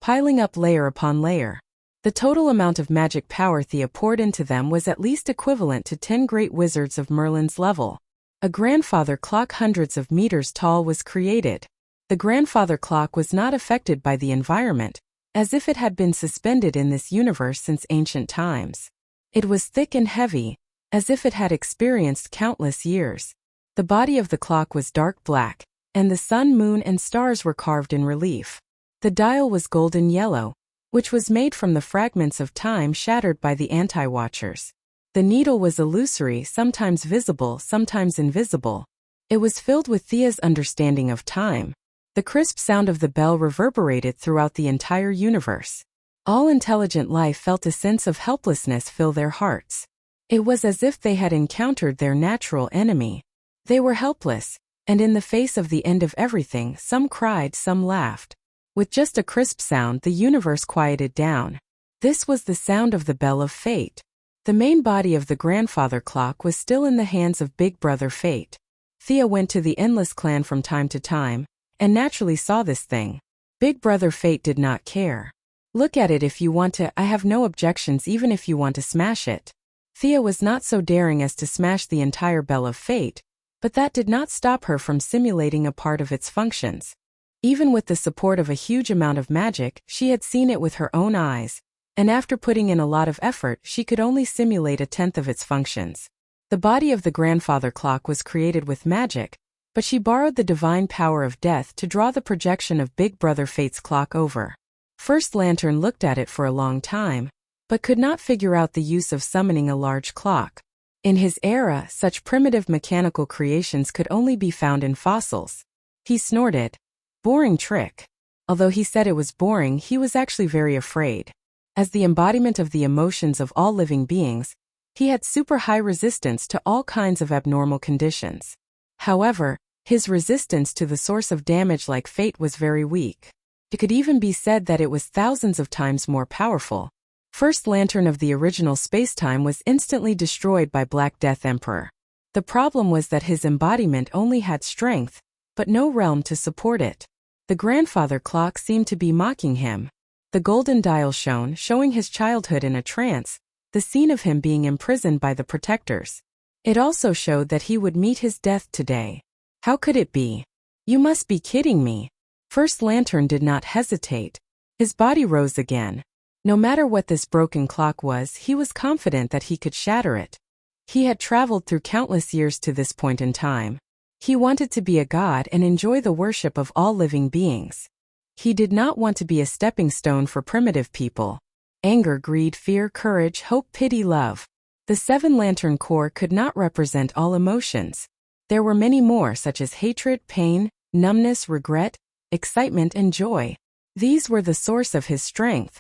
piling up layer upon layer. The total amount of magic power Thea poured into them was at least equivalent to 10 great wizards of Merlin's level. A grandfather clock hundreds of meters tall was created. The grandfather clock was not affected by the environment, as if it had been suspended in this universe since ancient times. It was thick and heavy, as if it had experienced countless years. The body of the clock was dark black, and the sun, moon, and stars were carved in relief. The dial was golden yellow, which was made from the fragments of time shattered by the anti-watchers. The needle was illusory, sometimes visible, sometimes invisible. It was filled with Thea's understanding of time. The crisp sound of the bell reverberated throughout the entire universe. All intelligent life felt a sense of helplessness fill their hearts. It was as if they had encountered their natural enemy. They were helpless, and in the face of the end of everything, some cried, some laughed. With just a crisp sound, the universe quieted down. This was the sound of the bell of fate. The main body of the grandfather clock was still in the hands of Big Brother Fate. Thea went to the Endless Clan from time to time, and naturally saw this thing. Big Brother Fate did not care. Look at it if you want to, I have no objections even if you want to smash it. Thea was not so daring as to smash the entire bell of fate, but that did not stop her from simulating a part of its functions. Even with the support of a huge amount of magic, she had seen it with her own eyes, and after putting in a lot of effort, she could only simulate 1/10 of its functions. The body of the grandfather clock was created with magic, but she borrowed the divine power of death to draw the projection of Big Brother Fate's clock over. First Lantern looked at it for a long time, but could not figure out the use of summoning a large clock. In his era, such primitive mechanical creations could only be found in fossils. He snorted. Boring trick. Although he said it was boring, he was actually very afraid. As the embodiment of the emotions of all living beings, he had super high resistance to all kinds of abnormal conditions. However, his resistance to the source of damage like fate was very weak. It could even be said that it was thousands of times more powerful. First Lantern of the original spacetime was instantly destroyed by Black Death Emperor. The problem was that his embodiment only had strength, but no realm to support it. The grandfather clock seemed to be mocking him. The golden dial shone, showing his childhood in a trance, the scene of him being imprisoned by the protectors. It also showed that he would meet his death today. How could it be? You must be kidding me. First Lantern did not hesitate. His body rose again. No matter what this broken clock was, he was confident that he could shatter it. He had traveled through countless years to this point in time. He wanted to be a god and enjoy the worship of all living beings. He did not want to be a stepping stone for primitive people. Anger, greed, fear, courage, hope, pity, love. The 7-lantern core could not represent all emotions. There were many more, such as hatred, pain, numbness, regret, excitement, and joy. These were the source of his strength.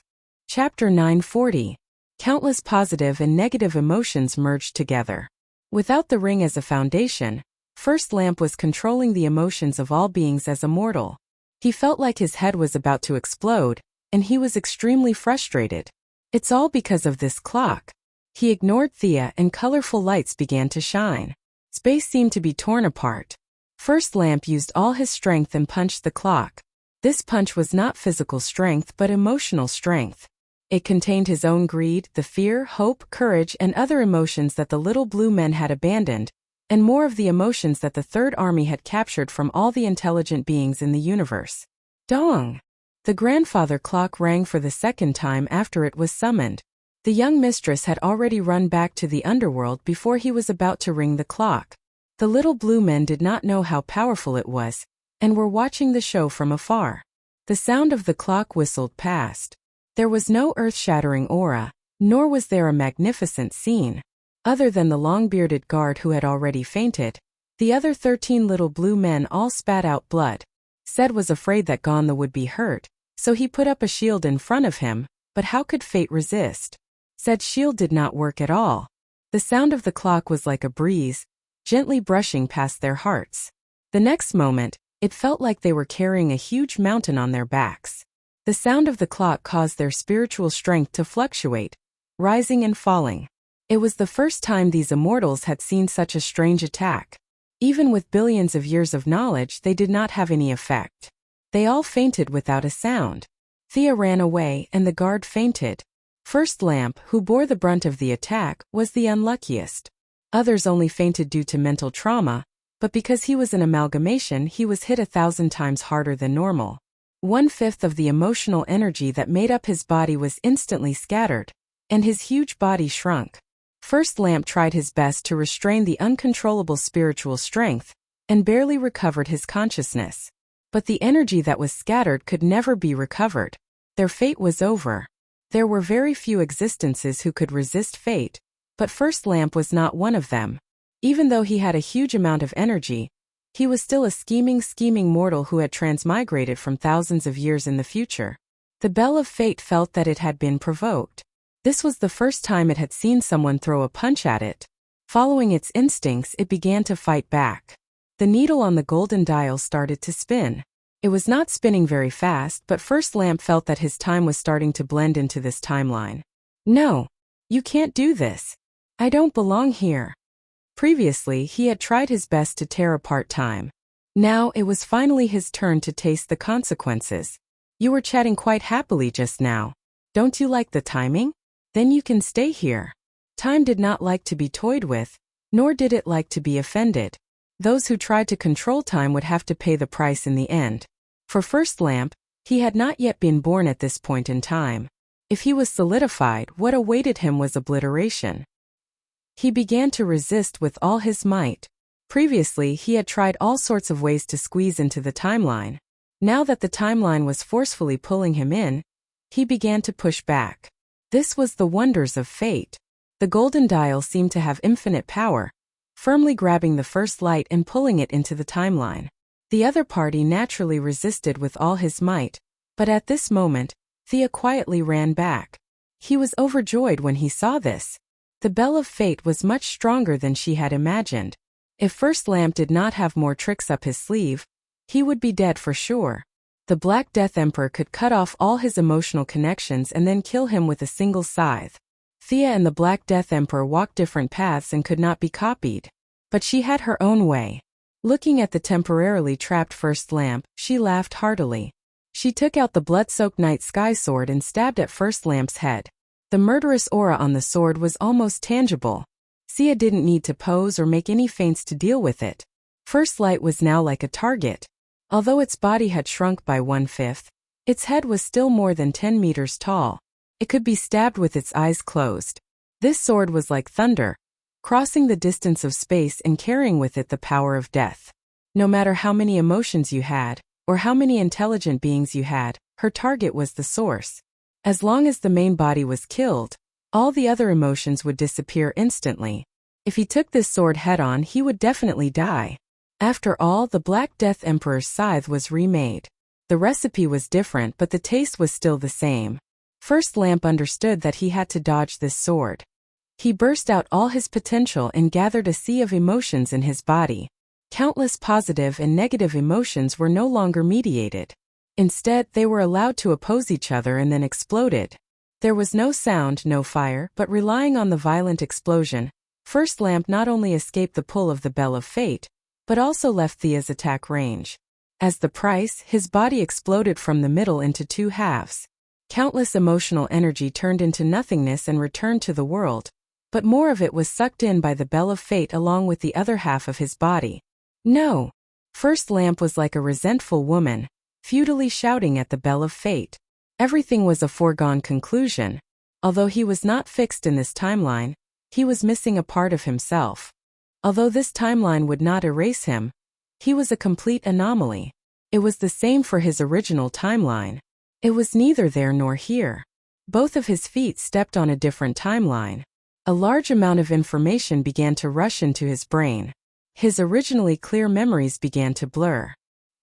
Chapter 940. Countless positive and negative emotions merged together. Without the ring as a foundation, First Lamp was controlling the emotions of all beings as a mortal. He felt like his head was about to explode, and he was extremely frustrated. It's all because of this clock. He ignored Thea and colorful lights began to shine. Space seemed to be torn apart. First Lamp used all his strength and punched the clock. This punch was not physical strength but emotional strength. It contained his own greed, the fear, hope, courage, and other emotions that the little blue men had abandoned, and more of the emotions that the Third Army had captured from all the intelligent beings in the universe. Dong! The grandfather clock rang for the second time after it was summoned. The young mistress had already run back to the underworld before he was about to ring the clock. The little blue men did not know how powerful it was, and were watching the show from afar. The sound of the clock whistled past. There was no earth-shattering aura, nor was there a magnificent scene. Other than the long-bearded guard who had already fainted, the other 13 little blue men all spat out blood. Ced was afraid that Gonla would be hurt, so he put up a shield in front of him, but how could fate resist? Ced's shield did not work at all. The sound of the clock was like a breeze, gently brushing past their hearts. The next moment, it felt like they were carrying a huge mountain on their backs. The sound of the clock caused their spiritual strength to fluctuate, rising and falling. It was the first time these immortals had seen such a strange attack. Even with billions of years of knowledge, they did not have any effect. They all fainted without a sound. Thea ran away and the guard fainted. First Lamp, who bore the brunt of the attack, was the unluckiest. Others only fainted due to mental trauma, but because he was an amalgamation, he was hit 1,000 times harder than normal. 1/5 of the emotional energy that made up his body was instantly scattered, and his huge body shrunk. First Lamp tried his best to restrain the uncontrollable spiritual strength, and barely recovered his consciousness. But the energy that was scattered could never be recovered. Their fate was over. There were very few existences who could resist fate, but First Lamp was not one of them. Even though he had a huge amount of energy, he was still a scheming mortal who had transmigrated from thousands of years in the future. The Bell of Fate felt that it had been provoked. This was the first time it had seen someone throw a punch at it. Following its instincts, it began to fight back. The needle on the golden dial started to spin. It was not spinning very fast, but First Lamp felt that his time was starting to blend into this timeline. No, you can't do this. I don't belong here. Previously, he had tried his best to tear apart time. Now it was finally his turn to taste the consequences. You were chatting quite happily just now. Don't you like the timing? Then you can stay here. Time did not like to be toyed with, nor did it like to be offended. Those who tried to control time would have to pay the price in the end. For First Lamp, he had not yet been born at this point in time. If he was solidified, what awaited him was obliteration. He began to resist with all his might. Previously, he had tried all sorts of ways to squeeze into the timeline. Now that the timeline was forcefully pulling him in, he began to push back. This was the wonders of fate. The golden dial seemed to have infinite power, firmly grabbing the first light and pulling it into the timeline. The other party naturally resisted with all his might, but at this moment, Thea quietly ran back. He was overjoyed when he saw this. The Bell of Fate was much stronger than she had imagined. If First Lamp did not have more tricks up his sleeve, he would be dead for sure. The Black Death Emperor could cut off all his emotional connections and then kill him with a single scythe. Thea and the Black Death Emperor walked different paths and could not be copied. But she had her own way. Looking at the temporarily trapped First Lamp, she laughed heartily. She took out the blood-soaked night sky sword and stabbed at First Lamp's head. The murderous aura on the sword was almost tangible. Thea didn't need to pose or make any feints to deal with it. First Light was now like a target. Although its body had shrunk by 1/5, its head was still more than 10 meters tall. It could be stabbed with its eyes closed. This sword was like thunder, crossing the distance of space and carrying with it the power of death. No matter how many emotions you had, or how many intelligent beings you had, her target was the source. As long as the main body was killed, all the other emotions would disappear instantly. If he took this sword head-on, he would definitely die. After all, the Black Death Emperor's scythe was remade. The recipe was different, but the taste was still the same. First Lamp understood that he had to dodge this sword. He burst out all his potential and gathered a sea of emotions in his body. Countless positive and negative emotions were no longer mediated. Instead, they were allowed to oppose each other and then exploded. There was no sound, no fire, but relying on the violent explosion, First Lamp not only escaped the pull of the Bell of Fate, but also left Thea's attack range. As the price, his body exploded from the middle into two halves. Countless emotional energy turned into nothingness and returned to the world, but more of it was sucked in by the Bell of Fate along with the other half of his body. No! First Lamp was like a resentful woman, futilely shouting at the Bell of Fate. Everything was a foregone conclusion. Although he was not fixed in this timeline, he was missing a part of himself. Although this timeline would not erase him, he was a complete anomaly. It was the same for his original timeline. It was neither there nor here. Both of his feet stepped on a different timeline. A large amount of information began to rush into his brain. His originally clear memories began to blur.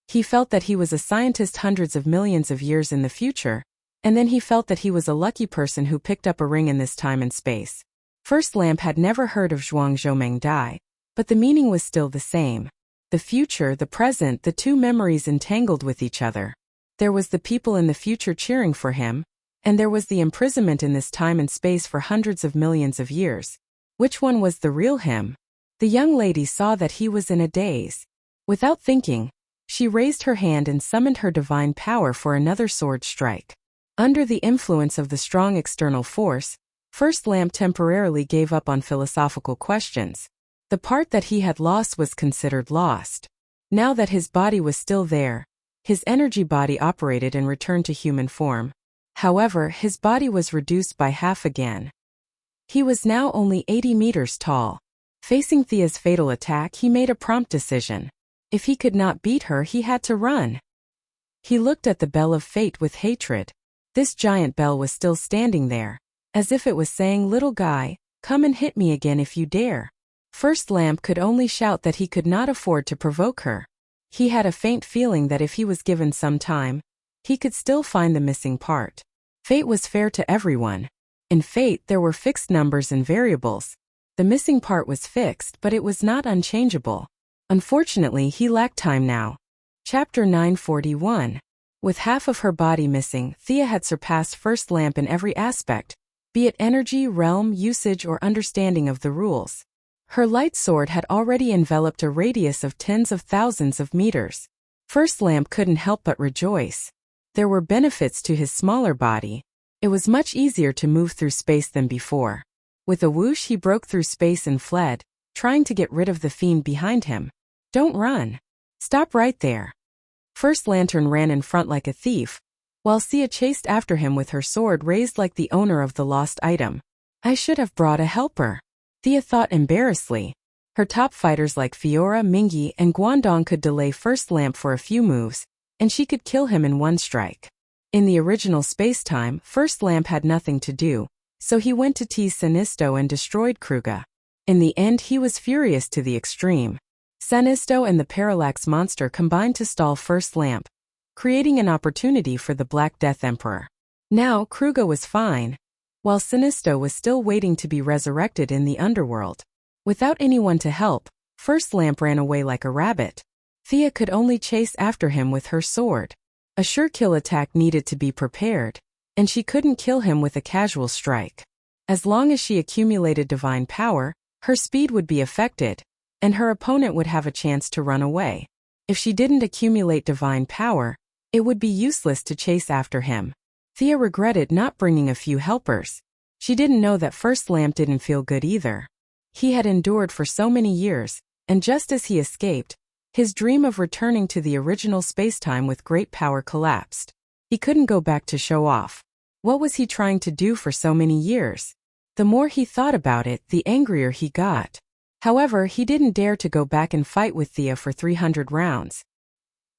He felt that he was a scientist hundreds of millions of years in the future, and then he felt that he was a lucky person who picked up a ring in this time and space. First Lamp had never heard of Zhuang Zhomeng Dai, but the meaning was still the same. The future, the present, the two memories entangled with each other. There was the people in the future cheering for him, and there was the imprisonment in this time and space for hundreds of millions of years. Which one was the real him? The young lady saw that he was in a daze. Without thinking, she raised her hand and summoned her divine power for another sword strike. Under the influence of the strong external force, First Lamp temporarily gave up on philosophical questions. The part that he had lost was considered lost. Now that his body was still there, his energy body operated and returned to human form. However, his body was reduced by half again. He was now only 80 meters tall. Facing Thea's fatal attack, he made a prompt decision. If he could not beat her, he had to run. He looked at the Bell of Fate with hatred. This giant bell was still standing there, as if it was saying, "Little guy, come and hit me again if you dare." First Lamp could only shout that he could not afford to provoke her. He had a faint feeling that if he was given some time, he could still find the missing part. Fate was fair to everyone. In fate, there were fixed numbers and variables. The missing part was fixed, but it was not unchangeable. Unfortunately, he lacked time now. Chapter 941. With half of her body missing, Thea had surpassed First Lamp in every aspect, be it energy, realm, usage, or understanding of the rules. Her light sword had already enveloped a radius of tens of thousands of meters. First Lamp couldn't help but rejoice. There were benefits to his smaller body. It was much easier to move through space than before. With a whoosh, he broke through space and fled, trying to get rid of the fiend behind him. "Don't run. Stop right there." First Lantern ran in front like a thief, while Sia chased after him with her sword raised like the owner of the lost item. "I should have brought a helper," Thea thought embarrassedly. Her top fighters like Fiora, Mingy, and Guangdong could delay First Lamp for a few moves, and she could kill him in one strike. In the original space-time, First Lamp had nothing to do, so he went to tease Sinisto and destroyed Kruga. In the end, he was furious to the extreme. Sinisto and the Parallax monster combined to stall First Lamp, creating an opportunity for the Black Death Emperor. Now, Kruga was fine, while Sinisto was still waiting to be resurrected in the underworld. Without anyone to help, First Lamp ran away like a rabbit. Thea could only chase after him with her sword. A sure kill attack needed to be prepared, and she couldn't kill him with a casual strike. As long as she accumulated divine power, her speed would be affected, and her opponent would have a chance to run away. If she didn't accumulate divine power, it would be useless to chase after him. Thea regretted not bringing a few helpers. She didn't know that First Lamp didn't feel good either. He had endured for so many years, and just as he escaped, his dream of returning to the original spacetime with great power collapsed. He couldn't go back to show off. What was he trying to do for so many years? The more he thought about it, the angrier he got. However, he didn't dare to go back and fight with Thea for 300 rounds.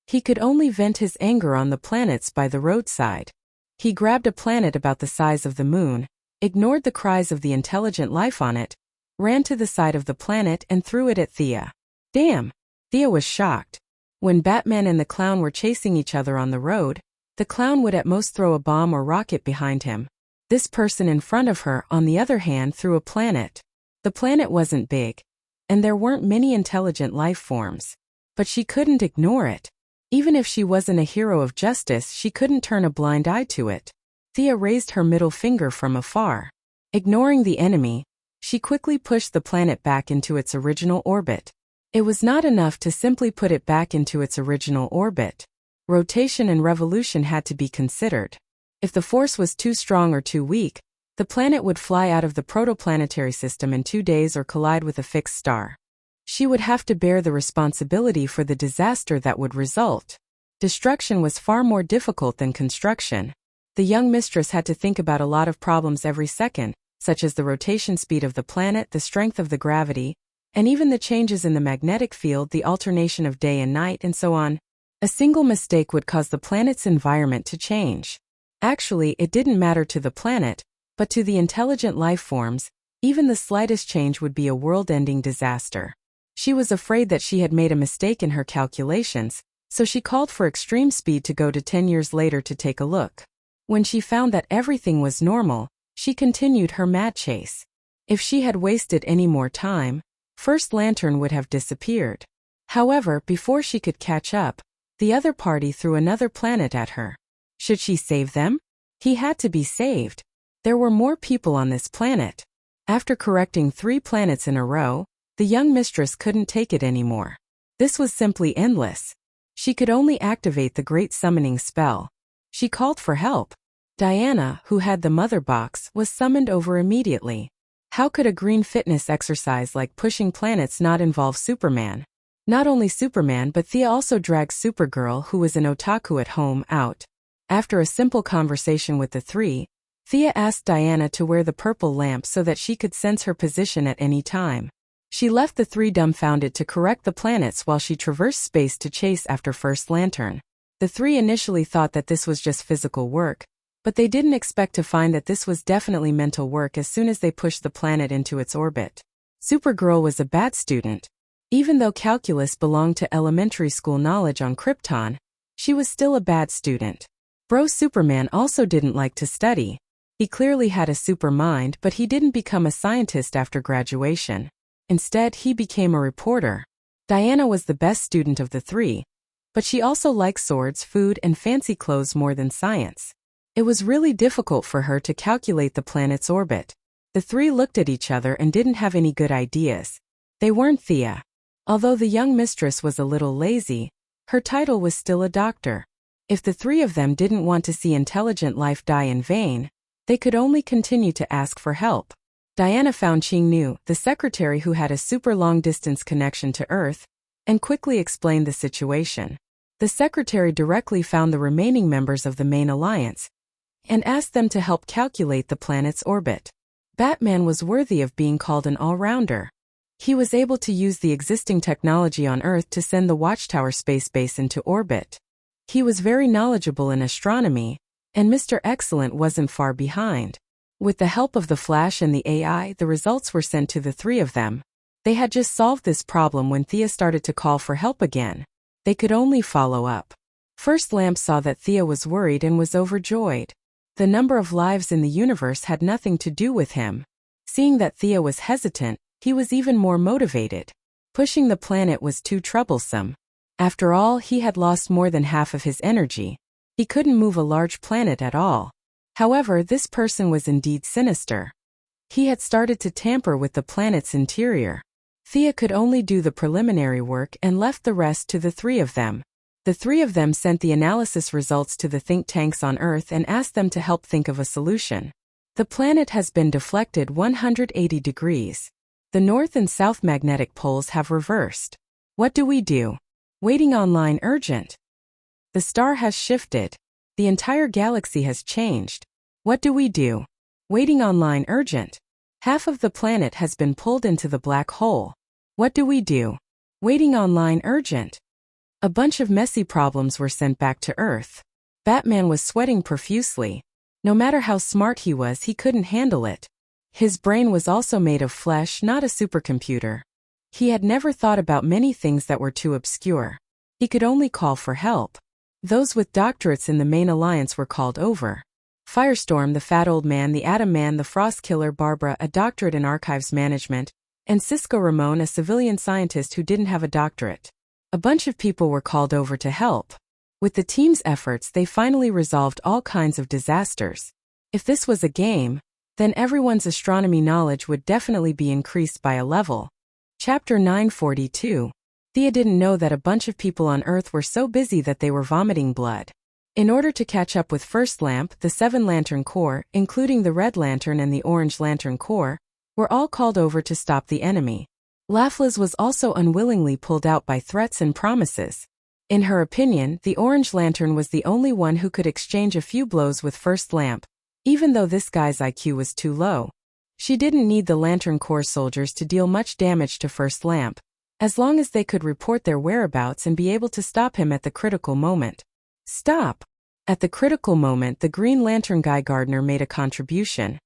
He could only vent his anger on the planets by the roadside. He grabbed a planet about the size of the moon, ignored the cries of the intelligent life on it, ran to the side of the planet and threw it at Thea. Damn! Thea was shocked. When Batman and the clown were chasing each other on the road, the clown would at most throw a bomb or rocket behind him. This person in front of her, on the other hand, threw a planet. The planet wasn't big, and there weren't many intelligent life forms. But she couldn't ignore it. Even if she wasn't a hero of justice, she couldn't turn a blind eye to it. Thea raised her middle finger from afar. Ignoring the enemy, she quickly pushed the planet back into its original orbit. It was not enough to simply put it back into its original orbit. Rotation and revolution had to be considered. If the force was too strong or too weak, the planet would fly out of the protoplanetary system in 2 days or collide with a fixed star. She would have to bear the responsibility for the disaster that would result. Destruction was far more difficult than construction. The young mistress had to think about a lot of problems every second, such as the rotation speed of the planet, the strength of the gravity, and even the changes in the magnetic field, the alternation of day and night, and so on. A single mistake would cause the planet's environment to change. Actually, it didn't matter to the planet, but to the intelligent life forms, even the slightest change would be a world-ending disaster. She was afraid that she had made a mistake in her calculations, so she called for extreme speed to go to 10 years later to take a look. When she found that everything was normal, she continued her mad chase. If she had wasted any more time, First Lantern would have disappeared. However, before she could catch up, the other party threw another planet at her. Should she save them? He had to be saved. There were more people on this planet. After correcting 3 planets in a row, the young mistress couldn't take it anymore. This was simply endless. She could only activate the great summoning spell. She called for help. Diana, who had the mother box, was summoned over immediately. How could a green fitness exercise like pushing planets not involve Superman? Not only Superman, but Thea also dragged Supergirl, who was an otaku at home, out. After a simple conversation with the 3, Thea asked Diana to wear the purple lamp so that she could sense her position at any time. She left the 3 dumbfounded to correct the planets while she traversed space to chase after First Lantern. The 3 initially thought that this was just physical work, but they didn't expect to find that this was definitely mental work as soon as they pushed the planet into its orbit. Supergirl was a bad student. Even though calculus belonged to elementary school knowledge on Krypton, she was still a bad student. Bro Superman also didn't like to study. He clearly had a super mind, but he didn't become a scientist after graduation. Instead, he became a reporter. Diana was the best student of the 3, but she also liked swords, food, and fancy clothes more than science. It was really difficult for her to calculate the planet's orbit. The 3 looked at each other and didn't have any good ideas. They weren't Thea. Although the young mistress was a little lazy, her title was still a doctor. If the 3 of them didn't want to see intelligent life die in vain, they could only continue to ask for help. Diana found Qingnu, the secretary who had a super long-distance connection to Earth, and quickly explained the situation. The secretary directly found the remaining members of the main alliance and asked them to help calculate the planet's orbit. Batman was worthy of being called an all-rounder. He was able to use the existing technology on Earth to send the Watchtower space base into orbit. He was very knowledgeable in astronomy, and Mr. Excellent wasn't far behind. With the help of the Flash and the AI, the results were sent to the 3 of them. They had just solved this problem when Thea started to call for help again. They could only follow up. First Lamp saw that Thea was worried and was overjoyed. The number of lives in the universe had nothing to do with him. Seeing that Thea was hesitant, he was even more motivated. Pushing the planet was too troublesome. After all, he had lost more than half of his energy. He couldn't move a large planet at all. However, this person was indeed sinister. He had started to tamper with the planet's interior. Thea could only do the preliminary work and left the rest to the 3 of them. The 3 of them sent the analysis results to the think tanks on Earth and asked them to help think of a solution. The planet has been deflected 180 degrees. The north and south magnetic poles have reversed. What do we do? Waiting online urgent. The star has shifted. The entire galaxy has changed. What do we do? Waiting online urgent. Half of the planet has been pulled into the black hole. What do we do? Waiting online urgent. A bunch of messy problems were sent back to Earth. Batman was sweating profusely. No matter how smart he was, he couldn't handle it. His brain was also made of flesh, not a supercomputer. He had never thought about many things that were too obscure. He could only call for help. Those with doctorates in the main alliance were called over. Firestorm, the fat old man, the Atom Man, the Frost Killer, Barbara, a doctorate in archives management, and Cisco Ramon, a civilian scientist who didn't have a doctorate. A bunch of people were called over to help. With the team's efforts, they finally resolved all kinds of disasters. If this was a game, then everyone's astronomy knowledge would definitely be increased by a level. Chapter 942. Thea didn't know that a bunch of people on Earth were so busy that they were vomiting blood. In order to catch up with First Lamp, the 7-Lantern Corps, including the Red Lantern and the Orange Lantern Corps, were all called over to stop the enemy. Laffles was also unwillingly pulled out by threats and promises. In her opinion, the Orange Lantern was the only one who could exchange a few blows with First Lamp, even though this guy's IQ was too low. She didn't need the Lantern Corps soldiers to deal much damage to First Lamp, as long as they could report their whereabouts and be able to stop him at the critical moment. Stop! At the critical moment, the Green Lantern Guy Gardner made a contribution.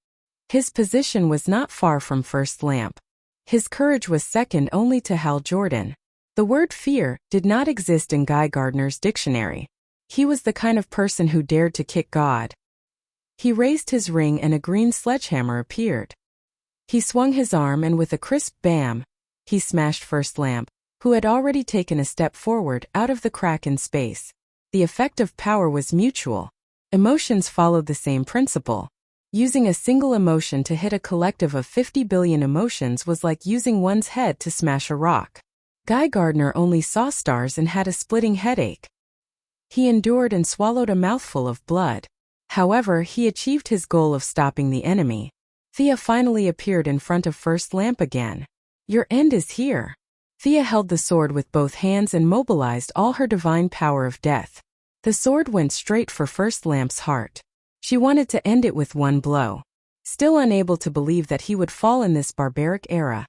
His position was not far from First Lamp. His courage was second only to Hal Jordan. The word fear did not exist in Guy Gardner's dictionary. He was the kind of person who dared to kick God. He raised his ring and a green sledgehammer appeared. He swung his arm and with a crisp bam, he smashed First Lamp, who had already taken a step forward out of the crack in space. The effect of power was mutual. Emotions followed the same principle. Using a single emotion to hit a collective of 50 billion emotions was like using one's head to smash a rock. Guy Gardner only saw stars and had a splitting headache. He endured and swallowed a mouthful of blood. However, he achieved his goal of stopping the enemy. Thea finally appeared in front of First Lamp again. Your end is here. Thea held the sword with both hands and mobilized all her divine power of death. The sword went straight for First Lamp's heart. She wanted to end it with one blow. Still unable to believe that he would fall in this barbaric era.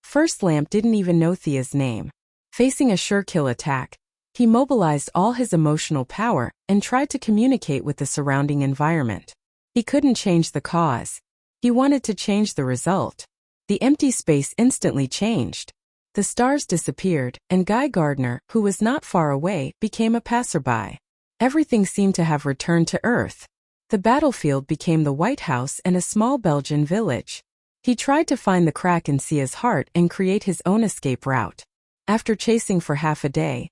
First Lamp didn't even know Thea's name. Facing a sure-kill attack, he mobilized all his emotional power and tried to communicate with the surrounding environment. He couldn't change the cause. He wanted to change the result. The empty space instantly changed. The stars disappeared, and Guy Gardner, who was not far away, became a passerby. Everything seemed to have returned to Earth. The battlefield became the White House and a small Belgian village. He tried to find the crack in Sia's heart and create his own escape route. After chasing for half a day,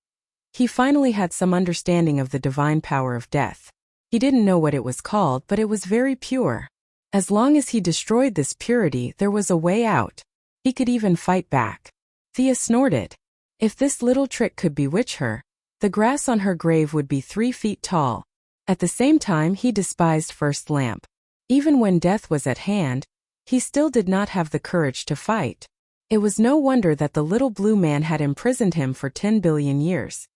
he finally had some understanding of the divine power of death. He didn't know what it was called, but it was very pure. As long as he destroyed this purity, there was a way out. He could even fight back. Thea snorted. If this little trick could bewitch her, the grass on her grave would be 3 feet tall. At the same time, he despised First Lamp. Even when death was at hand, he still did not have the courage to fight. It was no wonder that the little blue man had imprisoned him for 10 billion years.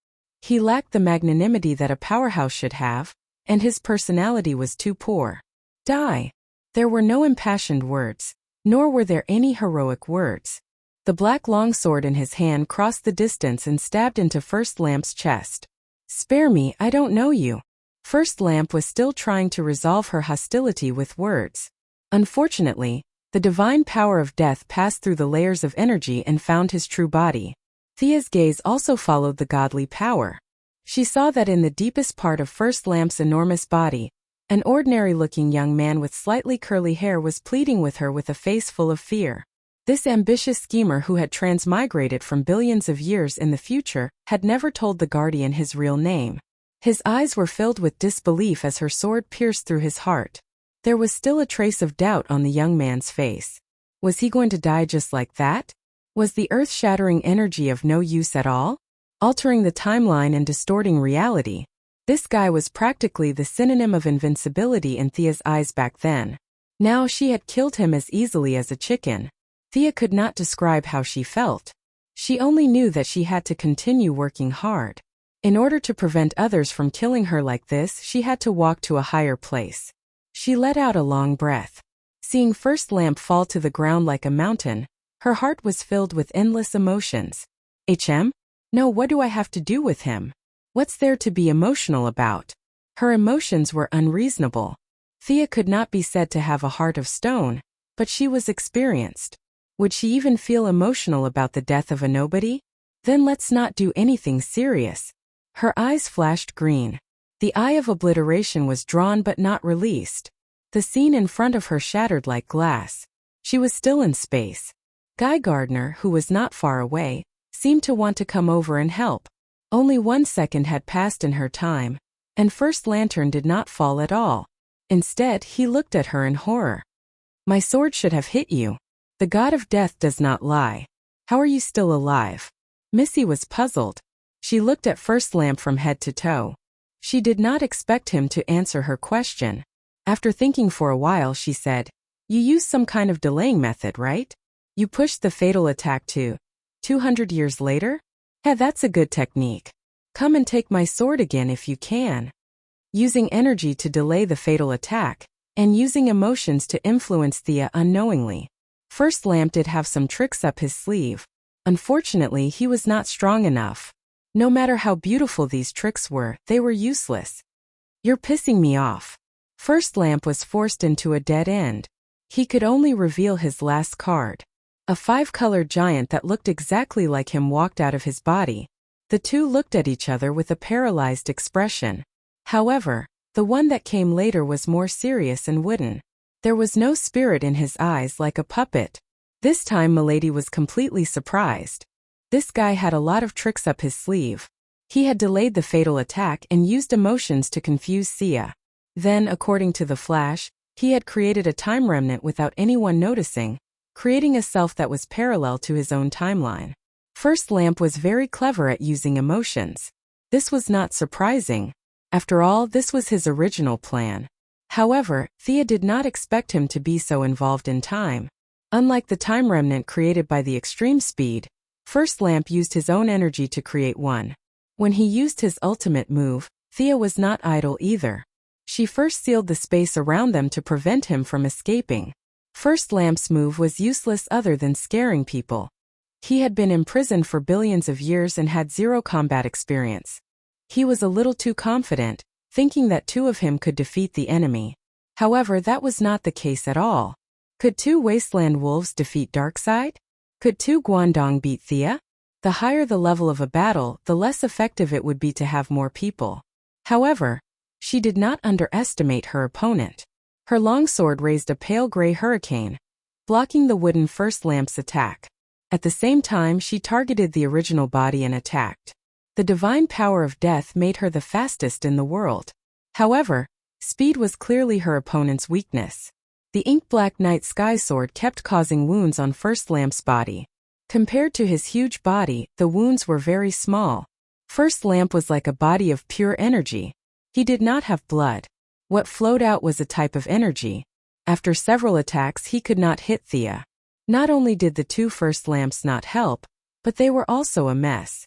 He lacked the magnanimity that a powerhouse should have, and his personality was too poor. Die! There were no impassioned words, nor were there any heroic words. The black longsword in his hand crossed the distance and stabbed into First Lamp's chest. Spare me, I don't know you. First Lamp was still trying to resolve her hostility with words. Unfortunately, the divine power of death passed through the layers of energy and found his true body. Thea's gaze also followed the godly power. She saw that in the deepest part of First Lamp's enormous body, an ordinary-looking young man with slightly curly hair was pleading with her with a face full of fear. This ambitious schemer who had transmigrated from billions of years in the future had never told the Guardian his real name. His eyes were filled with disbelief as her sword pierced through his heart. There was still a trace of doubt on the young man's face. Was he going to die just like that? Was the earth-shattering energy of no use at all? Altering the timeline and distorting reality. This guy was practically the synonym of invincibility in Thea's eyes back then. Now she had killed him as easily as a chicken. Thea could not describe how she felt. She only knew that she had to continue working hard. In order to prevent others from killing her like this, she had to walk to a higher place. She let out a long breath. Seeing First Lamp fall to the ground like a mountain, her heart was filled with endless emotions. No, what do I have to do with him? What's there to be emotional about? Her emotions were unreasonable. Thea could not be said to have a heart of stone, but she was experienced. Would she even feel emotional about the death of a nobody? Then let's not do anything serious. Her eyes flashed green. The eye of obliteration was drawn but not released. The scene in front of her shattered like glass. She was still in space. Guy Gardner, who was not far away, seemed to want to come over and help. Only 1 second had passed in her time, and First Lantern did not fall at all. Instead, he looked at her in horror. My sword should have hit you. The god of death does not lie. How are you still alive? Missy was puzzled. She looked at First Lamp from head to toe. She did not expect him to answer her question. After thinking for a while, she said, You use some kind of delaying method, right? You pushed the fatal attack to 200 years later? Hey, that's a good technique. Come and take my sword again if you can. Using energy to delay the fatal attack, and using emotions to influence Thea unknowingly. First Lamp did have some tricks up his sleeve. Unfortunately, he was not strong enough. No matter how beautiful these tricks were, they were useless. You're pissing me off. First Lamp was forced into a dead end. He could only reveal his last card. A 5-colored giant that looked exactly like him walked out of his body. The two looked at each other with a paralyzed expression. However, the one that came later was more serious and wooden. There was no spirit in his eyes like a puppet. This time Milady was completely surprised. This guy had a lot of tricks up his sleeve. He had delayed the fatal attack and used emotions to confuse Thea. Then, according to the Flash, he had created a time remnant without anyone noticing, creating a self that was parallel to his own timeline. First Lamp was very clever at using emotions. This was not surprising. After all, this was his original plan. However, Thea did not expect him to be so involved in time. Unlike the time remnant created by the extreme speed, First Lamp used his own energy to create one. When he used his ultimate move, Thea was not idle either. She first sealed the space around them to prevent him from escaping. First Lamp's move was useless other than scaring people. He had been imprisoned for billions of years and had zero combat experience. He was a little too confident, thinking that two of him could defeat the enemy. However, that was not the case at all. Could 2 Wasteland Wolves defeat Darkseid? Could 2 Guangdong beat Thea? The higher the level of a battle, the less effective it would be to have more people. However, she did not underestimate her opponent. Her longsword raised a pale gray hurricane, blocking the wooden First Lamp's attack. At the same time, she targeted the original body and attacked. The divine power of death made her the fastest in the world. However, speed was clearly her opponent's weakness. The ink-black Night Sky Sword kept causing wounds on First Lamp's body. Compared to his huge body, the wounds were very small. First Lamp was like a body of pure energy. He did not have blood. What flowed out was a type of energy. After several attacks, he could not hit Thea. Not only did the 2 First Lamps not help, but they were also a mess.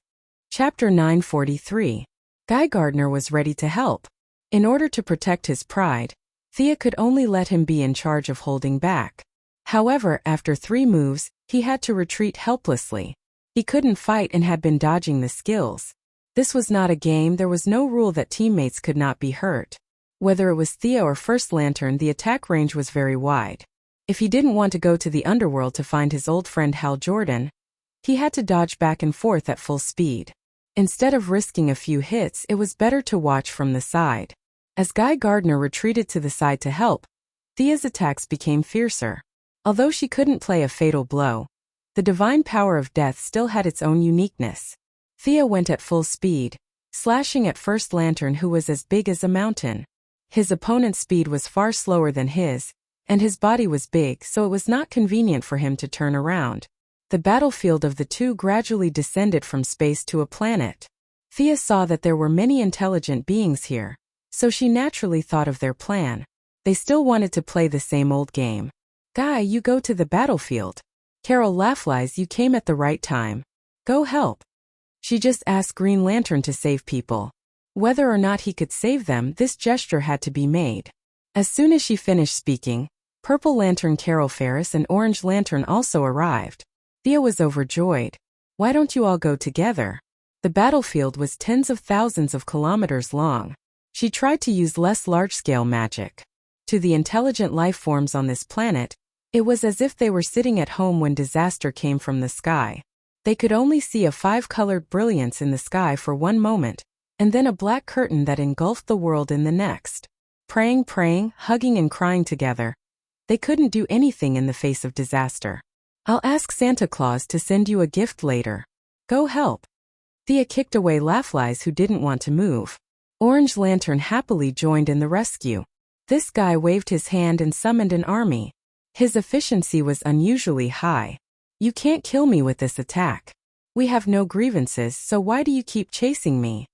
Chapter 943. Guy Gardner was ready to help. In order to protect his pride, Thea could only let him be in charge of holding back. However, after 3 moves, he had to retreat helplessly. He couldn't fight and had been dodging the skills. This was not a game. There was no rule that teammates could not be hurt. Whether it was Thea or First Lantern, the attack range was very wide. If he didn't want to go to the underworld to find his old friend Hal Jordan, he had to dodge back and forth at full speed. Instead of risking a few hits, it was better to watch from the side. As Guy Gardner retreated to the side to help, Thea's attacks became fiercer. Although she couldn't play a fatal blow, the divine power of death still had its own uniqueness. Thea went at full speed, slashing at First Lantern, who was as big as a mountain. His opponent's speed was far slower than his, and his body was big, so it was not convenient for him to turn around. The battlefield of the two gradually descended from space to a planet. Thea saw that there were many intelligent beings here, so she naturally thought of their plan. They still wanted to play the same old game. Guy, you go to the battlefield. Carol Laughlies, you came at the right time. Go help. She just asked Green Lantern to save people. Whether or not he could save them, this gesture had to be made. As soon as she finished speaking, Purple Lantern Carol Ferris and Orange Lantern also arrived. Thea was overjoyed. Why don't you all go together? The battlefield was tens of thousands of kilometers long. She tried to use less large-scale magic. To the intelligent life forms on this planet, it was as if they were sitting at home when disaster came from the sky. They could only see a 5-colored brilliance in the sky for one moment, and then a black curtain that engulfed the world in the next. Praying, hugging and crying together. They couldn't do anything in the face of disaster. I'll ask Santa Claus to send you a gift later. Go help. Thea kicked away Laughley's who didn't want to move. Orange Lantern happily joined in the rescue. This guy waved his hand and summoned an army. His efficiency was unusually high. You can't kill me with this attack. We have no grievances, so why do you keep chasing me?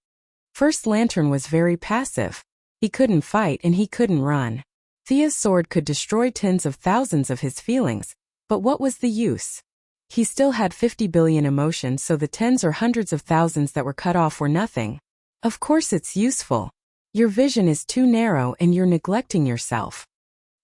First Lantern was very passive. He couldn't fight and he couldn't run. Thea's sword could destroy tens of thousands of his feelings, but what was the use? He still had 50 billion emotions, so the tens or hundreds of thousands that were cut off were nothing. Of course it's useful. Your vision is too narrow and you're neglecting yourself.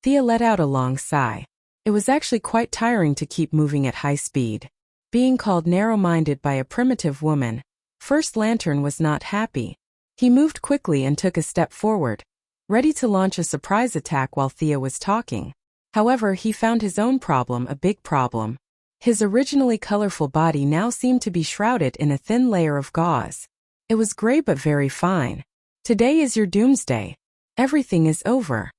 Thea let out a long sigh. It was actually quite tiring to keep moving at high speed. Being called narrow-minded by a primitive woman, First Lantern was not happy. He moved quickly and took a step forward, ready to launch a surprise attack while Thea was talking. However, he found his own problem a big problem. His originally colorful body now seemed to be shrouded in a thin layer of gauze. It was gray but very fine. Today is your doomsday. Everything is over.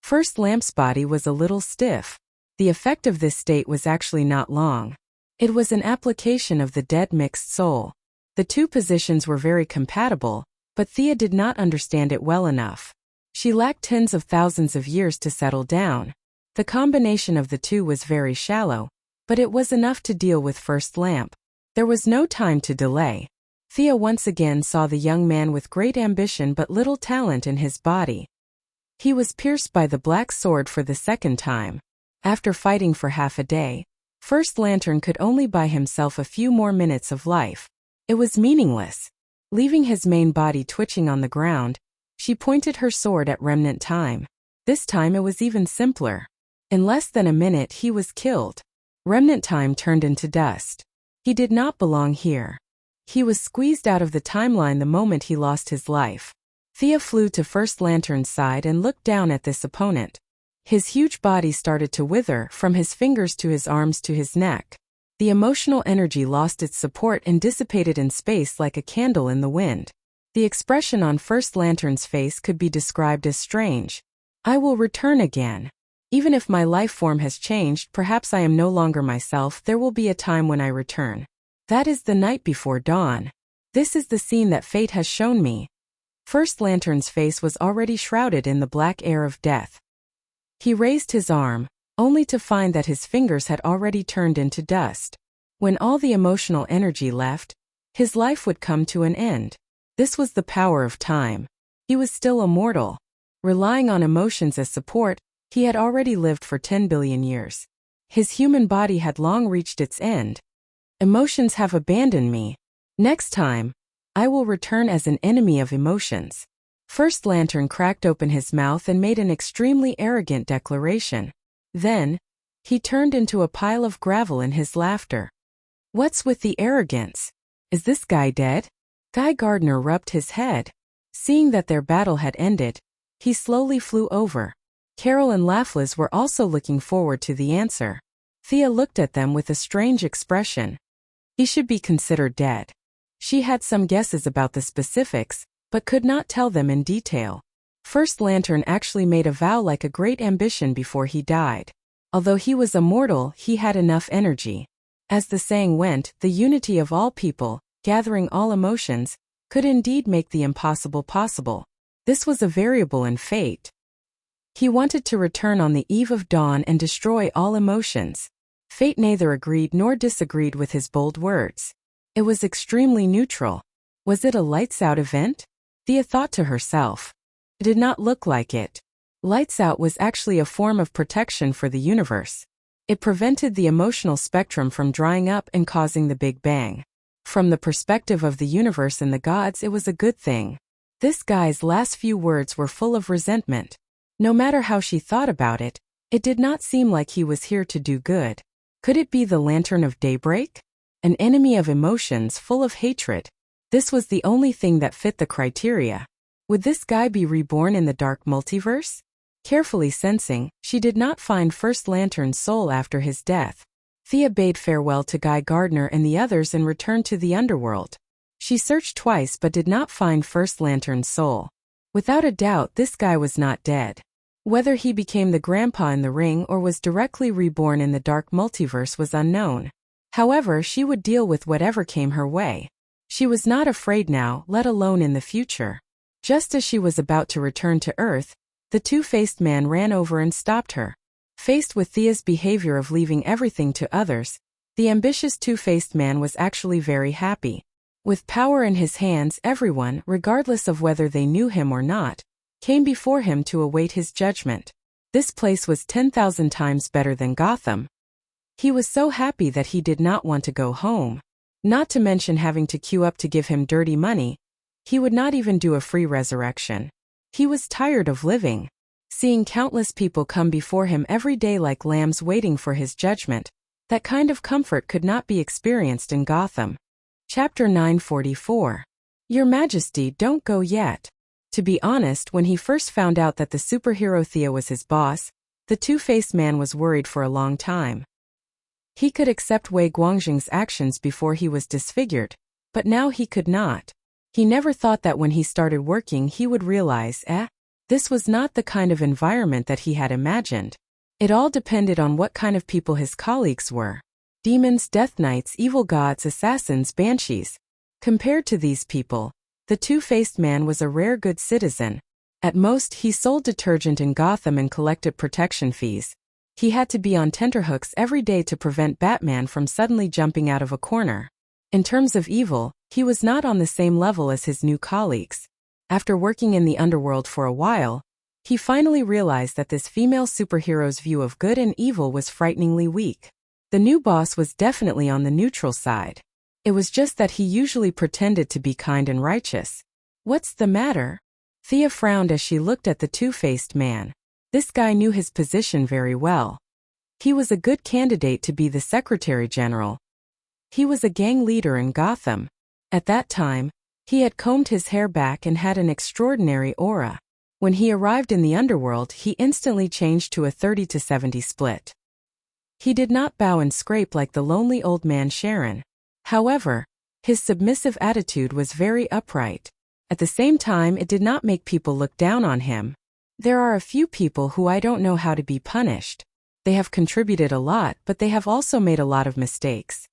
First Lamp's body was a little stiff. The effect of this state was actually not long. It was an application of the dead mixed soul. The two positions were very compatible, but Thea did not understand it well enough. She lacked tens of thousands of years to settle down. The combination of the two was very shallow, but it was enough to deal with First Lamp. There was no time to delay. Thea once again saw the young man with great ambition but little talent in his body. He was pierced by the black sword for the second time. After fighting for half a day, First Lantern could only buy himself a few more minutes of life. It was meaningless. Leaving his main body twitching on the ground, she pointed her sword at Remnant Time. This time it was even simpler. In less than a minute he was killed. Remnant Time turned into dust. He did not belong here. He was squeezed out of the timeline the moment he lost his life. Thea flew to First Lantern's side and looked down at this opponent. His huge body started to wither from his fingers to his arms to his neck. The emotional energy lost its support and dissipated in space like a candle in the wind. The expression on First Lantern's face could be described as strange. I will return again. Even if my life form has changed, perhaps I am no longer myself, there will be a time when I return. That is the night before dawn. This is the scene that fate has shown me. First Lantern's face was already shrouded in the black air of death. He raised his arm, only to find that his fingers had already turned into dust. When all the emotional energy left, his life would come to an end. This was the power of time. He was still immortal. Relying on emotions as support, he had already lived for 10 billion years. His human body had long reached its end. Emotions have abandoned me. Next time, I will return as an enemy of emotions. First Lantern cracked open his mouth and made an extremely arrogant declaration. Then, he turned into a pile of gravel in his laughter. What's with the arrogance? Is this guy dead? Guy Gardner rubbed his head. Seeing that their battle had ended, he slowly flew over. Carol and Laughless were also looking forward to the answer. Thea looked at them with a strange expression. He should be considered dead. She had some guesses about the specifics, but could not tell them in detail. First Lantern actually made a vow like a great ambition before he died. Although he was immortal, he had enough energy. As the saying went, the unity of all people, gathering all emotions, could indeed make the impossible possible. This was a variable in fate. He wanted to return on the eve of dawn and destroy all emotions. Fate neither agreed nor disagreed with his bold words. It was extremely neutral. Was it a lights-out event? Thea thought to herself. It did not look like it. Lights out was actually a form of protection for the universe. It prevented the emotional spectrum from drying up and causing the Big Bang. From the perspective of the universe and the gods, it was a good thing. This guy's last few words were full of resentment. No matter how she thought about it, it did not seem like he was here to do good. Could it be the Lantern of Daybreak? An enemy of emotions full of hatred. This was the only thing that fit the criteria. Would this guy be reborn in the dark multiverse? Carefully sensing, she did not find First Lantern's soul after his death. Thea bade farewell to Guy Gardner and the others and returned to the underworld. She searched twice but did not find First Lantern's soul. Without a doubt, this guy was not dead. Whether he became the grandpa in the ring or was directly reborn in the dark multiverse was unknown. However, she would deal with whatever came her way. She was not afraid now, let alone in the future. Just as she was about to return to Earth, the two-faced man ran over and stopped her. Faced with Thea's behavior of leaving everything to others, the ambitious two-faced man was actually very happy. With power in his hands, everyone, regardless of whether they knew him or not, came before him to await his judgment. This place was 10,000 times better than Gotham. He was so happy that he did not want to go home. Not to mention having to queue up to give him dirty money. He would not even do a free resurrection. He was tired of living. Seeing countless people come before him every day like lambs waiting for his judgment, that kind of comfort could not be experienced in Gotham. Chapter 944. Your Majesty, don't go yet. To be honest, when he first found out that the superhero Thea was his boss, the two-faced man was worried for a long time. He could accept Wei Guangjing's actions before he was disfigured, but now he could not. He never thought that when he started working he would realize, this was not the kind of environment that he had imagined. It all depended on what kind of people his colleagues were. Demons, death knights, evil gods, assassins, banshees. Compared to these people, the two-faced man was a rare good citizen. At most, he sold detergent in Gotham and collected protection fees. He had to be on tenterhooks every day to prevent Batman from suddenly jumping out of a corner. In terms of evil, he was not on the same level as his new colleagues. After working in the underworld for a while, he finally realized that this female superhero's view of good and evil was frighteningly weak. The new boss was definitely on the neutral side. It was just that he usually pretended to be kind and righteous. What's the matter? Thea frowned as she looked at the two-faced man. This guy knew his position very well. He was a good candidate to be the Secretary General. He was a gang leader in Gotham. At that time, he had combed his hair back and had an extraordinary aura. When he arrived in the underworld, he instantly changed to a 30-70 split. He did not bow and scrape like the lonely old man Sharon. However, his submissive attitude was very upright. At the same time, it did not make people look down on him. There are a few people who I don't know how to be punished. They have contributed a lot, but they have also made a lot of mistakes.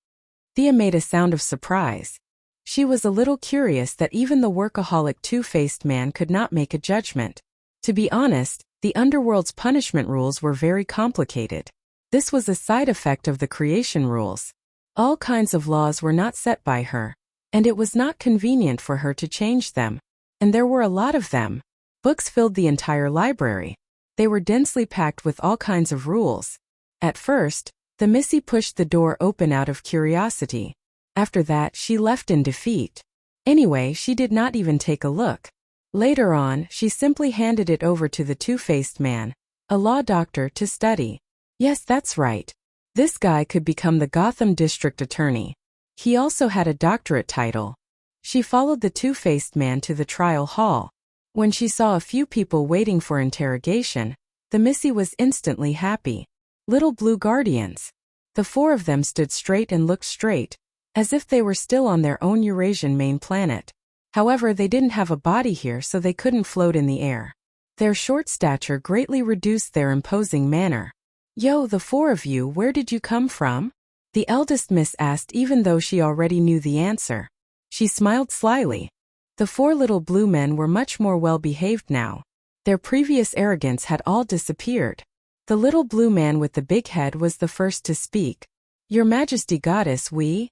Thea made a sound of surprise. She was a little curious that even the workaholic two-faced man could not make a judgment. To be honest, the underworld's punishment rules were very complicated. This was a side effect of the creation rules. All kinds of laws were not set by her, and it was not convenient for her to change them. And there were a lot of them. Books filled the entire library. They were densely packed with all kinds of rules. At first, the Missy pushed the door open out of curiosity. After that, she left in defeat. Anyway, she did not even take a look. Later on, she simply handed it over to the two-faced man, a law doctor, to study. Yes, that's right. This guy could become the Gotham District Attorney. He also had a doctorate title. She followed the two-faced man to the trial hall. When she saw a few people waiting for interrogation, the Missy was instantly happy. Little blue guardians. The four of them stood straight and looked straight, as if they were still on their own Eurasian main planet. However, they didn't have a body here, so they couldn't float in the air. Their short stature greatly reduced their imposing manner. Yo, the four of you, where did you come from? The eldest miss asked, even though she already knew the answer. She smiled slyly. The four little blue men were much more well-behaved now. Their previous arrogance had all disappeared. The little blue man with the big head was the first to speak. Your Majesty Goddess, we...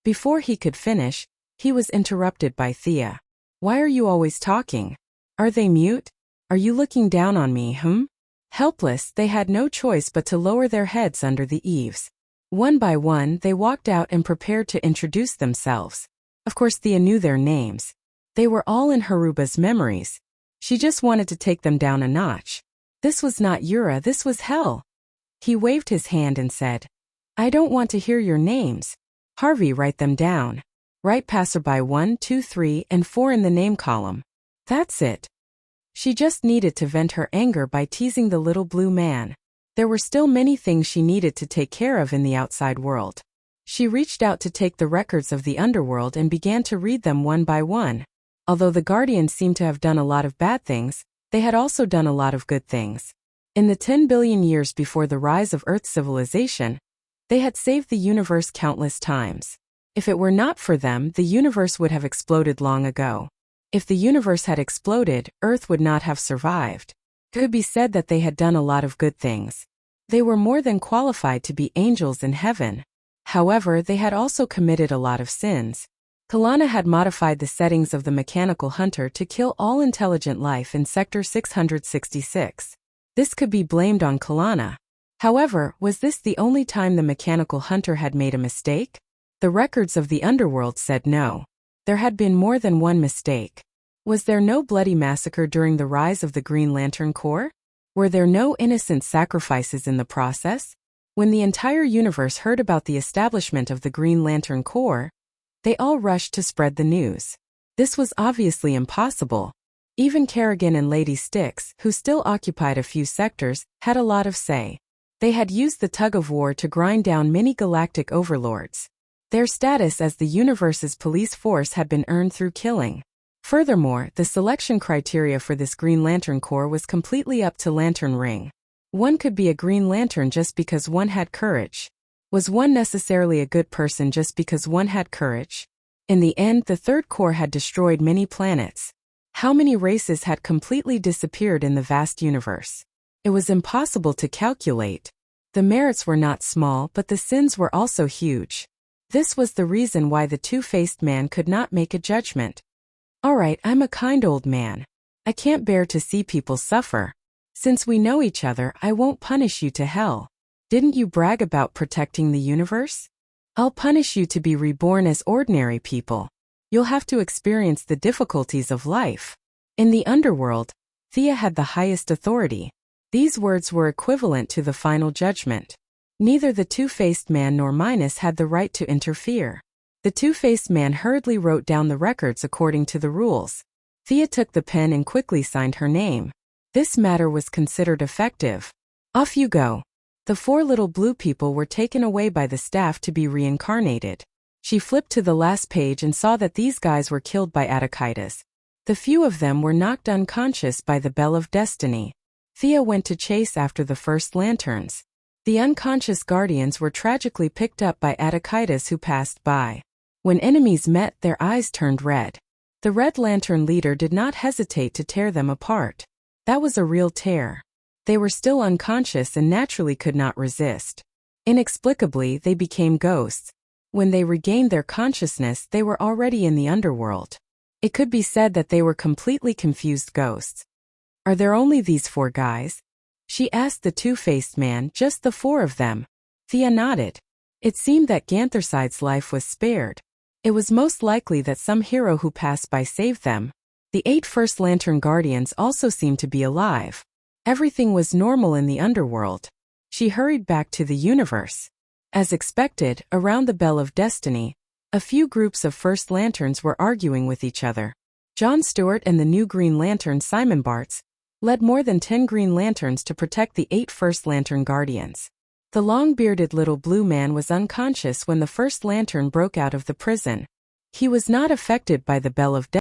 Before he could finish, he was interrupted by Thea. Why are you always talking? Are they mute? Are you looking down on me, Helpless, they had no choice but to lower their heads under the eaves. One by one, they walked out and prepared to introduce themselves. Of course, Thea knew their names. They were all in Haruba's memories. She just wanted to take them down a notch. This was not Yura, this was hell. He waved his hand and said, I don't want to hear your names. Harvey, write them down. Write passerby 1, 2, 3, and 4 in the name column. That's it. She just needed to vent her anger by teasing the little blue man. There were still many things she needed to take care of in the outside world. She reached out to take the records of the underworld and began to read them one by one. Although the Guardians seemed to have done a lot of bad things, they had also done a lot of good things. In the 10 billion years before the rise of Earth civilization, they had saved the universe countless times. If it were not for them, the universe would have exploded long ago. If the universe had exploded, Earth would not have survived. It could be said that they had done a lot of good things. They were more than qualified to be angels in heaven. However, they had also committed a lot of sins. Kalana had modified the settings of the mechanical hunter to kill all intelligent life in Sector 666. This could be blamed on Kalana. However, was this the only time the mechanical hunter had made a mistake? The records of the underworld said no. There had been more than one mistake. Was there no bloody massacre during the rise of the Green Lantern Corps? Were there no innocent sacrifices in the process? When the entire universe heard about the establishment of the Green Lantern Corps, they all rushed to spread the news. This was obviously impossible. Even Kerrigan and Lady Styx, who still occupied a few sectors, had a lot of say. They had used the tug-of-war to grind down many galactic overlords. Their status as the universe's police force had been earned through killing. Furthermore, the selection criteria for this Green Lantern Corps was completely up to Lantern Ring. One could be a Green Lantern just because one had courage. Was one necessarily a good person just because one had courage? In the end, the Third Corps had destroyed many planets. How many races had completely disappeared in the vast universe? It was impossible to calculate. The merits were not small, but the sins were also huge. This was the reason why the two-faced man could not make a judgment. Alright, I'm a kind old man. I can't bear to see people suffer. Since we know each other, I won't punish you to hell. Didn't you brag about protecting the universe? I'll punish you to be reborn as ordinary people. You'll have to experience the difficulties of life. In the underworld, Thea had the highest authority. These words were equivalent to the final judgment. Neither the two-faced man nor Minos had the right to interfere. The two-faced man hurriedly wrote down the records according to the rules. Thea took the pen and quickly signed her name. This matter was considered effective. Off you go. The four little blue people were taken away by the staff to be reincarnated. She flipped to the last page and saw that these guys were killed by Atakitis. The few of them were knocked unconscious by the Bell of Destiny. Thea went to chase after the first lanterns. The unconscious guardians were tragically picked up by Atakitis, who passed by. When enemies met, their eyes turned red. The Red Lantern leader did not hesitate to tear them apart. That was a real tear. They were still unconscious and naturally could not resist. Inexplicably, they became ghosts. When they regained their consciousness, they were already in the underworld. It could be said that they were completely confused ghosts. Are there only these four guys? She asked the two-faced man, just the four of them. Thea nodded. It seemed that Gantherside's life was spared. It was most likely that some hero who passed by saved them. The 8 First Lantern Guardians also seemed to be alive. Everything was normal in the underworld. She hurried back to the universe. As expected, around the Bell of Destiny, a few groups of First Lanterns were arguing with each other. John Stewart and the new Green Lantern Simon Bartz led more than 10 Green Lanterns to protect the 8 First Lantern Guardians. The long-bearded little blue man was unconscious when the First Lantern broke out of the prison. He was not affected by the Bell of Destiny.